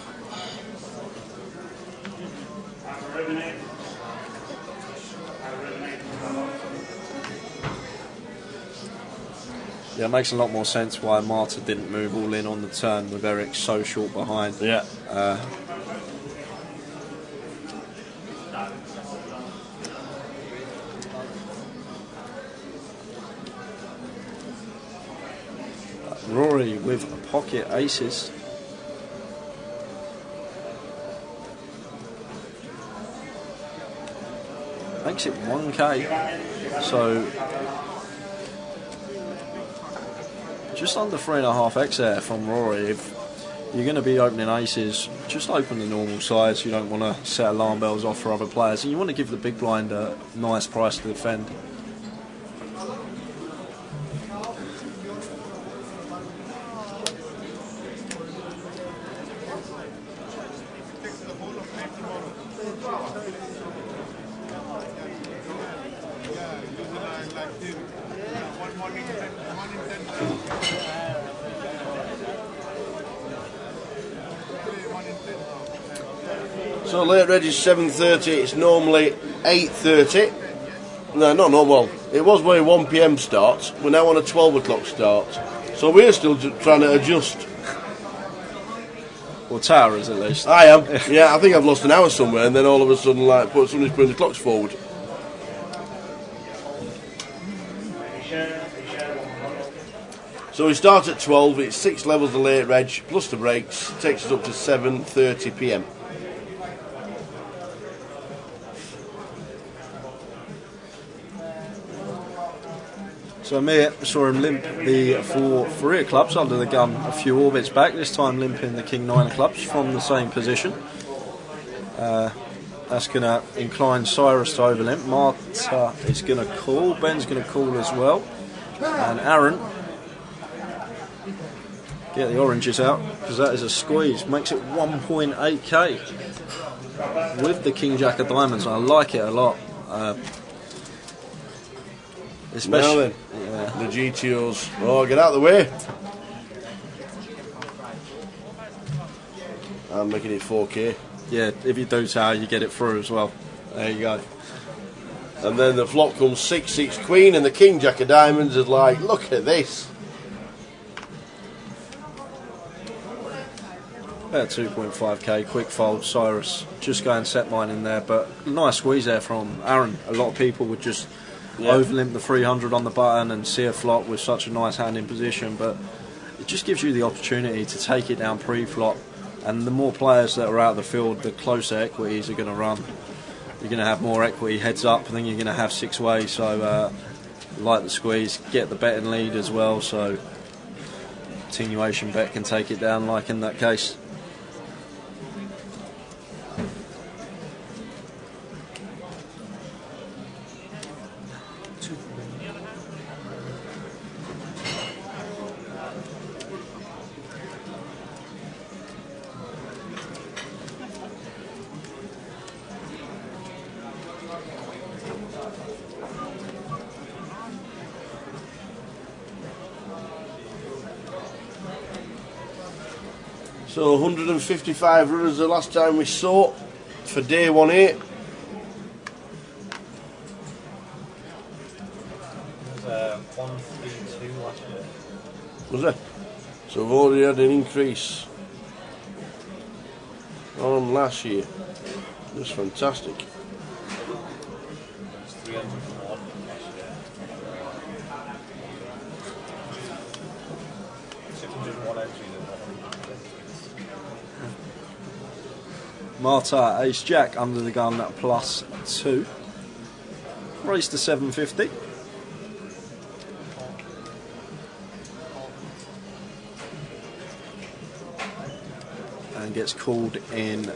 Yeah, it makes a lot more sense why Marta didn't move all in on the turn with Eric so short behind. Yeah. Rory with pocket aces. Makes it 1k. So just under 3.5x there from Rory. If you're going to be opening aces, just open the normal size. You don't want to set alarm bells off for other players, and you want to give the big blind a nice price to defend. So late reg is 7:30. It's normally 8:30. No, not normal. Well, it was when 1 p.m. starts. We're now on a 12 o'clock start. So we're still trying to adjust. Well, Tower is at least. I am. Yeah, I think I've lost an hour somewhere, and then all of a sudden, like, somebody's putting the clocks forward. So we start at 12. It's 6 levels of late reg plus the breaks. Takes us up to 7:30 p.m. So Amir saw him limp the 4 Faria clubs under the gun a few orbits back, this time limping the King 9 clubs from the same position. That's going to incline Cyrus to overlimp. Marta is going to call, Ben's going to call as well. And Aaron, get the oranges out, because that is a squeeze. Makes it 1.8k with the King Jack of Diamonds. I like it a lot. Especially the GTOs. Oh, get out of the way. I'm making it 4k. Yeah, if you do Tower, you get it through as well. There you go. And then the flop comes 6-6 Queen, and the King Jack of Diamonds is like, look at this. About 2.5k, quick fold. Cyrus just go and set mine in there, but nice squeeze there from Aaron. A lot of people would just overlimp the 300 on the button and see a flop with such a nice hand in position, but it just gives you the opportunity to take it down pre-flop, and the more players that are out of the field, the closer equities are going to run. You're going to have more equity heads up, and then you're going to have 6-way, so like the squeeze, get the betting lead as well, so continuation bet can take it down like in that case. So 155 runners the last time we saw for day 1-8. It was 132 last year. Was it? So we've already had an increase on last year. That's fantastic. It was 301 last year. 601 entries. Marta, Ace Jack under the gun at +2. Race to 750. And gets called in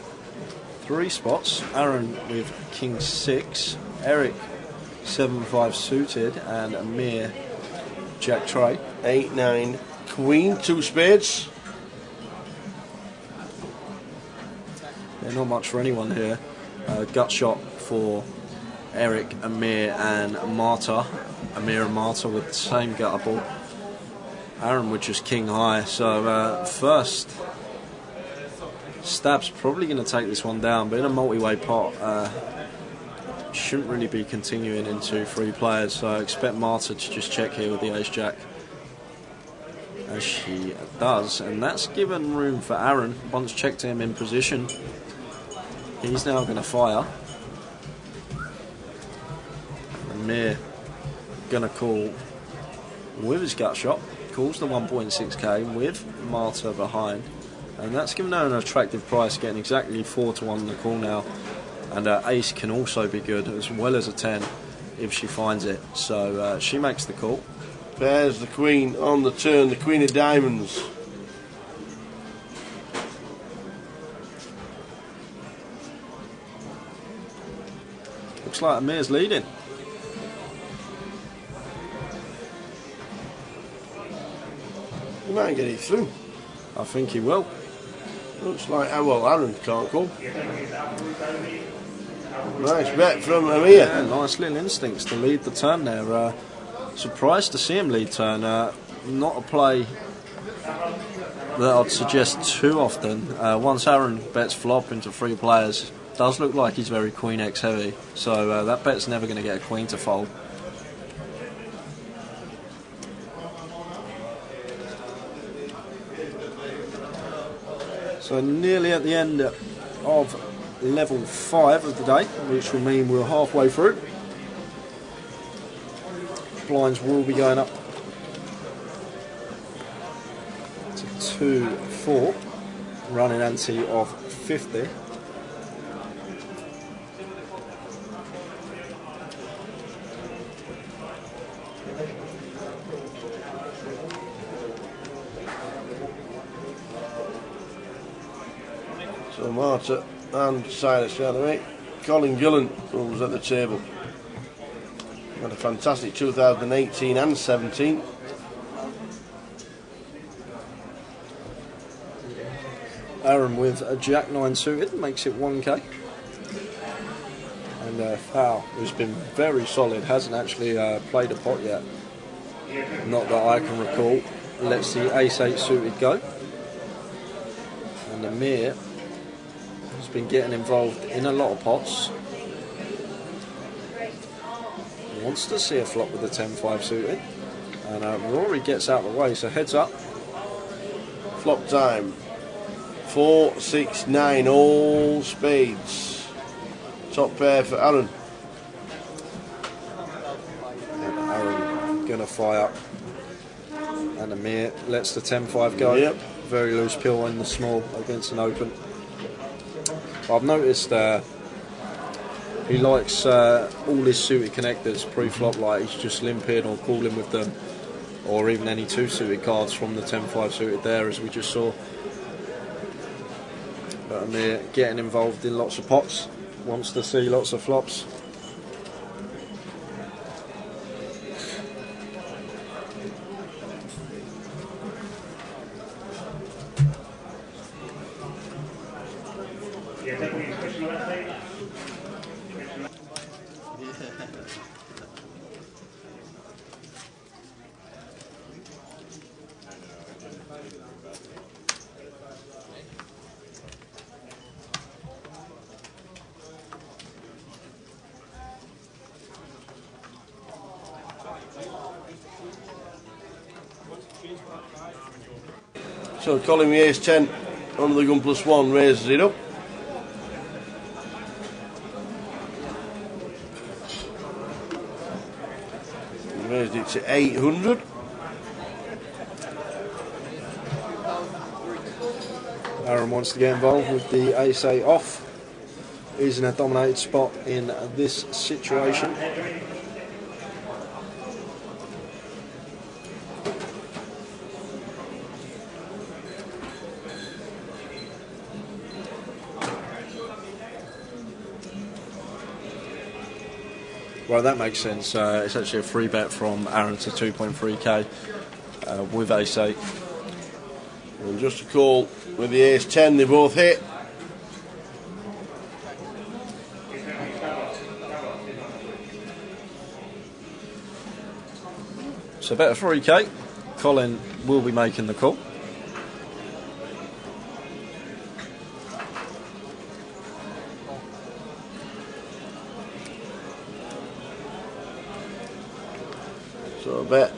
3 spots. Aaron with King 6, Eric 7-5 suited, and Amir Jack tray. 8-9 Queen, 2 spades. Yeah, not much for anyone here. Gut shot for Eric, Amir and Marta. Amir and Marta with the same guttable. Aaron with just King high. So first stab's probably going to take this one down, but in a multi-way pot shouldn't really be continuing into 3 players, so I expect Marta to just check here with the Ace Jack, as she does, and that's given room for Aaron. Once checked him in position, he's now going to fire. Amir going to call with his gut shot, calls the 1.6k with Marta behind, and that's given her an attractive price, getting exactly 4-1 in the call now, and ace can also be good as well as a 10 if she finds it, so she makes the call. There's the Queen on the turn, the Queen of Diamonds. Looks like Amir's leading. He might get it through. I think he will. Looks like, well, Aaron can't call. Nice bet from Amir. Yeah, nice little instincts to lead the turn there. Surprised to see him lead turn. Not a play that I'd suggest too often. Once Aaron bets flop into 3 players, Does look like he's very Queen X heavy, so that bet's never going to get a Queen to fold. So nearly at the end of level 5 of the day, which will mean we're halfway through. Blinds will be going up to 2-4, running ante of 50. So Marta and Silas the other way. Colin Gillen was at the table. Had a fantastic 2018 and 17. Aaron with a Jack 9 suited makes it 1k. And Fowl, who's been very solid, hasn't actually played a pot yet. Not that I can recall. Lets the Ace 8 suited go. And Amir has been getting involved in a lot of pots. He wants to see a flop with the 10-5 suited. And Rory gets out of the way, so heads up. Flop time. 4, 6, 9, all spades. Top pair for Aaron. And Aaron gonna fire. And Amir lets the 10-5 go. Yep. Very loose pill in the small against an open. I've noticed he likes all his suited connectors pre-flop, like he's just limping or calling with them, or even any 2 suited cards from the 10-5 suited there, as we just saw. But Amir getting involved in lots of pots, wants to see lots of flops. So Colin with ace 10 on the gun +1 raises it up. Raised it to 800. Aaron wants to get involved with the ace 8 off. He's in a dominated spot in this situation. Well, that makes sense. It's actually a free bet from Aaron to 2.3k with ace 8. And just a call with the ace 10, they both hit. So bet of 3k. Colin will be making the call. So a bet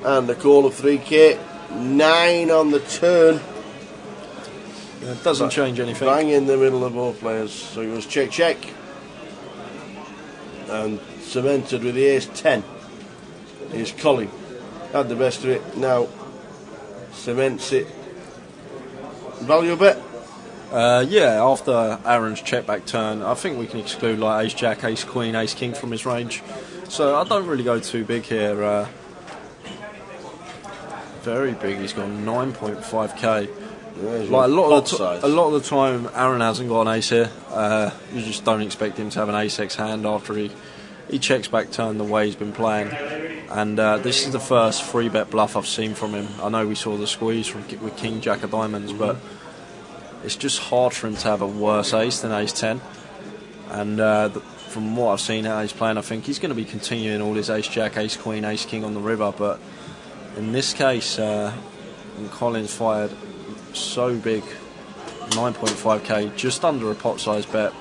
and a call of 3k. 9 on the turn. It doesn't change anything. Bang in the middle of both players. So he goes check, check. And cemented with the ace 10 is Colin. Had the best of it. Now cements it. Value bet? Yeah, after Aaron's check back turn, I think we can exclude like ace jack, ace queen, ace king from his range. So I don't really go too big here. Very big. He's got 9.5k. Like a lot of the time, Aaron hasn't got an ace here. You just don't expect him to have an ace x hand after he checks back turn the way he's been playing. And this is the first free bet bluff I've seen from him. I know we saw the squeeze with king jack of diamonds, but it's just hard for him to have a worse ace than ace 10. And from what I've seen how he's playing, I think he's going to be continuing all his ace jack, ace queen, ace king on the river. But in this case, when Colin's fired so big, 9.5k, just under a pot size bet,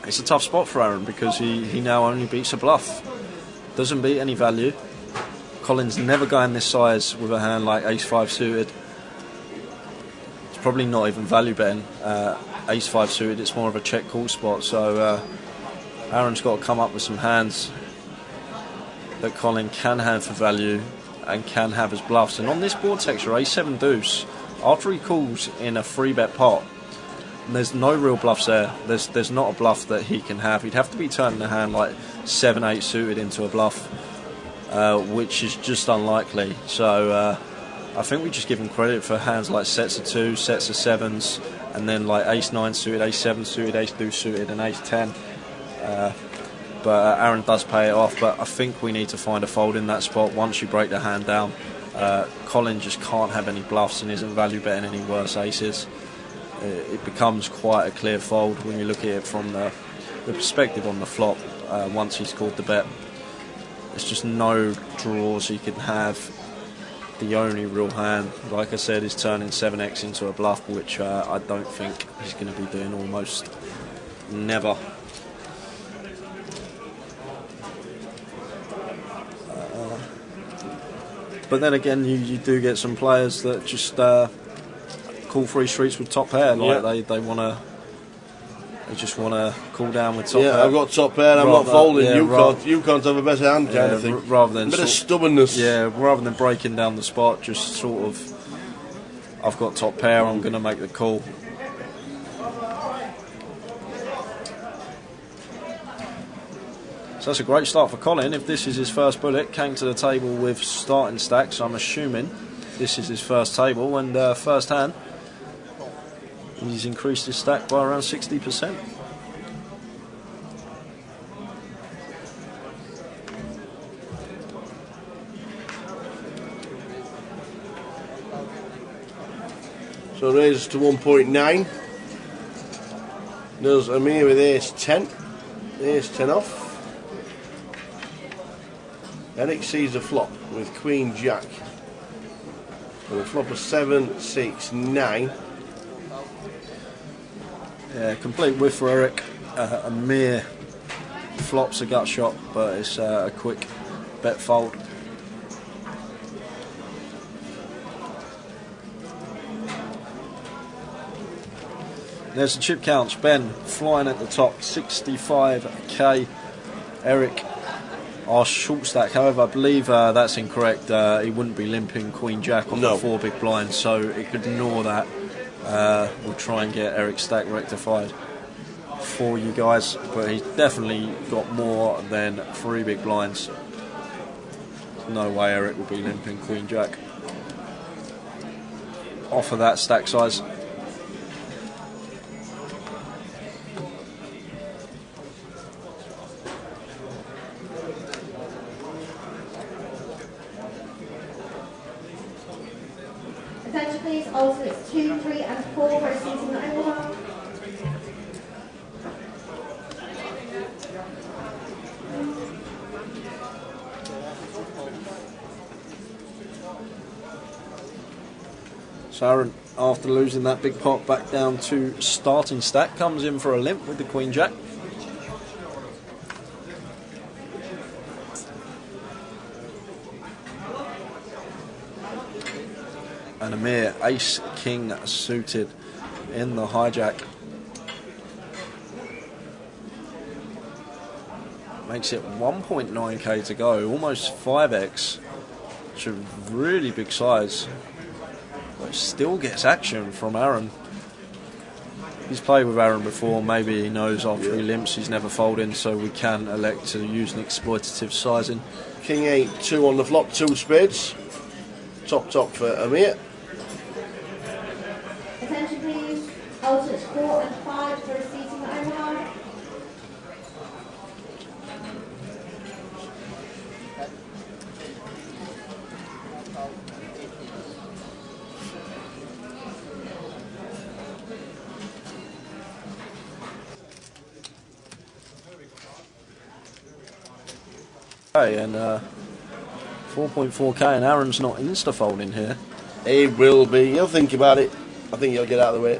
it's a tough spot for Aaron because he now only beats a bluff. Doesn't beat any value. Colin's never going this size with a hand like ace-5 suited. It's probably not even value betting ace-5 suited, it's more of a check call spot. So Aaron's got to come up with some hands that Colin can have for value and can have as bluffs. And on this board texture, ace-7 deuce, after he calls in a 3-bet pot, and there's no real bluffs there. There's not a bluff that he can have. He'd have to be turning a hand like 7-8 suited into a bluff, which is just unlikely. So I think we just give him credit for hands like sets of 2, sets of 7s, and then like ace-9 suited, ace-7 suited, ace-deuce suited, and ace-10. But Aaron does pay it off. But I think we need to find a fold in that spot once you break the hand down. Colin just can't have any bluffs and isn't value betting any worse aces. It becomes quite a clear fold when you look at it from the perspective on the flop once he's called the bet. There's just no draws he can have. The only real hand, like I said, is turning 7x into a bluff, which I don't think he's going to be doing almost never. But then again, you do get some players that just call free streets with top pair, like they just want to cool down with top pair. Yeah, I've got top pair, I'm not folding. You can't have a better hand, kind of thing. Rather than a bit of stubbornness. Yeah, rather than breaking down the spot, just sort of, I've got top pair, I'm going to make the call. So that's a great start for Colin. If this is his first bullet, came to the table with starting stacks. I'm assuming this is his first table and first hand. He's increased his stack by around 60%. So raises to 1.9. Does Amir with ace-10. Ace-10 off. Eric sees the flop with Queen Jack. And the flop of 7, 6, 9. Yeah, complete whiff for Eric. A mere flop's a gut shot, but it's a quick bet fold. There's the chip counts. Ben flying at the top, 65k. Eric, our short stack. However, I believe that's incorrect. He wouldn't be limping Queen Jack on the 4 big blinds, so he could ignore that. We'll try and get Eric's stack rectified for you guys, but he's definitely got more than 3 big blinds. No way Eric will be limping Queen Jack off of that stack size. Attention please, alternates 2, 3 and 4 for a season overall. So Aaron, after losing that big pot back down to starting stack, comes in for a limp with the Queen Jack. And Amir, ace king suited in the hijack. Makes it 1.9k to go, almost 5x. It's a really big size. But still gets action from Aaron. He's played with Aaron before, maybe he knows after he limps he's never folding, so we can elect to use an exploitative sizing. King 8, 2 on the flop, 2 spades. Top for Amir. Attention please, alternates 4 and 5 for a seating overall. Okay, and 4.4k, and Aaron's not insta-folding here. He will be. He'll think about it. I think he'll get out of the way.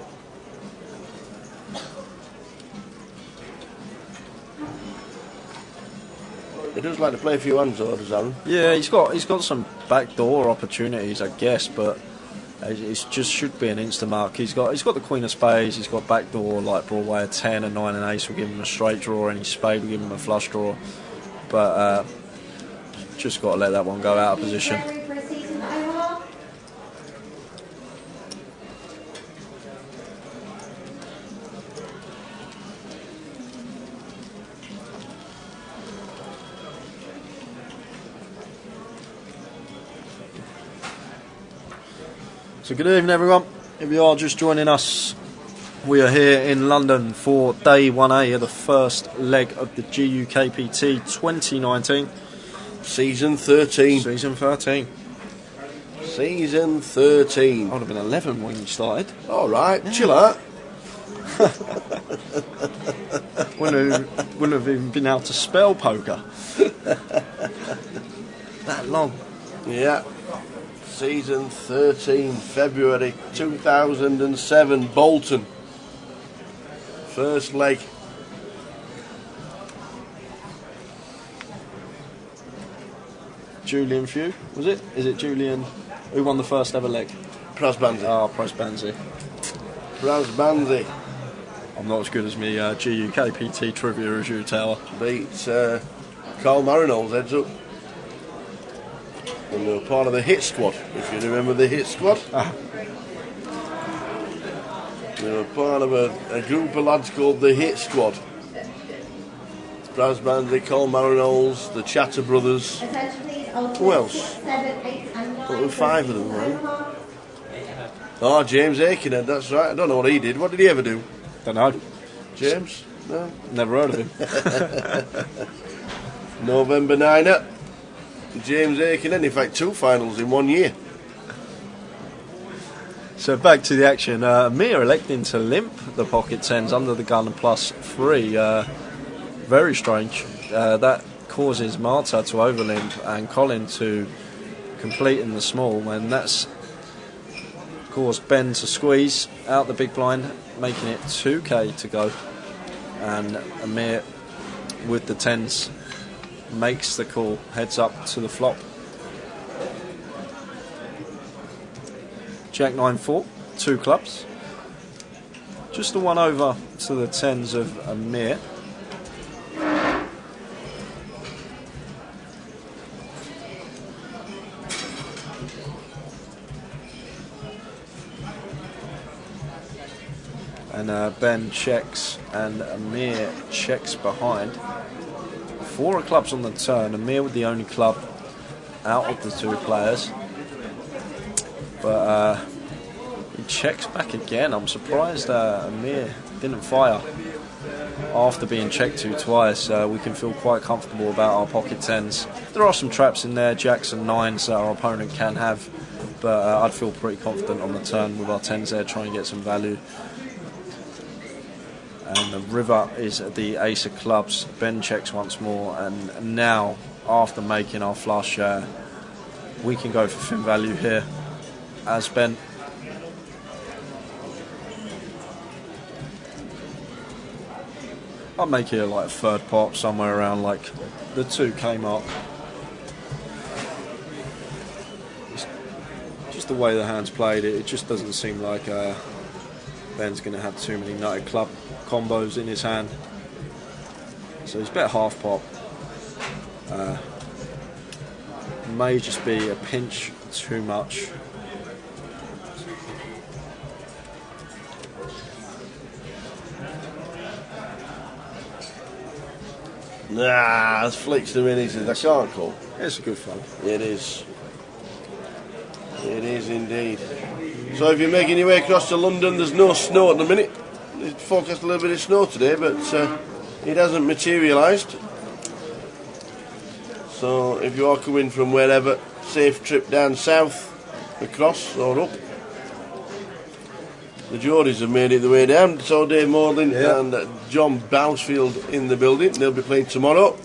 He does like to play a few hands, though, does Aaron? Yeah, he's got some backdoor opportunities, I guess, but it just should be an instant mark. He's got the Queen of Spades. He's got backdoor like Broadway, a 10, a 9, and ace will give him a straight draw, and his spade will give him a flush draw. But just got to let that one go out of position. So good evening, everyone. If you are just joining us, we are here in London for day 1A of the first leg of the GUKPT 2019. Season 13. Season 13. Season 13. I would have been 11 when you started. All right, chill out. Wouldn't have even been able to spell poker. That long. Yeah. Season 13, February 2007, Bolton. First leg. Julian Few, was it? Is it Julian? Who won the first ever leg? Prasbanzi. Oh, Prasbanzi. Prasbanzi. I'm not as good as me GUKPT trivia as you, Tower. Beat Carl Marinol's heads up. And they were part of the hit squad, if you remember the hit squad. They were part of a group of lads called the hit squad. Prasbanzi, Carl Marinol's, the Chatter brothers. Who else? There were 5 of them, right? Oh, James Aikenhead, that's right. I don't know what he did. What did he ever do? Don't know. James? No? Never heard of him. November 9er. James Aikenhead, in fact 2 finals in 1 year. So back to the action. Amir electing to limp the pocket tens under the gun +3. Very strange. That causes Marta to overlimp and Colin to complete in the small, and that's caused Ben to squeeze out the big blind, making it 2k to go. And Amir with the tens makes the call, heads up to the flop. Jack 9-4, 2 clubs. Just the one over to the tens of Amir. And Ben checks and Amir checks behind. 4 of clubs on the turn. Amir with the only club out of the 2 players. But he checks back again. I'm surprised Amir didn't fire after being checked to twice. We can feel quite comfortable about our pocket tens. There are some traps in there, jacks and 9s that our opponent can have, but I'd feel pretty confident on the turn with our tens there, trying to get some value. And the river is the ace of clubs. Ben checks once more, and now after making our flush, we can go for thin value here as Ben. I'll make it like a third pot, somewhere around like the 2k mark. It's just the way the hand's played, it just doesn't seem like Ben's going to have too many nutted club combos in his hand, so he's bet half pot. May just be a pinch too much. Nah, that's flicks the minis. I can't call. It's a good fun. It is. It is indeed. So if you're making your way across to London, there's no snow at the minute. It's forecast a little bit of snow today, but it hasn't materialised. So if you are coming from wherever, safe trip down south, across or up. The Geordies have made it the way down. So Dave Morlin and John Bousfield in the building. They'll be playing tomorrow.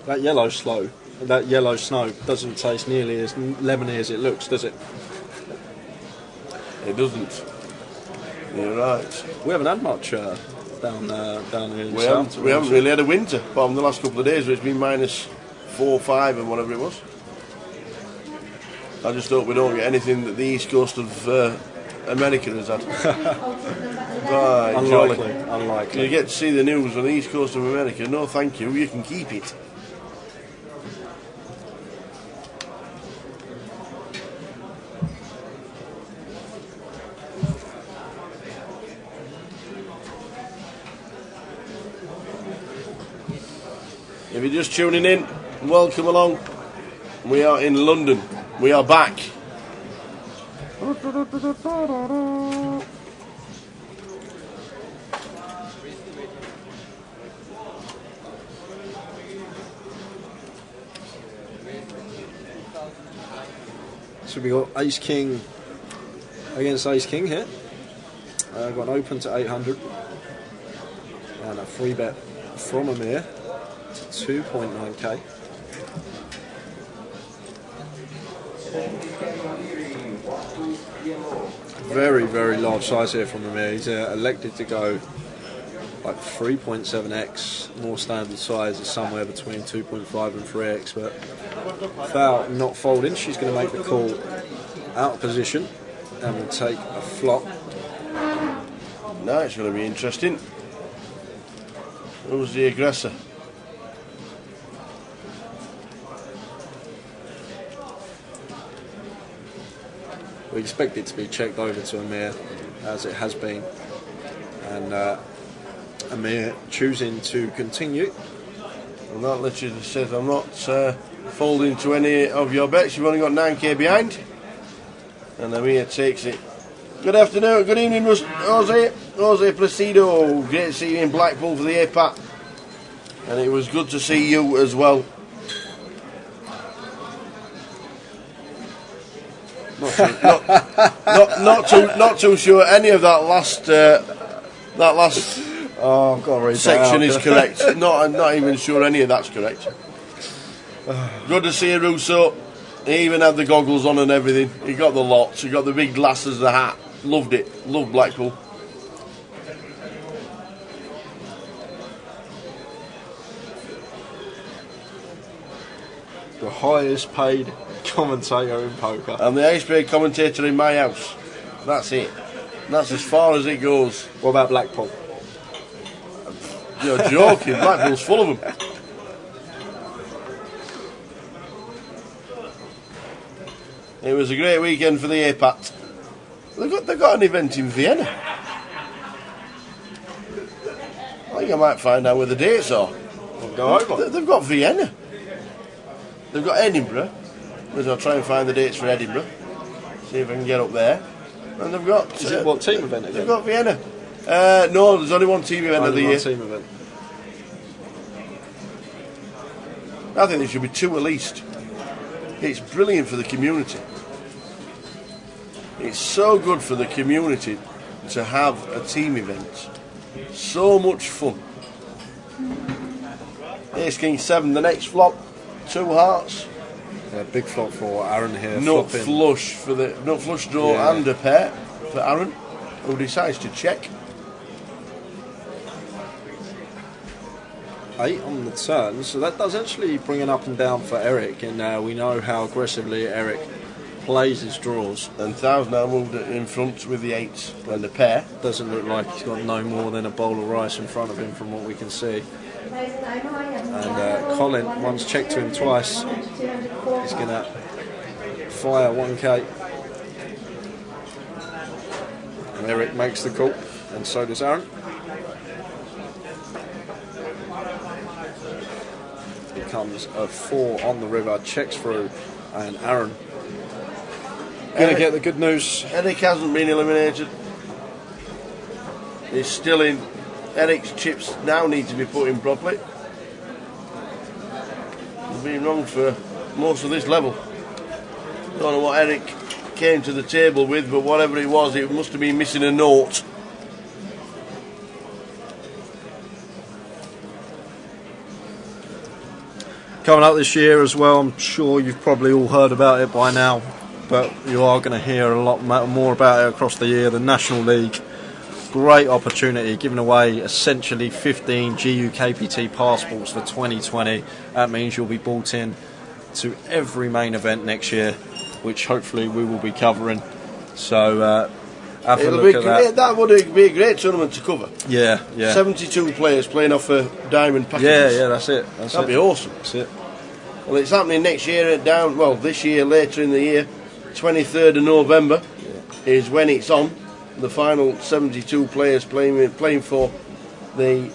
That yellow snow doesn't taste nearly as lemony as it looks, does it? It doesn't. You're right. We haven't had much down here in the south. We haven't really had a winter, apart from the last couple of days where it's been 4-5 and whatever it was. I just hope we don't get anything that the east coast of America has had. Right, unlikely. You get to see the news on the east coast of America. No, thank you. You can keep it. If you're just tuning in, welcome along. We are in London. We are back. So we got Ace King against Ace King here. Got an open to 800 and a free bet from Amir to 2.9k. Very, very large size here from Amir. He's elected to go like 3.7x. More standard size is somewhere between 2.5 and 3x, but without not folding, she's going to make the call out of position and will take a flop. Now it's going to be interesting. Who's the aggressor? We expect it to be checked over to Amir, as it has been, and Amir choosing to continue. Well, that literally says I'm not folding to any of your bets. You've only got 9k behind, and Amir takes it. Good afternoon, good evening, Jose Placido. Great to see you in Blackpool for the APAT, and it was good to see you as well. Not too sure any of that last I've got to read section is correct. Not even sure any of that's correct. Good to see you, Russo. He even had the goggles on and everything. He got the lots. He got the big glasses, the hat. Loved it. Loved Blackpool. The highest paid commentator in poker. I'm the highest paid commentator in my house. That's it. That's as far as it goes. What about Blackpool? You're joking. Blackpool's full of them. It was a great weekend for the APAT. They've got an event in Vienna. I think I might find out where the dates are. We'll go over. They've got Vienna. They've got Edinburgh. I'll try and find the dates for Edinburgh. See if I can get up there. And they've got... Is it what team event again? They've got Vienna. No, there's only one team event of the year. Team event. I think there should be two at least. It's brilliant for the community. It's so good for the community to have a team event. So much fun. Ace King 7, the next flop, 2 hearts. Yeah, big flop for Aaron here. Nut flush draw and a pair for Aaron, who decides to check. 8 on the turn, so that does actually bring an up and down for Eric, and we know how aggressively Eric plays his draws. And Thow's now moved in front with the 8s and the pair. Doesn't look like he's got no more than a bowl of rice in front of him from what we can see. And Colin, once checked to him twice, he's going to fire 1k. And Eric makes the call, and so does Aaron. Becomes a 4 on the river, checks through, and Aaron going to get the good news. Eric hasn't been eliminated. He's still in. Eric's chips now need to be put in properly. He's been wrong for most of this level. Don't know what Eric came to the table with, but whatever it was, it must have been missing a note. Coming up this year as well, I'm sure you've probably all heard about it by now, but you are going to hear a lot more about it across the year. The National League great opportunity, giving away essentially 15 GUKPT passports for 2020. That means you'll be brought in to every main event next year, which hopefully we will be covering. So have a look at that. That would be a great tournament to cover. Yeah, yeah. 72 players playing off a diamond packages. Yeah, that's it. That'd be awesome. That's it. Well, it's happening next year at this year, later in the year, 23rd of November is when it's on. The final 72 players playing for the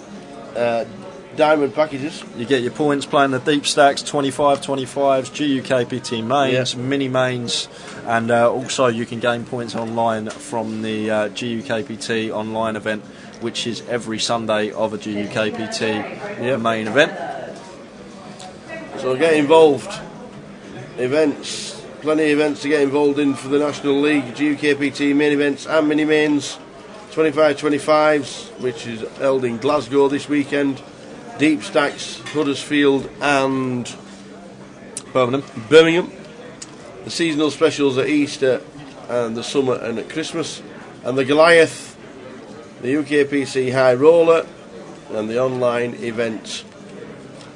diamond packages. You get your points playing the deep stacks, 25, 25s, GUKPT mains, mini mains, and also you can gain points online from the GUKPT online event, which is every Sunday of a GUKPT main event. So get involved. Plenty of events to get involved in for the National League, GUKPT main events and mini mains. 25-25s, which is held in Glasgow this weekend. Deep stacks, Huddersfield and Birmingham. The seasonal specials at Easter and the summer and at Christmas. And the Goliath, the UKPC High Roller, and the online event,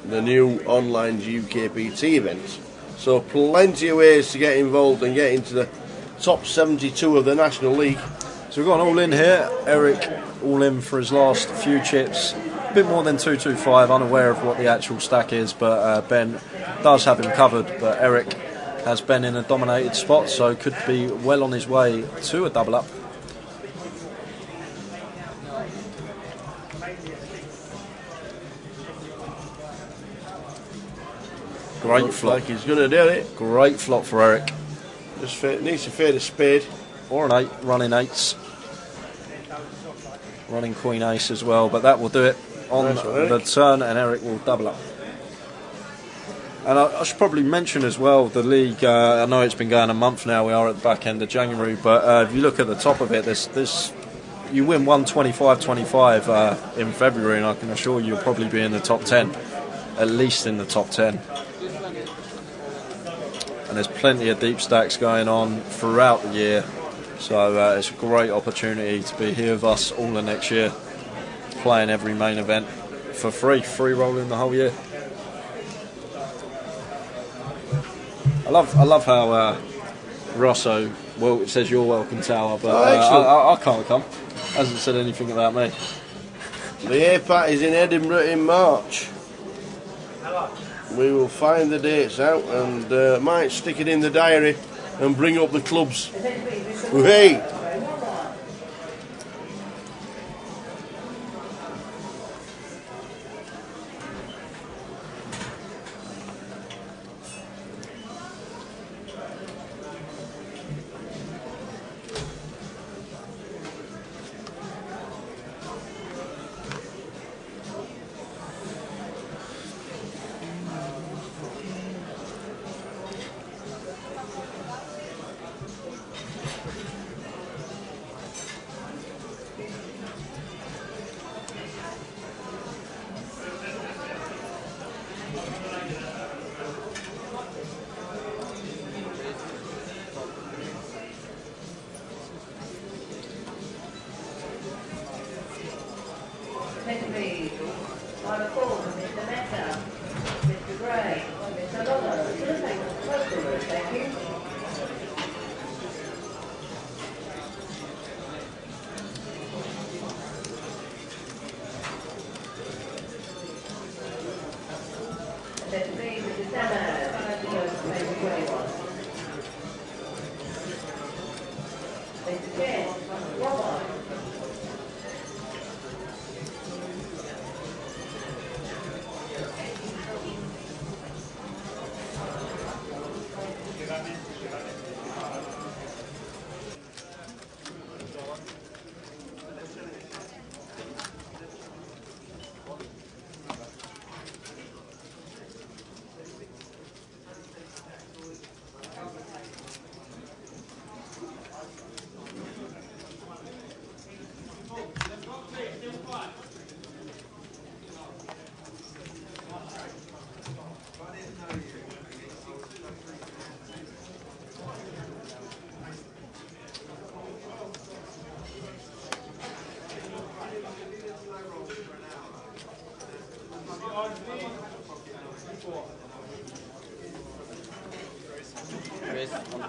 the new online GUKPT event. So plenty of ways to get involved and get into the top 72 of the National League. So we've got an all in here. Eric all in for his last few chips. A bit more than 225, unaware of what the actual stack is, but Ben does have him covered. But Eric has Ben in a dominated spot, so could be well on his way to a double up. Great flop. Like he's going to do it. Great flop for Eric. Just needs to fade a spade. Or an 8, running 8s. Running queen ace as well, but that will do it on the turn, and Eric will double up. And I should probably mention as well the league. I know it's been going a month now. We are at the back end of January, but if you look at the top of it, there's you win 125-25 in February, and I can assure you, you'll probably be in the top 10, at least in the top 10. And there's plenty of deep stacks going on throughout the year, so it's a great opportunity to be here with us all the next year, playing every main event for free rolling the whole year. I love how Rosso, well, it says you're welcome, Tower, but I can't come. Hasn't said anything about me. The APAT is in Edinburgh in March. We will find the dates out and might stick it in the diary and bring up the clubs. Hey!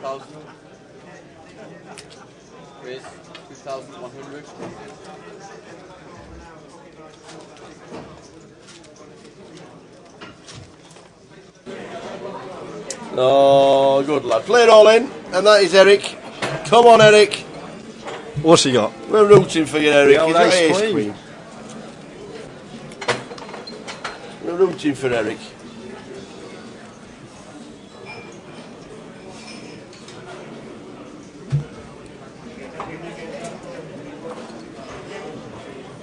2,000. Raise 2,100. Oh, good lad. Play it all in, and that is Eric. Come on, Eric. What's he got? We're rooting for you, Eric. The old He's got ace ace queen. queen. We're rooting for Eric.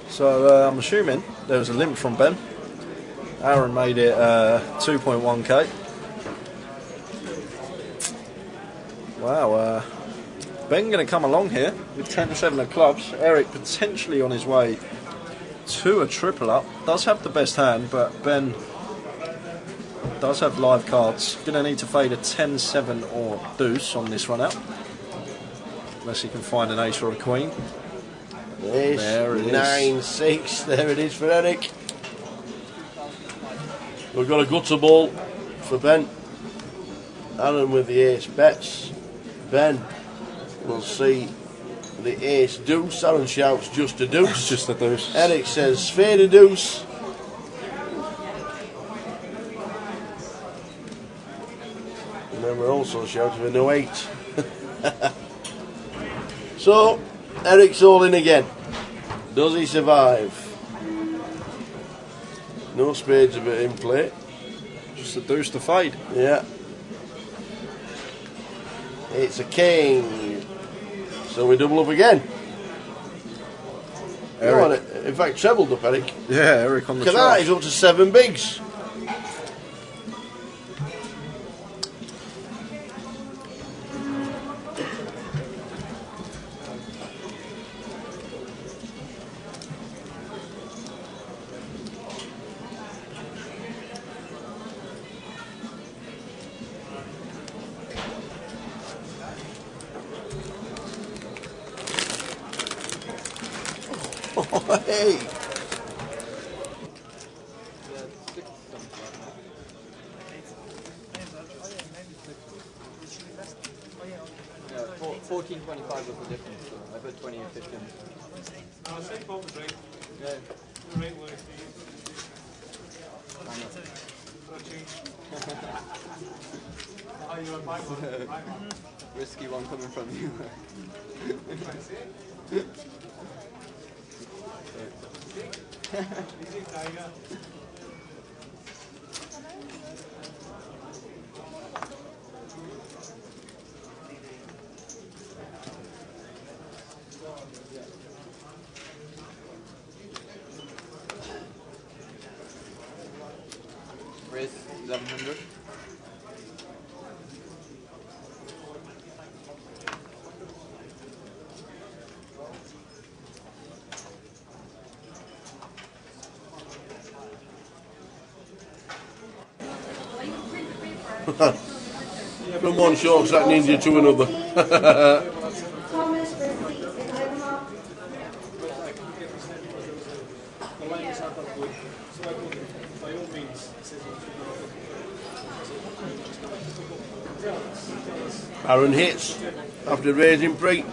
So I'm assuming there was a limp from Ben. Aaron made it 2.1k. Wow, Ben going to come along here with 10-7 of clubs. Eric potentially on his way to a triple up. Does have the best hand, but Ben does have live cards. Going to need to fade a 10-7 or deuce on this run out. Unless he can find an ace or a queen. Ace, There it is. 9-6. There it is for Eric. We've got a gutter ball for Ben. Aaron with the ace bets. Ben will see the ace deuce. Aaron shouts just a deuce. Just a deuce. Eric says fade a deuce. And then we're also shouting for no 8. So Eric's all in again. Does he survive? No spades of it in play. Just a deuce to fade. Yeah. It's a king. So we double up again. Eric. In fact, trebled up, Eric. Yeah, Eric on the Look at that, charge. he's up to 7 bigs. Oh, hey. Yeah, 14.25 was the difference. So I put 20 and 15. Yeah. Risky one coming from you. Raise 1100. From one short sack ninja to another. Thomas receipts in Omaha. Aaron hits after raising pre.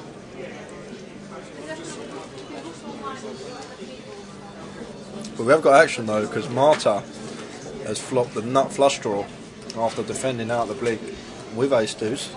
But we have got action though, because Marta has flopped the nut flush draw after defending out the bleak with ace deuce.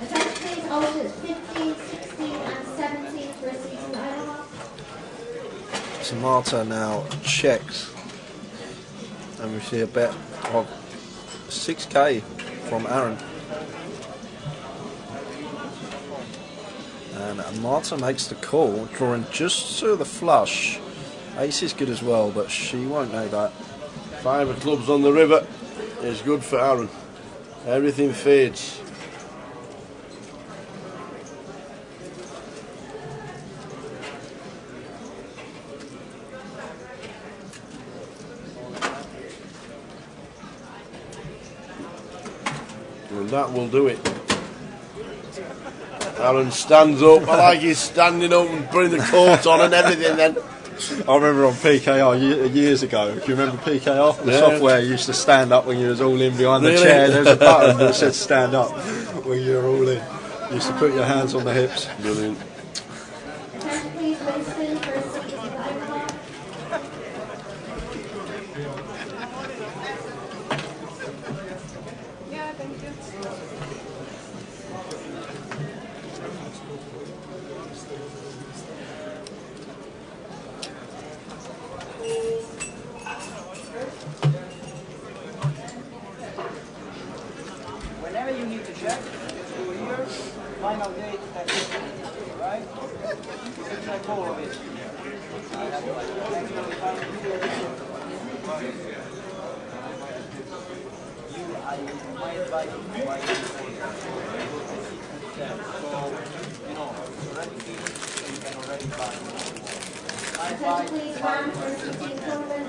Attention please, alters 15, 16 and 17 for receipts in Omaha. So Marta now checks, and we see a bet of 6k from Aaron. And Marta makes the call, drawing just to the flush. Ace is good as well, but she won't know that. 5 of clubs on the river is good for Aaron. Everything fades. And that will do it. Aaron stands up. I like he's standing up and putting the coat on and everything then. I remember on PKR years ago. Do you remember PKR? The software used to stand up when you was all in behind the chair. There was a button that said stand up when you were all in. You used to put your hands on the hips. Brilliant. Please, Winston, for a seat in the overlap. Yeah, thank you. Whenever you need to check, do here, final date, right? You can check all of it. I advise you why so you can already buy. I advise Please, Ram, for a seat in the tournament.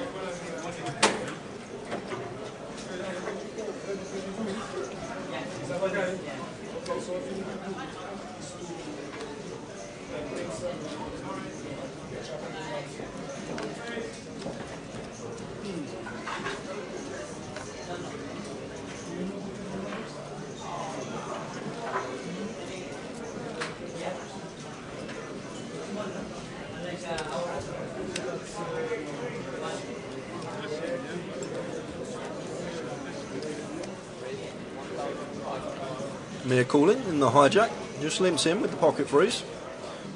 Mere calling in the hijack, just limps in with the pocket freeze.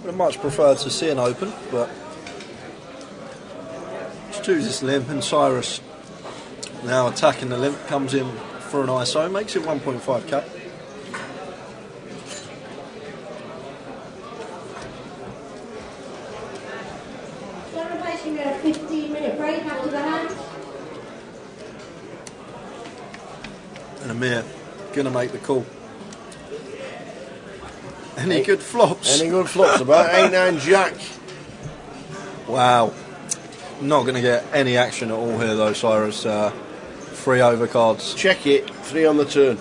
Would have much preferred to see an open, but just chooses limp, and Cyrus now attacking the limp, comes in for an ISO, makes it 1.5k. Celebration, we had a 15-minute break after the hand. And Amir gonna make the call. Any good flops? Any good flops? About 8-9 jack. Wow. Not going to get any action at all here though, Cyrus. 3 overcards. Check it. 3 on the turn.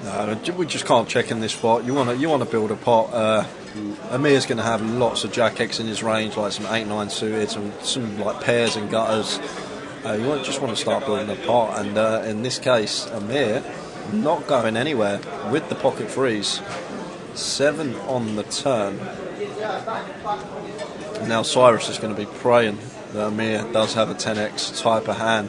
No, we just can't check in this spot. You want to build a pot. Amir's going to have lots of jack X in his range, like some 8-9 suited, some like pairs and gutters. You just want to start building a pot, and in this case, Amir not going anywhere with the pocket freeze. 7 on the turn. And now Cyrus is going to be praying that Amir does have a 10x type of hand.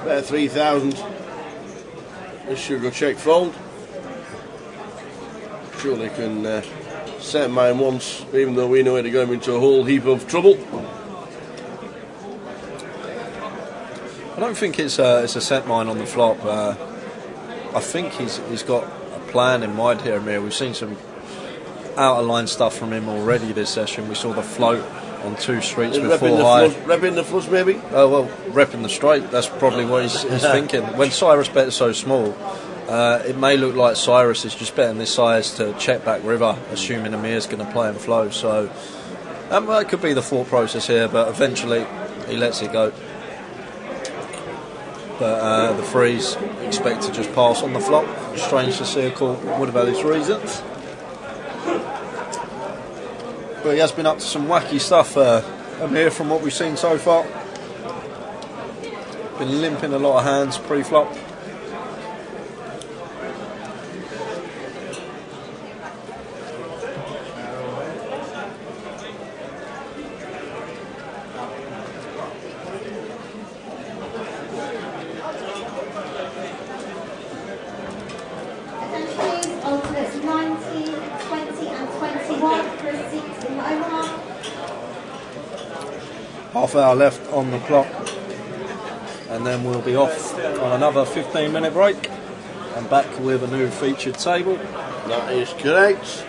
Better 3,000. This should go check fold. Surely can set mine once, even though we know it'll go into a whole heap of trouble. I don't think it's a set mine on the flop. I think he's got a plan in mind here, Amir. We've seen some out of line stuff from him already this session. We saw the float on 2 streets with 4 high. Repping the flush, maybe? Oh, well, repping the straight. That's probably what he's thinking. When Cyrus bets so small, it may look like Cyrus is just betting this size to check back river, assuming Amir's going to play and flow. So that could be the thought process here, but eventually he lets it go. But the freeze, expect to just pass on the flop. Strange to see a call. What about his reasons? But he has been up to some wacky stuff, Amir, from what we've seen so far. Been limping a lot of hands pre-flop. Alternates 19, 20 and 21 for a seat in the overlap. Half hour left on the clock, and then we'll be off on another 15-minute break and back with a new featured table. That is correct.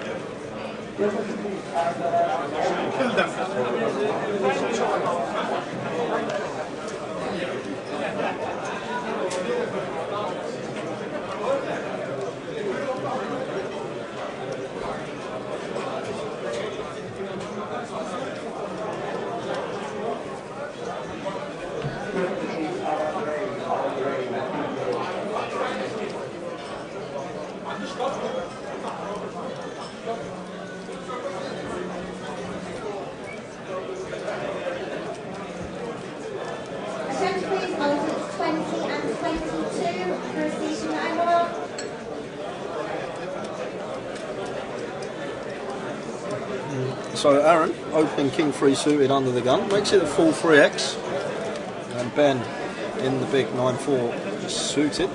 So Aaron, opening King 3 suited under the gun, makes it a full 3x. And Ben in the big 9-4 suited.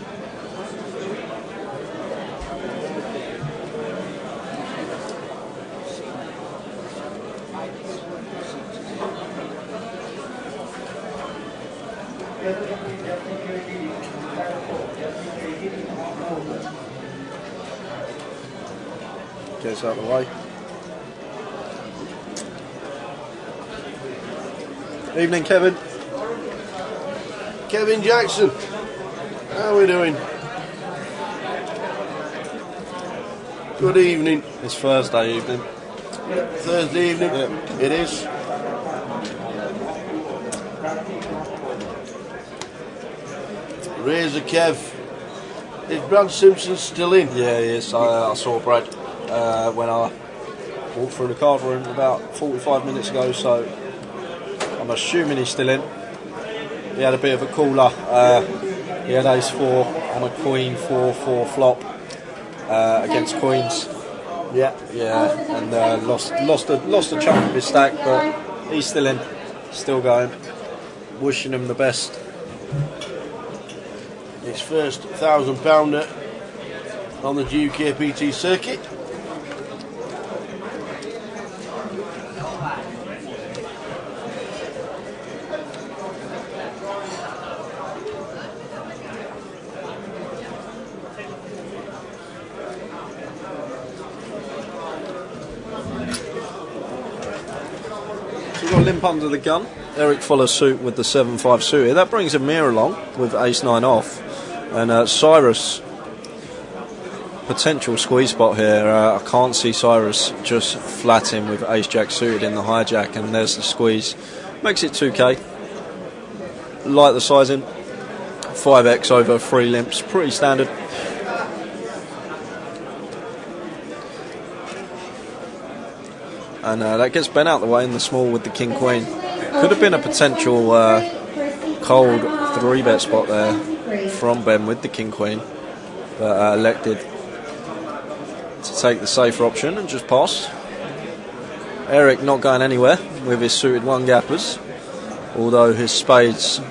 Gets out of the way. Evening, Kevin. Kevin Jackson, how are we doing? Good evening. It's Thursday evening. Thursday evening, it is. Razor Kev. Is Brad Simpson still in? Yeah, he is. I saw Brad when I walked through the card room about 45 minutes ago, so I'm assuming he's still in. He had a bit of a cooler. He had ace-4 on a queen 4-4 flop against queens. Yeah, and lost a chunk of his stack, but he's still in, still going. Wishing him the best. His first £1,000 on the GUKPT circuit. So we've got limp under the gun. Eric Fuller's suit with the 7-5 suited. That brings Amir along with ace-9 off. And Cyrus, potential squeeze spot here. I can't see Cyrus just flatting with ace-jack suited in the hijack, and there's the squeeze. Makes it 2k. Like the sizing. 5x over 3 limps. Pretty standard. And that gets Ben out the way in the small with the king-queen. Could have been a potential cold 3-bet spot there from Ben with the king-queen, but elected to take the safer option and just pass. Eric not going anywhere with his suited 1-gappers, although his spades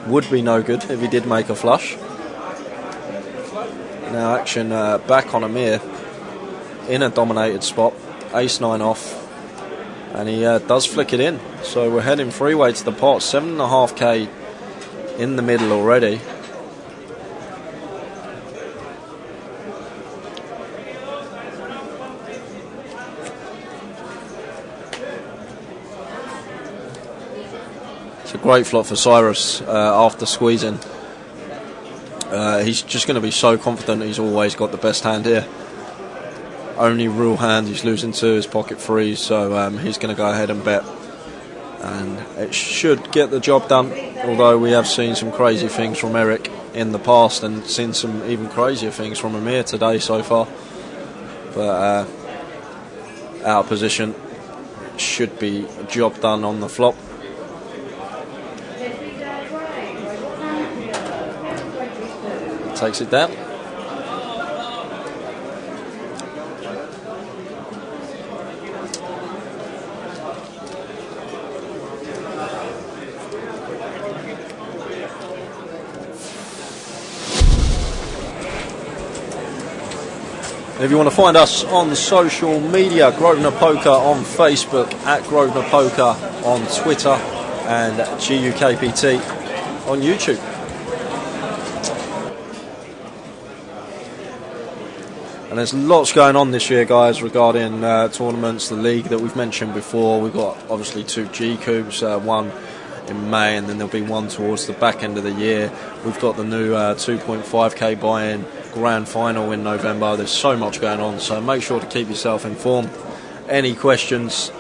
would be no good if he did make a flush. Now action back on Amir in a dominated spot, ace-9 off, and he does flick it in. So we're heading freeway to the pot, 7.5k in the middle already. It's a great flop for Cyrus after squeezing. He's just going to be so confident he's always got the best hand here. Only real hand he's losing to is pocket threes, so he's going to go ahead and bet. And it should get the job done, although we have seen some crazy things from Eric in the past and seen some even crazier things from Amir today so far. But out of position, should be a job done on the flop. Takes it down. If you want to find us on social media, Grosvenor Poker on Facebook, at Grosvenor Poker on Twitter, and GUKPT on YouTube. And there's lots going on this year, guys, regarding tournaments, the league that we've mentioned before. We've got obviously 2 G-Coups, one in May, and then there'll be one towards the back end of the year. We've got the new 2.5k buy-in grand final in November. There's so much going on, so make sure to keep yourself informed. Any questions,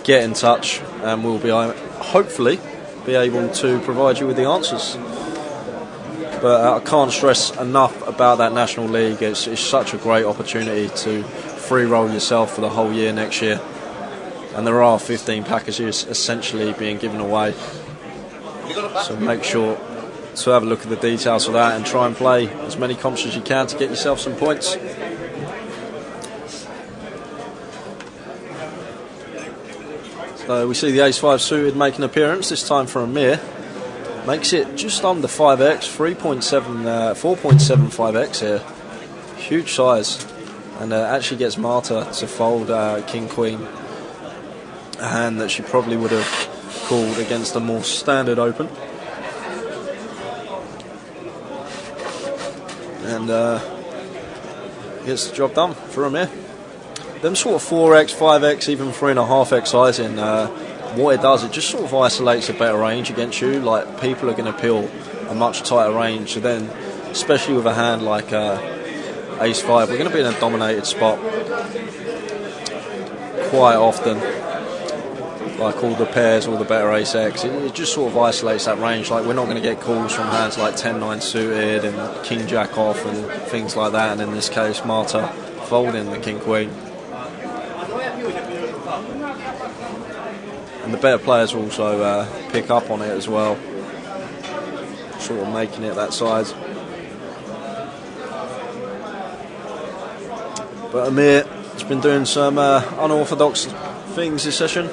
get in touch, and we'll be hopefully be able to provide you with the answers. But I can't stress enough about that National League. It's such a great opportunity to free roll yourself for the whole year next year. And there are 15 packages essentially being given away. So make sure to have a look at the details of that and try and play as many comps as you can to get yourself some points. So we see the ace-5 suited make an appearance, this time for Amir. Makes it just under 5x, 4.75x here. Huge size. And actually gets Marta to fold King-Queen. A hand that she probably would have called against a more standard open. And gets the job done for Amir. Them sort of 4x, 5x, even 3.5x sizing, what it does, it just sort of isolates a better range against you. Like, people are going to peel a much tighter range. So then, especially with a hand like ace-5, we're going to be in a dominated spot quite often. Like all the pairs, all the better ace-x, it just sort of isolates that range. Like, we're not going to get calls from hands like 10-9 suited and king-jack off and things like that. And in this case, Marta folding the king-queen. And the better players will also pick up on it as well, sort of making it that size. But Amir has been doing some unorthodox things this session.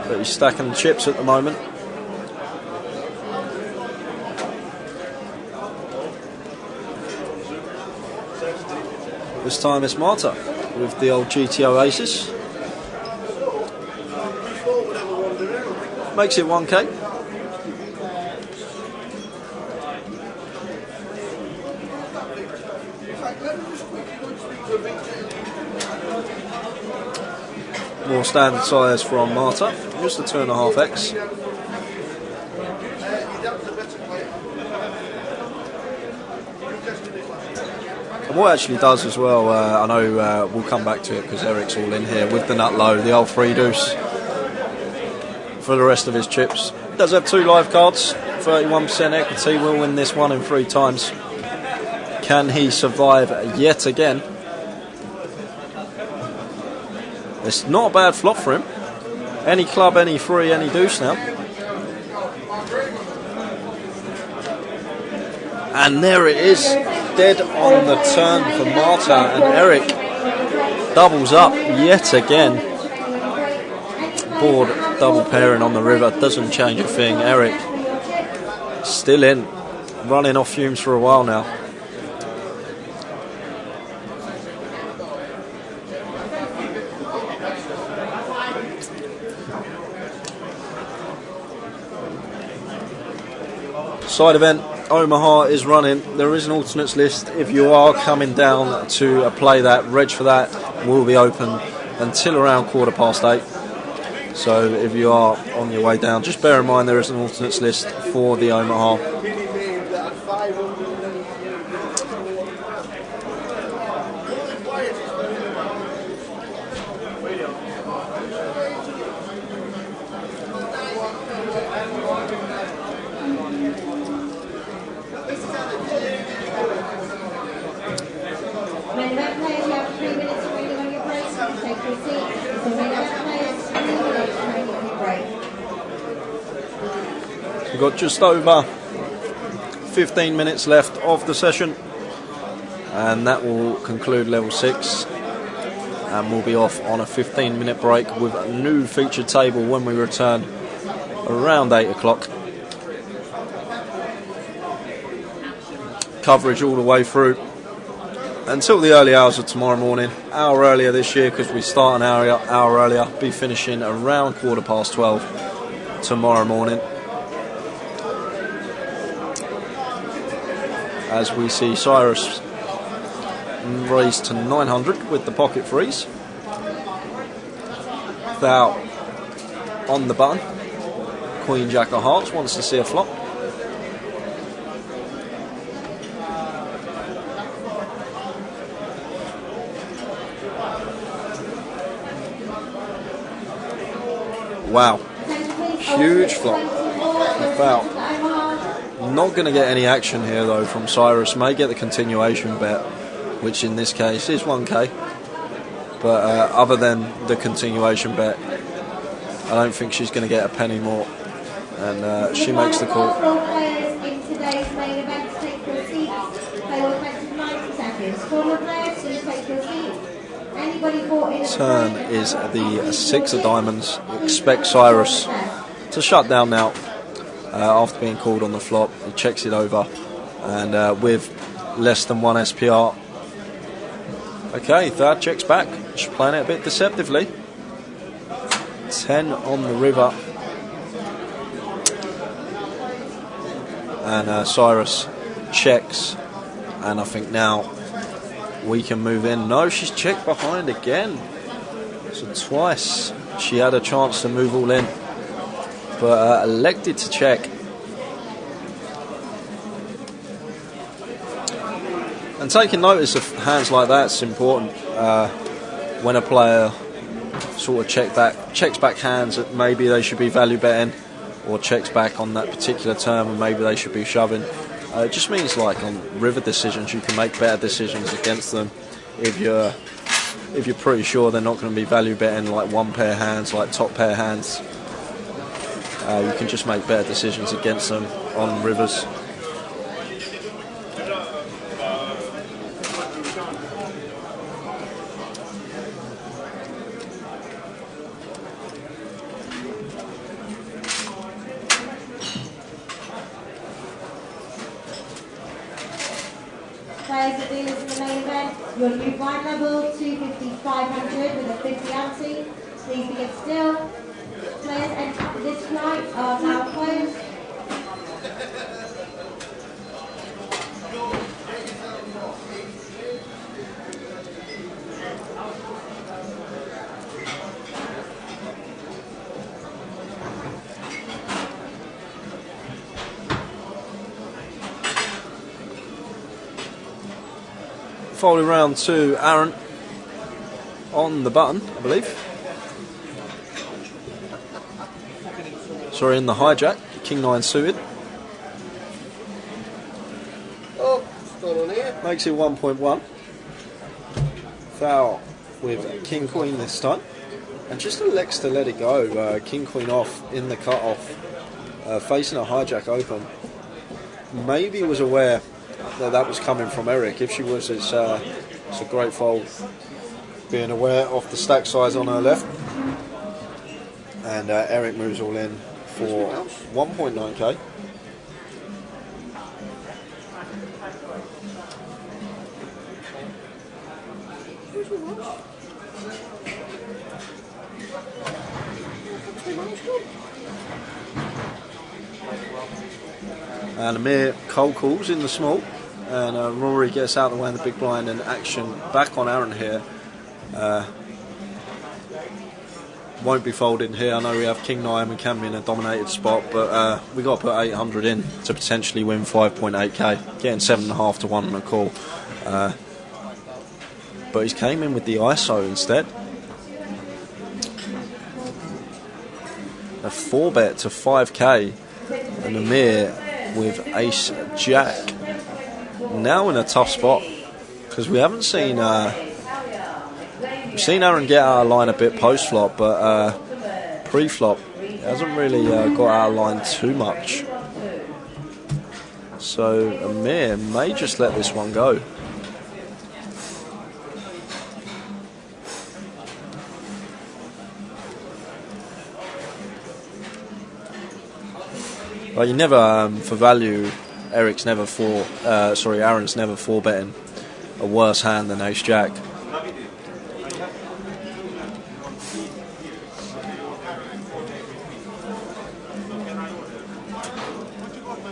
But he's stacking the chips at the moment. This time it's Marta with the old GTO aces. Makes it 1k. More standard size from Marta, just a 2.5x. And what it actually does as well, I know we'll come back to it because Eric's all in here with the nut low, the old 3 deuce for the rest of his chips. Does have 2 live cards, 31% equity, will win this one in 3 times. Can he survive yet again? It's not a bad flop for him. Any club, any 3, any deuce now. And there it is, dead on the turn for Marta, and Eric doubles up yet again. Board double pairing on the river, doesn't change a thing. Eric still in, running off fumes for a while now. Side event, Omaha is running. There is an alternates list. If you are coming down to play that, reg for that will be open until around 8:15. So if you are on your way down, just bear in mind there is an alternates list for the Omaha. We've got just over 15 minutes left of the session, and that will conclude level 6, and we'll be off on a 15-minute break with a new featured table when we return around 8 o'clock. Coverage all the way through until the early hours of tomorrow morning. Hour earlier this year because we start an hour earlier, be finishing around 12:15 tomorrow morning. As we see Cyrus raised to 900 with the pocket freeze. Without on the button. Queen Jack of Hearts wants to see a flop. Wow, huge flop. Without. Not going to get any action here though from Cyrus. May get the continuation bet, which in this case is 1k. But other than the continuation bet, I don't think she's going to get a penny more. And she makes the call. In today's main event, take your seats. Play will effect 90 seconds. Former players, please take your seats. Any Turn is the 6 of diamonds. Expect Cyrus to shut down now after being called on the flop. He checks it over, and with less than 1 SPR. Okay, third checks back. Just playing it a bit deceptively. 10 on the river. And Cyrus checks, and I think now we can move in. No, she's checked behind again. So twice she had a chance to move all in, but elected to check. And taking notice of hands like that is important. When a player sort of checks back hands that maybe they should be value betting, or checks back on that particular term and maybe they should be shoving. It just means, like, on river decisions, you can make better decisions against them if you're pretty sure they're not going to be value betting like one pair hands, like top pair hands. You can just make better decisions against them on rivers. Players and dealers in the main event, your new wine level 250-500 with a 50 ante. Please begin still. Players entering this flight are now closed. Folding round to Aaron on the button, I believe. Sorry, in the hijack. King 9 suited. Oh, what's going on here? Makes it 1.1. Foul with King Queen this time. And just elects to let it go. King Queen off in the cut-off. Facing a hijack open. Maybe was aware that was coming from Eric. If she was, it's a great fold. Being aware of the stack size on her left. And Eric moves all in for 1.9k. And Amir cold calls in the small, and Rory gets out of the way in the big blind, and action back on Aaron here. Won't be folding here. I know we have King 9 and can be in a dominated spot, but we got to put 800 in to potentially win 5.8k, getting 7.5 to 1 on a call. But he's came in with the ISO instead. A 4-bet to 5k, and Amir with Ace Jack. Now in a tough spot, because we haven't seen we've seen Aaron get out of line a bit post flop, but pre flop hasn't really got out of line too much. So Amir may just let this one go. But you never, for value, Aaron's never 4 betting a worse hand than Ace Jack.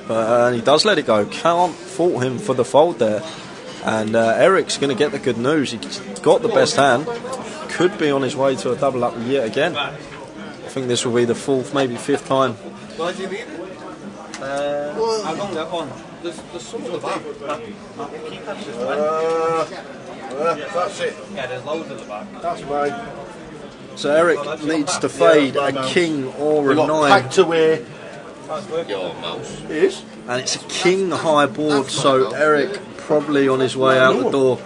But he does let it go. Can't fault him for the fold there. And Eric's going to get the good news. He's got the best hand. Could be on his way to a double up yet again. I think this will be the 4th, maybe 5th time. Why do you need it? How long that on? There's some at the back. That's it. Yeah, there's loads at the back. That's mine. So Eric needs to fade a king or a 9. Packed away. Your mouse. It is. And it's a king high board, so Eric probably on his way out the door.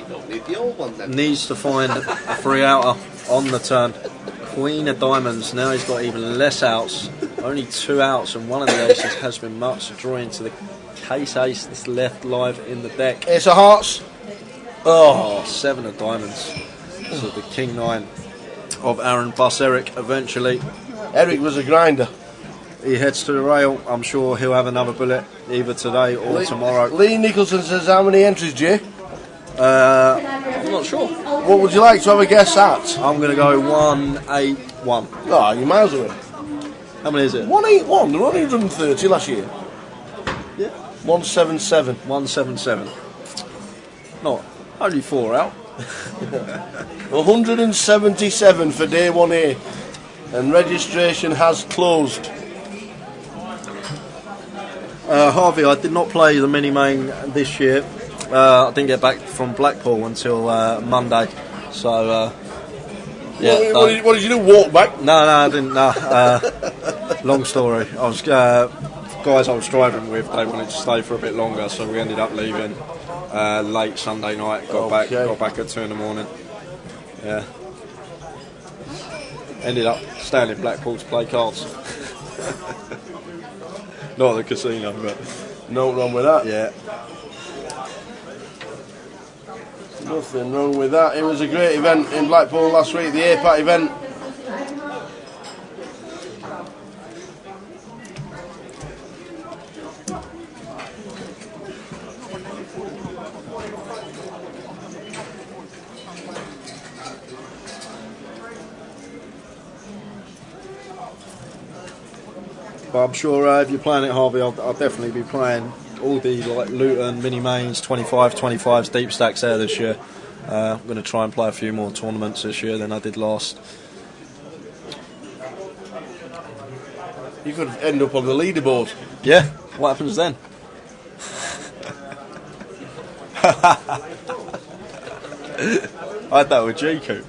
Don't need the old one then. Needs to find a free outer on the turn. Queen of diamonds. Now he's got even less outs. Only 2 outs, and one of the aces has been much drawing to the case ace that's left live in the deck. Ace of hearts. Oh, 7 of diamonds. So the King 9 of Aaron plus Eric eventually. Eric was a grinder. He heads to the rail. I'm sure he'll have another bullet either today or tomorrow. Lee Nicholson says, how many entries, Jay? I'm not sure. What would you like to have a guess at? I'm going to go 181. Oh, you're miles away. How many is it? 181. There were only 130 last year. Yeah. 177. 177. Not only 4 out. 177 for day 1A. And registration has closed. Harvey, I did not play the mini main this year. I didn't get back from Blackpool until Monday. So, yeah. What did you do? Walk back? No, I didn't. No. Long story. I was guys I was driving with. They wanted to stay for a bit longer, so we ended up leaving late Sunday night. Got back at 2 in the morning. Yeah. Ended up staying in Blackpool to play cards. Not at the casino, but no wrong with that. Yeah. Nothing wrong with that. It was a great event in Blackpool last week, the APAT event. But I'm sure if you're playing it, Harvey, I'll definitely be playing all the Luton mini mains, 25s, deep stacks there this year. I'm going to try and play a few more tournaments this year than I did last. You could end up on the leaderboard. Yeah, what happens then? I had that with GUKPT.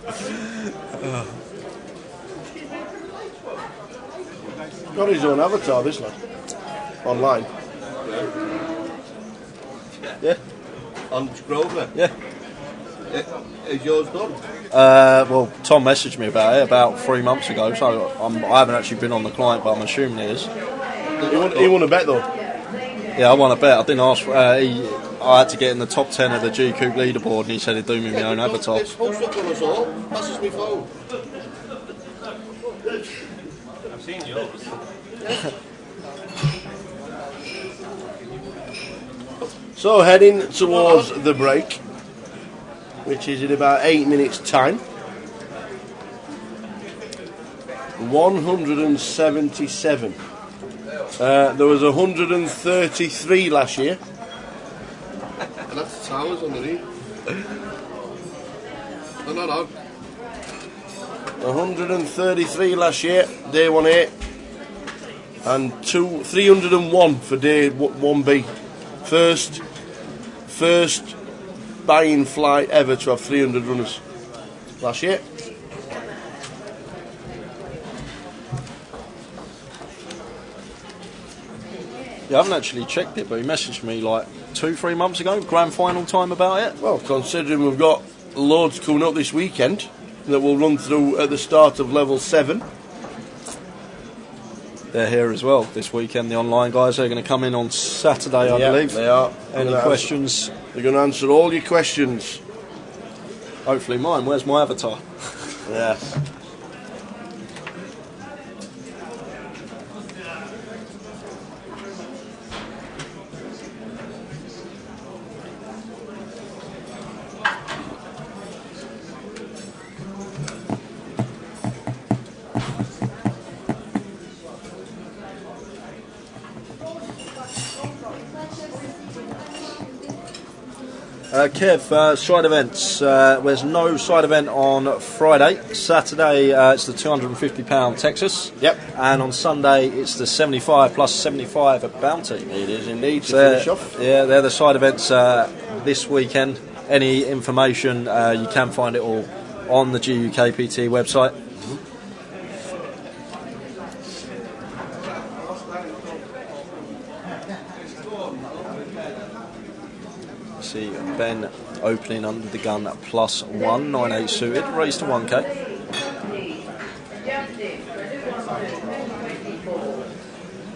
Got his own avatar, this lad. Online. Yeah. On Grosvenor? Yeah. Is yours done? Well, Tom messaged me about it about 3 months ago, so I haven't actually been on the client, but I'm assuming it is. He won a bet though. Yeah, I won a bet. I didn't ask. I had to get in the top 10 of the GUKPT leaderboard, and he said he'd do me my own avatar. It's supposed to on us all. Passes me phone. I've seen yours. So heading towards the break, which is in about 8 minutes' time. 177. There was 133 last year. And that's the towers underneath. They're not on. 133 last year, day 1A, and 301 for day 1B. First buying flight ever to have 300 runners last year. Yeah, I haven't actually checked it, but he messaged me like 2-3 months ago, grand final time about it. Well, considering we've got loads coming up this weekend that we'll run through at the start of level 7. They're here as well this weekend, the online guys. They're going to come in on Saturday, I believe. They are. Any questions? They're going to answer all your questions. Hopefully mine. Where's my avatar? Yeah. Kev, side events. There's no side event on Friday. Saturday, it's the £250 Texas. Yep. And on Sunday, it's the 75 plus 75 at Bounty. It is indeed, to finish off. Yeah, they're the side events this weekend. Any information, you can find it all on the GUKPT website. See Ben opening under the gun at +1, 9/8 suited, raised to 1k.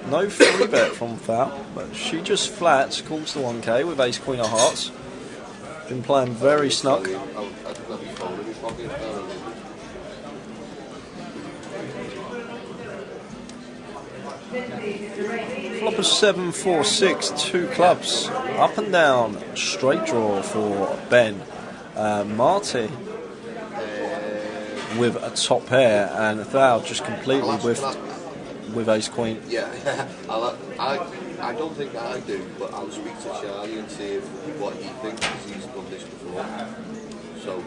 No free bet from Foul, but she just flats, calls the 1k with ace queen of hearts. Been playing very snug. Flop of 7, 4, 6, 2 clubs. Up and down, straight draw for Ben. Marty with a top pair, and Thou just completely with ace queen. Yeah, I don't think I do, but I'll speak to Charlie and see what he thinks, because he's done this before. So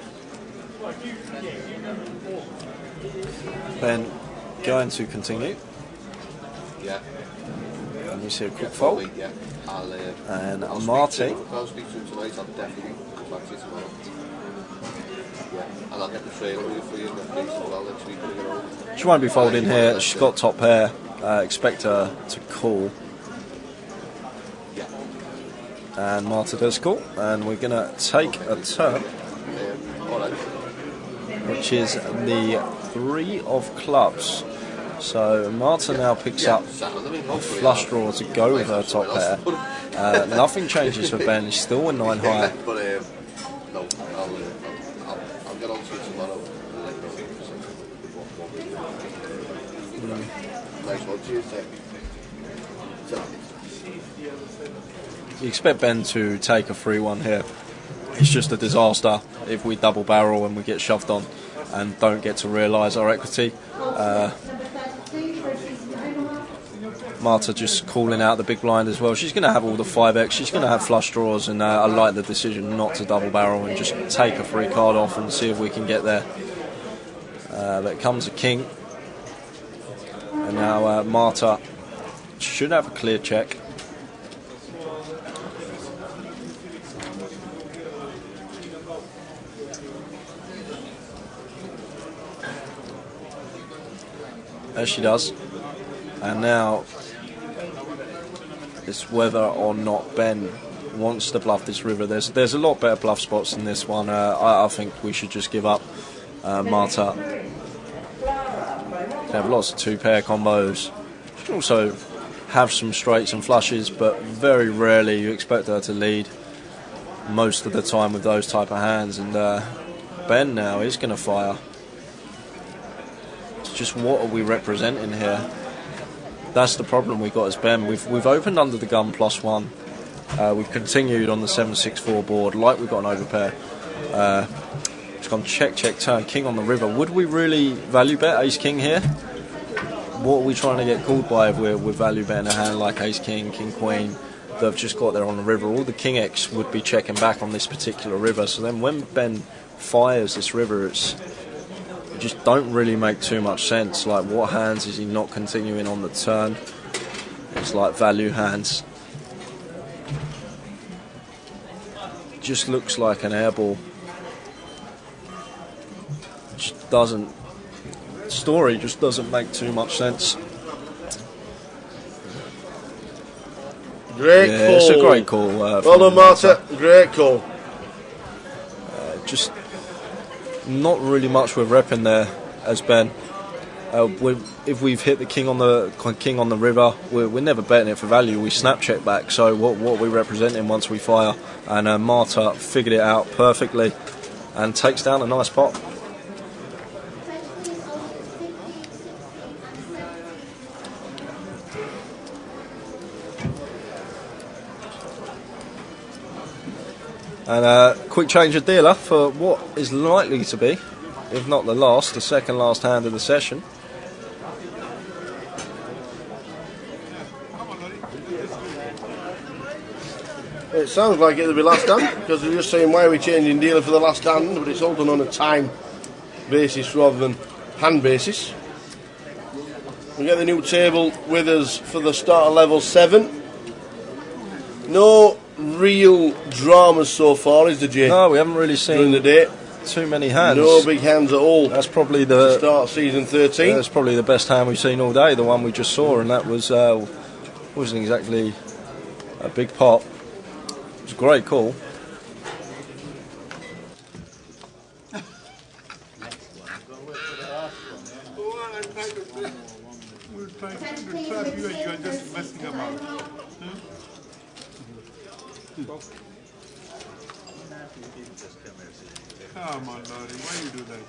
Ben going to continue. Yeah. And we see a quick fold. Yeah. And I'll Marty. I'll speak to him tonight. I'll definitely come back to you tomorrow. Yeah. And I'll get the trailer for you in that case as well next week when we get home. She won't be folding here. She's got top pair. Expect her to call. Yeah. And Marta does call. And we're going to take a turn. Alright. Which is the 3 of clubs. So Marta now picks up a flush draw to go with her top pair. Nothing changes for Ben. He's still a 9 high. But no, I'll get on to you tomorrow and let you know. Nice one, cheers. You expect Ben to take a 3-1 here. It's just a disaster if we double barrel and we get shoved on and don't get to realise our equity. Marta just calling out the big blind as well. She's going to have all the 5x. She's going to have flush draws, and I like the decision not to double barrel and just take a free card off and see if we can get there. But comes a king, and now Marta should have a clear check. As she does. And now it's whether or not Ben wants to bluff this river. There's a lot better bluff spots than this one. I think we should just give up. Marta can have lots of 2-pair combos. She can also have some straights and flushes, but very rarely you expect her to lead most of the time with those type of hands. And Ben now is going to fire. It's just, what are we representing here? That's the problem we got as Ben. We've opened under the gun +1. We've continued on the 7-6-4 board like we've got an overpair. It's gone check, check, turn, king on the river. Would we really value bet ace king here? What are we trying to get called by if we're value betting a hand like ace king, king queen? They've just got there on the river. All the king X would be checking back on this particular river. So then when Ben fires this river, it just don't really make too much sense. Like, what hands is he not continuing on the turn? It's like value hands. Just looks like an airball. Just doesn't. Story just doesn't make too much sense. Great call. It's a great call. Well done, Marta. Great call. Just not really much with repping there as Ben. If we've hit the king on the river, we're never betting it for value. We snap check back. So what we're representing once we fire, and Marta figured it out perfectly and takes down a nice pot. And a quick change of dealer for what is likely to be, if not the second last hand of the session. It sounds like it'll be last hand, because they're just saying why are we changing dealer for the last hand, but it's all done on a time basis rather than hand basis. We get the new table with us for the start of level 7. No real dramas so far, is there, Jay? No, we haven't really seen during the day too many hands. No big hands at all. That's probably the start of season 13. That's probably the best hand we've seen all day. The one we just saw, and that wasn't exactly a big pot. It was a great call. Come on, Lordy, why you do that?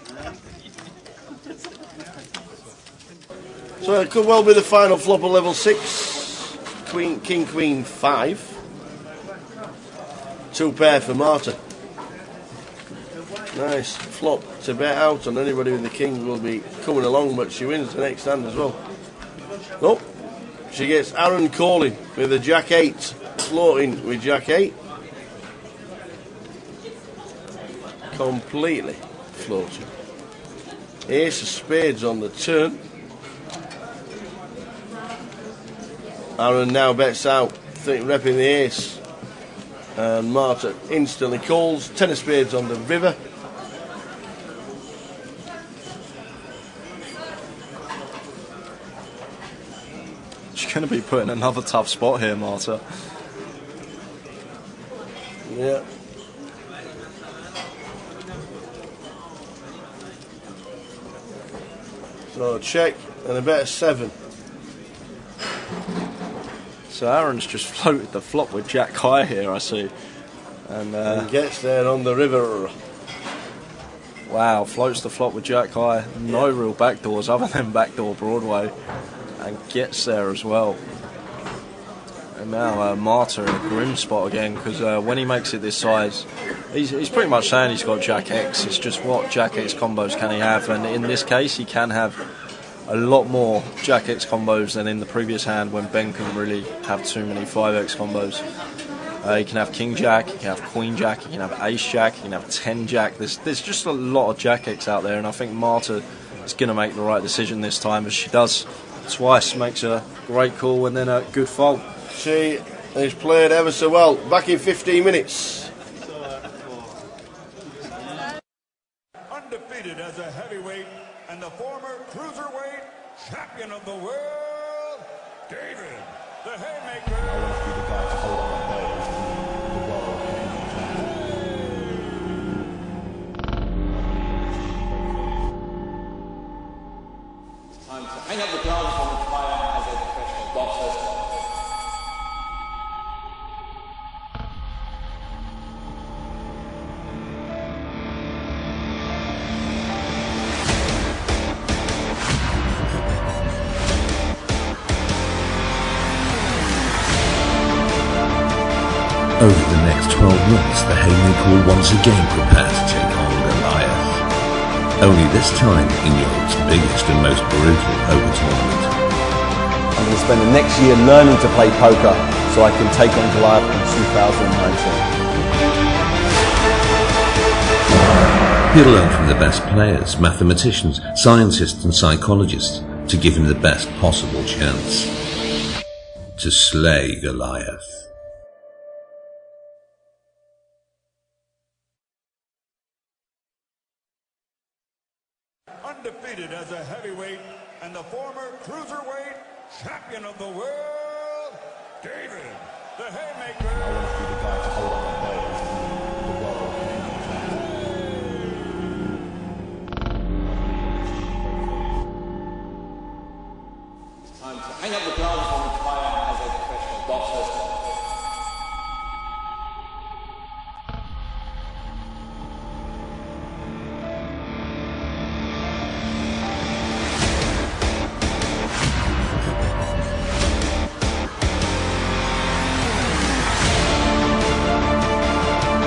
So it could well be the final flop of level 6. King, Queen 5. 2 pair for Marta. Nice flop to bet out on. Anybody with the king will be coming along, but she wins the next hand as well. Oh, she gets Aaron calling with a Jack 8, floating with Jack 8. Completely floating. Ace of spades on the turn. Aaron now bets out, repping the ace. And Marta instantly calls. 10 of spades on the river. She's going to be put in another tough spot here, Marta. Yeah. So check and a bet of 7. So Aaron's just floated the flop with Jack high here, I see. And gets there on the river. Wow, floats the flop with Jack high. No real backdoors other than backdoor Broadway. And gets there as well. And now Marta in a grim spot again, because when he makes it this size, he's pretty much saying he's got Jack X. It's just what Jack X combos can he have, and in this case he can have a lot more Jack X combos than in the previous hand when Ben couldn't really have too many 5X combos. He can have King Jack, he can have Queen Jack, he can have Ace Jack, he can have 10 Jack. There's just a lot of Jack X out there, and I think Marta is going to make the right decision this time, as she does twice, makes a great call and then a good fold. She has played ever so well. Back in 15 minutes. Undefeated as a heavyweight and the former cruiserweight champion of the world, David the Haymaker. Time to hang up the gloves and retire as a professional boxer. Over the next 12 months, the Haymaker will once again prepare to take on Goliath. Only this time in Europe's biggest and most brutal poker tournament. I'm going to spend the next year learning to play poker so I can take on Goliath in 2019. He'll learn from the best players, mathematicians, scientists and psychologists to give him the best possible chance to slay Goliath. Undefeated as a heavyweight and the former cruiserweight champion of the world, David the Haymaker. Time to hang up the gloves and retire as a professional boxer.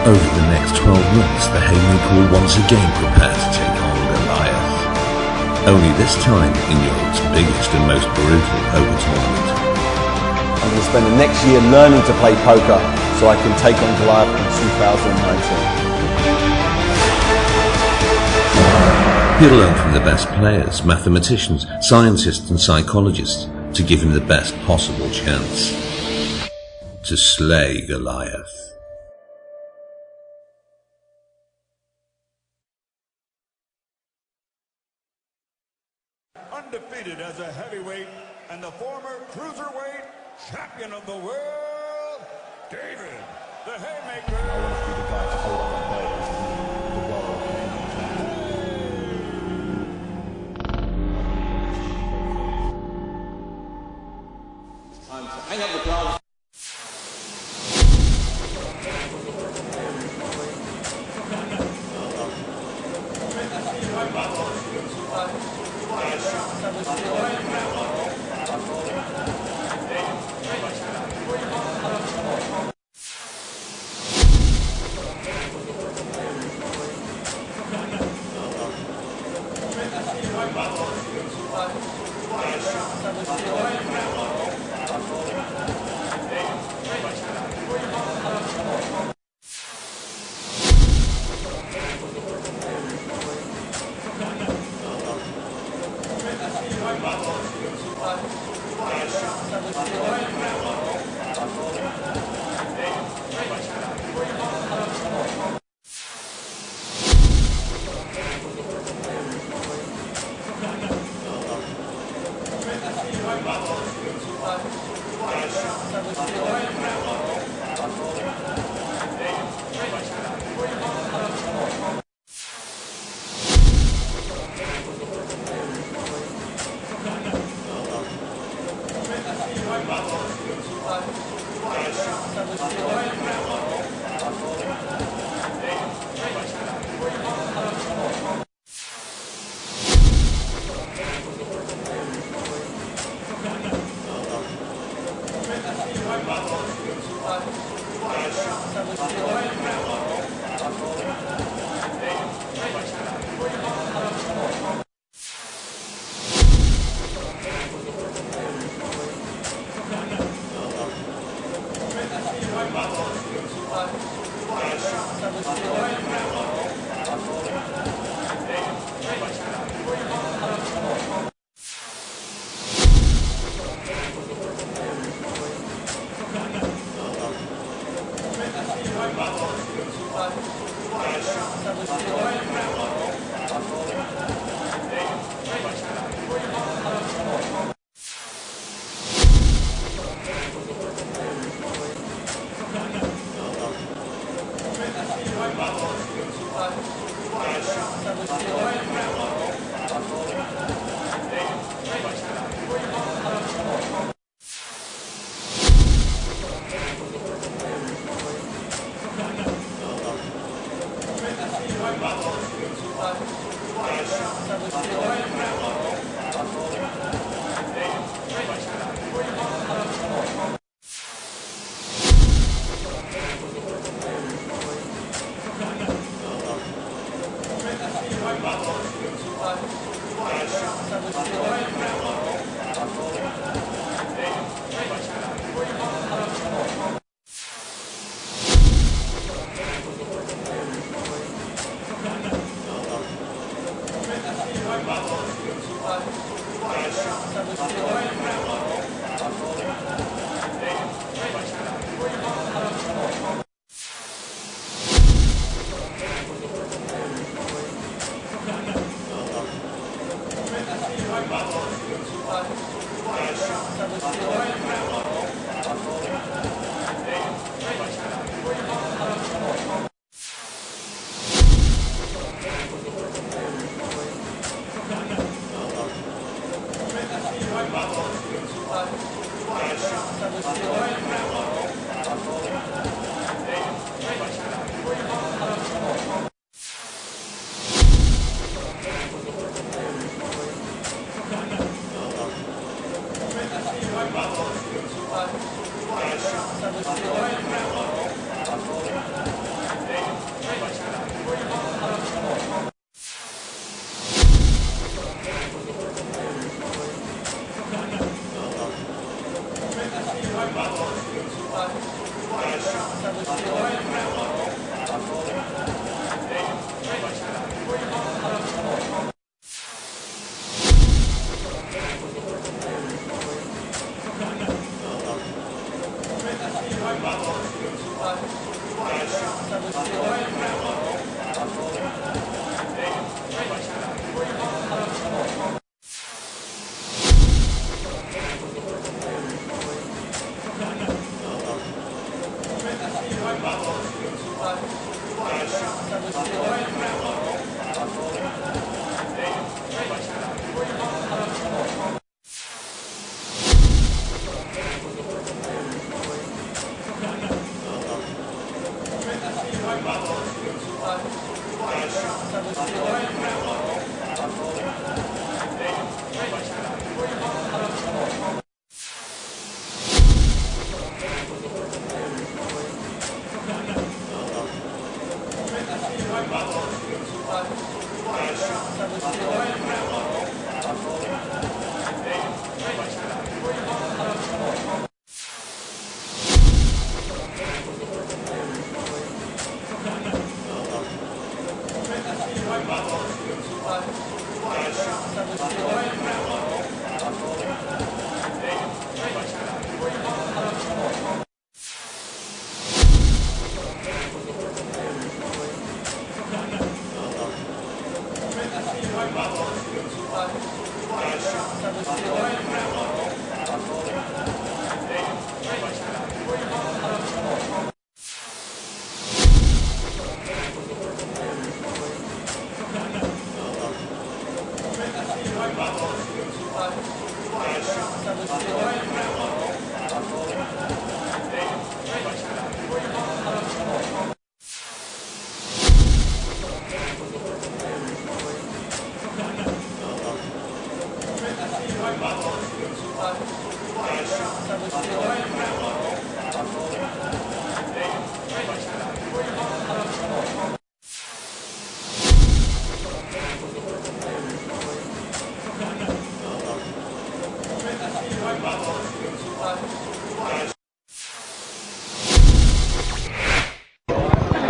Over the next 12 months, the Haymaker will once again prepare to take on Goliath. Only this time in Europe's biggest and most brutal poker tournament. I'm going to spend the next year learning to play poker so I can take on Goliath in 2019. He'll learn from the best players, mathematicians, scientists and psychologists to give him the best possible chance to slay Goliath. Undefeated as a heavyweight and the former cruiserweight champion of the world, David the Haymaker. Time to hang up the gloves.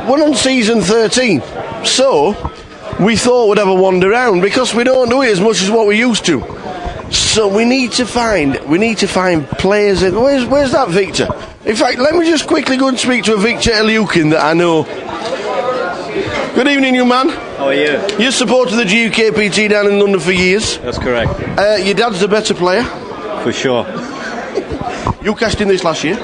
We're on season 13, so we thought we'd have a wander around because we don't do it as much as what we used to. So we need to find players. Where's that Victor? In fact, let me just quickly go and speak to a Victor Eliukin that I know. Good evening, young man. How are you? You're supported the GUKPT down in London for years. That's correct. Your dad's the better player. For sure. You cashed in this last year.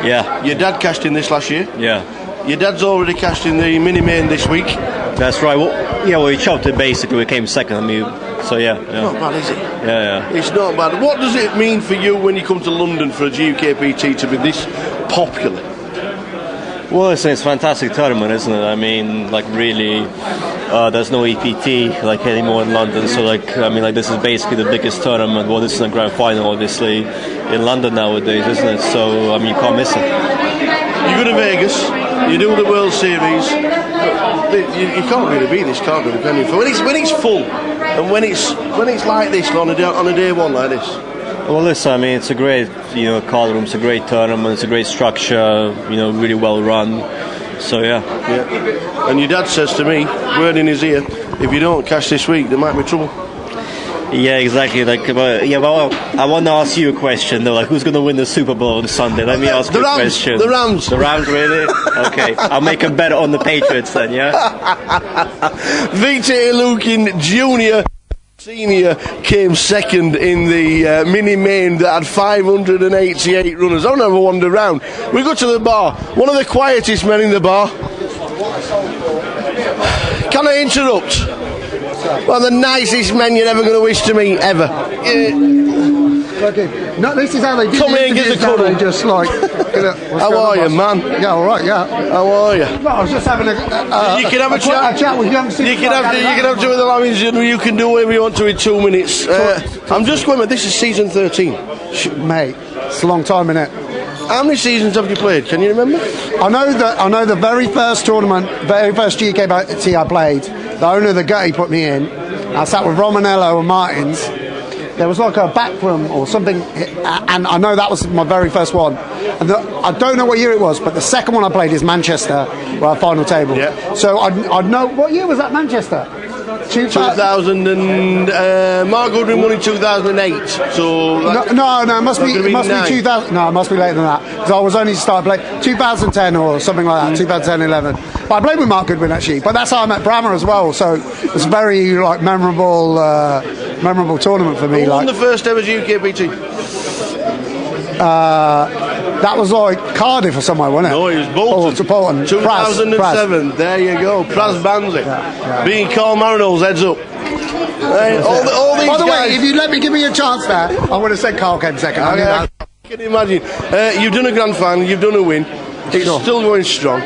Yeah. Your dad cashed in this last year. Yeah. Your dad's already cashed in the mini main this week. That's right. Well, we chopped it basically. We came second. I mean, so yeah. Not bad, is it? Yeah. It's not bad. What does it mean for you when you come to London for a GUKPT to be this popular? Well, it's a fantastic tournament, isn't it? I mean, like really, there's no EPT like anymore in London. So this is basically the biggest tournament. Well, this is the grand final, obviously, in London nowadays, isn't it? So you can't miss it. You go to Vegas, you do the World Series. You can't really beat this card, can you? When it's full, and when it's like this on a day one like this. Well, listen, I mean, it's a great, card room. It's a great tournament. It's a great structure. Really well run. So yeah. And your dad says to me, word in his ear, if you don't cash this week, there might be trouble. Yeah, exactly. Well, I want to ask you a question though. Like, who's going to win the Super Bowl on Sunday? Let me ask you a question. The Rams. The Rams, really? Okay, I'll make a bet on the Patriots then. Yeah. Victor Eliukin Jr. Senior came second in the mini main that had 588 runners. I want to have a wander round. We go to the bar. One of the quietest men in the bar. Can I interrupt? One of the nicest men you're ever going to wish to meet, ever. No, this is how they do. Come here and get the cuddle. Just like, how are you, man? Yeah, all right. Yeah. How are you? No, I was just having you can have a chat with young. You can have two with the lambs. You can do whatever you want to in 2 minutes. I'm just going. This is season 13, mate. It's a long time, innit? How many seasons have you played? Can you remember? I know the very first tournament, very first GUKPT I played. The owner of the GUKPT put me in. I sat with Romanello and Martins. There was like a back room or something, and I know that was my very first one. And I don't know what year it was, but the second one I played is Manchester, our final table. Yeah. So I know what year was that Manchester? 2000 and Mark Goodwin won in 2008. So no, it must be 2000. No, it must be later than that because I was only started playing 2010 or something like that. 2010-11. But I played with Mark Goodwin actually. But that's how I met Brammer as well. So it was a very memorable tournament for me. Who won the first ever GUKPT? That was like Cardiff or somewhere, wasn't it? No, it was Bolton. Bolton. 2007. Praz. There you go. Praz Banzi. Being Carl Marinol's heads up. All these By the guys. way, if you let me give me a chance there, I would have said Carl came second. I can imagine. You've done a grand final. You've done a win. It's still going strong.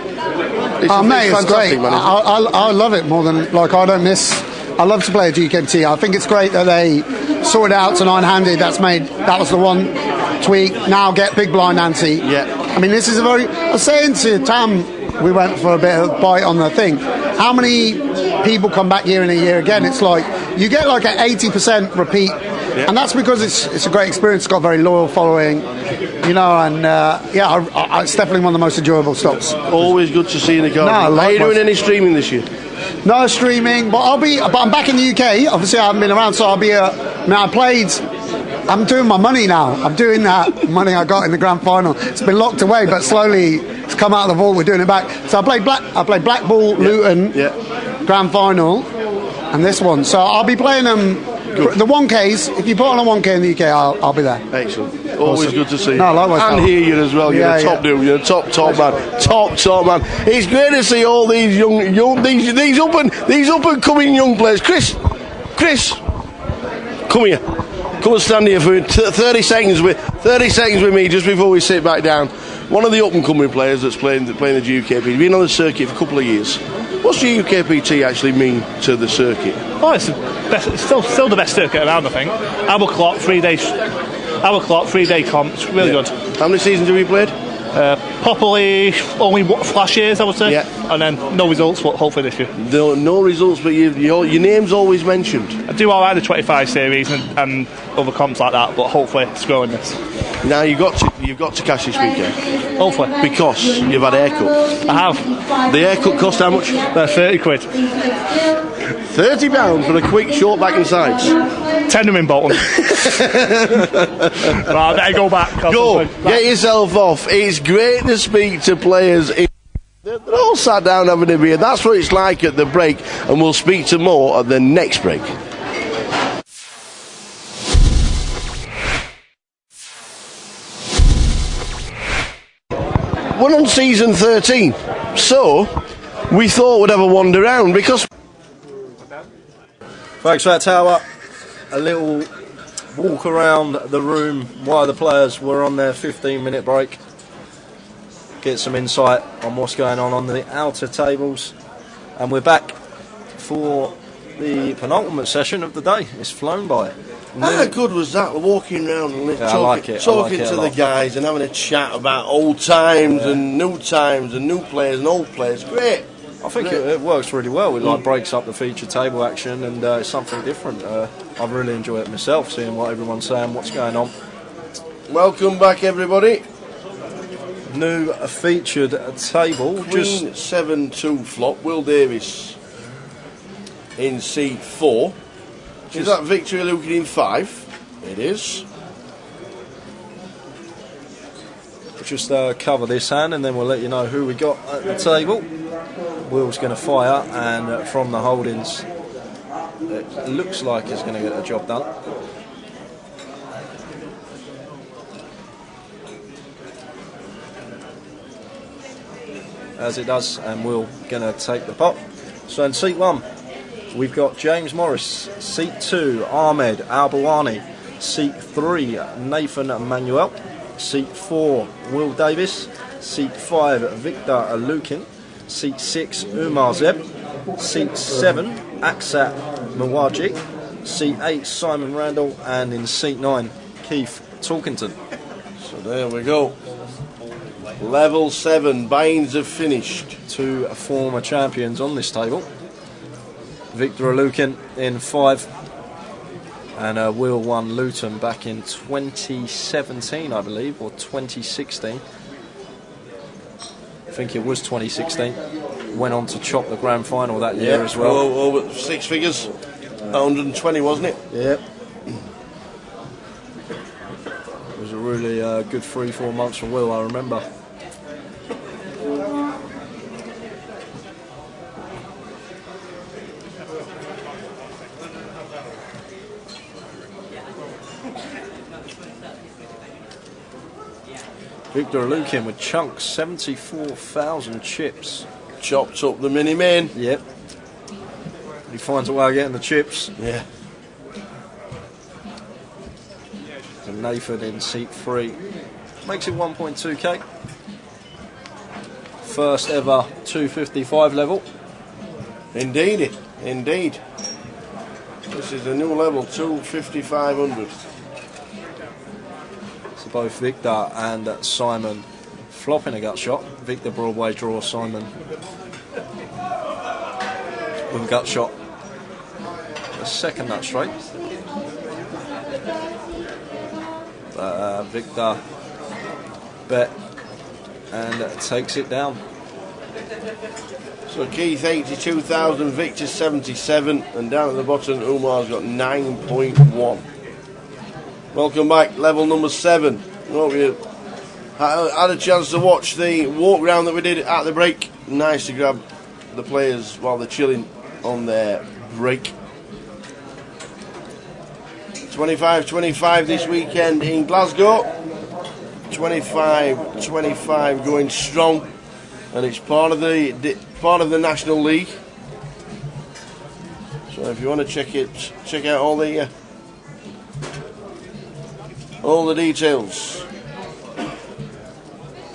It's great. Man, I love it more than I don't miss. I love to play at GUKPT. I think it's great that they sorted out to nine-handed. That was the one tweak. Now get big blind ante. Yeah. I mean, this is I was saying to Tam, we went for a bit of a bite on the thing. How many people come back year in a year again? It's like you get like an 80% repeat, and that's because it's a great experience. It's got a very loyal following, and it's definitely one of the most enjoyable stops. Always good to see in the garden. Are you doing any streaming this year? No streaming, but I'm back in the UK. Obviously, I haven't been around, so I'll be. I'm doing my money now. I'm doing that money I got in the grand final. It's been locked away, but slowly it's come out of the vault. We're doing it back. So I played Blackpool, Luton, grand final, and this one. So I'll be playing them. The 1Ks. If you put on a 1K in the UK, I'll be there. Excellent. Always good to see you. No, likewise. And hear you as well. You're a top dude. You're a top man. Top man. It's great to see all these these up and coming young players. Chris, come here. Come and stand here for 30 seconds with me just before we sit back down. One of the up and coming players that's playing the GUKPT. Been on the circuit for a couple of years. What's GUKPT actually mean to the circuit? Oh, it's still the best circuit around, I think. Apple clock, 3 days Hour clock, 3-day comps, really good. How many seasons have you played? Properly, only flash years, I would say. Yeah. And then no results, but hopefully this year. No results, but your name's always mentioned. I do alright the 25 series and other comps like that, but hopefully it's growing this. Now you've got to cash this weekend. Hopefully. Because you've had a haircut. I have. The haircut cost how much? 30 quid. £30 for a quick short back and sides. Tender in Bolton. Right, I better go back. Go, get yourself off. It's great to speak to players. They're all sat down having a beer. That's what it's like at the break, and we'll speak to more at the next break. We're on season 13, so we thought we'd have a wander around because... Thanks for that, Tower. A little walk around the room while the players were on their 15-minute break. Get some insight on what's going on the outer tables. And we're back for the penultimate session of the day. It's flown by. How good was that, walking around and talking to the guys and having a chat about old times and new players and old players? Great. I think it works really well. It breaks up the feature table action, and it's something different. I really enjoy it myself, seeing what everyone's saying, what's going on. Welcome back, everybody. New featured table. Queen 7-2 flop. Will Davis in seat 4. Is that Victory Lukin in 5? It is. Just cover this hand and then we'll let you know who we got at the table. Will's going to fire, and from the holdings it looks like he's going to get the job done. As it does, and Will going to take the pot. So in seat 1 we've got James Morris, seat 2 Ahmed Al-Bawani, seat 3 Nathan Manuel, seat 4 Will Davis, seat 5 Victor Lukin, seat 6 Umar Zeb, seat 7 Aksat Mawaji, seat 8 Simon Randall, and in seat 9 Keith Talkington. So there we go. Level 7, buy-ins have finished. 2 former champions on this table. Victor Lukin in 5, and Will won Luton back in 2017, I believe, or 2016. I think it was 2016. Went on to chop the grand final that year as well. Over 6 figures, 120, wasn't it? Yep. It was a really good 3-4 months for Will, I remember. Victor Lukin with chunks, 74,000 chips. Chopped up the mini-main. Yep. He finds a way of getting the chips. Yeah. And Nathan in seat 3. Makes it 1.2k. First ever 255 level. Indeed. This is a new level, 25500. So both Victor and Simon flopping a gut shot. Victor Broadway draws Simon with a gut shot. The second nut straight. Victor bet and takes it down. So Keith 82,000, Victor 77, and down at the bottom Umar's got 9.1. Welcome back, level number 7. Hope you had a chance to watch the walk round that we did at the break. Nice to grab the players while they're chilling on their break. 25-25 this weekend in Glasgow. 25-25 going strong, and it's part of the National League. So if you want to check out all the details.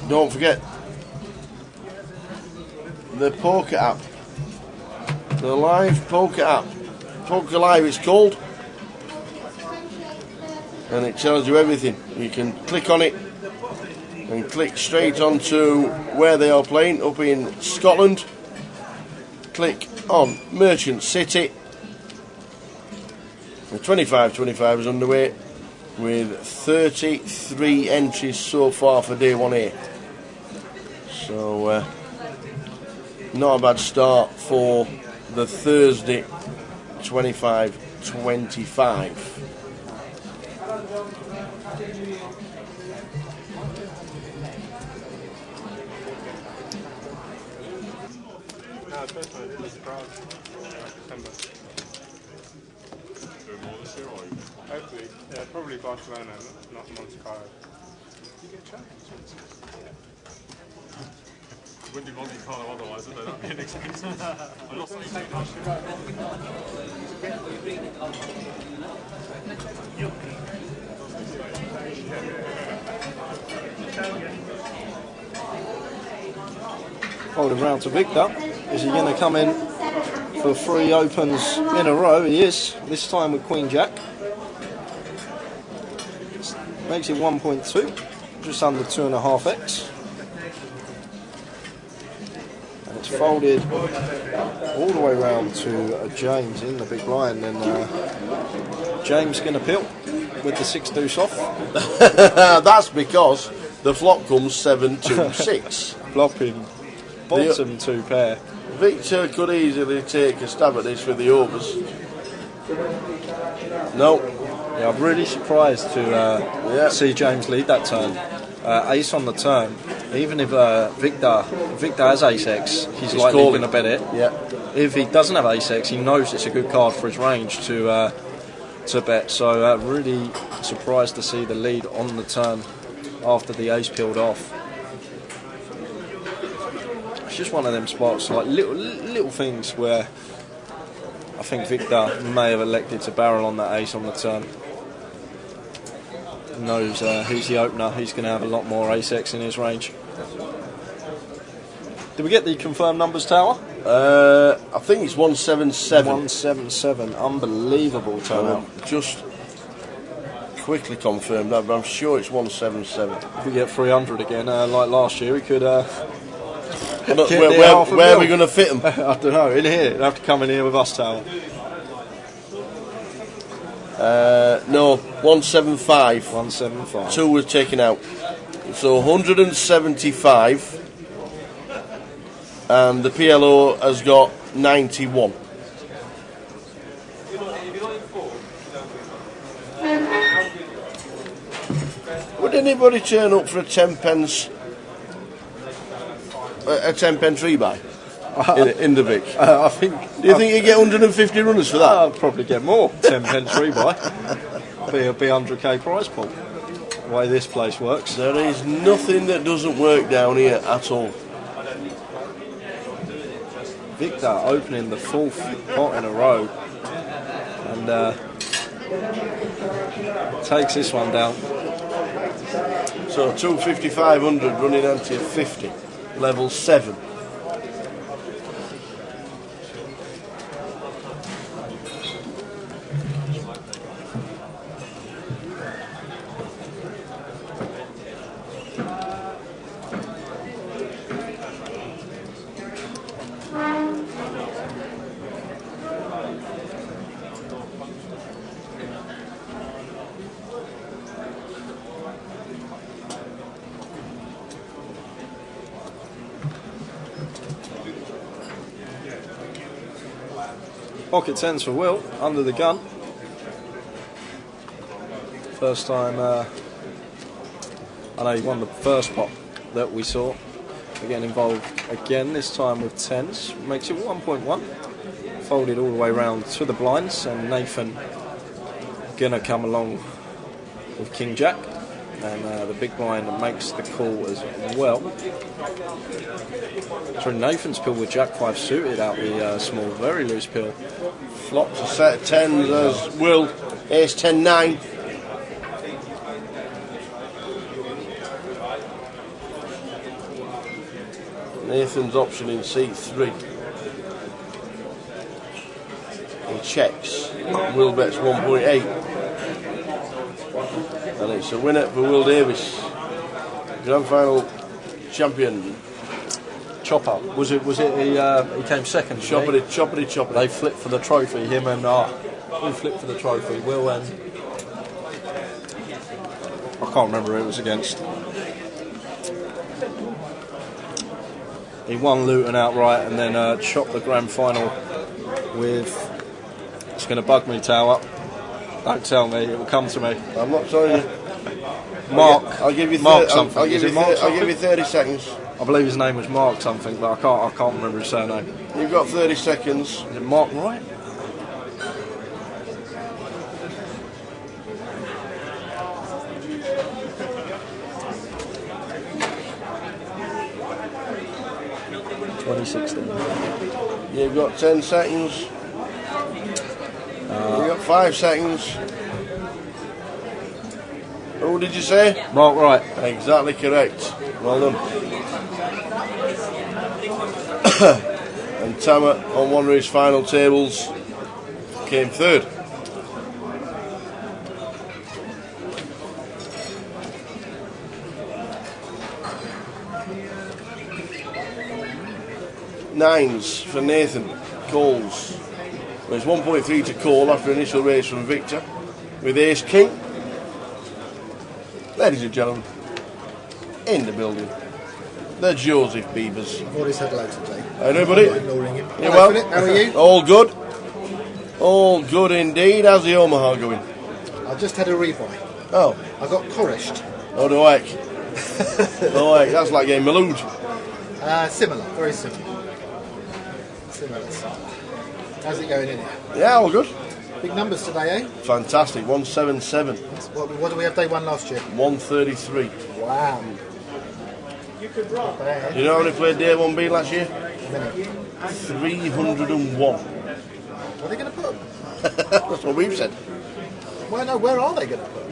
Don't forget the poker app, the live poker app, Poker Live it's called, and it tells you everything. You can click on it and click straight onto where they are playing up in Scotland. Click on Merchant City. The 25-25 is underway with 33 entries so far for day 1A. So not a bad start for the Thursday 25-25. Hopefully, yeah, probably Barcelona, not Monte Carlo. You get champions. Wouldn't do Monte Carlo otherwise, would they? That'd be an excuse. I'm not saying Holding round to Victor. Is he going to come in for 3 opens in a row? He is, this time with Queen Jack. Makes it 1.2, just under 2.5x. And it's folded all the way round to James in the big blind, and James going to pill with the 6 deuce off. That's because the flop comes 7-2-6. Flopping bottom 2 pair. Victor could easily take a stab at this with the overs. No. Yeah, I'm really surprised to see James lead that turn. Ace on the turn. Even if Victor has ace-x, he's likely going to bet it. Yeah. If he doesn't have ace-x, he knows it's a good card for his range to bet. So really surprised to see the lead on the turn after the ace peeled off. It's just one of them spots, like little things where I think Victor may have elected to barrel on that ace on the turn. Knows who's the opener, he's going to have a lot more ace-x in his range. Did we get the confirmed numbers, Tower? I think it's 177. 177, unbelievable turnout. Just quickly confirmed that, but I'm sure it's 177. If we get 300 again, like last year, we could... where are we going to fit them? I don't know, in here. They'll have to come in here with us, Tower. No, 175. 175. 2 was taken out. So 175. And the PLO has got 91. Would anybody turn up for a 10 pence rebuy in the Vic? I think. Do you think you get 150 runners for that? I'll probably get more. 10 pence rebuy. Be a 100k prize pool. The way this place works. There is nothing that doesn't work down here at all. Victor opening the 4th pot in a row and takes this one down. So 250, 500 running ante of 50, level 7. Pocket 10s for Will, under the gun. First time, I know he won the first pot that we saw. We're getting involved again, this time with 10s. Makes it 1.1. Folded all the way round to the blinds, and Nathan gonna come along with King Jack. And the big blind makes the call as well. So Nathan's pill with Jack 5 suited out the small, very loose pill. Flops a set of 10s as Will, ace 10 9. Nathan's option in C3. He checks. Will bets 1.8. it's a winner for Will Davis, grand final champion. Chopper. Was it? He came second. Choppity. They flipped for the trophy. Him and who flipped for the trophy? Will and I can't remember who it was against. He won Luton outright and then chopped the grand final with. It's going to bug me, Tower. Don't tell me. It will come to me. I'm not telling you. Mark. I'll give you. something. I'll give you 30 seconds. I believe his name was Mark something, but I can't remember his surname. You've got 30 seconds. Is it Mark Wright? You've got 10 seconds. You've got 5 seconds. Who did you say? Mark Wright. Exactly correct. Well done. And Tama, on one of his final tables, came third. Nines for Nathan Coles. There's 1.3 to Cole after initial race from Victor with Ace King. Ladies and gentlemen, in the building, the Joseph Beavers. I've already said hello today. Hi everybody. You well? How are you? All good. All good indeed. How's the Omaha going? I just had a rebuy. Oh. I got Corished. Oh, do I? Oh, that's like getting Maloud. Similar, very similar. Similar. How's it going in here? Yeah, all good. Big numbers today, eh? Fantastic. 177. What did we have day one last year? 133. Wow. You know how many played day 1B last year? How many? 301. What are they going to put? That's what we've said. Well, no, where are they going to put?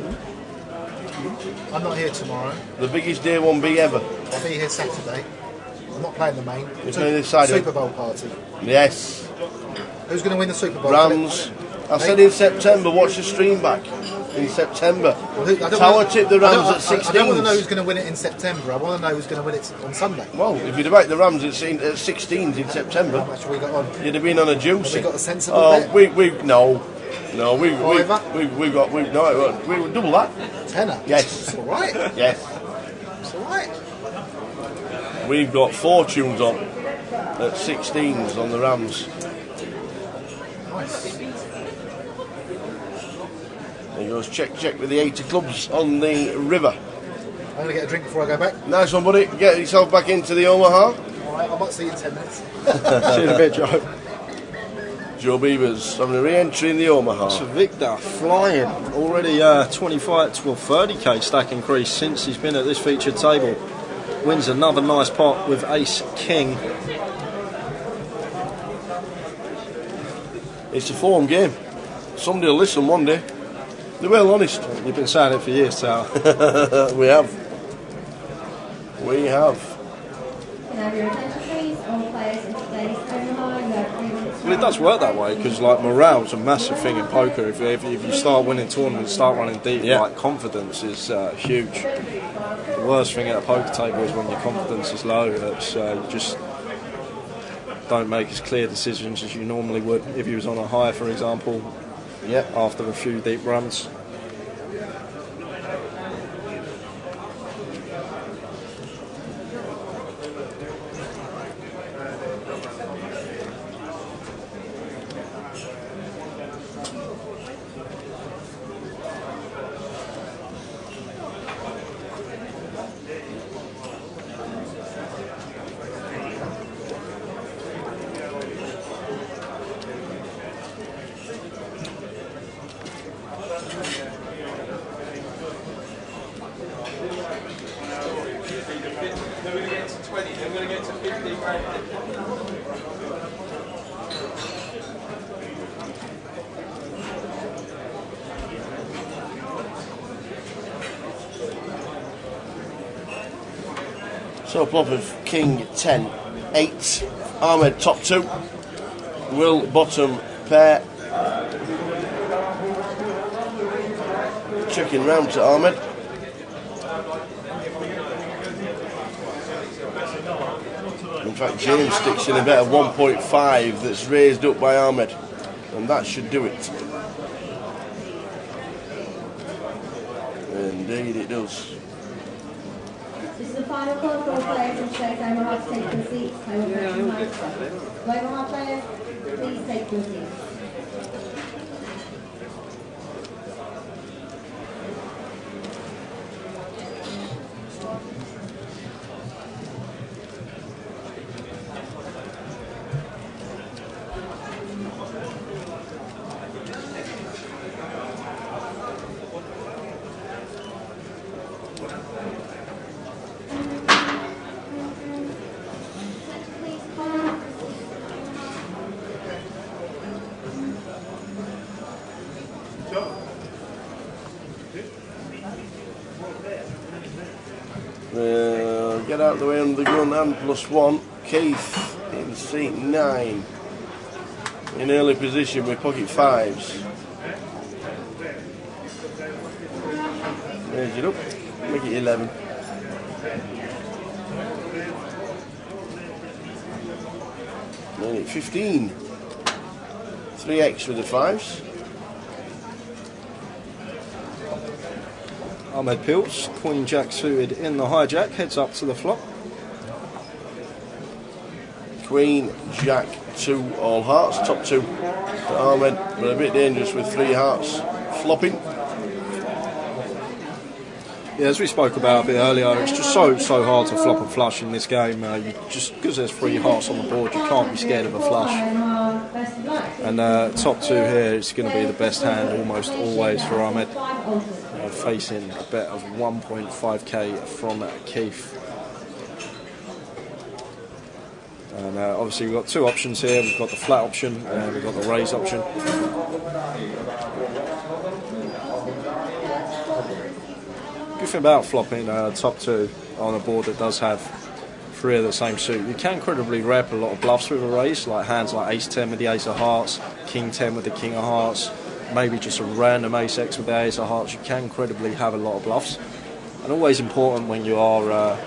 I'm not here tomorrow. The biggest day 1B ever. I'll be here Saturday. I'm not playing the main. You're playing this side. Super Bowl party. Yes. Who's going to win the Super Bowl? Rams. I said in September, watch the stream back. In September. Tower tipped the Rams at 16. I don't want to know who's going to win it in September. I want to know who's going to win it on Sunday. Well, if you'd have backed the Rams at 16s in September, how much have we got on? You'd have been on a juice. Have we got a sensible bet? We've got double that. Tenner? Yes. It's all right. Yes. It's all right. We've got fortunes on at 16s on the Rams. Nice. There he goes, check with the 80 clubs on the river. I'm going to get a drink before I go back. Nice one, buddy. Get yourself back into the Omaha. Alright, I might see you in 10 minutes. See you in a bit, Joe. Joe Beavers having a re-entry in the Omaha. So Victor flying already 30k stack increase since he's been at this featured table. Wins another nice pot with Ace King. It's a form game. Somebody will listen one day. They're well honest. You've been saying it for years, Tower. We have. We have. Now your attention please, all players in today's Omaha, you have 3 minutes. Well, it does work that way because like morale's a massive thing in poker. If you start winning tournaments, start running deep, like confidence is huge. The worst thing at a poker table is when your confidence is low. It's you just don't make as clear decisions as you normally would if you was on a high, for example. After a few deep runs. So flop of King 10, 8, Ahmed top 2, Will bottom pair. Checking round to Ahmed. In fact, James sticks in a bet of 1.5 that's raised up by Ahmed, and that should do it. Indeed it does. This is the final call for all players in today's home and hard to take your seats. Local hard players, please take your seats. Get out of the way under the gun and +1. Keith in seat 9. In early position with pocket 5s. Raise it up, make it 11. Make it 15. 3x with the 5s. Ahmed Pills, Queen Jack suited in the hijack, heads up to the flop. Queen, Jack, 2 all hearts, top 2 to Ahmed, but a bit dangerous with 3 hearts flopping. Yeah, as we spoke about a bit earlier, it's just so hard to flop a flush in this game. You just because there's 3 hearts on the board, you can't be scared of a flush. And top 2 here is going to be the best hand almost always for Ahmed. Facing a bet of 1.5k from Keith. And obviously we've got 2 options here. We've got the flat option and we've got the raise option. Good thing about flopping top 2 on a board that does have 3 of the same suit, you can credibly rep a lot of bluffs with a raise, like hands like ace 10 with the ace of hearts, king 10 with the king of hearts, maybe just a random ace x with the ace of hearts. You can credibly have a lot of bluffs, and always important when you are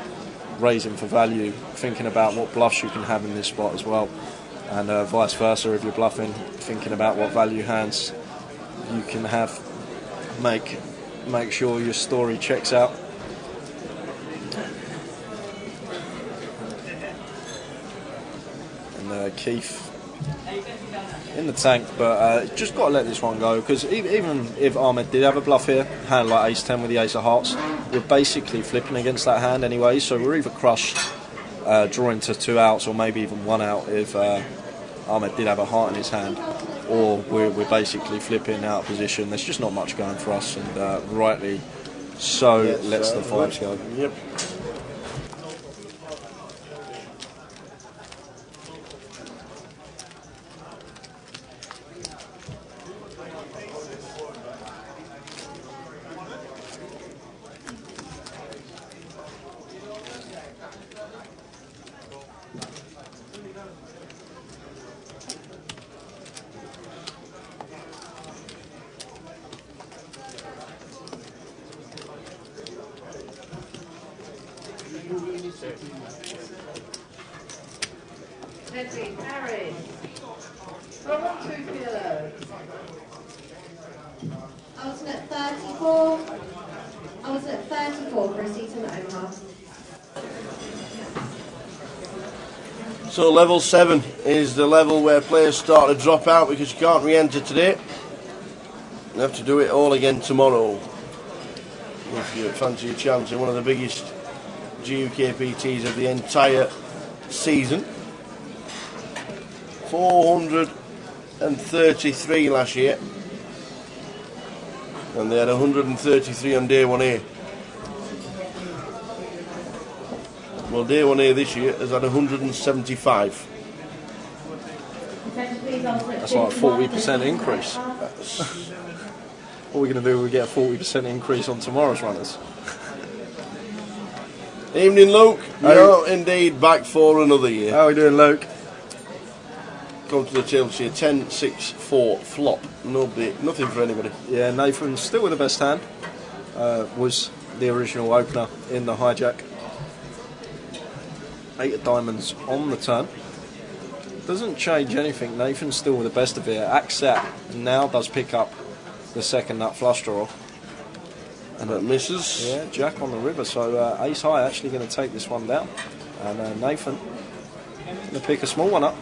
raising for value, thinking about what bluffs you can have in this spot as well, and vice versa. If you're bluffing, thinking about what value hands you can have. Make sure your story checks out. And Keith in the tank, but just got to let this one go, because even if Ahmed did have a bluff here, hand like ace 10 with the ace of hearts, we're basically flipping against that hand anyway, so we're either crushed, drawing to 2 outs, or maybe even 1 out if Ahmed did have a heart in his hand, or we're basically flipping out of position. There's just not much going for us, and rightly so, yes, lets the 5s go. Yep. Henry, Harry. From 1-2 PLO. Alternate 34. Alternate 34 for a seat on the overhalf. So level 7 is the level where players start to drop out because you can't re-enter today. You have to do it all again tomorrow if you fancy a chance in one of the biggest GUKPTs of the entire season. 433 last year, and they had 133 on day 1A. Well, day 1A this year has had 175. That's like a 40% increase. What are we going to do when we get a 40% increase on tomorrow's runners? Evening, Luke. You're indeed back for another year. How are we doing, Luke? Come to the table here, 10, 6, 4, flop. Nothing for anybody. Yeah, Nathan still with the best hand. Was the original opener in the hijack. 8 of diamonds on the turn. Doesn't change anything. Nathan's still with the best of it. Axat now does pick up the second nut flush draw. And that misses. Yeah, Jack on the river. So Ace High actually going to take this one down. And Nathan going to pick a small one up.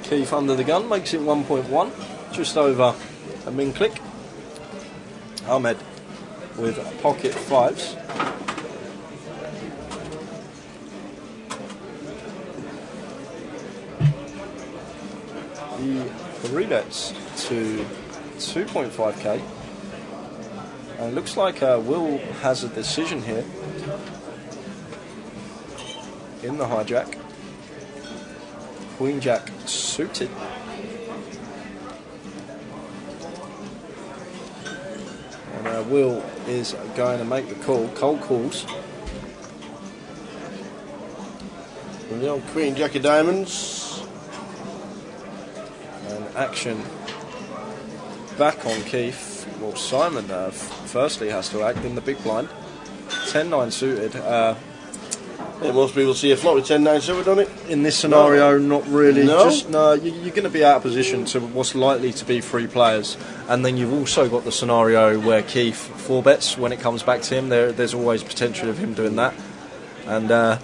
Keith under the gun makes it 1.1, just over a min click. Ahmed with pocket 5s. The 3 bets to 2.5k. And it looks like Will has a decision here in the hijack. Queen Jack suited. And Will is going to make the call. Cold calls. And the old Queen Jack of diamonds. And action back on Keith. Well, Simon firstly has to act in the big blind. 10-9 suited. Most people see a flop with 10-9 suited on it. In this scenario, not really. No? You're going to be out of position to what's likely to be 3 players. And then you've also got the scenario where Keith 4 bets when it comes back to him. There's always potential of him doing that. And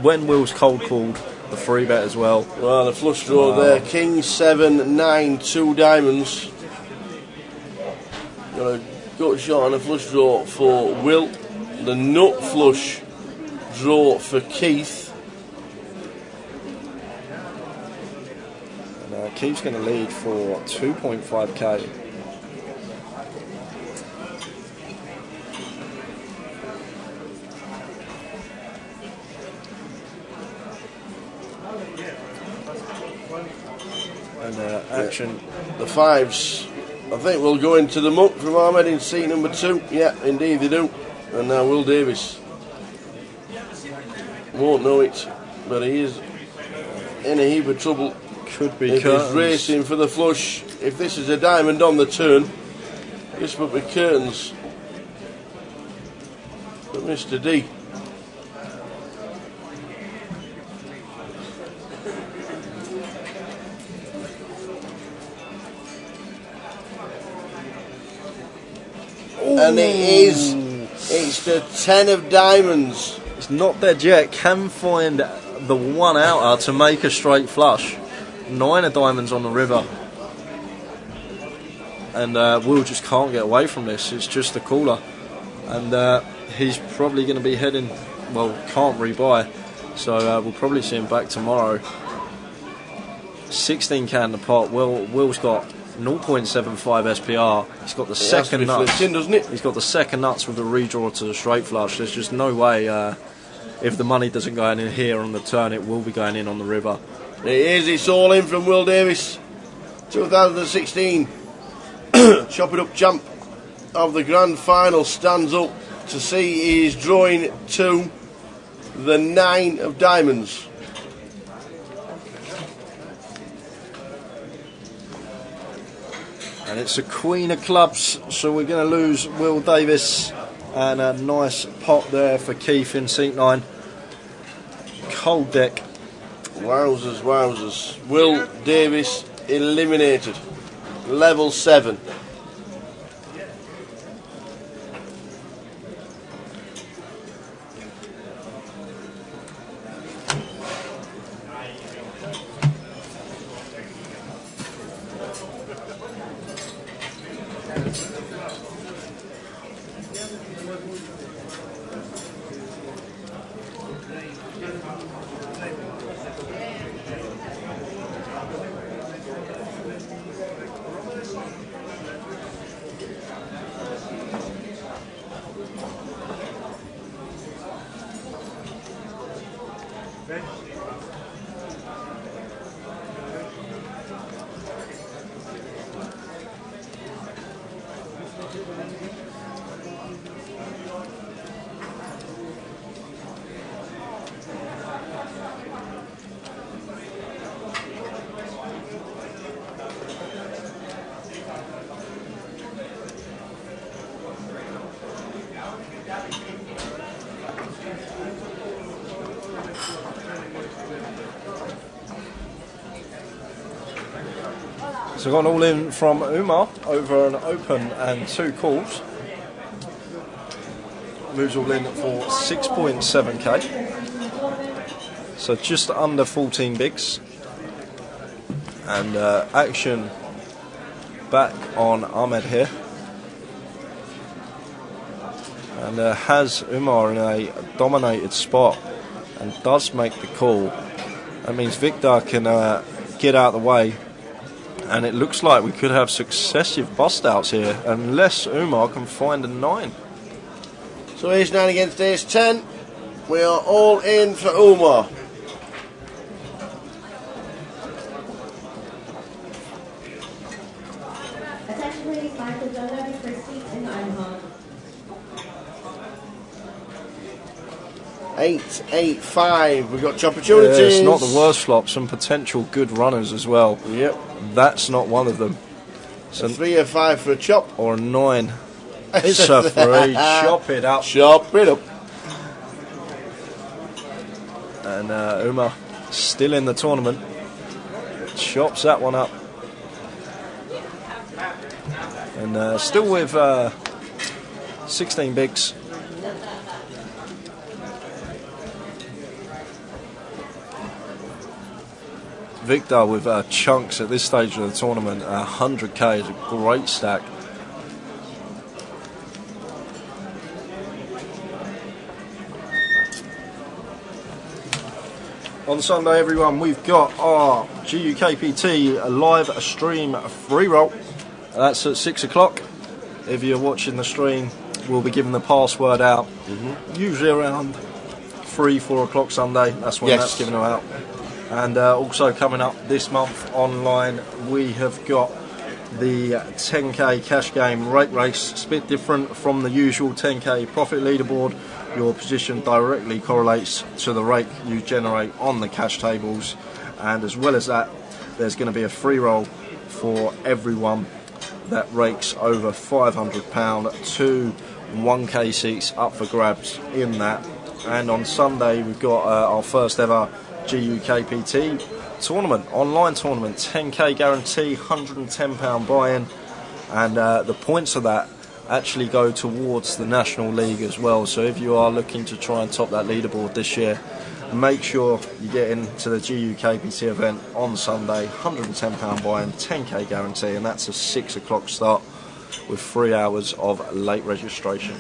when Will's cold called the 3 bet as well. Well, the flush draw there. King 7, 9, 2 diamonds. Got a gut shot and a flush draw for Will. The nut flush draw for Keith. And Keith's going to lead for 2.5k. And action. The 5s, I think, will go into the muck from Ahmed in seat number 2. Yeah, indeed they do. And now Will Davis won't know it, but he is in a heap of trouble. Could be if curtains. He's racing for the flush. If this is a diamond on the turn, this would be curtains. But Mr. D. And it is. It's the 10 of diamonds. It's not dead yet. Can find the one outer to make a straight flush. 9 of diamonds on the river. And Will just can't get away from this. It's just a cooler. And he's probably going to be heading, well, can't rebuy. So we'll probably see him back tomorrow. 16k in the pot. Will's got 0.75 SPR. He's got the second nuts. Doesn't it? He's got the second nuts with the redraw to the straight flush. There's just no way, if the money doesn't go in here on the turn, it will be going in on the river. It is. It's all in from Will Davis. 2016 Chop It Up champ of the grand final stands up to see he's drawing to the 9 of diamonds. And it's a Queen of clubs, so we're going to lose Will Davis. And a nice pot there for Keith in seat 9. Cold deck. Wowzers, wowzers. Will Davis eliminated. Level 7. So got an all in from Umar over an open and 2 calls. Moves all in for 6.7k. So just under 14 bigs. And action back on Ahmed here. And has Umar in a dominated spot and does make the call. That means Victor can get out of the way. And it looks like we could have successive bust outs here unless Umar can find a 9. So ace 9 against ace 10. We are all in for Umar. Attention please, Michael Dunlevy for a seat in Omaha. 8, 8, 5. We've got opportunities. Yeah, it's not the worst flop. Some potential good runners as well. Yep. That's not one of them. So 3 or 5 for a chop. Or a 9. It's a 3. Chop it up. Chop it up. And Umar still in the tournament. Chops that one up. And still with 16 bigs. Victor with chunks at this stage of the tournament. 100k is a great stack. On Sunday, everyone, we've got our GUKPT live stream free roll. That's at 6 o'clock. If you're watching the stream, we'll be giving the password out. Usually around 3, 4 o'clock Sunday. That's when that's given out. And also coming up this month online, we have got the 10k cash game rate race. It's a bit different from the usual 10k profit leaderboard. Your position directly correlates to the rate you generate on the cash tables, and as well as that, there's going to be a free roll for everyone that rakes over £500 to 1k seats up for grabs in that. And on Sunday we've got our first ever GUKPT tournament, online tournament, 10k guarantee, £110 buy-in, and the points of that actually go towards the National League as well. So if you are looking to try and top that leaderboard this year, make sure you get into the GUKPT event on Sunday. £110 buy-in, 10k guarantee, and that's a 6 o'clock start with 3 hours of late registration.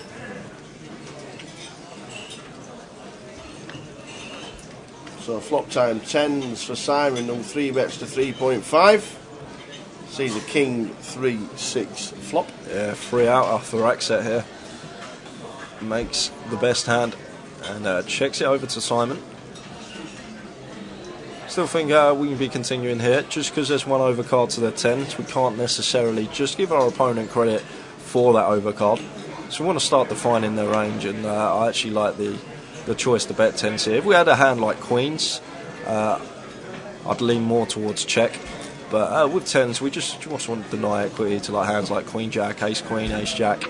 So flop time 10s for Siren, no 3 bets to 3.5. Sees a king 3-6 flop. Yeah, 3 out after the rack set here. Makes the best hand and checks it over to Simon. Still think we can be continuing here. Just because there's one overcard to the 10s, we can't necessarily just give our opponent credit for that overcard. So we want to start defining their range, and I actually like the choice to bet 10s here. If we had a hand like queens, I'd lean more towards check. But with 10s, we just want to deny equity to like hands like queen jack, ace queen, ace jack.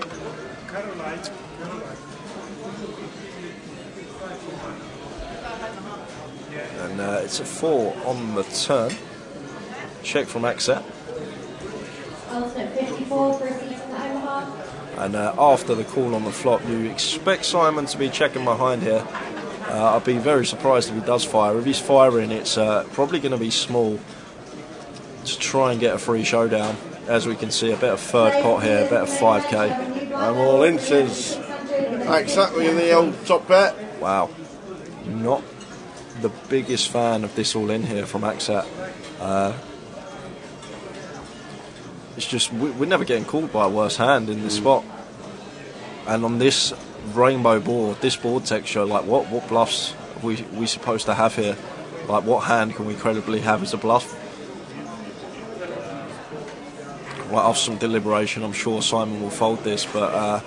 And it's a 4 on the turn. Check from Axet. Alternate 54 for a seat in the Omaha. And after the call on the flop, you expect Simon to be checking behind here. I'd be very surprised if he does fire. If he's firing, it's probably going to be small to try and get a free showdown. as we can see, a bit of third pot here, a bit of 5k. I'm all in, says exactly the old top bet. Wow. Not the biggest fan of this all in here from Aksat. It's just, we're never getting called by a worse hand in this spot. And on this rainbow board, this board texture, like what bluffs are we supposed to have here? Like what hand can we credibly have as a bluff? Well, after some deliberation, I'm sure Simon will fold this, but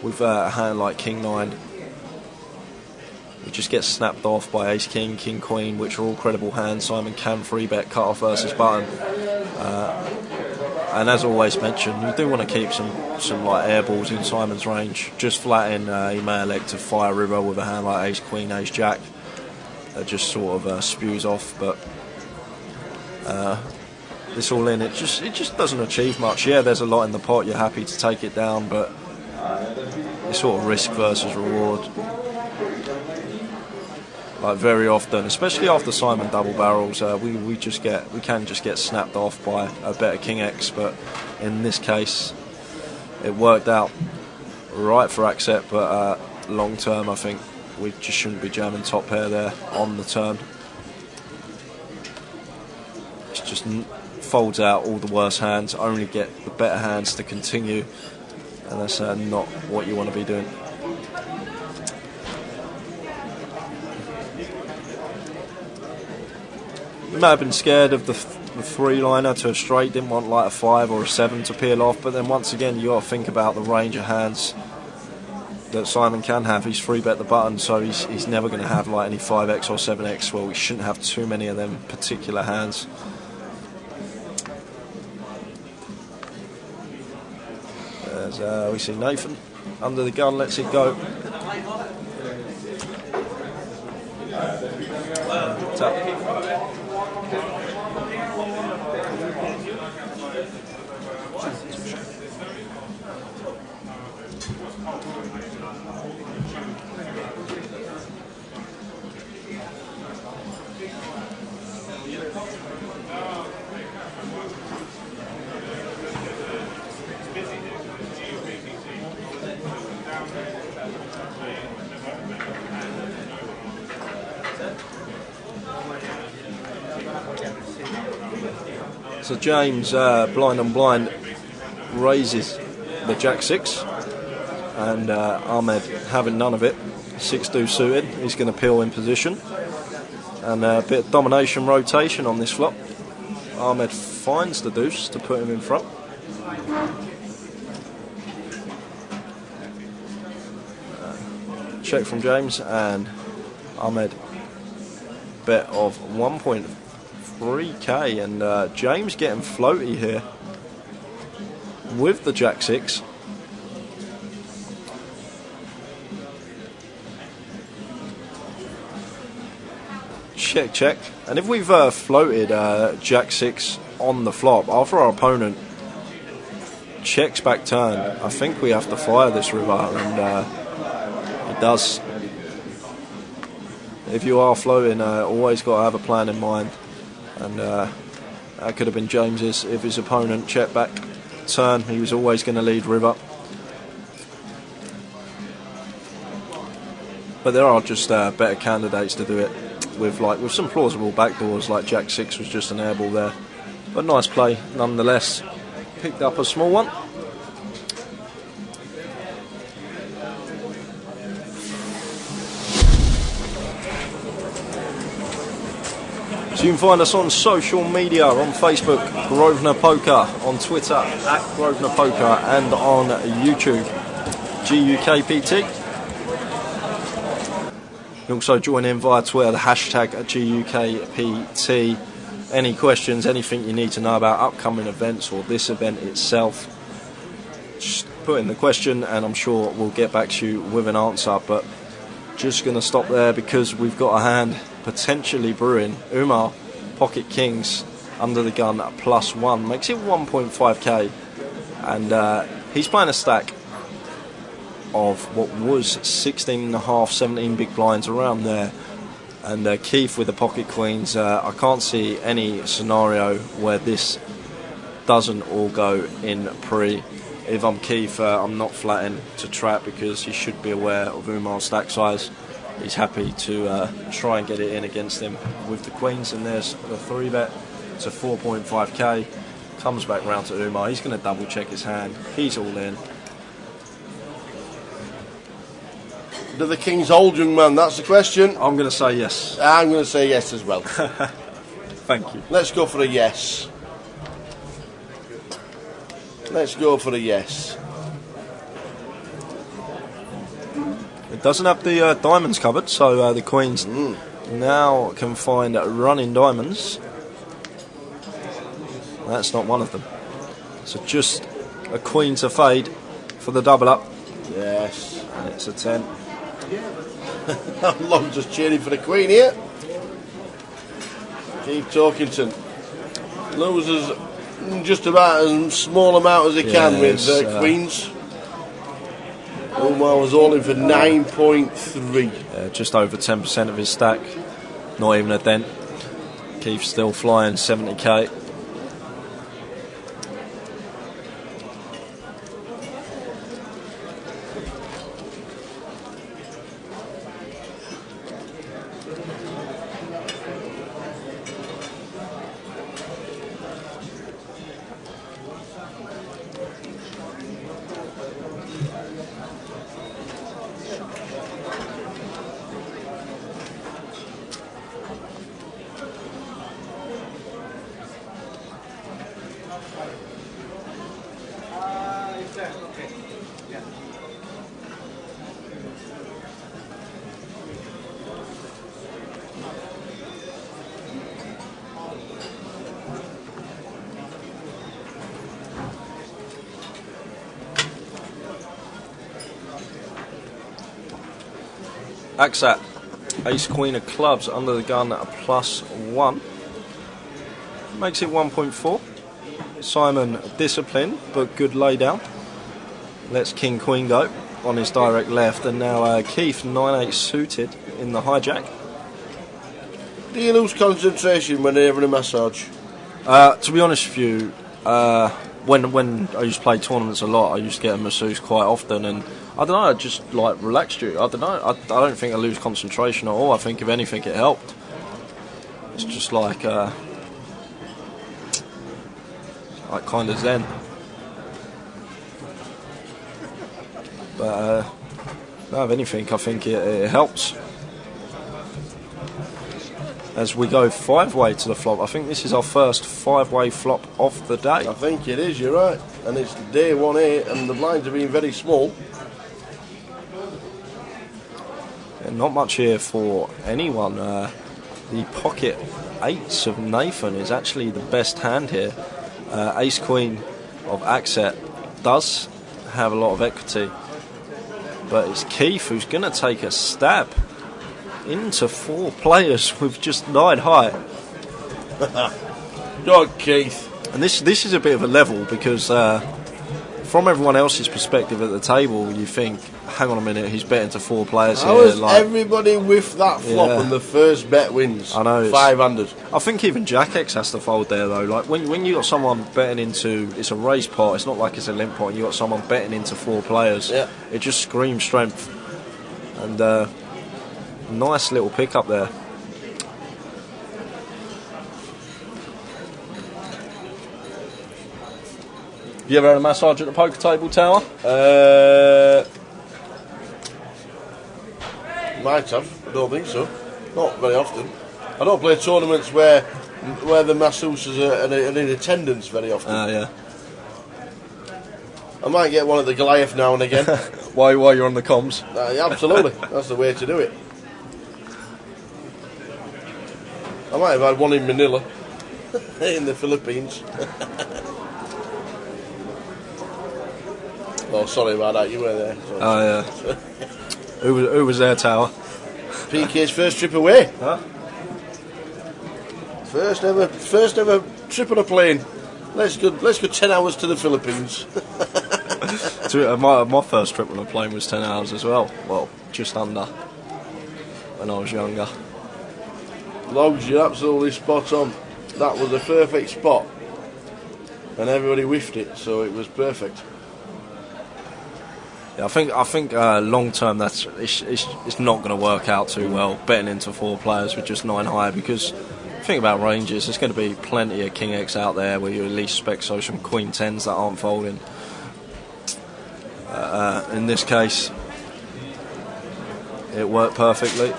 with a hand like King 9, we just get snapped off by Ace King, King Queen, which are all credible hands. Simon can 3-bet cut off versus button. And as always mentioned, you do want to keep some like air balls in Simon's range. Just flatten, he may elect to fire river with a hand like Ace Queen, Ace Jack. That just sort of spews off, but this all in, it just doesn't achieve much. Yeah, there's a lot in the pot, you're happy to take it down, but it's sort of risk versus reward. Like very often, especially after Simon double barrels, we can just get snapped off by a better King X. But in this case, it worked out right for Aksat. But long term, I think we just shouldn't be jamming top pair there on the turn. It just folds out all the worse hands, only get the better hands to continue, and that's not what you want to be doing. We may have been scared of the 3-liner to a straight, didn't want like a 5 or a 7 to peel off, but then once again you got to think about the range of hands that Simon can have. He's 3-bet the button, so he's never going to have like any 5x or 7x. Well, we shouldn't have too many of them particular hands. As we see Nathan under the gun, lets it go. Tap. So James, blind on blind, raises the Jack 6, and Ahmed having none of it. 6-2 suited, he's going to peel in position, and a bit of domination rotation on this flop. Ahmed finds the deuce to put him in front. Check from James, and Ahmed bet of 1.3k, and James getting floaty here with the Jack 6. Check, check. And if we've floated Jack 6 on the flop, after our opponent checks back turn, I think we have to fire this river, and it does. If you are floating, always got to have a plan in mind, and that could have been James's. If his opponent checked back turn, he was always going to lead river. But there are just better candidates to do it with some plausible backdoors, like Jack 6 was just an airball there. But nice play nonetheless. Picked up a small one. So you can find us on social media, on Facebook, Grosvenor Poker, on Twitter, @Grosvenor Poker, and on YouTube, GUKPT. You can also join in via Twitter, the hashtag GUKPT. Any questions, anything you need to know about upcoming events or this event itself, just put in the question and I'm sure we'll get back to you with an answer. But just going to stop there because we've got a hand potentially brewing. Umar, pocket kings, under the gun at +1, makes it 1.5k, and he's playing a stack of what was 16.5, 17 big blinds around there. And Keith with the pocket queens. I can't see any scenario where this doesn't all go in pre. If I'm Keith, I'm not flatting to trap because he should be aware of Umar's stack size. He's happy to try and get it in against him with the queens. And there's the 3-bet to 4.5k. Comes back round to Umar. He's going to double check his hand. He's all in. Do the kings hold, young man? That's the question. I'm going to say yes. I'm going to say yes as well. Thank you. Let's go for a yes. Let's go for a yes. It doesn't have the diamonds covered, so the queens now can find running diamonds. That's not one of them. So just a queen to fade for the double up. Yes. And it's a 10. I'm just cheering for the queen here. Keith Torkington loses just about as small amount as he can with queens. Umar was all in for 9.3. Just over 10% of his stack. Not even a dent. Keith still flying 70k. Aksat, ace queen of clubs under the gun at a +1. Makes it 1.4. Simon disciplined but good laydown. Lets king queen go on his direct left, and now Keith 9-8 suited in the hijack. Do you lose concentration when you're having a massage? To be honest with you, when I used to play tournaments a lot, I used to get a masseuse quite often, and I don't know, it just like relaxed you. I don't know, I don't think I lose concentration at all. I think if anything it helped. It's just like kind of zen. But no, if anything, I think it helps. As we go 5-way to the flop. I think this is our first 5-way flop of the day. I think it is, you're right. And it's day 1-8 and the blinds have been very small. And not much here for anyone. The pocket 8s of Nathan is actually the best hand here. Ace Queen of Aksat does have a lot of equity. But it's Keith who's going to take a stab into 4 players with just 9 high. Go on, Keith. And this is a bit of a level because from everyone else's perspective at the table, you think, hang on a minute, he's betting to 4 players How here. has everybody whiffed that flop and the first bet wins? I know. 500. I think even Jack X has to fold there though. Like when you got someone betting into, it's a race pot, it's not like it's a limp pot, and you got someone betting into 4 players, it just screams strength. And nice little pick up there. You ever had a massage at the poker table, Tower? Might have. I don't think so. Not very often. I don't play tournaments where the masseuses are in attendance very often. Yeah. I might get one at the Goliath now and again. while you're on the comms. Absolutely. That's the way to do it. I might have had one in Manila, in the Philippines. Oh, sorry about that. You were there. So. Oh yeah. Who was there, Tower? PK's first trip away. Huh? First ever trip on a plane. Let's go 10 hours to the Philippines. My first trip on a plane was 10 hours as well. Well, just under. When I was younger. Logs, you're absolutely spot on. That was a perfect spot, and everybody whiffed it, so it was perfect. Yeah, I think long term it's not going to work out too well betting into 4 players with just 9 high, because think about ranges, there's going to be plenty of King X out there where you at least expect some Queen 10s that aren't folding. In this case, it worked perfectly.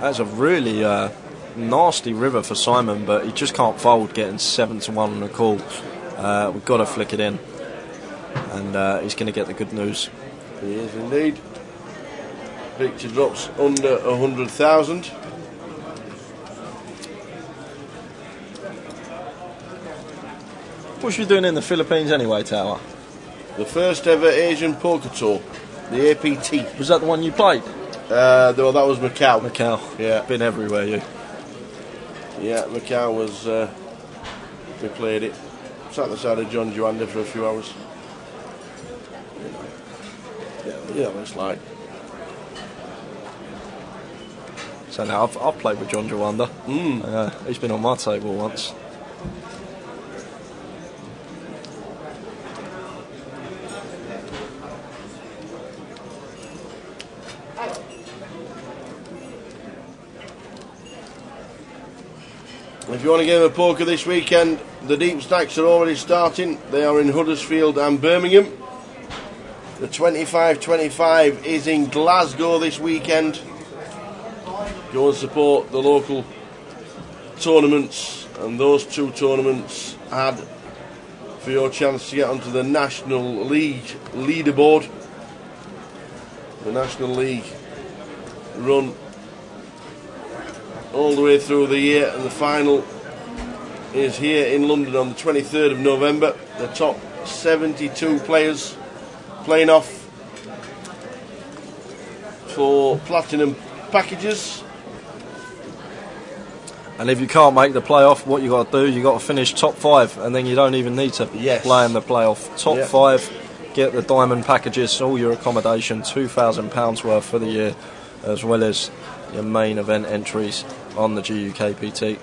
That's a really nasty river for Simon, but he just can't fold, getting 7-1 on the call. We've got to flick it in, and he's going to get the good news. He is indeed. Victor drops under 100,000. What's you doing in the Philippines anyway, Tower? The first ever Asian Poker Tour, the APT. Was that the one you played? Well, that was Macau. Macau. Yeah. Been everywhere, you. Yeah, Macau was. We played it. Sat on the side of John Juanda for a few hours. Yeah, what it's like. So now I've played with John Juanda. He's been on my table once. If you want a game of poker this weekend, the deep stacks are already starting. They are in Huddersfield and Birmingham. The 25-25 is in Glasgow this weekend. Go and support the local tournaments, and those 2 tournaments add for your chance to get onto the National League leaderboard. The National League run all the way through the year, and the final is here in London on the 23rd of November. The top 72 players playing off for platinum packages. And if you can't make the playoff, what you got to do, you got to finish top 5, and then you don't even need to play in the playoff. Top 5, get the diamond packages, all your accommodation, £2,000 worth for the year, as well as your main event entries on the GUKPT.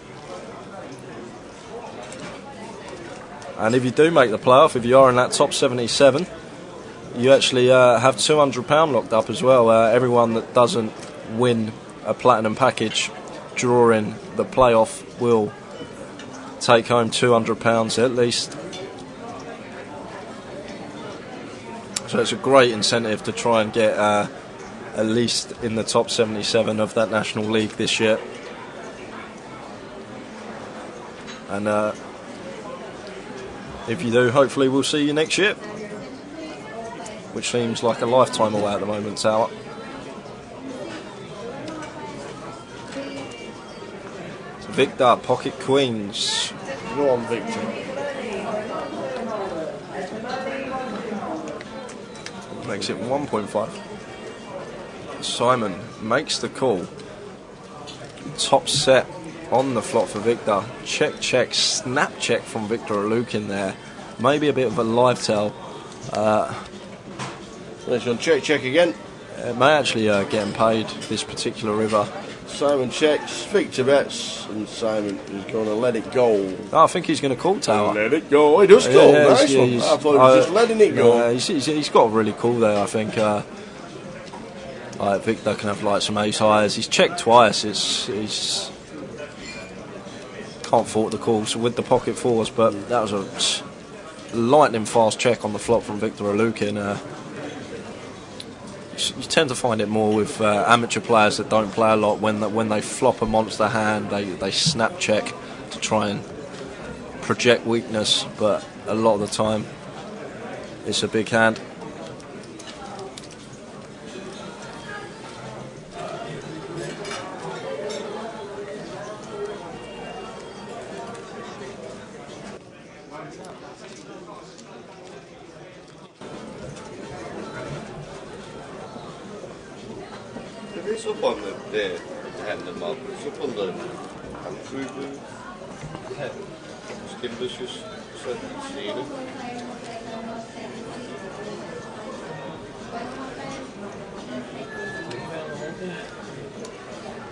And if you do make the playoff, if you are in that top 77, you actually have £200 locked up as well. Everyone that doesn't win a platinum package during the playoff will take home £200 at least. So it's a great incentive to try and get at least in the top 77 of that National League this year. And if you do, hopefully we'll see you next year, which seems like a lifetime away at the moment, Tower. Victor, pocket queens. Go on, Victor. Makes it 1.5. Simon makes the call. Top set on the flop for Victor. Check, check, snap check from Victor Alukin there. Maybe a bit of a live tell. Let's go check, check again. It may actually get him paid this particular river. Simon checks, Victor bets, and Simon is going to let it go. I think he's going to call Tower. Let it go. He does call. Nice one. I thought he was just letting it go. He's got really cool there, I think. Victor can have like some ace highs. He's checked twice. He's can't fault the calls with the pocket fours, but that was a lightning fast check on the flop from Victor Alukin. You tend to find it more with amateur players that don't play a lot. When they flop a monster hand, they snap check to try and project weakness, but a lot of the time it's a big hand. It's up on the händerna mal kurz upp under handskjuven. Skimbushus så ser du.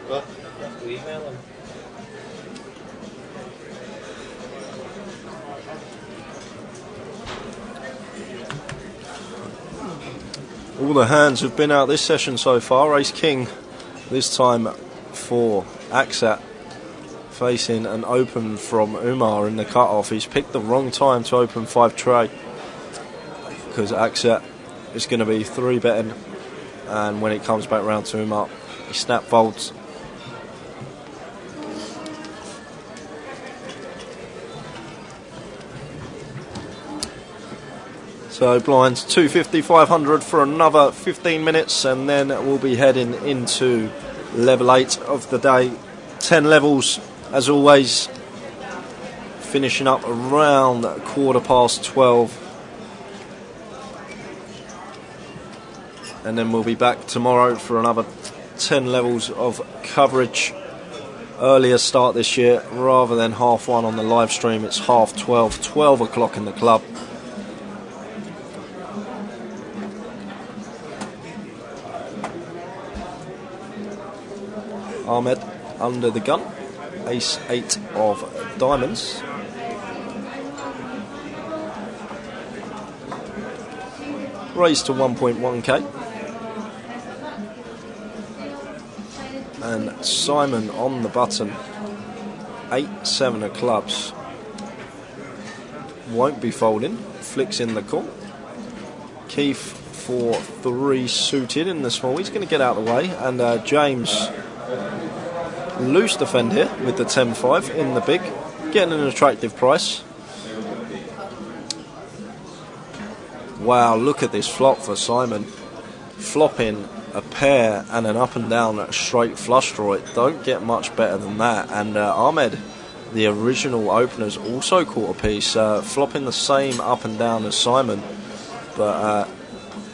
Va? All the hands have been out this session so far. Ace King this time for Aksat, facing an open from Umar in the cut-off. He's picked the wrong time to open 5 tray because Aksat is going to be 3-betting, and when it comes back round to Umar, he snap folds. So blinds 250, 500 for another 15 minutes, and then we'll be heading into level 8 of the day. 10 levels as always, finishing up around 12:15. And then we'll be back tomorrow for another 10 levels of coverage. Earlier start this year, rather than 1:30 on the live stream, it's 12:30, 12 o'clock in the club. Ahmed under the gun, ace 8 of diamonds. Raised to 1.1k. And Simon on the button, 8-7 of clubs. Won't be folding, flicks in the call. Keith for 3 suited in the small. He's going to get out of the way, and James loose defend here with the 10-5 in the big, getting an attractive price. Wow, look at this flop for Simon, flopping a pair and an up and down straight flush draw. It don't get much better than that. And Ahmed, the original openers, also caught a piece, flopping the same up and down as Simon, but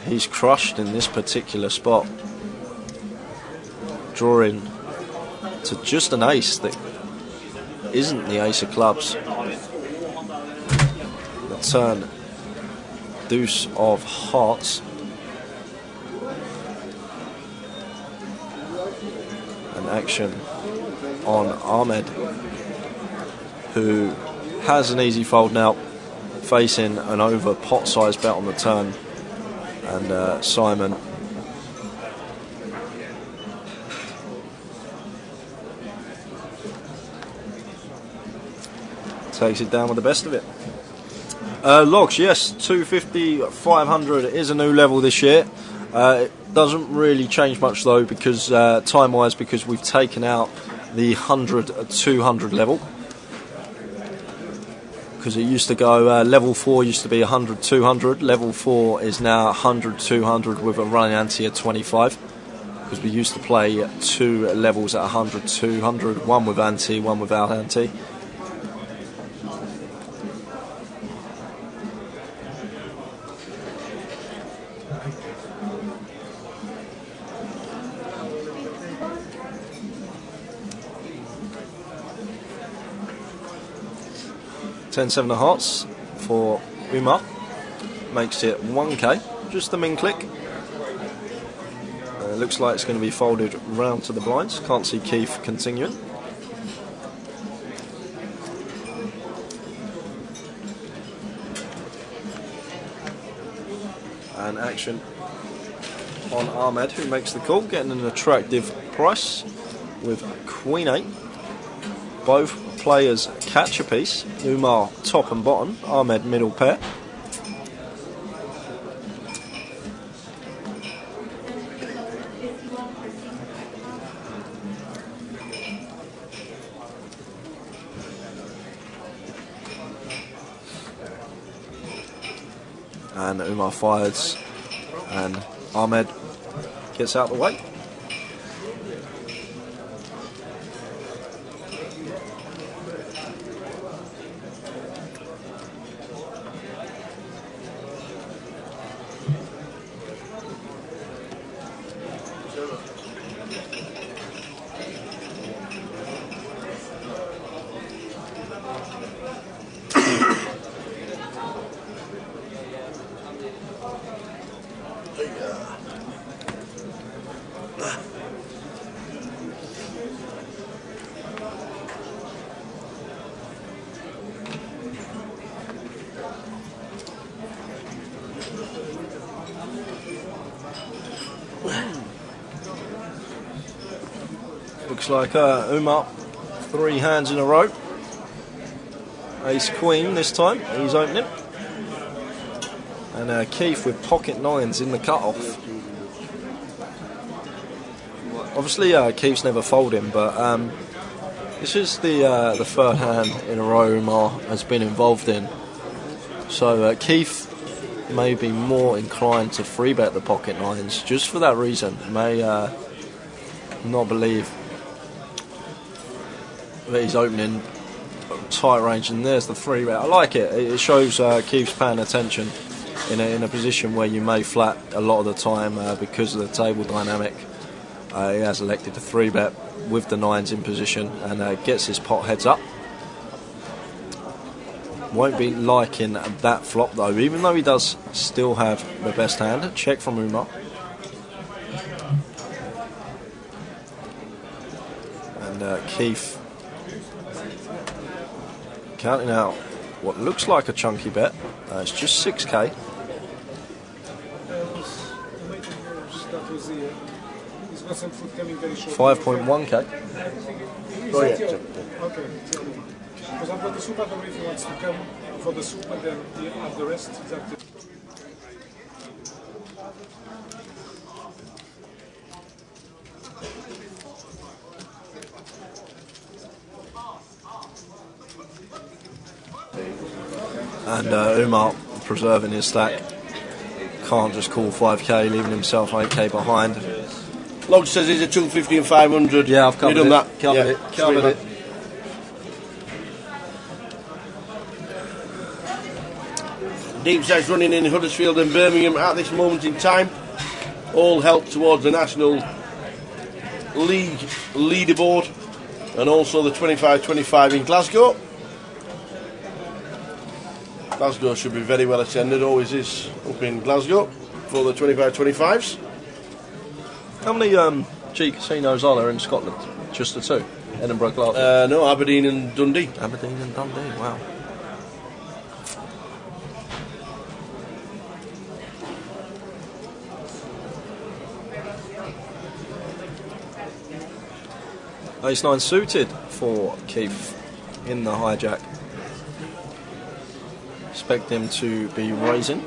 he's crushed in this particular spot, drawing to just an ace that isn't the ace of clubs. The turn, deuce of hearts. An action on Ahmed, who has an easy fold now, facing an over pot size bet on the turn. And Simon takes it down with the best of it. Logs, yes, 250, 500 is a new level this year. It doesn't really change much though, because time-wise, because we've taken out the 100, 200 level. Because it used to go, level 4 used to be 100, 200. Level 4 is now 100, 200 with a running ante at 25. Because we used to play 2 levels at 100, 200, one with ante, one without ante. $10-7 of hearts for Umar, makes it 1k, just the min click. Looks like it's going to be folded round to the blinds. Can't see Keith continuing. And action on Ahmed, who makes the call, getting an attractive price with Queen 8. Both players catch a piece. Umar top and bottom, Ahmed middle pair. And Umar fires, and Ahmed gets out of the way. Looks like Umar, 3 hands in a row. Ace Queen this time, he's opening. And Keith with pocket 9s in the cut-off. Obviously Keith's never folding, but this is the third hand in a row Umar has been involved in. So Keith may be more inclined to 3-bet the pocket 9s just for that reason. May not believe that he's opening tight range, and there's the 3-bet. I like it. It shows Keith's paying attention in a position where you may flat a lot of the time because of the table dynamic. He has elected to 3-bet with the 9s in position and gets his pot heads up. Won't be liking that flop though, even though he does still have the best hand. Check from Umar. And Keith counting out what looks like a chunky bet. It's just 6k. 5.1k. Oh, yeah. Okay, tell me. Because I've got the soup, I don't know if he wants to come for the soup, but then you have the rest. Is that it? And Umar preserving his stack. Can't just call 5k, leaving himself 8k behind. Log says he's a 250 and 500. Yeah, I've covered you done it. that. Covered Yeah, it. Covered it. Deep stacks running in Huddersfield and Birmingham at this moment in time. All help towards the National League leaderboard and also the 25-25 in Glasgow. Glasgow should be very well attended, always is up in Glasgow for the 25-25s. How many G casinos are there in Scotland? Just the 2? Edinburgh, Glasgow? No, Aberdeen and Dundee. Aberdeen and Dundee, wow. Ace 9 suited for Keith in the hijack. Expect him to be raising.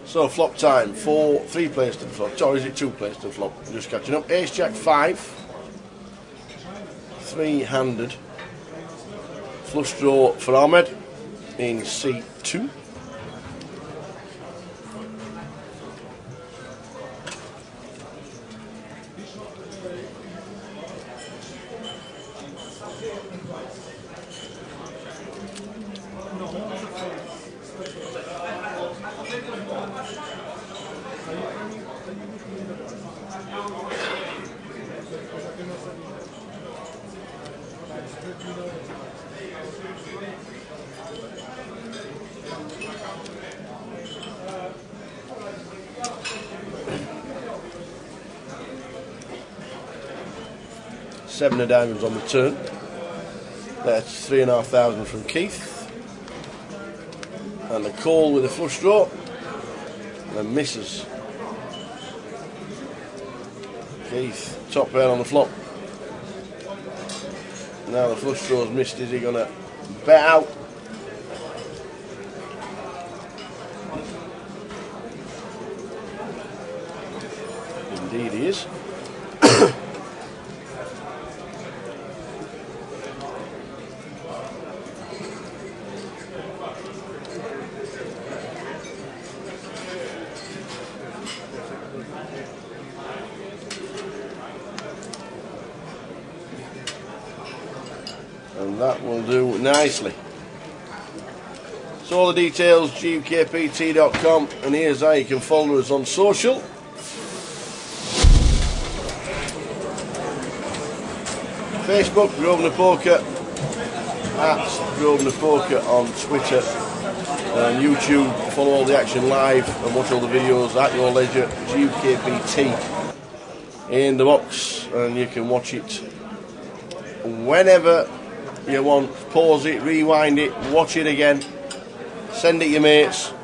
So flop time for 3 players to the flop, or is it 2 players to the flop? I'm just catching up. Ace Jack 5, 3-handed, flush draw for Ahmed in C2. Seven of diamonds on the turn. That's 3,500 from Keith. And the call with a flush draw. And misses. Keith, top pair on the flop. Now the flush draw's missed. Is he going to bet out? Indeed he is. And that will do nicely. So all the details, GUKPT.com, and here's how you can follow us on social. Facebook, Grosvenor Poker, at Grosvenor Poker on Twitter and YouTube. Follow all the action live and watch all the videos at your leisure. GUKPT in the box, and you can watch it whenever you want. Pause it, rewind it, watch it again, send it your mates.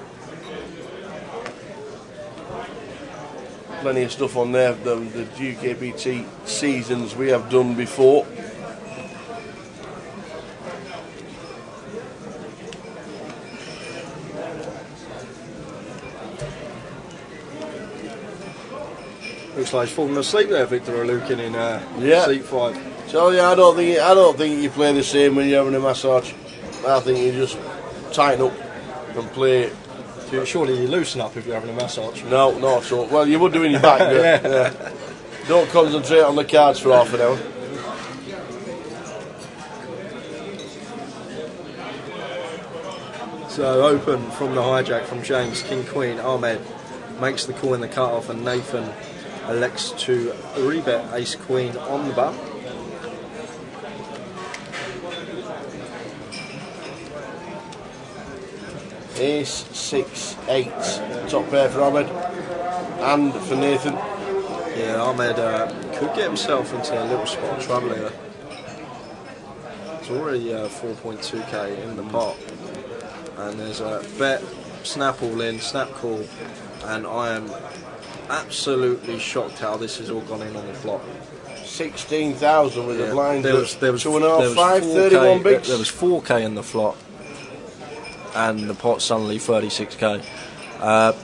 Plenty of stuff on there, the GUKPT seasons we have done before. Looks like he's fallen asleep there, Victor Alukin, in seat 5. So yeah, I don't think you play the same when you're having a massage. I think you just tighten up and play. Surely you loosen up if you're having a massage. No, not at all. Well, you would do in your back, but yeah. Don't concentrate on the cards for half an hour. So open from the hijack from James, King Queen, Ahmed makes the call in the cut-off, and Nathan elects to rebet Ace Queen on the button. Ace 6 8, top pair for Ahmed and for Nathan. Yeah, Ahmed could get himself into a little spot of trouble here. It's already 4.2k in the pot, and there's a bet, snap all in, snap call, and I am absolutely shocked how this has all gone in on the flop. 16,000 with the blinds. There was 2.5, 5, 31 bigs. There was 4k in the flop, and the pot suddenly 36k. Got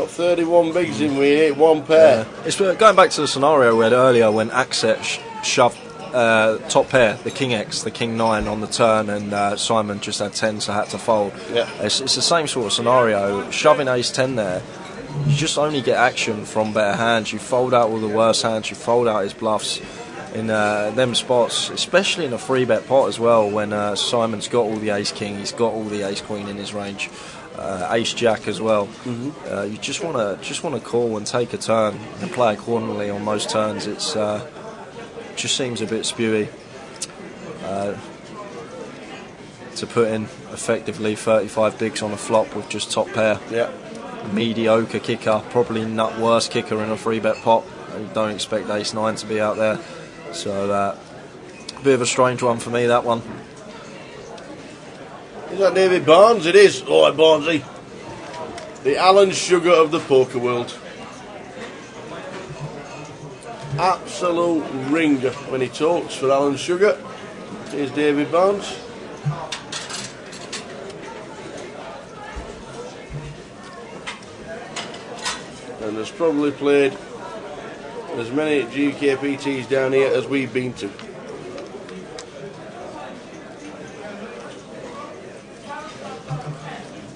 31 bigs in with it, one pair. It's going back to the scenario we had earlier when Axet shoved top pair, the King X, the King 9 on the turn, and Simon just had 10, so had to fold. Yeah. It's the same sort of scenario. Shoving Ace 10 there, you just only get action from better hands. You fold out all the worst hands, you fold out his bluffs in them spots, especially in a 3-bet pot as well, when Simon's got all the Ace King, he's got all the Ace Queen in his range, Ace Jack as well. You just want to call and take a turn and play accordingly on most turns. It's just seems a bit spewy to put in effectively 35 bigs on a flop with just top pair. Yeah. Mediocre kicker, probably not worst kicker in a 3-bet pot. You don't expect Ace 9 to be out there, so a bit of a strange one for me, that one. Is that David Barnes? It is. Oh, Barnesy, the Alan Sugar of the poker world. Absolute ringer when he talks for Alan Sugar. Here's David Barnes. And has probably played as many GUKPTs down here as we've been to.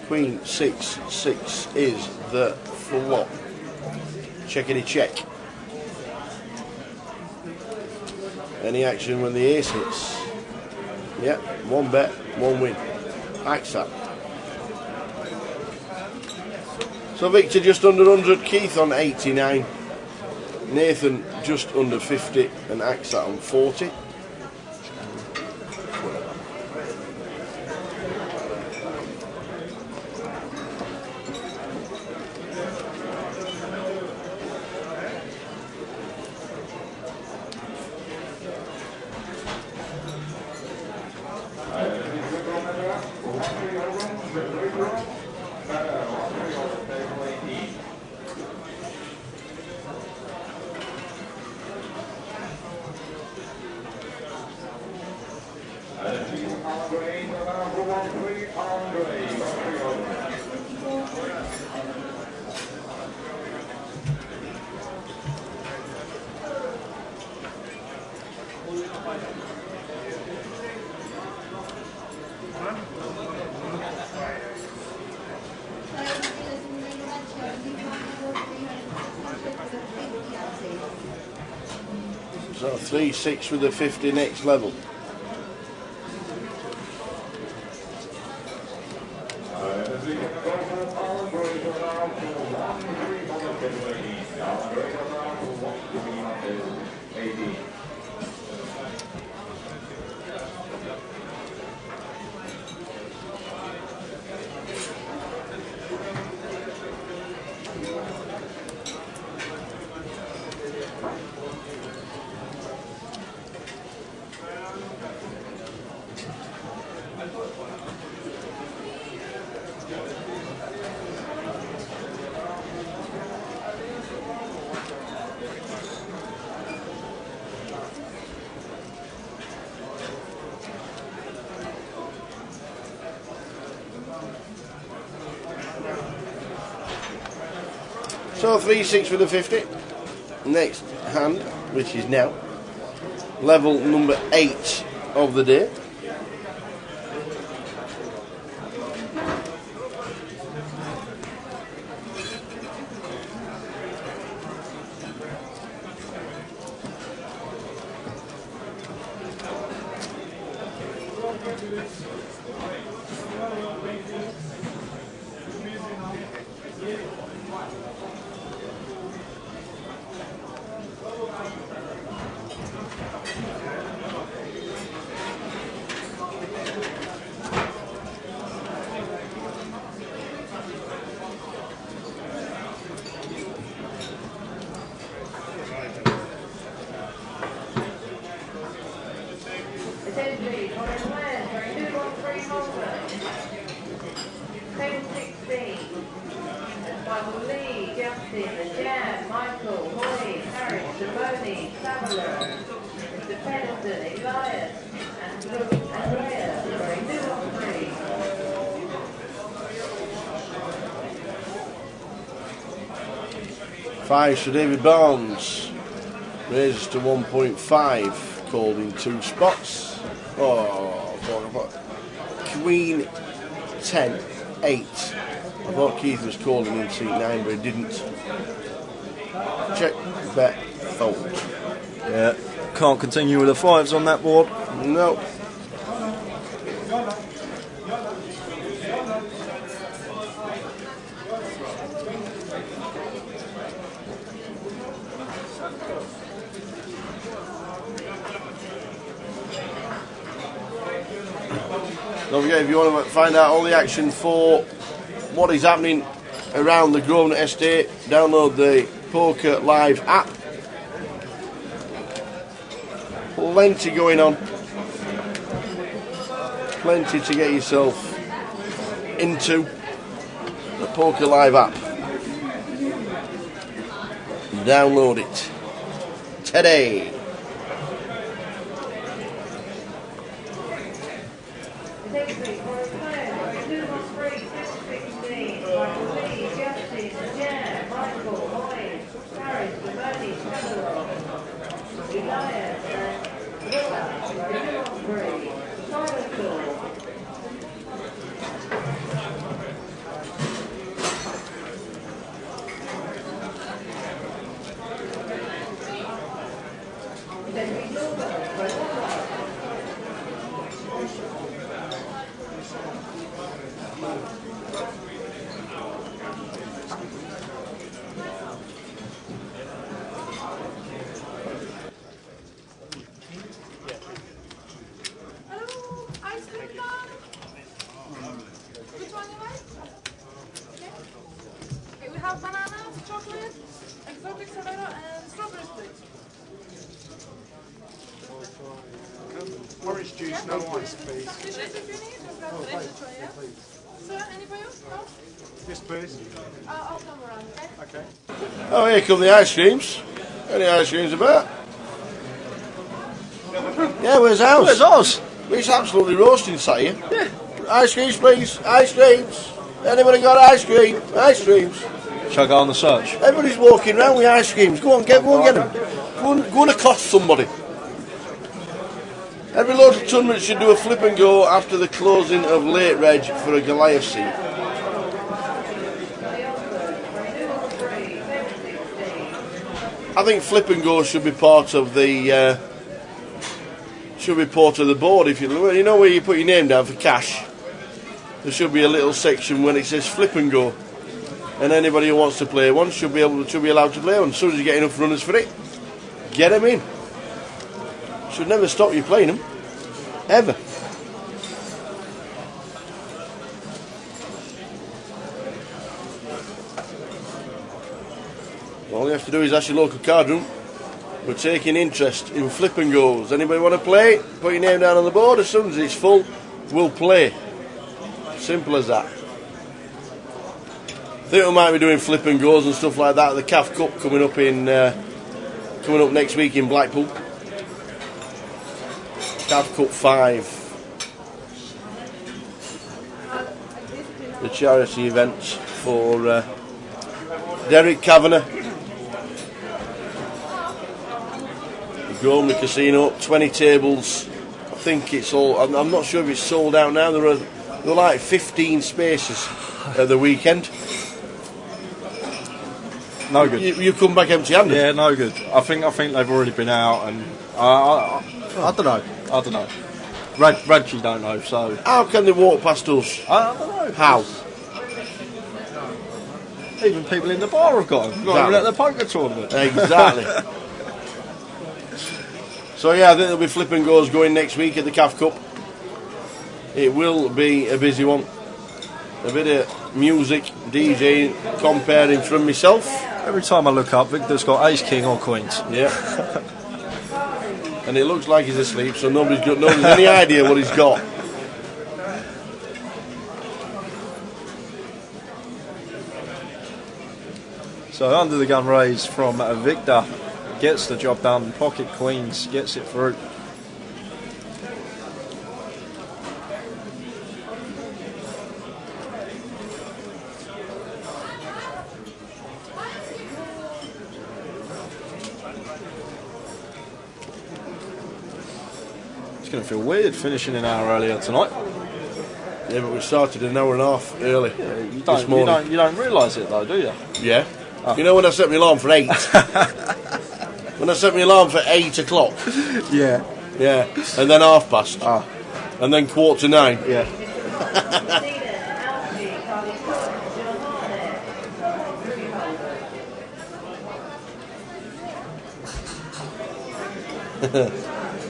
Queen 6 6 is the flop. Checkity check. Any action when the ace hits? Yep, one bet, one win. Axe that. So Victor just under 100, Keith on 89, Nathan just under 50, and Axe that on 40. So 3-6 with the 50 next level. So 3-6 for the 50. Next hand, which is now level number 8 of the day. Attention, on our plan for 213 Holden. 1016. That's Michael Lee, Justin, The Jam, Michael, Hoy, Harry, Simone, Samuel, Mr. Pendleton, Elias, and Luke Andrea for 213. 5 for David Barnes. Raises to 1.5. Called in 2 spots. Oh, Queen 10, 8. I thought Keith was calling in seat 9, but he didn't. Check, bet, fold. Yeah, can't continue with the 5s on that board. No. Don't forget, if you want to find out all the action for what is happening around the Grosvenor Estate, download the Poker Live app. Plenty going on. Plenty to get yourself into the Poker Live app. Download it today. Orange juice, no ice, please. Sir, anybody else? No? Yes, please. I'll come around, okay? Okay. Oh, here come the ice creams. Any ice creams about? Yeah, where's ours? Where's ours? It's absolutely roasting, sat here. Yeah. Ice creams, please. Ice creams. Anybody got ice cream? Ice creams. Shall I go on the search? Everybody's walking around with ice creams. Go on, get them. Go and accost somebody. Every local tournament should do a flip and go after the closing of late reg for a Goliath seat. I think flip and go should be part of the board. If you know where you put your name down for cash, there should be a little section when it says flip and go, and anybody who wants to play one should be allowed to play one. As soon as you get enough runners for it, get them in. Should never stop you playing them, ever. All you have to do is ask your local card room. We're taking interest in flip and goes. Anybody want to play? Put your name down on the board. As soon as it's full, we'll play. Simple as that. I think we might be doing flip and goes and stuff like that at the CAF Cup coming up next week in Blackpool. CAF Cup 5. The charity event for Derek Kavanagh. Gormley Casino, 20 tables. I think it's all. I'm not sure if it's sold out now. There were like 15 spaces at the weekend. No good. You come back empty-handed. Yeah, no good. I think they've already been out, and I don't know. I don't know. Radji don't know. So how can they walk past us? I don't know. How? Even people in the bar have got them. Not even at the poker tournament. Exactly. So yeah, I think there'll be flip and goes going next week at the CAF Cup. It will be a busy one. A bit of music, DJing, comparing from myself. Every time I look up, Victor's got ace, king or queens. Yeah. And it looks like he's asleep, so nobody's any idea what he's got. So under the gun raise from Victor, gets the job done. Pocket queens, gets it through. It's going to feel weird finishing an hour earlier tonight. Yeah, but we started an hour and a half early. Yeah, this morning. You don't realise it though, do you? Yeah. Oh. You know when I set my alarm for 8? When I set my alarm for 8 o'clock. Yeah. Yeah. And then past. Ah. And then 8:45. Yeah.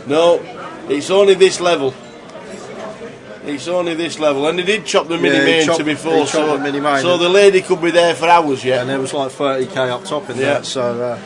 No, it's only this level. It's only this level, and they did chop the mini main to before, so the lady could be there for hours yet. And there was like 30k up top in that, so.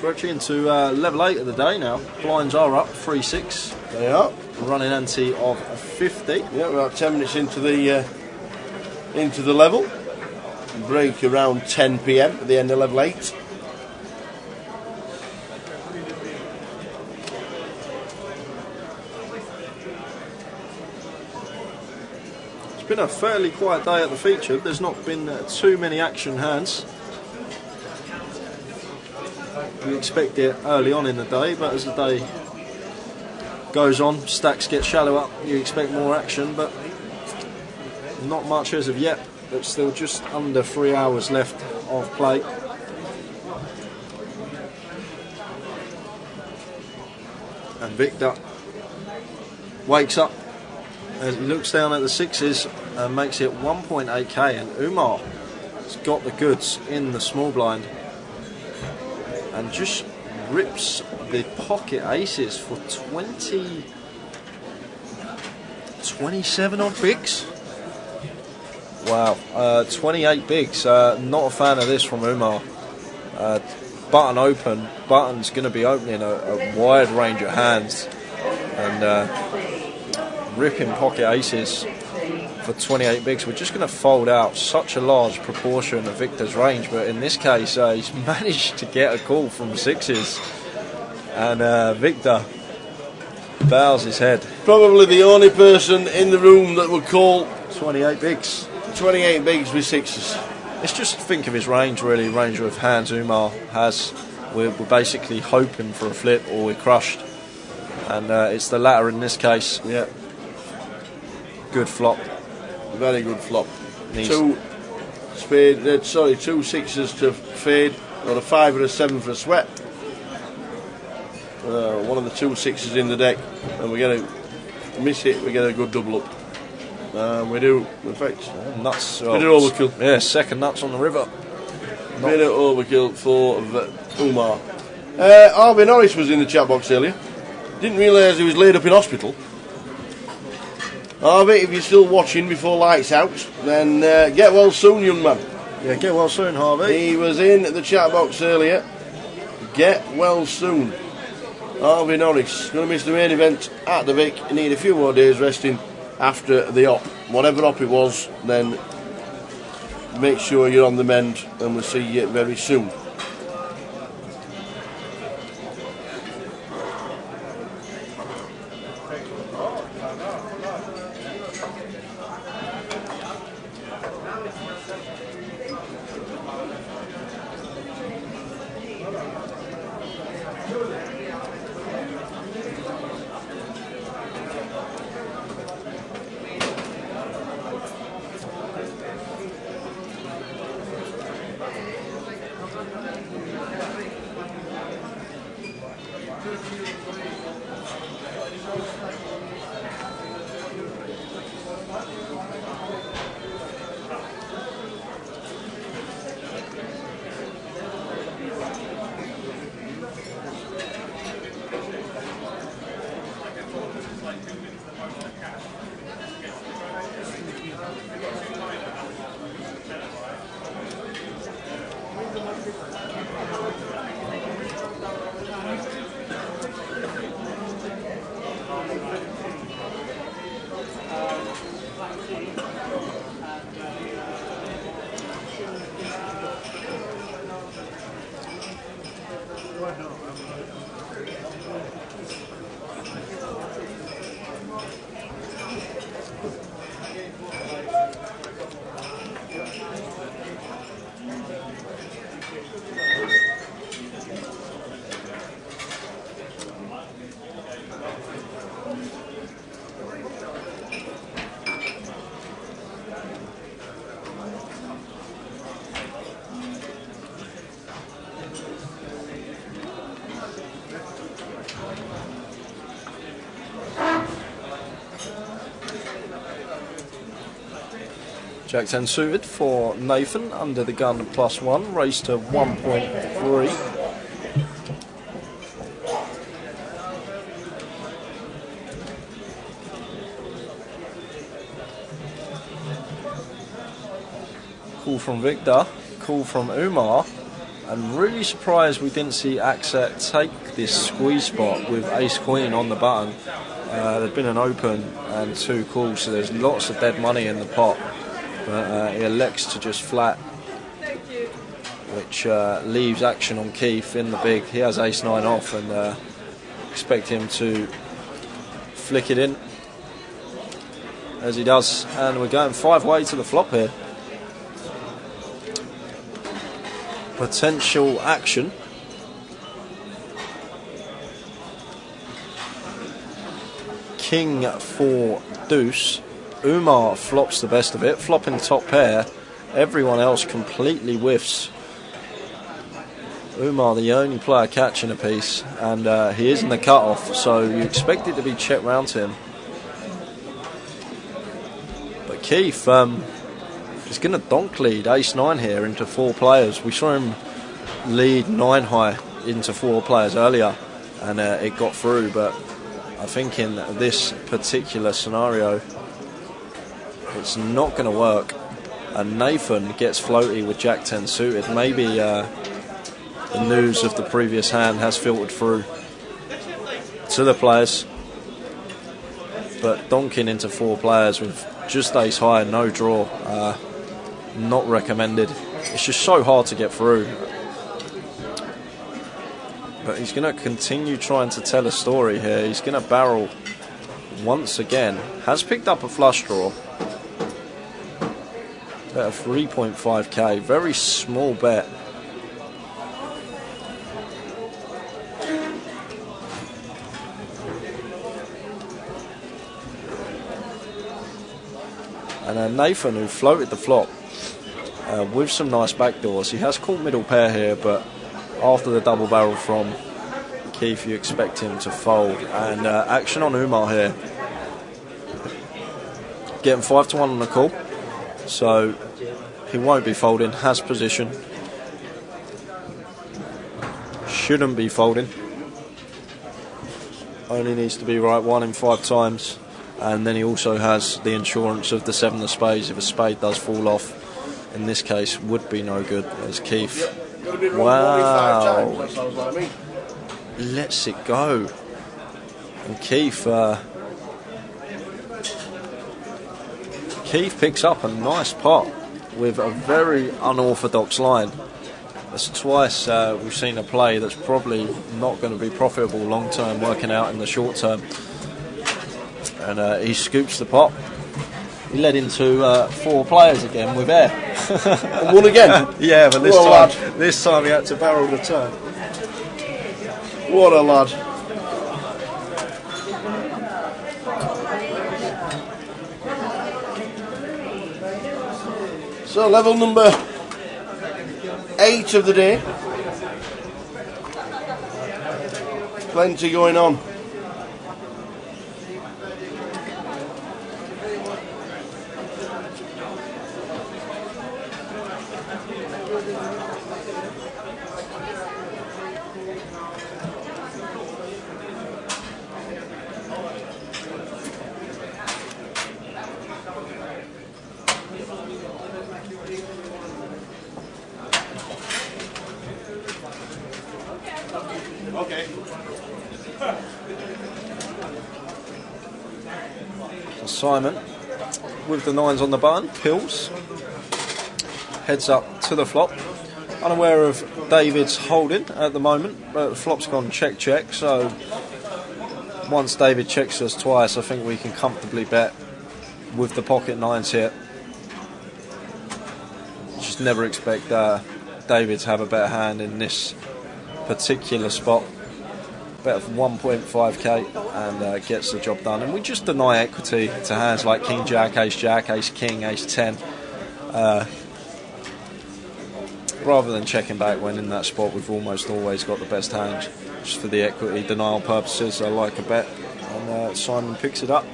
We're actually into level 8 of the day now. Blinds are up 3-6. They are. Running ante of 50. Yeah, we're about 10 minutes into the level. Break around 10 PM at the end of level 8. It's been a fairly quiet day at the feature. There's not been too many action hands. You expect it early on in the day, but as the day goes on, stacks get shallower, you expect more action, but not much as of yet. There's still just under 3 hours left of play. And Victor wakes up as he looks down at the sixes and makes it 1.8k, and Umar has got the goods in the small blind and just rips the pocket aces for 27 odd bigs. Wow, 28 bigs. Not a fan of this from Umar. Button open. Button's going to be opening a wide range of hands and ripping pocket aces for 28 bigs. We're just going to fold out such a large proportion of Victor's range, but in this case he's managed to get a call from sixes, and Victor bows his head. Probably the only person in the room that would call 28 bigs. 28 bigs with sixes. It's just think of his range, really, range of hands Umar has. We're basically hoping for a flip or we're crushed, and it's the latter in this case. Yeah. Good flop. Very good flop. Two sixes to fade, or a 5 or a 7 for a sweat. One of the 2 sixes in the deck, and we're going to miss it. We get a good double up. We do, in fact, nuts. Bit of overkill. Yeah, second nuts on the river. Bit of overkill for Umar. Harvey Norris was in the chat box earlier. Didn't realise he was laid up in hospital. Harvey, if you're still watching before lights out, then get well soon, young man. Yeah, get well soon, Harvey. He was in the chat box earlier. Get well soon. Harvey Norris going to miss the main event at the Vic. Need a few more days resting after the op. Whatever op it was, then make sure you're on the mend, and we'll see you very soon. Jack 10 suited for Nathan, under the gun +1, raised to 1.3. Call from Victor, call from Umar, and really surprised we didn't see Akset take this squeeze spot with ace queen on the button. There'd been an open and 2 calls, so there's lots of dead money in the pot. But he elects to just flat, which leaves action on Keith in the big. He has ace-9 off, and expect him to flick it in, as he does. And we're going 5-way to the flop here. Potential action king 4 deuce. Umar flops the best of it, flopping top pair. Everyone else completely whiffs. Umar the only player catching a piece, and he is in the cut-off, so you expect it to be checked round to him. But Keith is going to donk lead ace-9 here into 4 players. We saw him lead 9 high into 4 players earlier, and it got through, but I think in this particular scenario it's not going to work. And Nathan gets floaty with Jack 10 suited. Maybe the news of the previous hand has filtered through to the players, but donking into 4 players with just ace high, no draw, not recommended. It's just so hard to get through. But he's going to continue trying to tell a story here. He's going to barrel once again. Has picked up a flush draw. Bet of 3.5k. Very small bet. And Nathan, who floated the flop with some nice backdoors. He has caught middle pair here, but after the double barrel from Keith, you expect him to fold. And action on Umar here. Getting 5-1 on the call, so he won't be folding. Has position. Shouldn't be folding. Only needs to be right 1 in 5 times. And then he also has the insurance of the 7 of spades. If a spade does fall off, in this case, would be no good. As Keith, wow, lets it go. And Keith picks up a nice pot with a very unorthodox line. That's twice we've seen a play that's probably not going to be profitable long term, working out in the short term. And he scoops the pot. He led into 4 players again with air. And won again? Yeah, but this time he had to barrel the turn. What a lad. So level number 8 of the day. Plenty going on. Okay. So Simon, with the 9s on the button, pills, heads up to the flop. Unaware of David's holding at the moment, but the flop's gone check, so once David checks us twice, I think we can comfortably bet with the pocket 9s here. Just never expect David to have a better hand in this particular spot. Bet of 1.5k and gets the job done. And we just deny equity to hands like King Jack, Ace King, Ace 10, rather than checking back when in that spot we've almost always got the best hand. Just for the equity denial purposes, I like a bet, and Simon picks it up.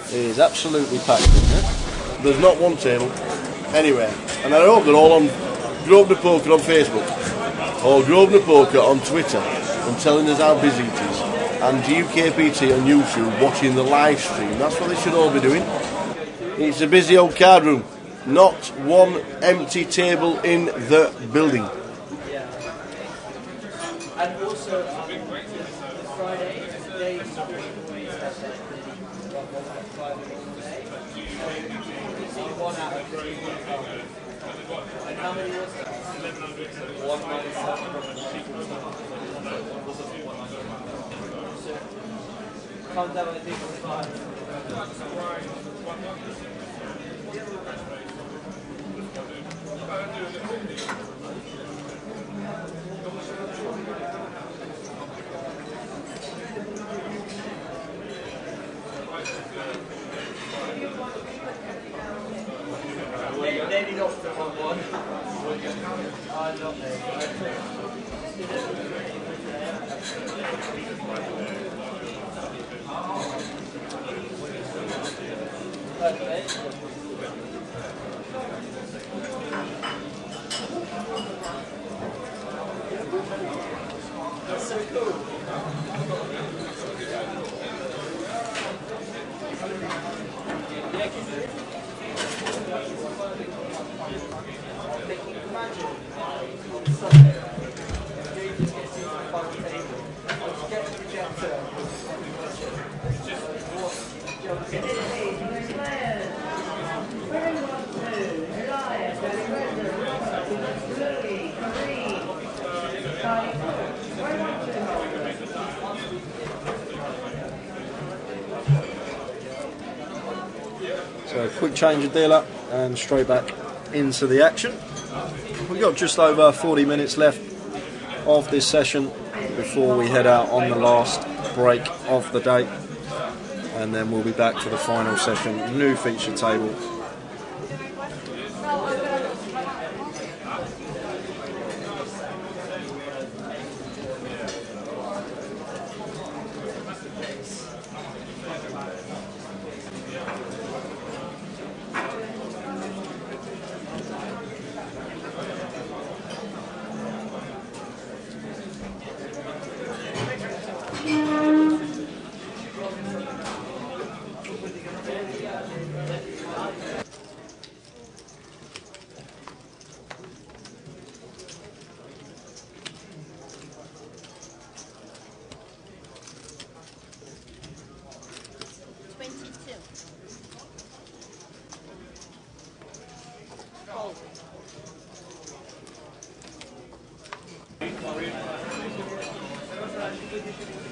It is absolutely packed, isn't it? There's not one table anywhere, and I hope they're all on Grosvenor Poker on Facebook or Grosvenor Poker on Twitter and telling us how busy it is, and GUKPT on YouTube watching the live stream. That's what they should all be doing. It's a busy old card room, not one empty table in the building. And also Friday, one out of 3. And how many was that? 1 minus 7. Comes out, I think, 5. So a quick change of dealer and straight back into the action. We've got just over 40 minutes left of this session before we head out on the last break of the day, and then we'll be back for the final session, new feature table.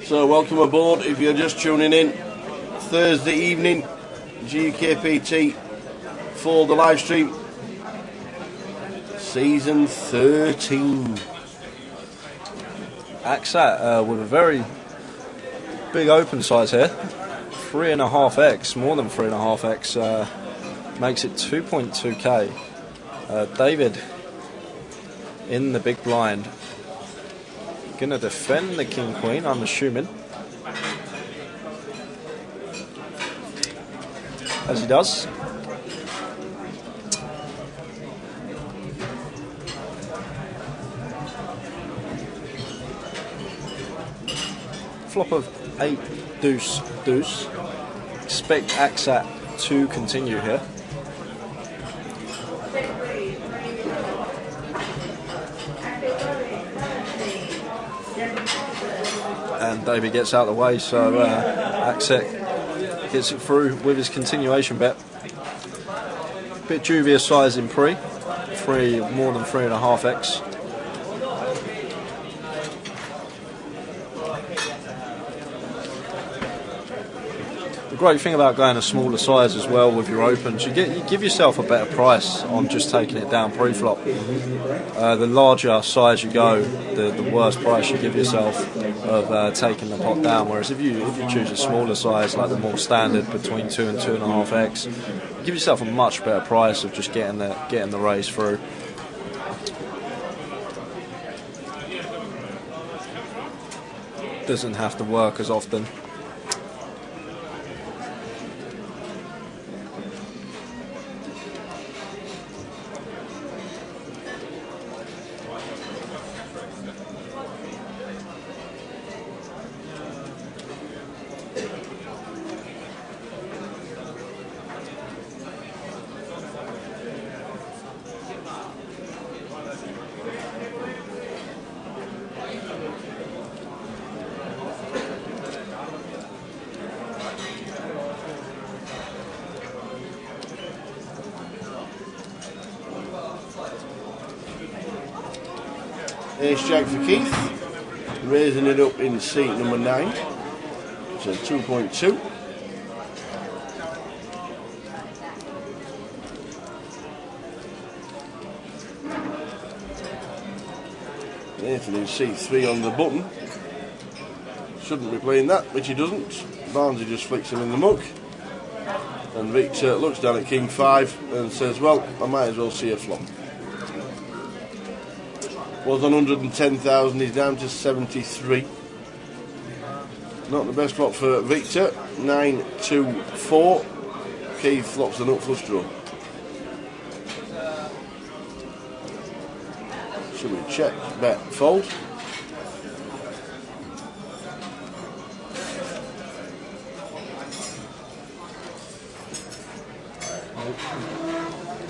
So welcome aboard if you're just tuning in. Thursday evening, GUKPT for the live stream. Season 13. AXAT with a very big open size here. 3.5x, more than 3.5x, makes it 2.2k. David in the big blind. Gonna defend the King Queen, I'm assuming. As he does. Flop of 8 deuce deuce. Expect AXAT to continue here. And David gets out of the way, so AXAT gets it through with his continuation bet. Bit dubious size in pre, more than 3.5x. The great thing about going a smaller size as well with your opens, you give yourself a better price on just taking it down pre-flop. The larger size you go, the worse price you give yourself of taking the pot down. Whereas if you choose a smaller size, like the more standard between 2 and 2.5x, you give yourself a much better price of just getting the race through. Doesn't have to work as often. Ace Jack for Keith, raising it up in seat number 9, so 2.2. Nathan in C3 on the button. Shouldn't be playing that, which he doesn't. Barnesy just flicks him in the muck. And Victor looks down at King 5 and says, well, I might as well see a flop. Was on 110,000, he's down to 73. Not the best flop for Victor. 9-2-4. Keith flops the nut flush draw. Should we check, bet, fold?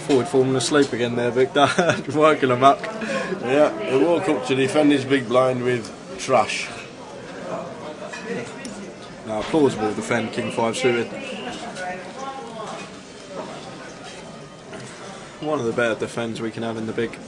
Forward falling asleep again there, Victor. Working them up. Yeah, he woke up to defend his big blind with trash. Now, plausible defend King 5 suited. One of the better defends we can have in the big.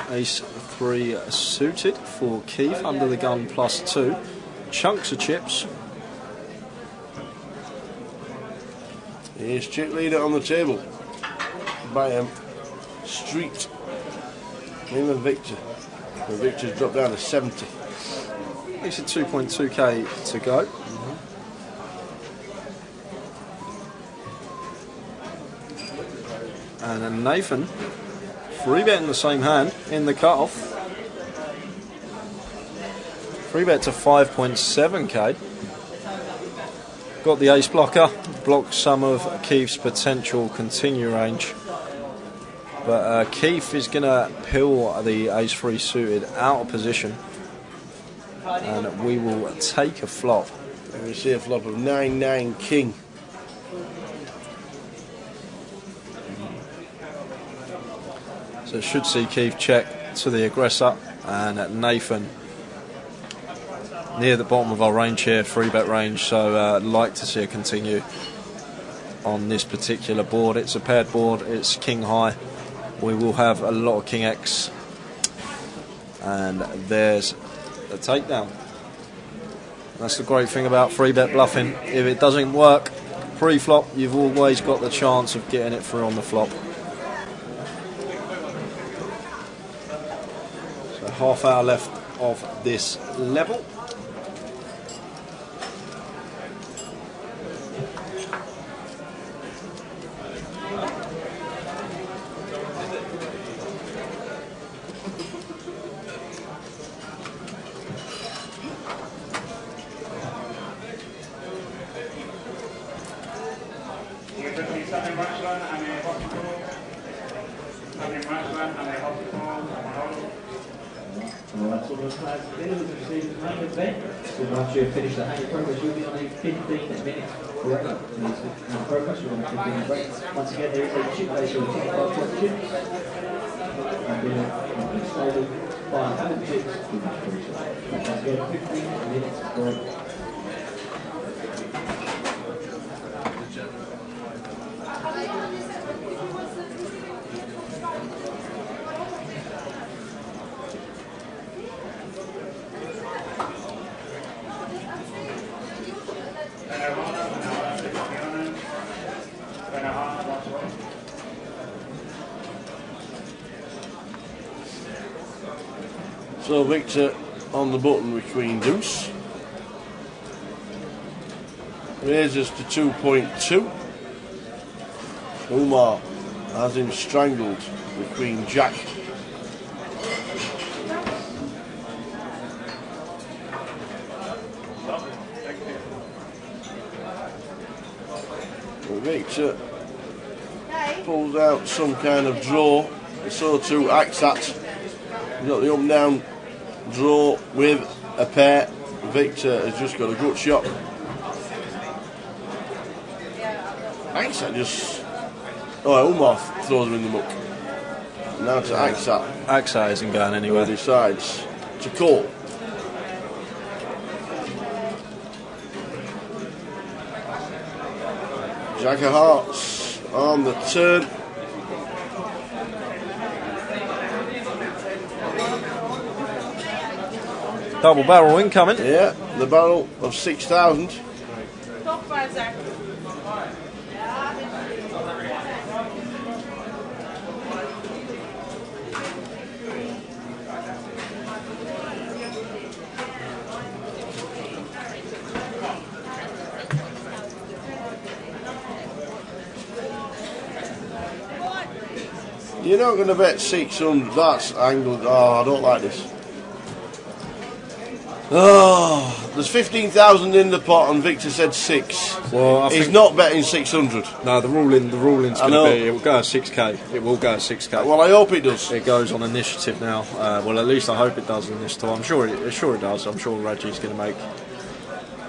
Ace 3 suited for Keith, under the gun +2. Chunks of chips. Here's chip leader on the table by Street. Him and Victor. And Victor's dropped down to 70. It's a 2.2k to go. And then Nathan, 3-bet in the same hand in the cut-off. 3-bet to 5.7k. Got the ace blocker, blocked some of Keith's potential continue range. But Keith is going to pill the ace 3 suited out of position. And we will take a flop. And we see a flop of 9-9 king. So it should see Keith check to the aggressor, and Nathan near the bottom of our range here, 3-bet range, so I'd like to see a continue on this particular board. It's a paired board, it's king high. We will have a lot of king X, and there's a takedown. That's the great thing about 3-bet bluffing. If it doesn't work pre-flop, you've always got the chance of getting it through on the flop. Half hour left of this level. After you finish the hang progress, you'll be on a 15-minute break. Progress, you're on a 15-minute break. Once again, there is a chip ratio of 25 chips. And then stable by 100 chips. Once again, 15 minutes break. So Victor on the button with Queen Deuce. Raises to 2.2. Umar has him strangled with Queen Jack. Victor pulls out some kind of draw. So too Aksat. You've got the up and down draw with a pair. Victor has just got a good shot. Aksat just... Oh, Umar throws him in the muck. Now to Aksat. Aksat isn't going anywhere. Who decides to call. Jack of Hearts on the turn. Double barrel incoming. Yeah, the barrel of 6,000. Top 5, Zach. You're not going to bet 600. That's angled. Oh, I don't like this. Oh, there's 15,000 in the pot, and Victor said 6. Well, he's not betting 600. No, the ruling's going to be. It will go at 6k. It will go at 6k. Well, I hope it does. It goes on initiative now. Well, at least I hope it does in this time. I'm sure it does. I'm sure Raji's going to make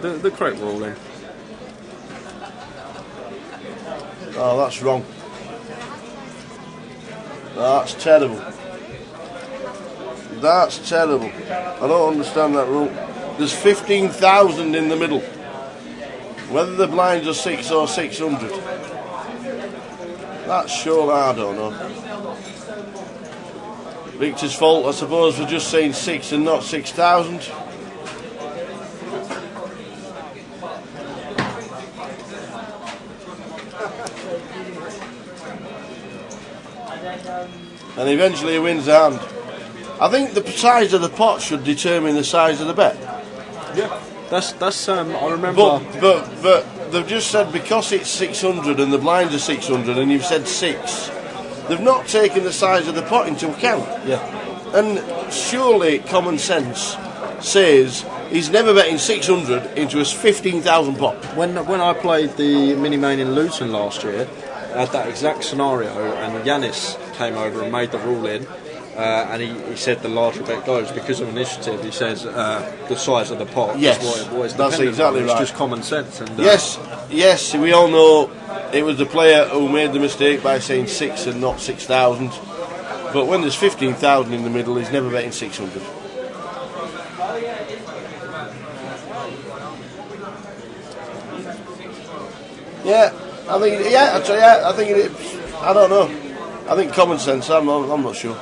the correct ruling. Oh, that's wrong. That's terrible. That's terrible. I don't understand that rule. There's 15,000 in the middle. Whether the blinds are 6 or 600. That's sure, I don't know. Victor's fault, I suppose, for just saying 6 and not 6,000. And eventually he wins the hand. I think the size of the pot should determine the size of the bet. Yeah, that's I remember. But they've just said because it's 600 and the blinds are 600 and you've said 6, they've not taken the size of the pot into account. Yeah. And surely common sense says he's never betting 600 into a 15,000 pot. When I played the mini main in Luton last year, I had that exact scenario, and Yanis came over and made the ruling. And he said the larger bet goes because of initiative. He says the size of the pot. Yes, what it's that's exactly on. right. It's just common sense. And, yes. We all know it was the player who made the mistake by saying 6 and not 6,000. But when there's 15,000 in the middle, he's never betting 600. I don't know. I think common sense. I'm not sure.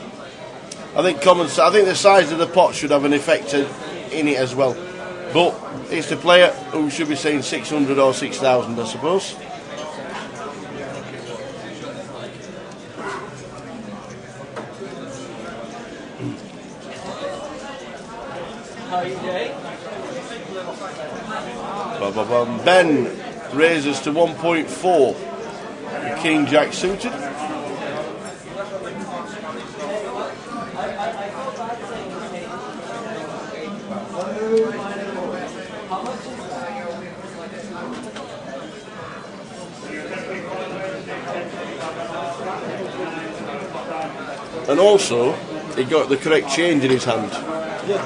I think the size of the pot should have an effect in it as well. But it's the player who should be saying 600 or 6,000, I suppose. Ben raises to 1.4. King Jack suited. And also, he got the correct change in his hand.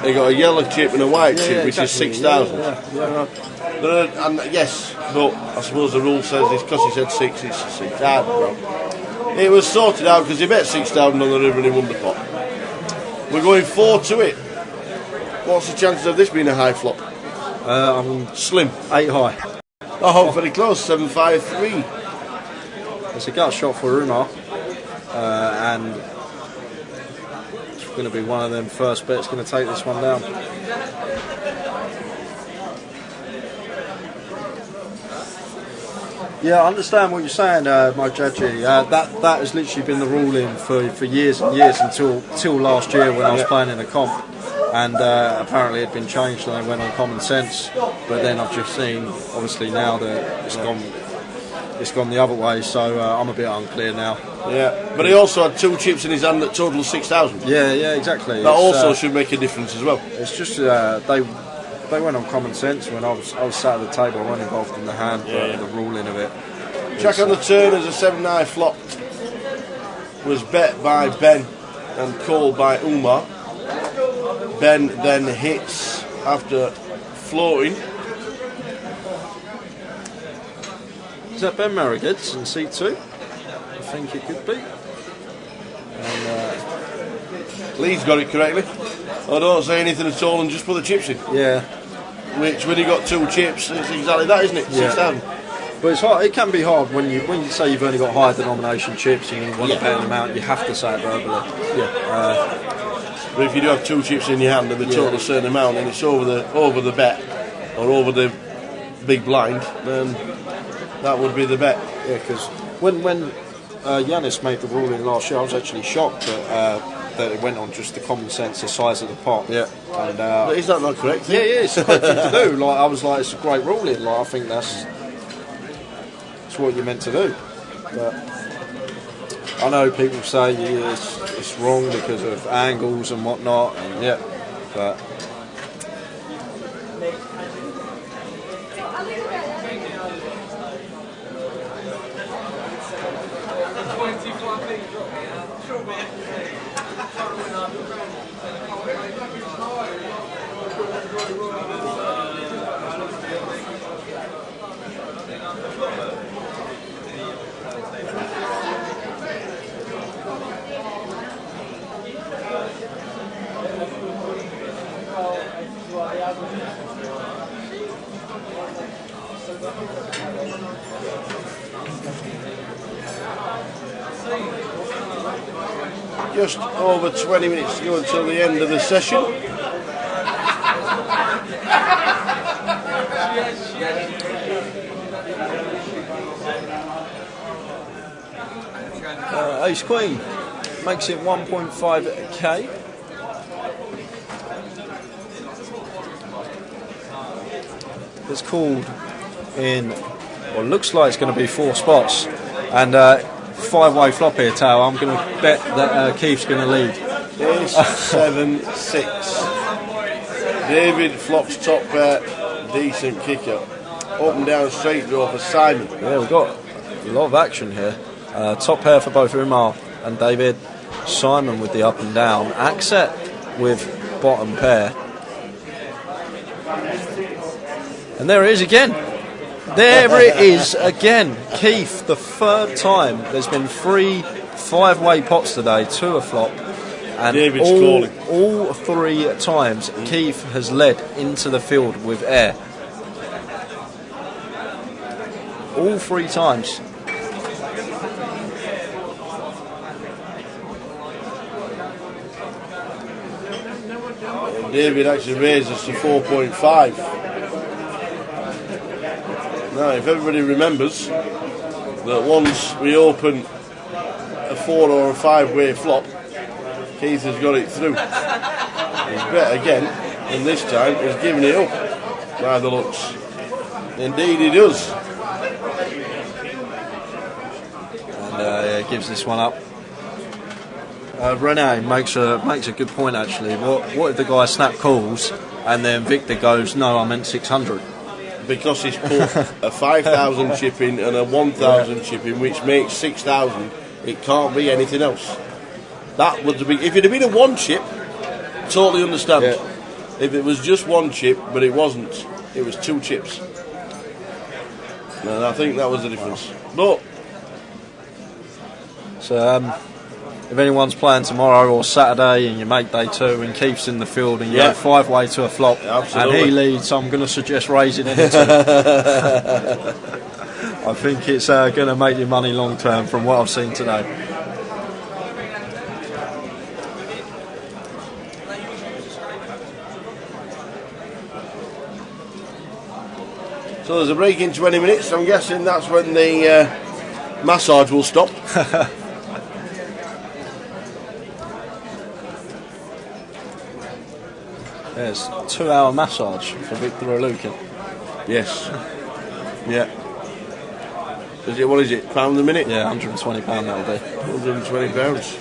He got a yellow chip and a white chip, which exactly. is 6,000. And yes, but I suppose the rule says it's because he said 6, it's 6. It was sorted out because he bet 6,000 on the river and he won the pot. We're going 4 to it. What's the chances of this being a high flop? Slim. 8 high. Oh, very close. 7-5-3. It's a gut shot for Umar, and it's going to be one of them first bets going to take this one down. Yeah, I understand what you're saying, Mojaji. That has literally been the ruling for years and years until last year when I was playing in a comp, and apparently it had been changed and they went on common sense. But then I've just seen, obviously now that it's gone the other way, so I'm a bit unclear now. Yeah, but he also had 2 chips in his hand that total 6,000. Yeah, exactly. That also should make a difference as well. It's just they went on common sense when I was sat at the table. I wasn't involved in the hand, the ruling of it. Jack on the turn as a 7-9 flop was bet by Ben and called by Umar. Ben then hits after floating. Is that Ben Marigheads in C2? I think it could be. And, Lee's got it correctly. I don't say anything at all and just put the chips in. Yeah. Which, when you got 2 chips, it's exactly that, isn't it? Yeah. 6,000. But it's hard. It can be hard when you say you've only got higher denomination chips and you want to bet an amount. You have to say it verbally. Yeah. But if you do have 2 chips in your hand and they total a certain amount and it's over the bet or over the big blind, then that would be the bet. Yeah, because when Yanis made the ruling last year, I was actually shocked that it went on just the common sense, the size of the pot. Yeah. And, but is that not correct? Yeah, it's a correct thing to do. Like, I was like, it's a great ruling. Like, I think that's what you're meant to do. But I know people say it's wrong because of angles and whatnot. And, yeah. But Just over 20 minutes to go until the end of the session. Ace Queen makes it 1.5k. It's called in what looks like it's going to be 4 spots, and 5-way flop here, Tao. I'm going to bet that Keith's going to lead. Ace 7-6. David flops top pair, decent kicker. Up and down straight draw for Simon. Yeah, we've got a lot of action here. Top pair for both Umar and David. Simon with the up and down. Axet with bottom pair. And there it is again. There it is again. Keith, the 3rd time. There's been 3 5-way pots today, 2 a flop. And David's calling. All 3 times, Keith has led into the field with air. All 3 times. David actually raised us to 4.5. Now, if everybody remembers that once we open a 4 or a 5-way flop, Keith has got it through. He's bet again, and this time he's giving it up by the looks. Indeed he does. And gives this one up. Renee makes a good point actually. What if the guy snap calls and then Victor goes, no, I meant 600? Because he's put a 5,000 chip in and a 1,000 chip in, which makes 6,000. It can't be anything else. That would be, if it had been a 1 chip, totally understand. Yeah. If it was just 1 chip, but it wasn't, it was 2 chips. And I think that was the difference. But so if anyone's playing tomorrow or Saturday and you make day 2 and Keith's in the field and you go 5-way to a flop and he leads, I'm going to suggest raising him. I think it's going to make you money long term from what I've seen today. so there's a break in 20 minutes. I'm guessing that's when the massage will stop. There's a 2-hour massage for Victor Alukin. Yes. Yeah. Is it, what is it, £1 a minute? Yeah, £120 that'll be. £120.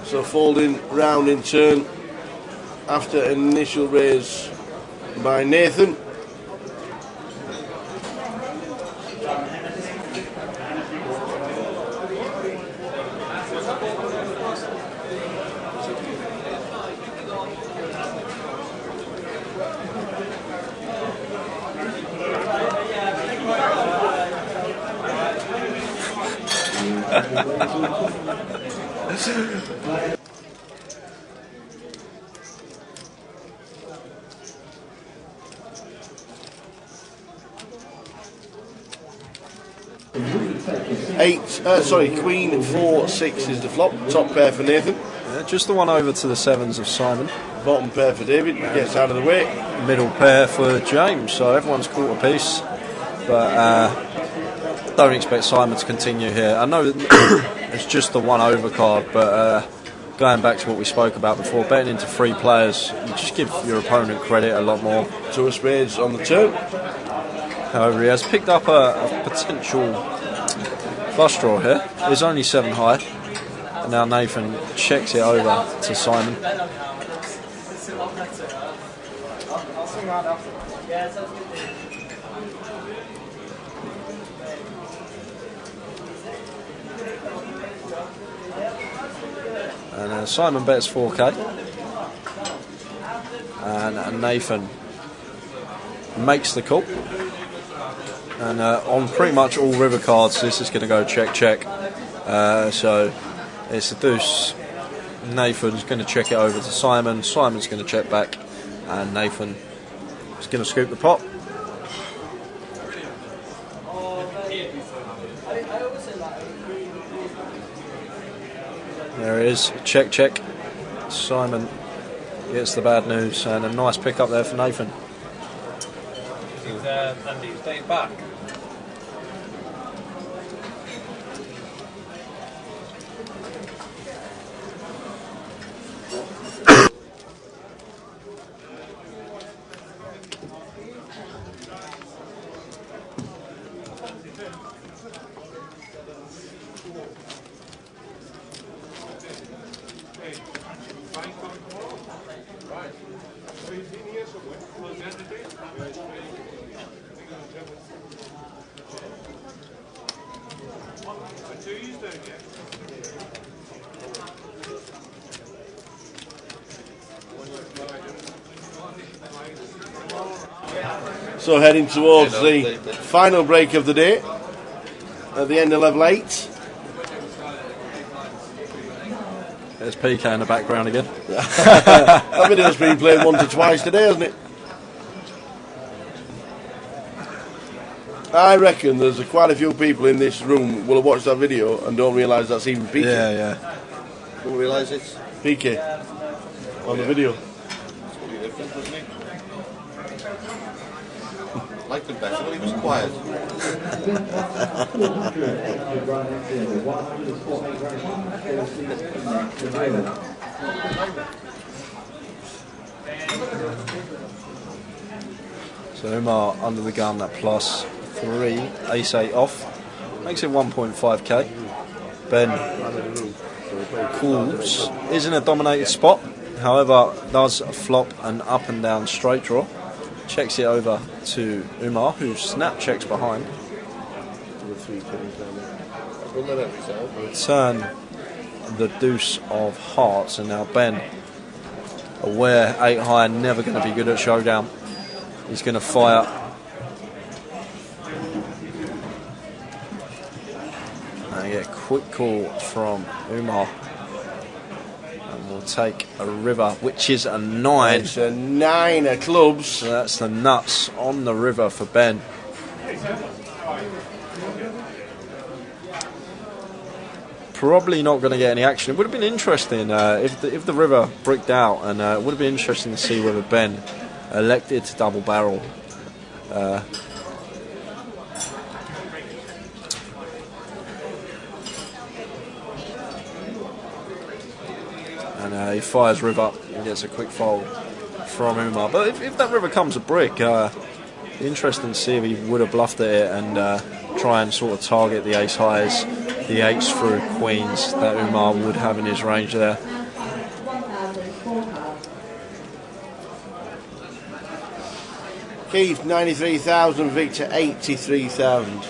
So folding round in turn after an initial raise by Nathan. Queen 4-6 is the flop. Top pair for Nathan. Yeah, just the one over to the sevens of Simon. Bottom pair for David. Gets out of the way. Middle pair for James. So everyone's caught a piece. But don't expect Simon to continue here. I know it's just the one over card, but going back to what we spoke about before, betting into 3 players, you just give your opponent credit a lot more. 2 of spades on the turn. However, he has picked up a potential flush draw here. It's only 7 high. And now Nathan checks it over to Simon. And Simon bets 4k. And Nathan makes the call. And on pretty much all river cards, this is going to go check, check. So it's the deuce. Nathan's going to check it over to Simon. Simon's going to check back. And Nathan is going to scoop the pot. There it is. Check, check. Simon gets the bad news. And a nice pick up there for Nathan. Andy, stay back. So heading towards the final break of the day at the end of level 8. There's PK in the background again. That video's been played once or twice today, hasn't it? I reckon there's quite a few people in this room will have watched that video and don't realise that's even PK. Yeah. Don't realise it's PK on the video. Liked him better when he was quiet. So Umar under the gun at plus 3, ace-8 off, makes it 1.5k. Ben calls, is in a dominated spot, however does flop an up and down straight draw. Checks it over to Umar, who snap checks behind. Turn the deuce of hearts, and now Ben, aware 8 high, never going to be good at showdown. He's going to fire. And get a quick call from Umar. And we'll take a river, which is a 9. It's a 9 of clubs. So that's the nuts on the river for Ben. Probably not going to get any action. It would have been interesting if the river bricked out, and it would have been interesting to see whether Ben elected to double barrel. And he fires river and gets a quick fold from Umar. But if that river comes a brick, interesting to see if he would have bluffed at it and try and sort of target the ace highs, the 8s through queens that Umar would have in his range there. Keith 93,000, Victor 83,000.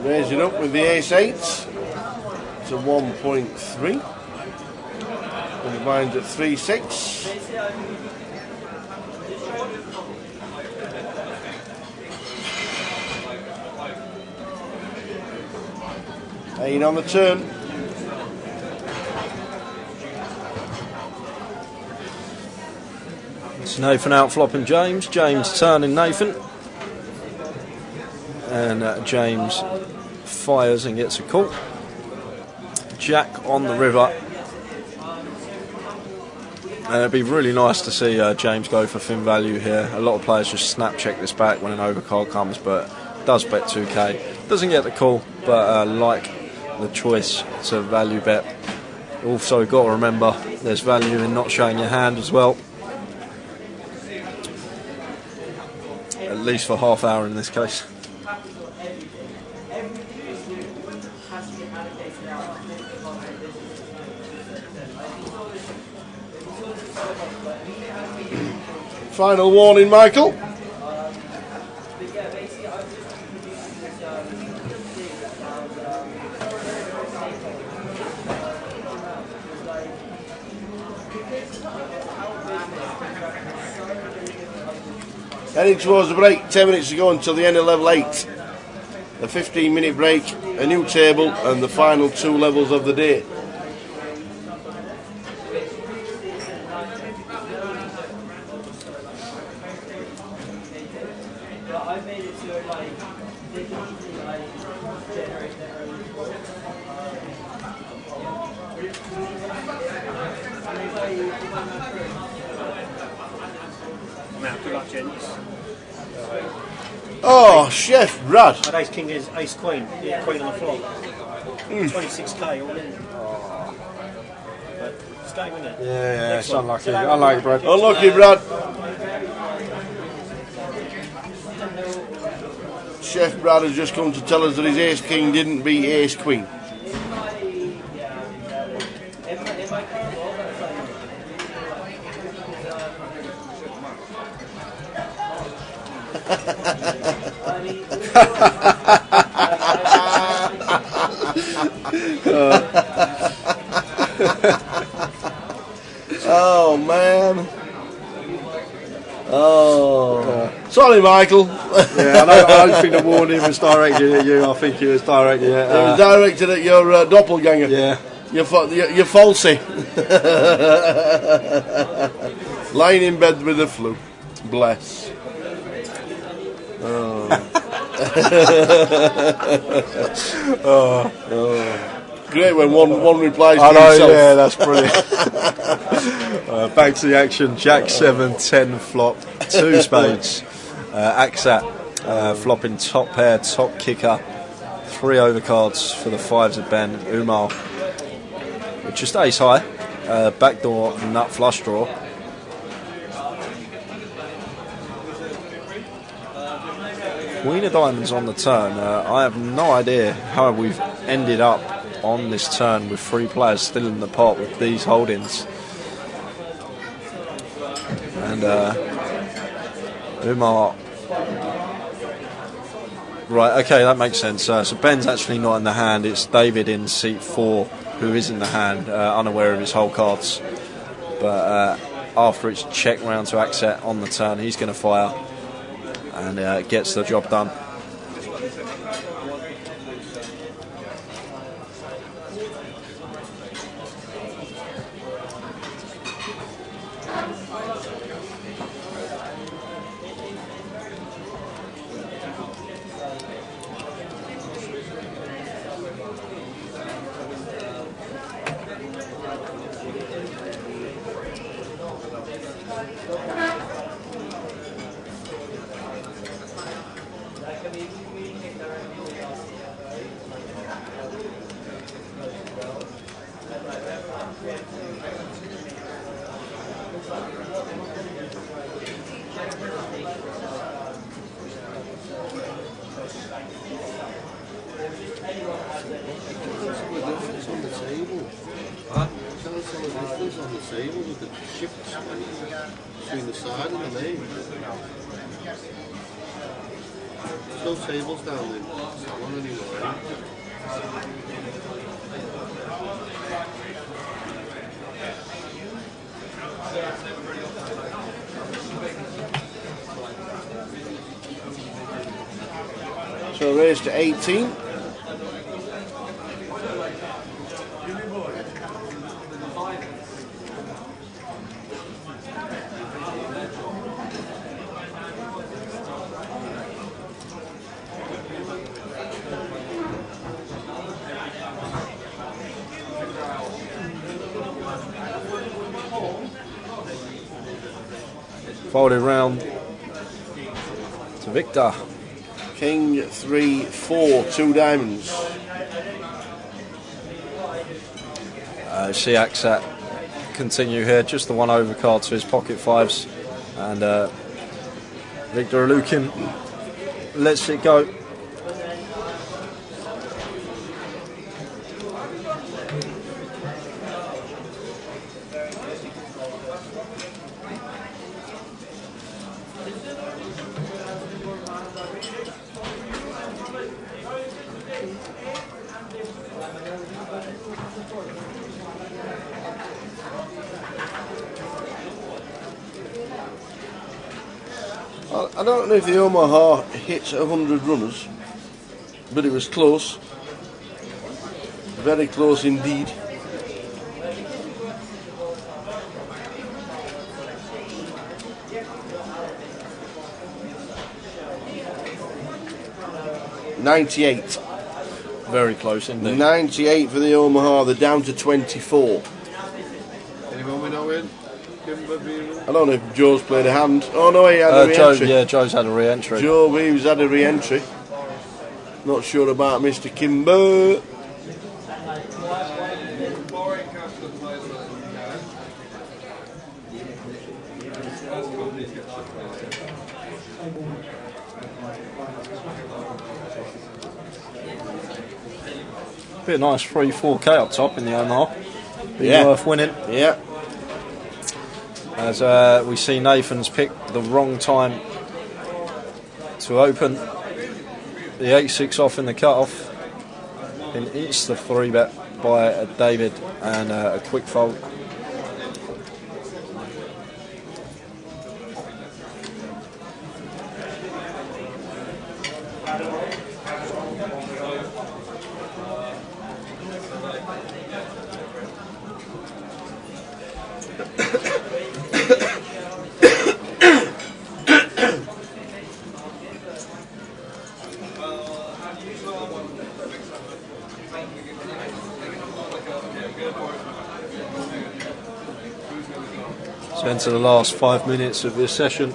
Raising up with the ace-8 to 1.3. Combined at 3-6. Eight on the turn. It's Nathan out flopping James. James turning Nathan. And James fires and gets a call. Jack on the river. And it'd be really nice to see James go for thin value here. A lot of players just snap check this back when an overcard comes, but does bet 2k. Doesn't get the call, but like the choice to value bet. Also got to remember there's value in not showing your hand as well. At least for half hour in this case. Final warning, Michael. Heading towards the break, 10 minutes to go until the end of level 8. A 15-minute break, a new table, and the final 2 levels of the day. Oh, Chef Brad. But ace king is ace queen. Yeah, queen on the flop. 26k all in. But it's going, isn't it? Yeah, it's unlucky. Unlucky, Brad. Unlucky, Brad. Chef Brad has just come to tell us that his ace king didn't beat ace queen. Oh man. Oh. Sorry, Michael. Yeah, I don't think the warning was directed at you. I think it was directed at... it was directed at your doppelganger. Yeah. Your falsie. Lying in bed with the flu. Bless. Oh. Great when one replies to himself. Yeah, that's brilliant. Back to the action. Jack 7, 10 flop, 2 spades. Axat flopping top pair, top kicker, 3 overcards for the 5s of Ben. Umar with just ace high, backdoor nut flush draw. Queen of diamonds on the turn. I have no idea how we've ended up on this turn with 3 players still in the pot with these holdings. And Umar. Right, okay, that makes sense. So Ben's actually not in the hand. It's David in seat 4 who is in the hand, unaware of his whole cards. But after it's check round to Axat on the turn, he's going to fire. and gets the job done. Between the side and the main. There's no tables down there. One anymore. So raised to 18. Folded round to Victor. King 3-4, 2 diamonds. Siaksat continue here, just the one overcard to his pocket fives, and Victor Lukin lets it go. I don't know if the Omaha hits 100 runners, but it was close. Very close indeed. $98. Very close indeed. 98 for the Omaha. They're down to 24. Anyone we know in? I don't know if Joe's played a hand. Oh no, he had a re-entry. Joe's had a re-entry. Joe Reeves had a re-entry. Not sure about Mr. Kimber. Bit nice 3-4K up top in the Omaha. Be worth winning. Yeah. As we see Nathan's picked the wrong time to open. The 8-6 off in the cut-off. Been insta 3-bet by David and a quick fold. So into the last 5 minutes of this session.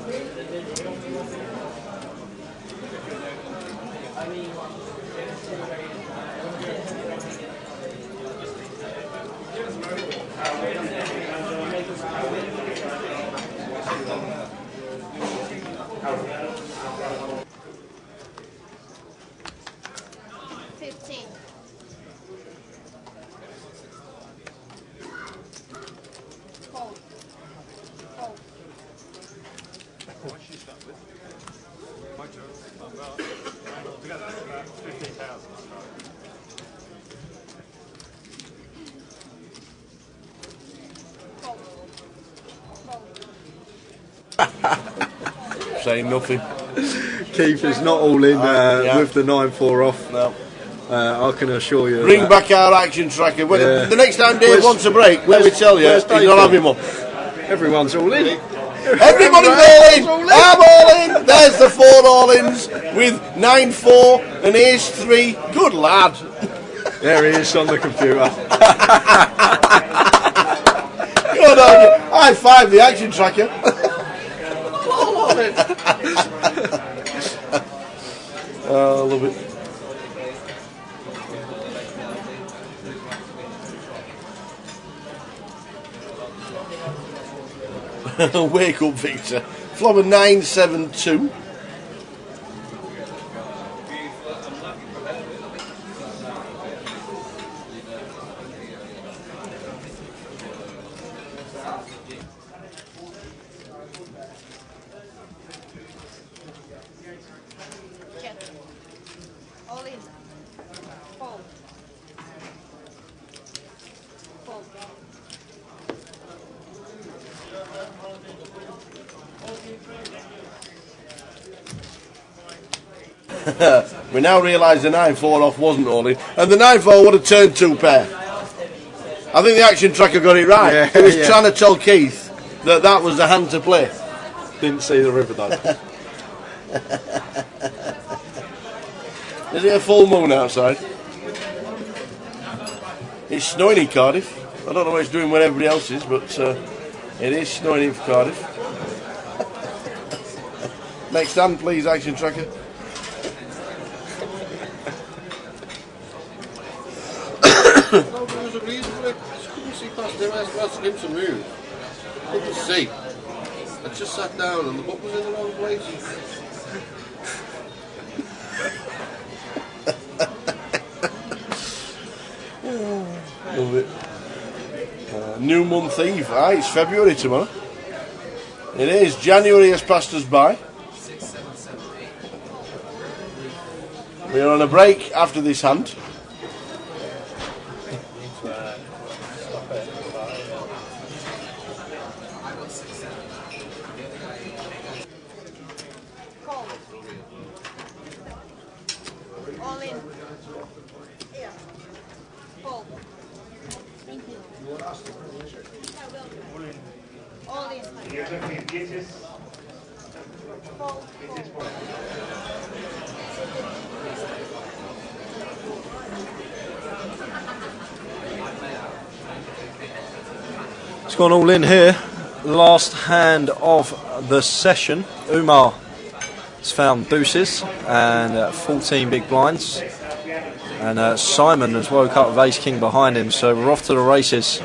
Saying nothing. Keith is not all in Yeah. with the 9-4 off. No. I can assure you. Bring that. back our action tracker. When Yeah. the next time Dave wants a break, let me tell you, he's not having one. Everyone's all in. Everybody's all in. I'm all in. There's the 4 all-ins with 9-4 and ace 3. Good lad. There he is on the computer. Good on you. High five the action tracker. All of it. Oh, I love it. Wake up, Victor. Flobber 972. All in. Fold. Fold. We now realise the 9-4 off wasn't all in, and the 9-4 would have turned 2 pair. I think the action tracker got it right. Yeah, He was yeah. trying to tell Keith that that was the hand to play. Didn't see the river though. Is it a full moon outside? It's snowing in Cardiff. I don't know what it's doing where everybody else is, but it is snowing in Cardiff. Next hand, please, action tracker. No, there was a reason for it. I just couldn't see past him. I was asking him to move. Couldn't see. I just sat down and the book was in the wrong place. Love it. New month eve. Aye, it's February tomorrow. It is. January has passed us by. We are on a break after this hand. All in. Here. Fold. Thank you. All in. Fold. It's gone all in here. Last hand of the session. Umar has found deuces and 14 big blinds. And Simon has woke up with ace king behind him, so we're off to the races.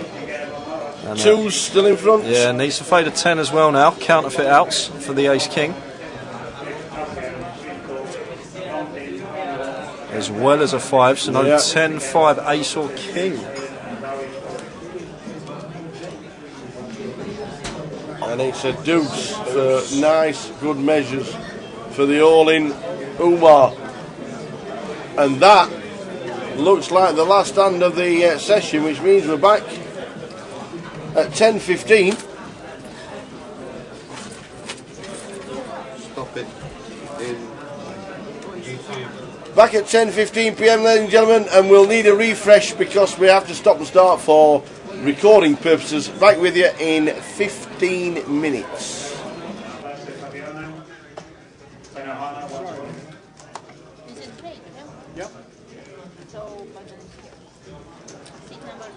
And, Two's still in front. Yeah, needs to fade a 10 as well now. Counterfeit outs for the ace king, as well as a 5, so no Yeah. 10, 5, ace or king. And it's a deuce for nice, good measures for the all-in Umar. And that looks like the last hand of the session, which means we're back at 10:15. Stop it in YouTube. Back at 10:15 p.m, ladies and gentlemen, and we'll need a refresh because we have to stop and start for recording purposes. Back with you in 15 minutes. Yep. So, seat number